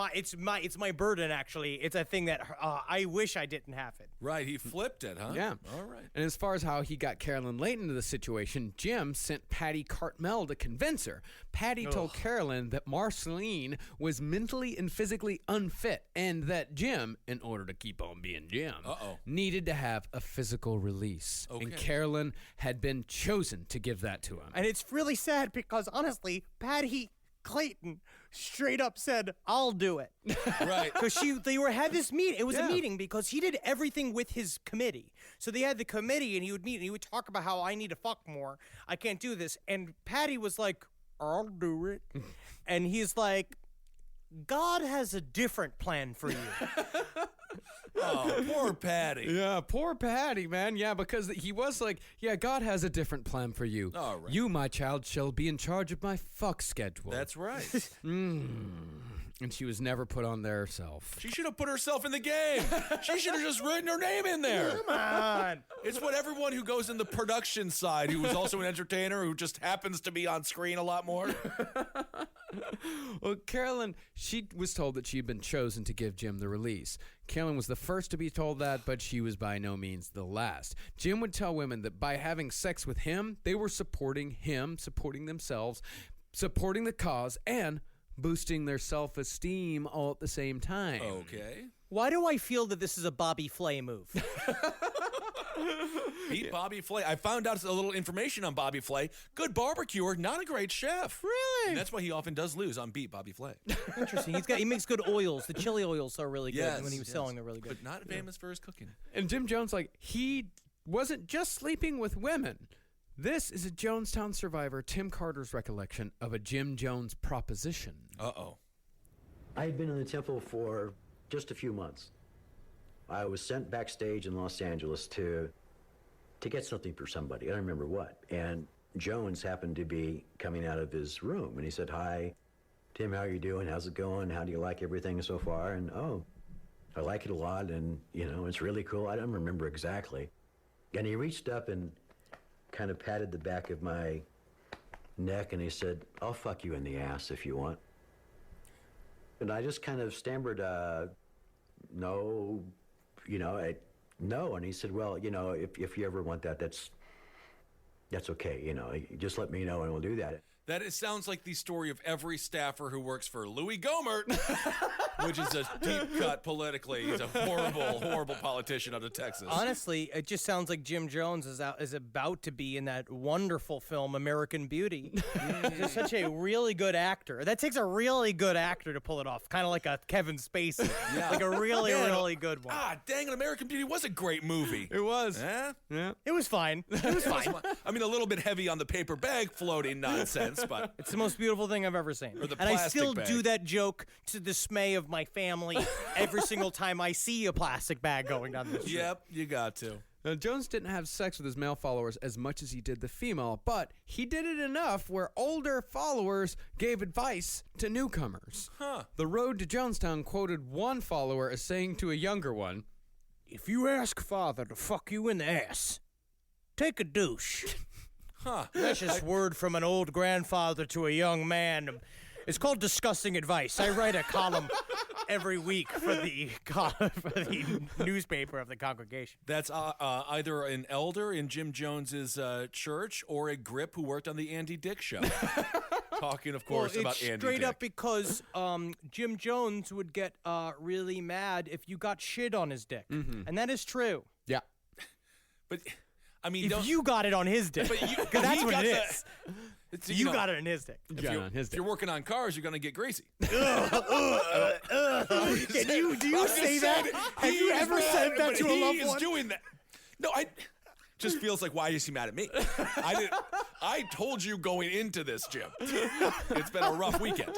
my burden actually. It's a thing that I wish I didn't have it. Right, he flipped it, huh? Yeah. All right. And as far as how he got Carolyn Layton into the situation, Jim sent Patty Cartmel to convince her. Patty told Carolyn that Marceline was mentally and physically unfit, and that Jim, in order to keep on being Jim, needed to have a physical release. Okay. And Carolyn had been chosen to give that to him. And it's really sad because honestly, Patty Clayton straight up said, I'll do it. Right. Because had this meeting. It was a meeting because he did everything with his committee. So they had the committee and he would meet and he would talk about how I need to fuck more. I can't do this. And Patty was like, I'll do it. And he's like, God has a different plan for you. Oh, poor Patty. Yeah, poor Patty, man. Yeah, because he was like, yeah, God has a different plan for you. All right. You, my child, shall be in charge of my fuck schedule. That's right. And she was never put on there herself. She should have put herself in the game. She should have just written her name in there. Come on. It's what everyone who goes in the production side, who is also an entertainer, who just happens to be on screen a lot more. Well, Carolyn, she was told that she had been chosen to give Jim the release. Carolyn was the first to be told that, but she was by no means the last. Jim would tell women that by having sex with him, they were supporting him, supporting themselves, supporting the cause, and boosting their self-esteem all at the same time. Okay. Why do I feel that this is a Bobby Flay move? Beat Bobby Flay. I found out a little information on Bobby Flay. Good barbecuer, not a great chef. Really? And that's why he often does lose on Beat Bobby Flay. Interesting. He makes good oils. The chili oils are really good. Yes, When he was selling, they're really good. But not famous for his cooking. And Jim Jones, he wasn't just sleeping with women. This is a Jonestown survivor, Tim Carter's recollection of a Jim Jones proposition. Uh-oh. I had been in the temple for just a few months. I was sent backstage in Los Angeles to get something for somebody. I don't remember what. And Jones happened to be coming out of his room, and he said, "Hi, Tim, how are you doing? How's it going? How do you like everything so far?" And, I like it a lot, and, it's really cool. I don't remember exactly. And he reached up and kind of patted the back of my neck, and he said, "I'll fuck you in the ass if you want." And I just kind of stammered, no, no. And he said, "Well, if you ever want that, that's okay, just let me know and we'll do that." That sounds like the story of every staffer who works for Louis Gohmert, which is a deep cut politically. He's a horrible, horrible politician out of Texas. Honestly, it just sounds like Jim Jones is about to be in that wonderful film American Beauty. He's such a really good actor. That takes a really good actor to pull it off, kind of like a Kevin Spacey. Yeah. Like a really, really good one. Ah, dang it, American Beauty was a great movie. It was. Yeah. It was fine. It was fine. I mean, a little bit heavy on the paper bag floating nonsense, but It's the most beautiful thing I've ever seen. Or the and I plastic still bag. do that joke to the dismay of my family every single time I see a plastic bag going down the street. Yep, you got to. Now, Jones didn't have sex with his male followers as much as he did the female, but he did it enough where older followers gave advice to newcomers. Huh. The Road to Jonestown quoted one follower as saying to a younger one, If you ask father to fuck you in the ass, take a douche. Huh. That's just word from an old grandfather to a young man. It's called discussing advice. I write a column every week for the newspaper of the congregation. That's either an elder in Jim Jones's church or a grip who worked on the Andy Dick Show. Talking, of course, well, about it's Andy straight Dick. up because Jim Jones would get really mad if you got shit on his dick. And that is true. Yeah. But, I mean, If you got it on his dick. But you- Because that's he what got it the- is. It's, You know, got it on his dick. If you're working on cars, you're going to get greasy. Do you say that? Have you ever said that to a loved He one? is doing that. No, just feels like, why is he mad at me? I told you going into this, Jim. It's been a rough weekend.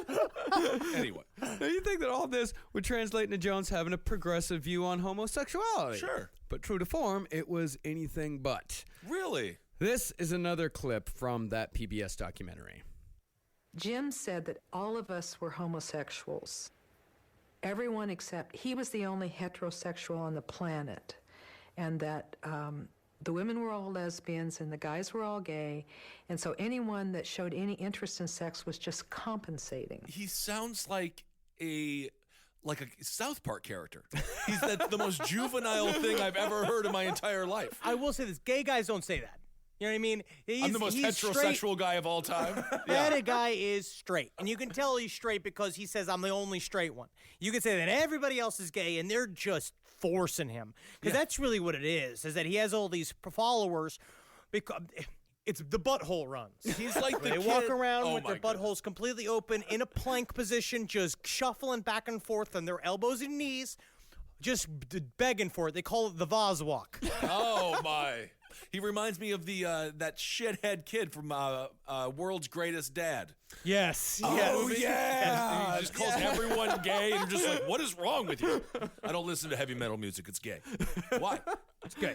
Anyway. Now, you think that all this would translate into Jones having a progressive view on homosexuality? Sure. But true to form, it was anything but. Really? This is another clip from that PBS documentary. Jim said that all of us were homosexuals. Everyone except he was the only heterosexual on the planet, and that the women were all lesbians and the guys were all gay, and so anyone that showed any interest in sex was just compensating. He sounds like a South Park character. He's the most juvenile thing I've ever heard in my entire life. I will say this. Gay guys don't say that. You know what I mean? I'm the most he's heterosexual straight. guy of all time. That guy is straight. And you can tell he's straight because he says, I'm the only straight one. You can say that everybody else is gay, and they're just forcing him. Because that's really what it is that he has all these followers because it's the butthole runs. He's like the They kid. walk around with my their buttholes completely open in a plank position, just shuffling back and forth on their elbows and knees, just begging for it. They call it the vase walk. Oh, my. He reminds me of the that shithead kid from World's Greatest Dad. Yes. Oh, yes. yeah. He just calls everyone gay, and you're just like, what is wrong with you? I don't listen to heavy metal music. It's gay. Why? It's gay.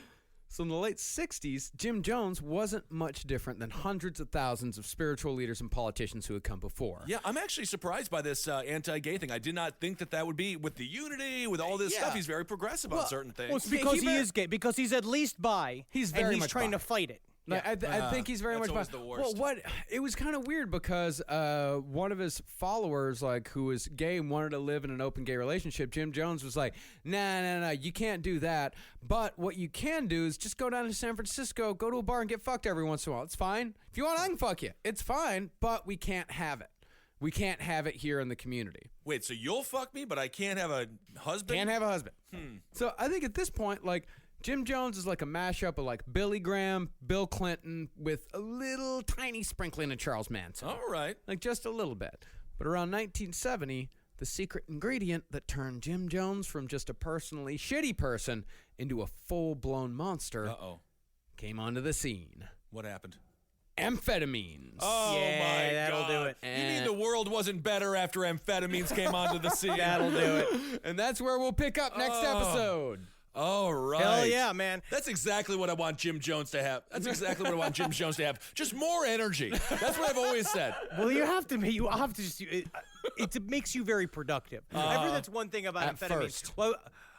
So in the late 60s, Jim Jones wasn't much different than hundreds of thousands of spiritual leaders and politicians who had come before. Yeah, I'm actually surprised by this anti-gay thing. I did not think that would be with the unity, with all this stuff. He's very progressive on certain things. Well, it's because he is gay. Because he's at least bi. He's and very he's much trying bi. to fight it. No, I think he's very that's much always bi. the worst. Well, it was kind of weird because one of his followers, who was gay and wanted to live in an open gay relationship, Jim Jones was like, nah, you can't do that. But what you can do is just go down to San Francisco, go to a bar and get fucked every once in a while. It's fine. If you want, I can fuck you. It's fine, but we can't have it. We can't have it here in the community. Wait, so you'll fuck me, but I can't have a husband? Can't have a husband. So I think at this point, Jim Jones is like a mashup of Billy Graham, Bill Clinton, with a little tiny sprinkling of Charles Manson. All right. Just a little bit. But around 1970, the secret ingredient that turned Jim Jones from just a personally shitty person into a full-blown monster came onto the scene. What happened? Amphetamines. Oh, Yeah, my that'll God. do it. You mean the world wasn't better after amphetamines came onto the scene? That'll do it. And that's where we'll pick up next episode. All right. Hell yeah, man. That's exactly what I want Jim Jones to have. That's exactly what I want Jim Jones to have. Just more energy. That's what I've always said. Well, you have to just. It makes you very productive. I've heard that's one thing about at amphetamines. first. Well,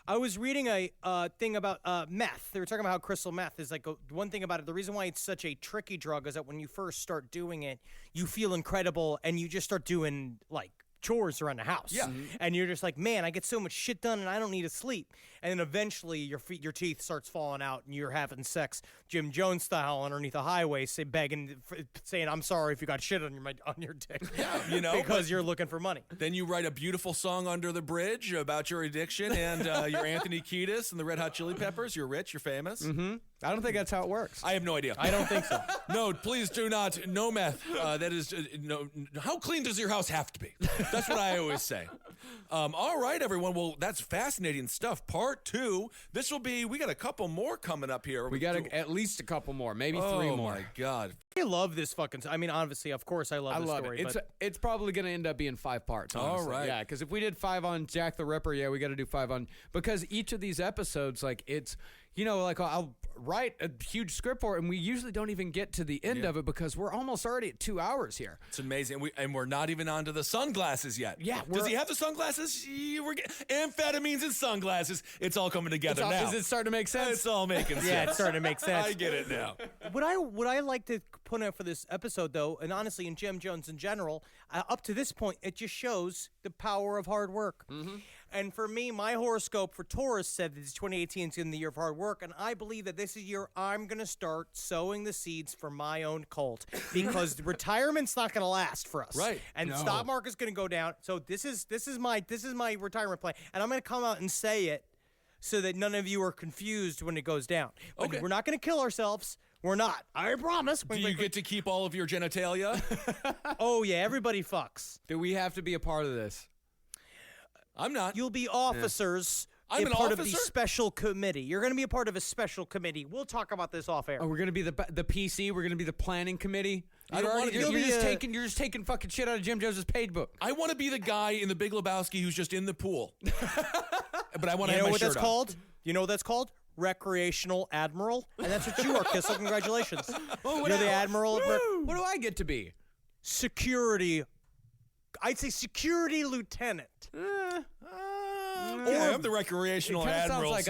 I was reading a thing about meth. They were talking about how crystal meth is one thing about it. The reason why it's such a tricky drug is that when you first start doing it, you feel incredible and you just start doing chores around the house. Yeah. And you're just like, man, I get so much shit done and I don't need to sleep. And then eventually your teeth starts falling out and you're having sex Jim Jones style underneath a highway, saying, I'm sorry if you got shit on your dick. Yeah, because you're looking for money. Then you write a beautiful song under the bridge about your addiction and you're Anthony Kiedis and the Red Hot Chili Peppers. You're rich, you're famous. Mm-hmm. I don't think that's how it works. I have no idea. I don't think so. No, please do not. No meth. That is, no. How clean does your house have to be? That's what I always say. All right, everyone. Well, that's fascinating stuff. Part 2. We got a couple more coming up here. We got at least a couple more, maybe 3 more. Oh, my God. I love this fucking. I mean, obviously, of course, I love this story. It. It's probably going to end up being 5 parts. Honestly. All right. Yeah, because if we did 5 on Jack the Ripper, we got to do 5 on, because each of these episodes, like, it's, I'll write a huge script for it, and we usually don't even get to the end of it because we're almost already at 2 hours here. It's amazing. And we're not even onto the sunglasses yet. Yeah. Does he have the sunglasses? Amphetamines and sunglasses. It's all coming together now. Is it starting to make sense? It's all making sense. Yeah, it's starting to make sense. I get it now. What I like to put out for this episode, though, and honestly, in Jim Jones in general, up to this point, it just shows the power of hard work. Mm-hmm. And for me, my horoscope for Taurus said that 2018 is going to be the year of hard work, and I believe that this is the year I'm going to start sowing the seeds for my own cult, because retirement's not going to last for us. Right. And the stock market's going to go down. So this is my retirement plan, and I'm going to come out and say it so that none of you are confused when it goes down. But Okay. we're not going to kill ourselves. We're not. I promise. Do you get to keep all of your genitalia? Oh, yeah. Everybody fucks. Do we have to be a part of this? I'm not. You'll be officers. I'm an part of the officer? special committee. You're going to be a part of a special committee. We'll talk about this off air. Oh, we're gonna be the PC. We're gonna be the planning committee. I don't want to You're be just taking fucking shit out of Jim Jones' page book. I want to be the guy in the Big Lebowski who's just in the pool. But I want to You have know my what shirt that's on. called? You know what that's called? Recreational Admiral. And that's what you are, Kissel. Congratulations. You're the Admiral. What do I get to be? Security. I'd say security lieutenant. Yeah, I'm the recreational admiral. It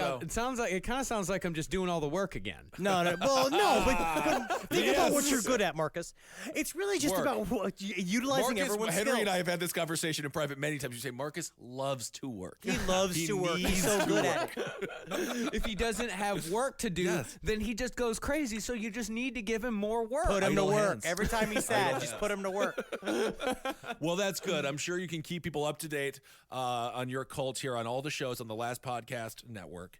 kind of sounds like I'm just doing all the work again. No. Well, no, but think about what you're good at, Marcus. It's really just Work. about utilizing everyone's Henry skills. and I have had this conversation in private many times. You say Marcus loves to work. He loves to work. He's so good at it. If he doesn't have work to do, then he just goes crazy. So you just need to give him more work. Put him to Idle work. hands. Every time he's sad, just put him to work. Well, that's good. I'm sure you can keep people up to date on your cult here on all the shows on the Last Podcast Network.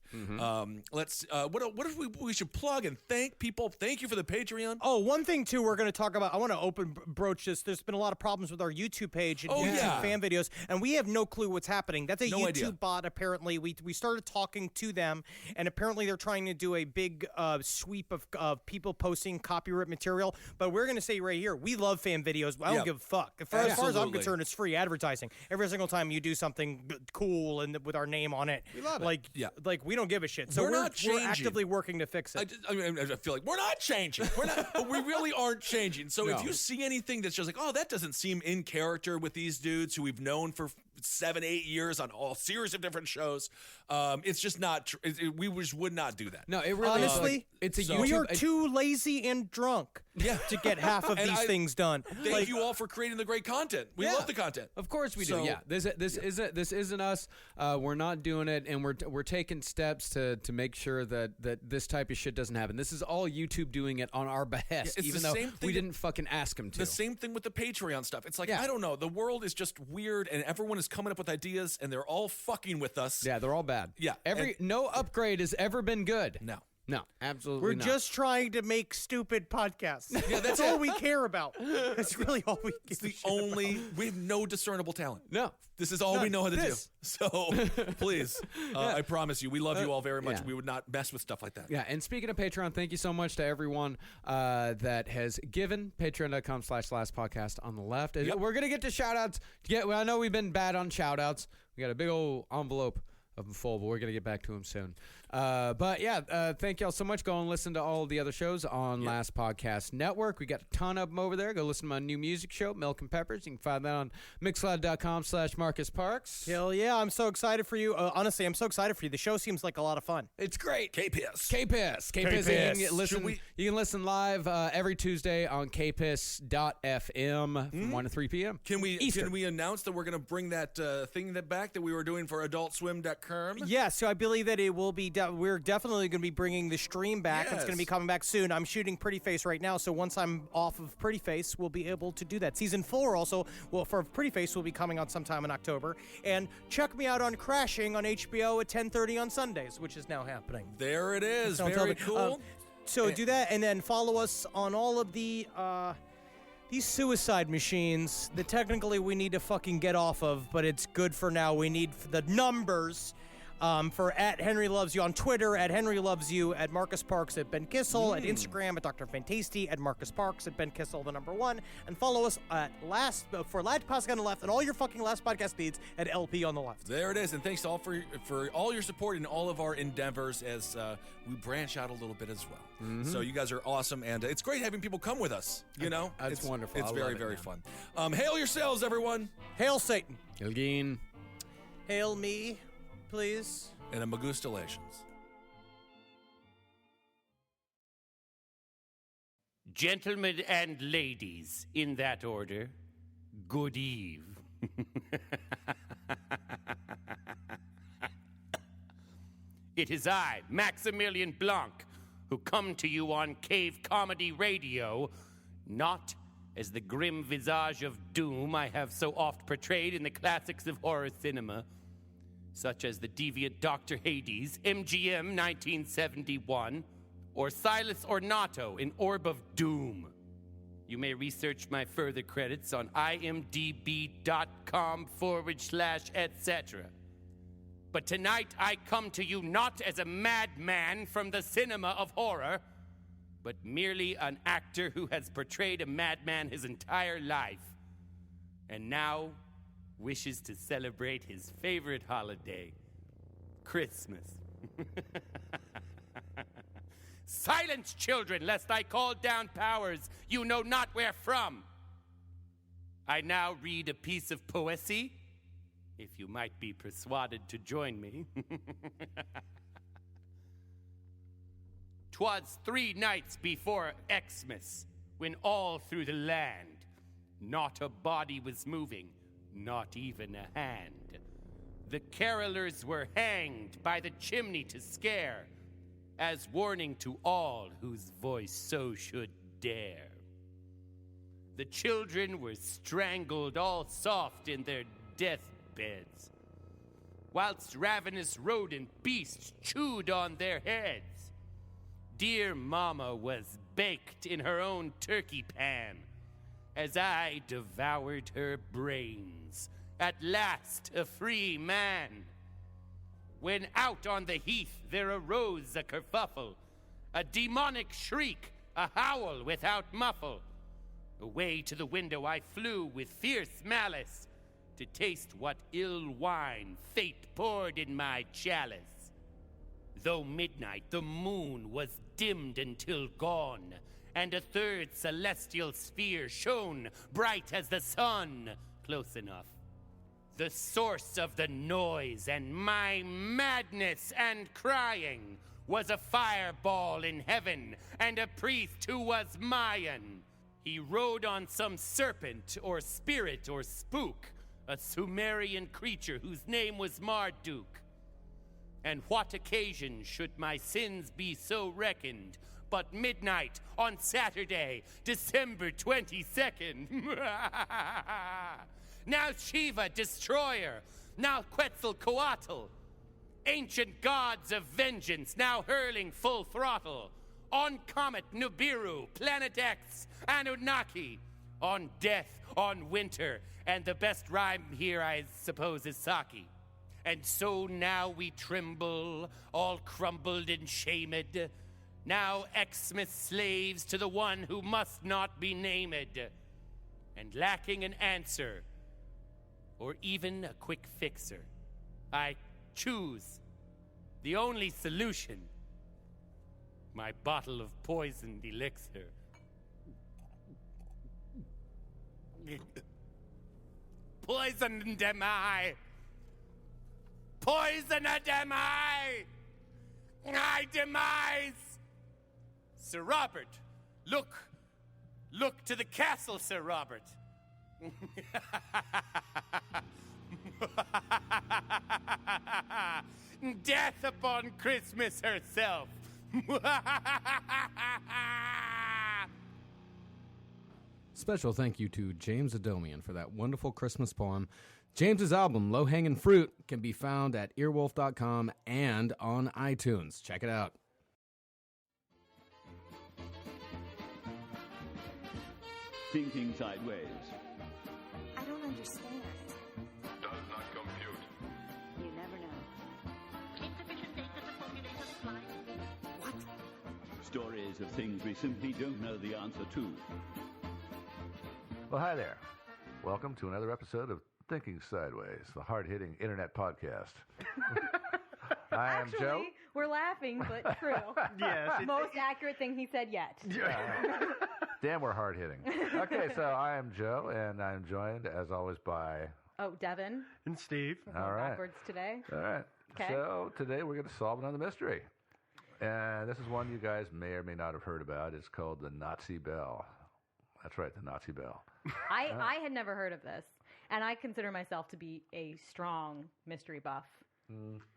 Let's. What if we should plug and thank people? Thank you for the Patreon. Oh, one thing too, we're going to talk about. I want to broach this. There's been a lot of problems with our YouTube page and YouTube fan videos, and we have no clue what's happening. That's a No YouTube idea. bot. Apparently, we started talking to them, and apparently they're trying to do a big sweep of people posting copyright material. But we're going to say right here, we love fan videos. I don't give a fuck. As far as I'm Absolutely. concerned, it's free advertising. Every single time you do something cool and with our name on it, we love it. Like we don't give a shit. So We're not we're changing. actively working to fix it. I feel like we're not changing. We're not, but we really aren't changing. So No. if you see anything that's just like, oh, that doesn't seem in character with these dudes who we've known for 7-8 years on all series of different shows, it's just not. We just would not do that. No, it really Honestly, it's a so- YouTube. we are too lazy and drunk to get half of And these things done. Thank you all for creating the great content. We love the content. Of course we do. So- Yeah, this isn't us. We're not doing it, and we're taking steps to make sure that this type of shit doesn't happen. This is all YouTube doing it on our behest, it's even the though same thing we that- didn't fucking ask them to. The same thing with the Patreon stuff. It's like, I don't know. The world is just weird, and everyone is coming up with ideas, and they're all fucking with us. Yeah, they're all bad. Yeah, No upgrade has ever been good. No, absolutely We're not. just trying to make stupid podcasts. Yeah, that's all we care about. That's really all we give a shit about. we have no discernible talent. No. This is all we know how to This. do. So please, I promise you, we love you all very much. yeah. We would not mess with stuff like that. Yeah, and speaking of Patreon, thank you so much to everyone that has given. Patreon.com/lastpodcast on the left. Yep. We're going to get to shout-outs. I know we've been bad on shout-outs. We got a big old envelope of them full, but we're going to get back to them soon. But yeah, thank y'all so much. Go and listen to all the other shows on Last Podcast Network. We got a ton of them over there. Go listen to my new music show, Milk and Peppers. You can find that on mixcloud.com/Marcus Parks. Hell yeah, I'm so excited for you. Honestly, I'm so excited for you. The show seems like a lot of fun. It's great. KPIS. You can listen live every Tuesday on kpiss.fm from 1 to 3 p.m. Can we Eastern. announce that we're going to bring that thing back that we were doing for AdultSwim.com? Yeah, so I believe that it will be. We're definitely going to be bringing the stream back. It's going to be coming back soon. I'm shooting Pretty Face right now, so once I'm off of Pretty Face, we'll be able to do that. Season 4 also, for Pretty Face, will be coming out sometime in October. And check me out on Crashing on HBO at 10:30 on Sundays, which is now happening. There it is. So Very cool. So do that, and then follow us on all of the these suicide machines that technically we need to fucking get off of, but it's good for now. We need the numbers. For at Henry Loves You on Twitter, at Henry Loves You, at Marcus Parks, at Ben Kissel, at Instagram, at Dr. Fantasty, at Marcus Parks, at Ben Kissel, the number 1, and follow us at for Last Podcast on the Left and all your fucking Last Podcast feeds at LP on the Left. There it is, and thanks to all for all your support in all of our endeavors as we branch out a little bit as well. So you guys are awesome, and it's great having people come with us. It's wonderful. It's I very, love it, very man. fun. Hail yourselves, everyone. Hail Satan. Hail Geen. Hail me, please. And a Magustalations. Gentlemen and ladies, in that order, good eve. It is I, Maximilian Blanc, who come to you on Cave Comedy Radio, not as the grim visage of doom I have so oft portrayed in the classics of horror cinema, such as the deviant Dr. Hades, MGM 1971, or Silas Ornato in Orb of Doom. You may research my further credits on imdb.com/etc. But tonight I come to you not as a madman from the cinema of horror, but merely an actor who has portrayed a madman his entire life, and now wishes to celebrate his favorite holiday, Christmas. Silence, children, lest I call down powers you know not where from. I now read a piece of poesy, if you might be persuaded to join me. 'Twas 3 nights before Xmas, when all through the land not a body was moving, not even a hand. The carolers were hanged by the chimney to scare, as warning to all whose voice so should dare. The children were strangled all soft in their deathbeds, whilst ravenous rodent beasts chewed on their heads. Dear Mama was baked in her own turkey pan, as I devoured her brains, at last a free man. When out on the heath there arose a kerfuffle, a demonic shriek, a howl without muffle. Away to the window I flew with fierce malice, to taste what ill wine fate poured in my chalice. Though midnight, the moon was dimmed until gone, and a third celestial sphere shone bright as the sun. Close enough. The source of the noise and my madness and crying was a fireball in heaven and a priest who was Mayan. He rode on some serpent or spirit or spook, a Sumerian creature whose name was Marduk. And what occasion should my sins be so reckoned but midnight on Saturday, December 22nd? Now Shiva, destroyer, now Quetzalcoatl, ancient gods of vengeance, now hurling full throttle, on Comet Nibiru, Planet X, Anunnaki, on death, on winter, and the best rhyme here, I suppose, is Saki. And so now we tremble, all crumbled and shamed, now Xmas slaves to the one who must not be named, and lacking an answer, or even a quick fixer, I choose the only solution. My bottle of poisoned elixir. Poisoned am I. Poisoned am I. I demise. Sir Robert, look to the castle, Sir Robert. Death upon Christmas herself. Special thank you to James Adomian for that wonderful Christmas poem. James's album, Low Hanging Fruit, can be found at earwolf.com and on iTunes. Check it out. Thinking sideways. I don't understand. Does not compute. You never know. Insufficient data to formulate a reply. What? Stories of things we simply don't know the answer to. Well, hi there. Welcome to another episode of Thinking Sideways, the hard-hitting internet podcast. I am Joe. Actually, we're laughing, but true. Yes. Most accurate thing he said yet. Damn, we're hard-hitting. Okay, so I am Joe, and I'm joined, as always, by... Oh, Devin. And Steve. We're going backwards today. All right. Okay. So today we're going to solve another mystery. And this is one you guys may or may not have heard about. It's called the Nazi Bell. That's right, the Nazi Bell. I had never heard of this, and I consider myself to be a strong mystery buff.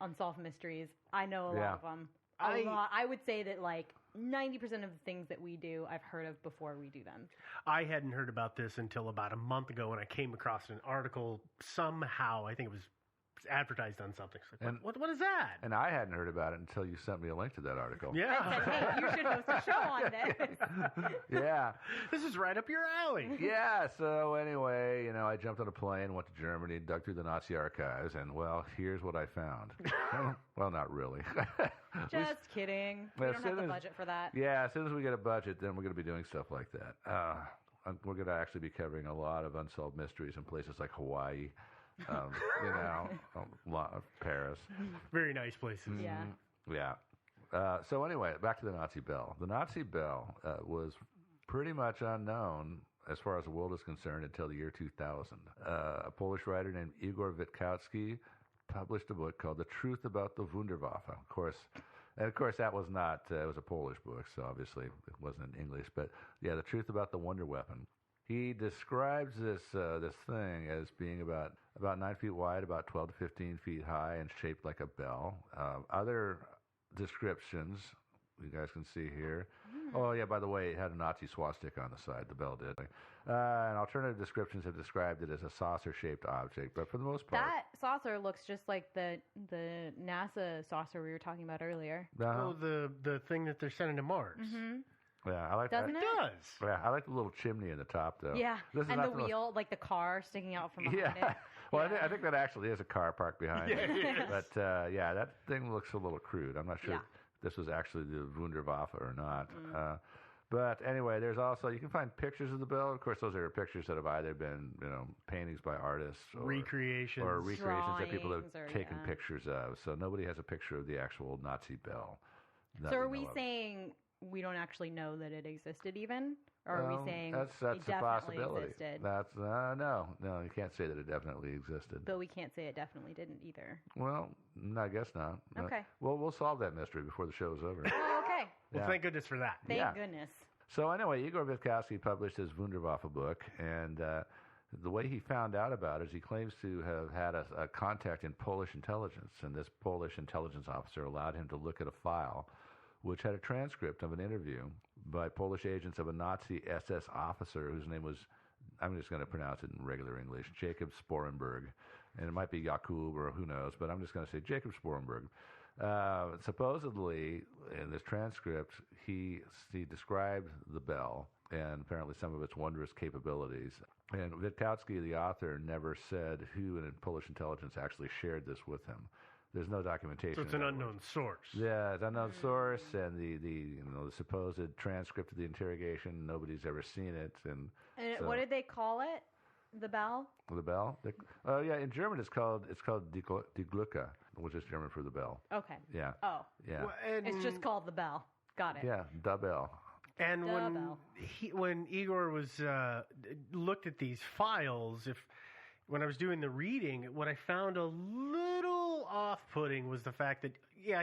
Unsolved mysteries. I know a lot of them. A lot. I would say that like 90% of the things that we do, I've heard of before we do them. I hadn't heard about this until about a month ago when I came across an article somehow. I think it was advertised on something. It's like, what is that? And I hadn't heard about it until you sent me a link to that article. Yeah. I said, hey, you should host a show on this. Yeah. This is right up your alley. Yeah, so anyway, I jumped on a plane, went to Germany, dug through the Nazi archives, and, well, here's what I found. Well, not really. Just kidding. We don't have the budget for that. Yeah, as soon as we get a budget, then we're going to be doing stuff like that. We're going to actually be covering a lot of unsolved mysteries in places like Hawaii. Paris. Very nice places. Yeah. Yeah. So anyway, back to the Nazi Bell. The Nazi Bell was pretty much unknown as far as the world is concerned until the year 2000. A Polish writer named Igor Witkowski published a book called The Truth About the Wunderwaffe. Of course, that was not, it was a Polish book, so obviously it wasn't in English. But yeah, The Truth About the Wonder Weapon. He describes this thing as being about 9 feet wide, about 12 to 15 feet high, and shaped like a bell. Other descriptions you guys can see here. Oh yeah, by the way, it had a Nazi swastika on the side. The bell did. And alternative descriptions have described it as a saucer-shaped object, but for the most part, that saucer looks just like the NASA saucer we were talking about earlier. Oh, the thing that they're sending to Mars. Mm-hmm. Yeah, I like that. Doesn't it? It does. Yeah, I like the little chimney in the top, though. Yeah, This is and not the wheel, like the car sticking out from behind it. Well, I think that actually is a car parked behind it. Yeah. But yeah, that thing looks a little crude. I'm not sure if this was actually the Wunderwaffe or not. But anyway, there's also, you can find pictures of the bell. Of course, those are pictures that have either been, paintings by artists or recreations that people have Drawings or, taken pictures of. So nobody has a picture of the actual Nazi bell. So are we saying we don't actually know that it existed even? Or are we saying that's it a definitely possibility. existed? That's no, you can't say that it definitely existed. But we can't say it definitely didn't either. Well, I guess not. Okay. Well, we'll solve that mystery before the show's over. Oh, okay. Well, thank goodness for that. Thank goodness. So anyway, Igor Witkowski published his Wunderwaffe book, and the way he found out about it is he claims to have had a contact in Polish intelligence, and this Polish intelligence officer allowed him to look at a file which had a transcript of an interview by Polish agents of a Nazi SS officer whose name was, I'm just going to pronounce it in regular English, Jacob Sporenberg. And it might be Jakub or who knows, but I'm just going to say Jacob Sporenberg. Supposedly, in this transcript, he described the bell and apparently some of its wondrous capabilities. And Witkowski, the author, never said who in Polish intelligence actually shared this with him. There's no documentation. So it's an unknown source. Yeah, it's an unknown source, and the supposed transcript of the interrogation. Nobody's ever seen it, and so, what did they call it? The bell? The bell? Oh yeah, in German it's called Die Glocke. which is German for the bell. Okay. Yeah. Oh. Yeah. Well, and It's just called the bell. Got it. Yeah, the bell. And Double. when Igor was looked at these files, when I was doing the reading, what I found a little off-putting was the fact that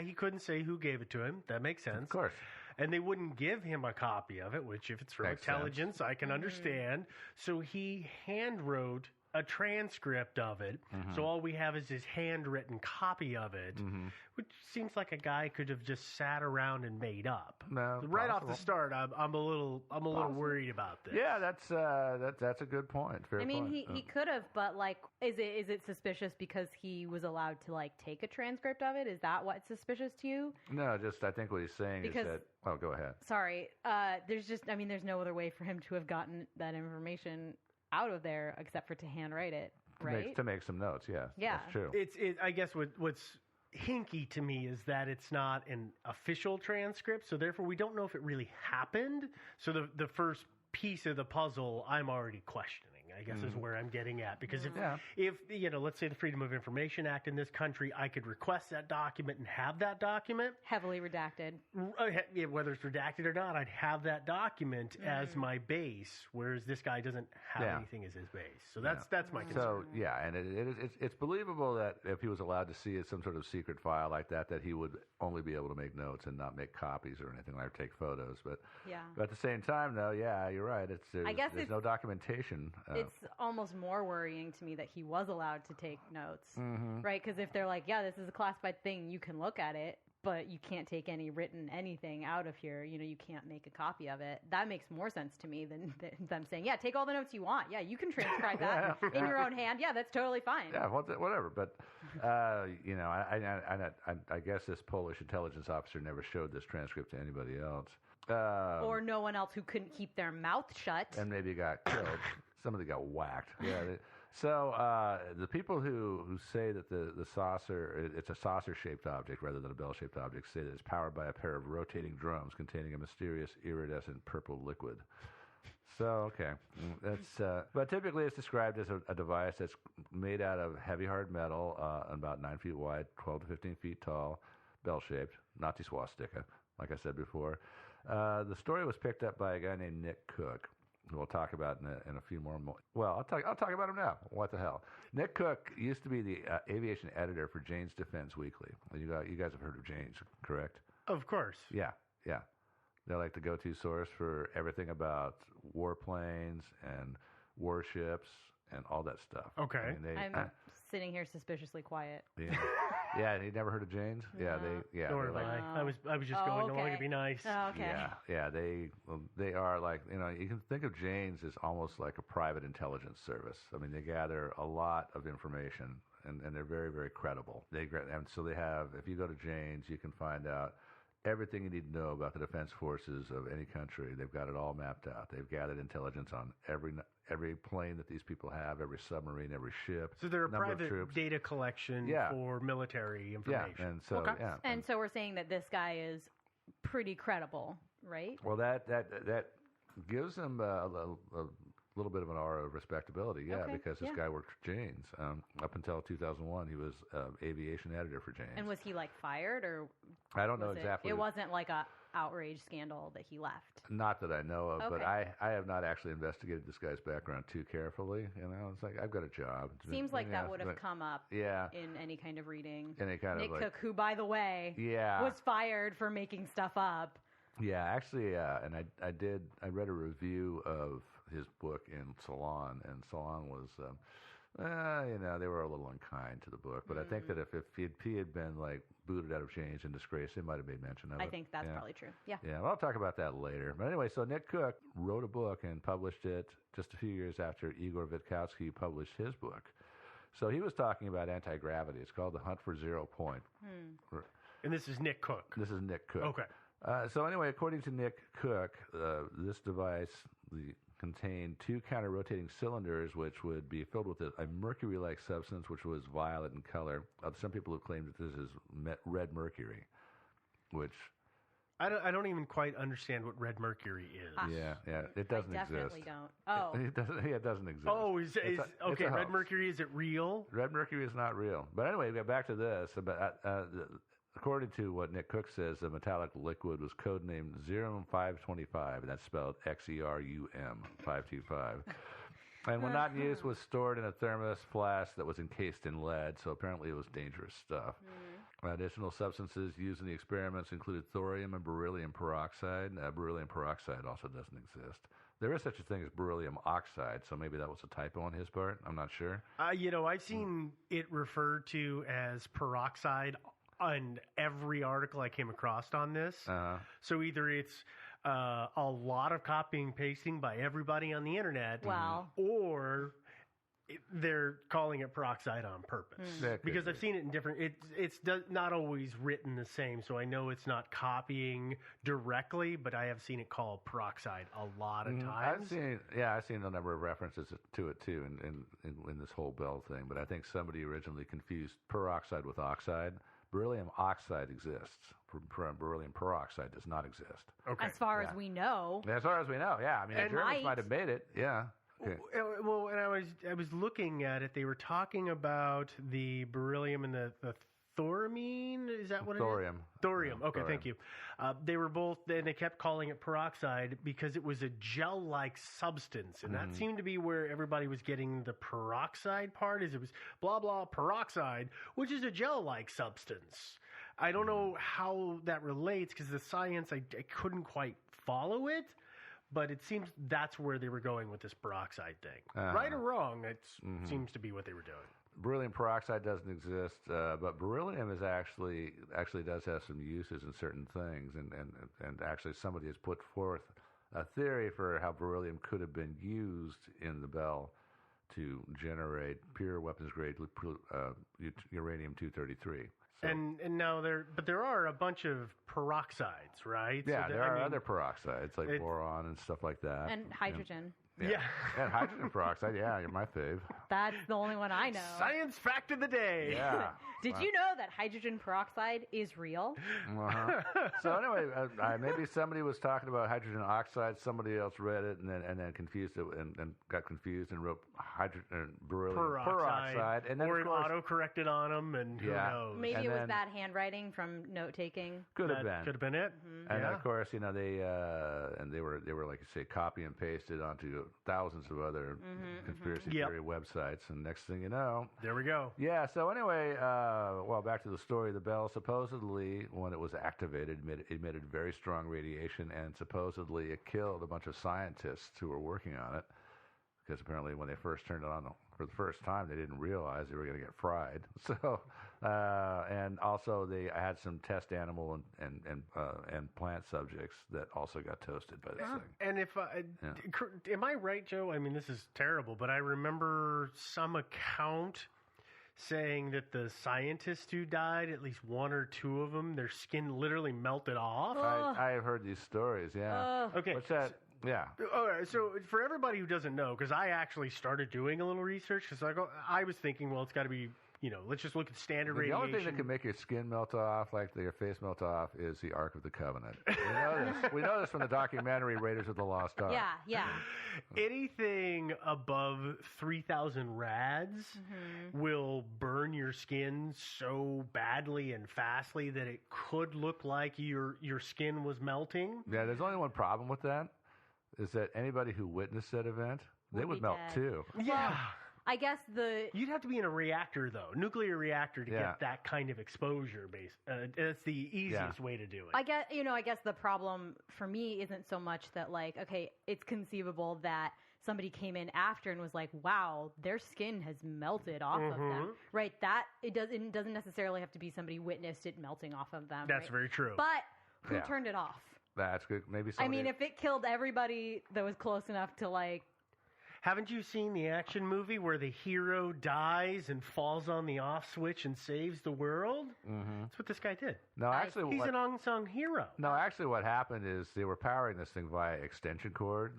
he couldn't say who gave it to him. That makes sense, Of course. And they wouldn't give him a copy of it, which if it's from Makes intelligence, I can understand. So he hand wrote a transcript of it. So all we have is his handwritten copy of it, which seems like a guy could have just sat around and made up. No, Right off the possible. start, I'm a little worried about this. Yeah, that's a good point. Fair I mean, point. he could have, but like, is it suspicious because he was allowed to like take a transcript of it? Is that what's suspicious to you? No, just I think what he's saying Because- is that. Oh, go ahead. Sorry, there's no other way for him to have gotten that information out of there except for to handwrite it, right? To make some notes, yeah. Yeah. That's true. I guess what's hinky to me is that it's not an official transcript, so therefore we don't know if it really happened. So the first piece of the puzzle I'm already questioning, I guess is where I'm getting at. Because if let's say the Freedom of Information Act in this country, I could request that document and have that document. Heavily redacted. Whether it's redacted or not, I'd have that document as my base, whereas this guy doesn't have anything as his base. So that's my concern. So yeah, and it's believable that if he was allowed to see some sort of secret file like that he would only be able to make notes and not make copies or anything like take photos. But at the same time, though, yeah, you're right. There's no documentation. It's almost more worrying to me that he was allowed to take notes, Mm-hmm. right? Because if they're like, this is a classified thing, you can look at it, but you can't take any written anything out of here. You can't make a copy of it. That makes more sense to me than them saying, take all the notes you want. Yeah, you can transcribe that in your own hand. Yeah, that's totally fine. Yeah, whatever. But I guess this Polish intelligence officer never showed this transcript to anybody else. Or no one else who couldn't keep their mouth shut. And maybe got killed. Somebody got whacked. Yeah. So the people who say that the saucer, it's a saucer-shaped object rather than a bell-shaped object, say that it's powered by a pair of rotating drums containing a mysterious iridescent purple liquid. So, okay. But typically it's described as a device that's made out of heavy hard metal, about 9 feet wide, 12 to 15 feet tall, bell-shaped, not the swastika, like I said before. The story was picked up by a guy named Nick Cook, who we'll talk about in a few more. Well, I'll talk about him now. What the hell? Nick Cook used to be the aviation editor for Jane's Defense Weekly. You guys have heard of Jane's, correct? Of course. Yeah. They're like the go-to source for everything about warplanes and warships and all that stuff. Okay. I mean, I'm sitting here suspiciously quiet. Yeah, you never heard of Jane's? Yeah, Nor have I was just going along to be nice. Oh, okay. Yeah, they are like, you can think of Jane's as almost like a private intelligence service. I mean, they gather a lot of information, and they're very, very credible. And so they have, if you go to Jane's, you can find out everything you need to know about the defense forces of any country. They've got it all mapped out. They've gathered intelligence on every plane that these people have, every submarine, every ship. So they're a number of private troops. data collection for military information. Yeah, and so And so we're saying that this guy is pretty credible, right? Well, that gives them a little bit of an aura of respectability, because this guy worked for Jane's. Up until 2001, he was aviation editor for Jane's. And was he like fired or? I don't know was exactly. It wasn't like a outrage scandal that he left. Not that I know of, but Okay. I have not actually investigated this guy's background too carefully. It's like I've got a job. Seems like that would have come up in any kind of reading. Any kind Nick of Cook, who, by the way, Yeah. was fired for making stuff up. Yeah, actually, and I read a review of his book in Salon, and Salon was, they were a little unkind to the book. But I think that if he had been like booted out of Jane's and disgraced, they might have made mention of it. I think that's probably true. Yeah. Yeah, well, I'll talk about that later. But anyway, so Nick Cook wrote a book and published it just a few years after Igor Witkowski published his book. So he was talking about anti-gravity. It's called The Hunt for Zero Point. And this is Nick Cook. This is Nick Cook. Okay. So anyway, according to Nick Cook, this device contained two counter-rotating cylinders, which would be filled with a mercury-like substance, which was violet in color. Some people have claimed that this is red mercury, which I don't even quite understand what red mercury is. Yeah, it doesn't definitely exist. don't. Oh. It doesn't. It doesn't exist. Oh, It's a okay. Red hoax. mercury, is it real? Red mercury is not real. But anyway, we get back to this. According to what Nick Cook says, the metallic liquid was codenamed Xerum 525, and that's spelled Xerum 525. And when not in use, was stored in a thermos flask that was encased in lead, so apparently it was dangerous stuff. Additional substances used in the experiments included thorium and beryllium peroxide. Beryllium peroxide also doesn't exist. There is such a thing as beryllium oxide, so maybe that was a typo on his part. I'm not sure. I've seen it referred to as peroxide on every article I came across on this. So either it's a lot of copying and pasting by everybody on the internet, Wow. or they're calling it peroxide on purpose. Because I've seen it in different. It's not always written the same, so I know it's not copying directly, but I have seen it called peroxide a lot of times. I've seen a number of references to it too in this whole Bell thing. But I think somebody originally confused peroxide with oxide. Beryllium oxide exists. Beryllium peroxide does not exist. Okay. As far as we know. As far as we know, yeah. I mean, the Germans might have made it. Yeah. Okay. Well, and I was looking at it. They were talking about the beryllium and the thoramine. Is that what Thorium. it is? Thorium. Okay, thorium. thank you. They were both. They kept calling it peroxide because it was a gel-like substance, and that seemed to be where everybody was getting the peroxide part. Is it was blah blah peroxide, which is a gel-like substance. I don't know how that relates because the science I couldn't quite follow it. But it seems that's where they were going with this peroxide thing. Right or wrong, it seems to be what they were doing. Beryllium peroxide doesn't exist, but beryllium is actually does have some uses in certain things, and actually somebody has put forth a theory for how beryllium could have been used in the Bell to generate pure weapons grade uranium-233. So, and now there are a bunch of peroxides, right? Yeah, there are other peroxides like boron and stuff like that. And hydrogen. Yeah. And hydrogen peroxide, yeah, you're my fave. That's the only one I know. Science fact of the day. Yeah. Did you know that hydrogen peroxide is real? So anyway, maybe somebody was talking about hydrogen oxide. Somebody else read it and then confused it and got confused and wrote beryllium peroxide. And then or of it course, auto-corrected on them, and who knows? Maybe it was bad handwriting from note-taking. Could have been. Could have been it. And then of course, they were like you say, copy and pasted onto thousands of other conspiracy theory websites, and next thing you know, there we go. Yeah. So anyway, back to the story. The Bell supposedly, when it was activated, emitted very strong radiation, and supposedly it killed a bunch of scientists who were working on it. Because apparently, when they first turned it on for the first time, they didn't realize they were going to get fried. So, and also they had some test animal and plant subjects that also got toasted by this thing. And if am I right, Joe? I mean, this is terrible, but I remember some account saying that the scientists who died, at least one or two of them, their skin literally melted off. I have heard these stories. Yeah. Okay. What's that? Yeah. All right. So for everybody who doesn't know, because I actually started doing a little research, because I was thinking, well, it's got to be, let's just look at standard radiation. The only thing that can make your skin melt off, like your face melt off, is the Ark of the Covenant. We know this from the documentary Raiders of the Lost Ark. Yeah. Anything above 3,000 rads will burn your skin so badly and fastly that it could look like your skin was melting. Yeah, there's only one problem with that. Is that anybody who witnessed that event, they would melt too. Yeah. I guess you'd have to be in a reactor, though, nuclear reactor, to get that kind of exposure. That's the easiest way to do it. I guess the problem for me isn't so much that it's conceivable that somebody came in after and was like, wow, their skin has melted off of them. Right? That it doesn't necessarily have to be somebody witnessed it melting off of them. That's very true. But who turned it off? That's good. Maybe somebody... I mean, if it killed everybody that was close enough to Haven't you seen the action movie where the hero dies and falls on the off switch and saves the world? Mm-hmm. That's what this guy did. No, actually, he's an unsung hero. No, actually, what happened is they were powering this thing via extension cord.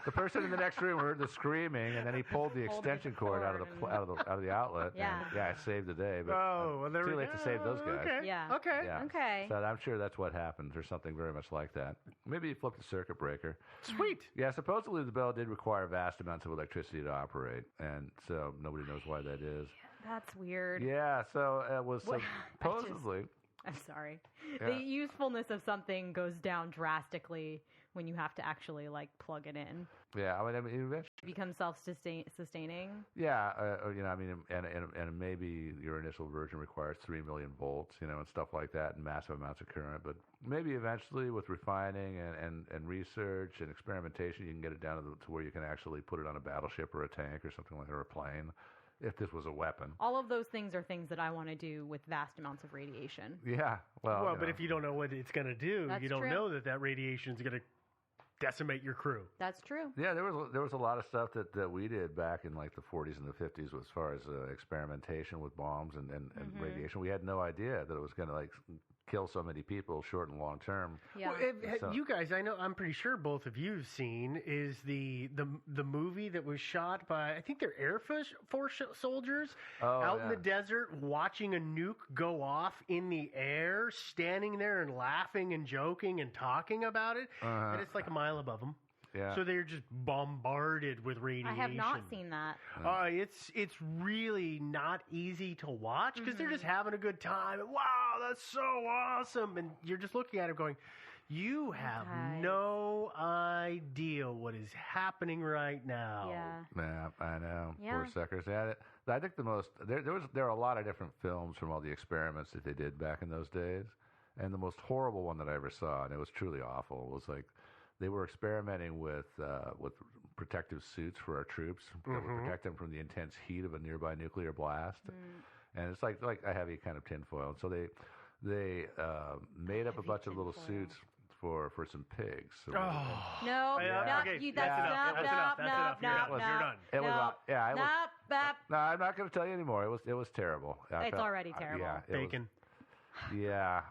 The person in the next room heard the screaming, and then he pulled the extension cord out of the outlet. Yeah. And, it saved the day. But well, there too we late go. to save those guys. Okay. Yeah. Okay. Yeah. Okay. So I'm sure that's what happened, or something very much like that. Maybe he flipped the circuit breaker. Sweet. Yeah, supposedly the bell did require vast amounts of electricity to operate, and so nobody knows why that is. That's weird. Yeah, so it was What- supposedly. I'm sorry. Yeah. The usefulness of something goes down drastically when you have to actually like plug it in. Yeah, I mean, eventually. It becomes self-sustaining. Yeah, and maybe your initial version requires 3 million volts, and stuff like that, and massive amounts of current. But maybe eventually, with refining and research and experimentation, you can get it down to where you can actually put it on a battleship or a tank or something like that, or a plane, if this was a weapon. All of those things are things that I want to do with vast amounts of radiation. Yeah, well, but if you don't know what it's going to do, That's you don't true. know that radiation is going to decimate your crew. That's true. Yeah, there was a lot of stuff that we did back in like the 40s and the 50s as far as experimentation with bombs and radiation. We had no idea that it was going to kill so many people short and long term. Yeah. Well, you guys, I'm pretty sure both of you've seen is the movie that was shot by, I think they're Air Force soldiers out in the desert watching a nuke go off in the air, standing there and laughing and joking and talking about it, and it's like a mile above them. Yeah. So they're just bombarded with radiation. I have not seen that. It's really not easy to watch because they're just having a good time. And, wow, that's so awesome! And you're just looking at it going, you have no idea what is happening right now. Yeah, I know. Yeah. Poor suckers. Yeah, I think the most there are a lot of different films from all the experiments that they did back in those days, and the most horrible one that I ever saw, and it was truly awful, was like. They were experimenting with protective suits for our troops that would protect them from the intense heat of a nearby nuclear blast, and it's like a heavy kind of tinfoil. And so they made up a bunch of little suits for some pigs. So No, okay, that's enough. You're done. It was yeah. No, I'm not going to tell you anymore. It was terrible. It's already terrible. Yeah, Bacon. Yeah.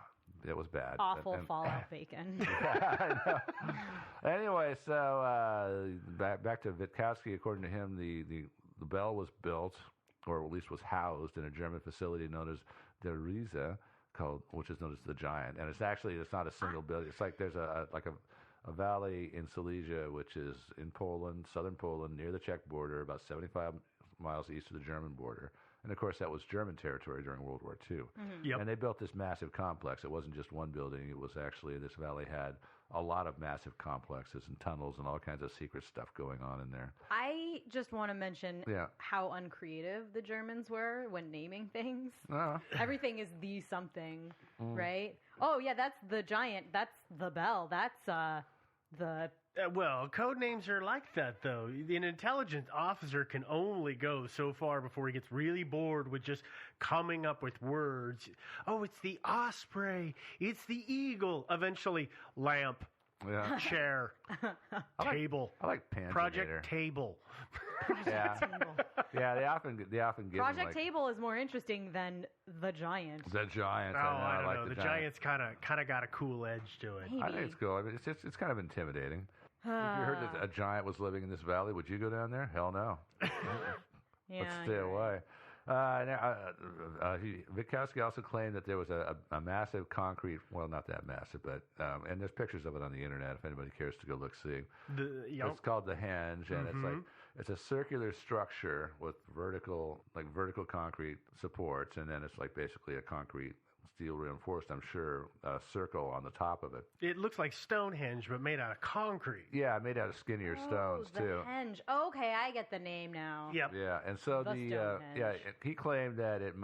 It was bad. Awful Fallout bacon. I know. Anyway, so back to Witkowski. According to him, the bell was built, or at least was housed, in a German facility known as Der Riese, which is known as the Giant. And it's not a single building. It's like there's a valley in Silesia, which is in Poland, southern Poland, near the Czech border, about 75 miles east of the German border. And, of course, that was German territory during World War II. Yep. And they built this massive complex. It wasn't just one building. It was actually, this valley had a lot of massive complexes and tunnels and all kinds of secret stuff going on in there. I just want to mention how uncreative the Germans were when naming things. Everything is the something, right? Oh, yeah, that's the Giant. That's the Bell. That's the... Well, code names are like that, though. An intelligence officer can only go so far before he gets really bored with just coming up with words. Oh, it's the osprey. It's the eagle. Eventually, lamp, chair, table. I like Panzinator. Project table. Yeah, they often give Project them, Table is more interesting than the Giant. The Giant. I don't like know. The Giant. Giant's kind of got a cool edge to it. Maybe. I think it's cool. I mean, it's kind of intimidating. If you heard that a giant was living in this valley, would you go down there? Hell no. Let's stay away. Witkowski also claimed that there was a massive concrete, well, not that massive, but, and there's pictures of it on the internet if anybody cares to go look see. It's called the Henge, and it's a circular structure with vertical concrete supports, and then it's like basically a concrete, steel reinforced, I'm sure, circle on the top of it. It looks like Stonehenge, but made out of concrete. Yeah, made out of skinnier stones, too. Henge. Okay, I get the name now. Yep. Yeah, and so Stonehenge. he claimed that it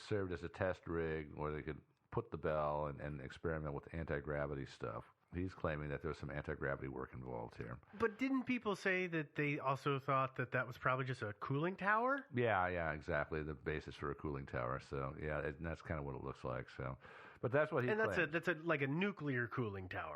served as a test rig where they could put the bell and experiment with anti-gravity stuff. He's claiming that there's some anti-gravity work involved here. But didn't people say that they also thought that was probably just a cooling tower? Yeah, exactly. The basis for a cooling tower. So, yeah, and that's kind of what it looks like. So, but that's what he claimed. And that's like a nuclear cooling tower.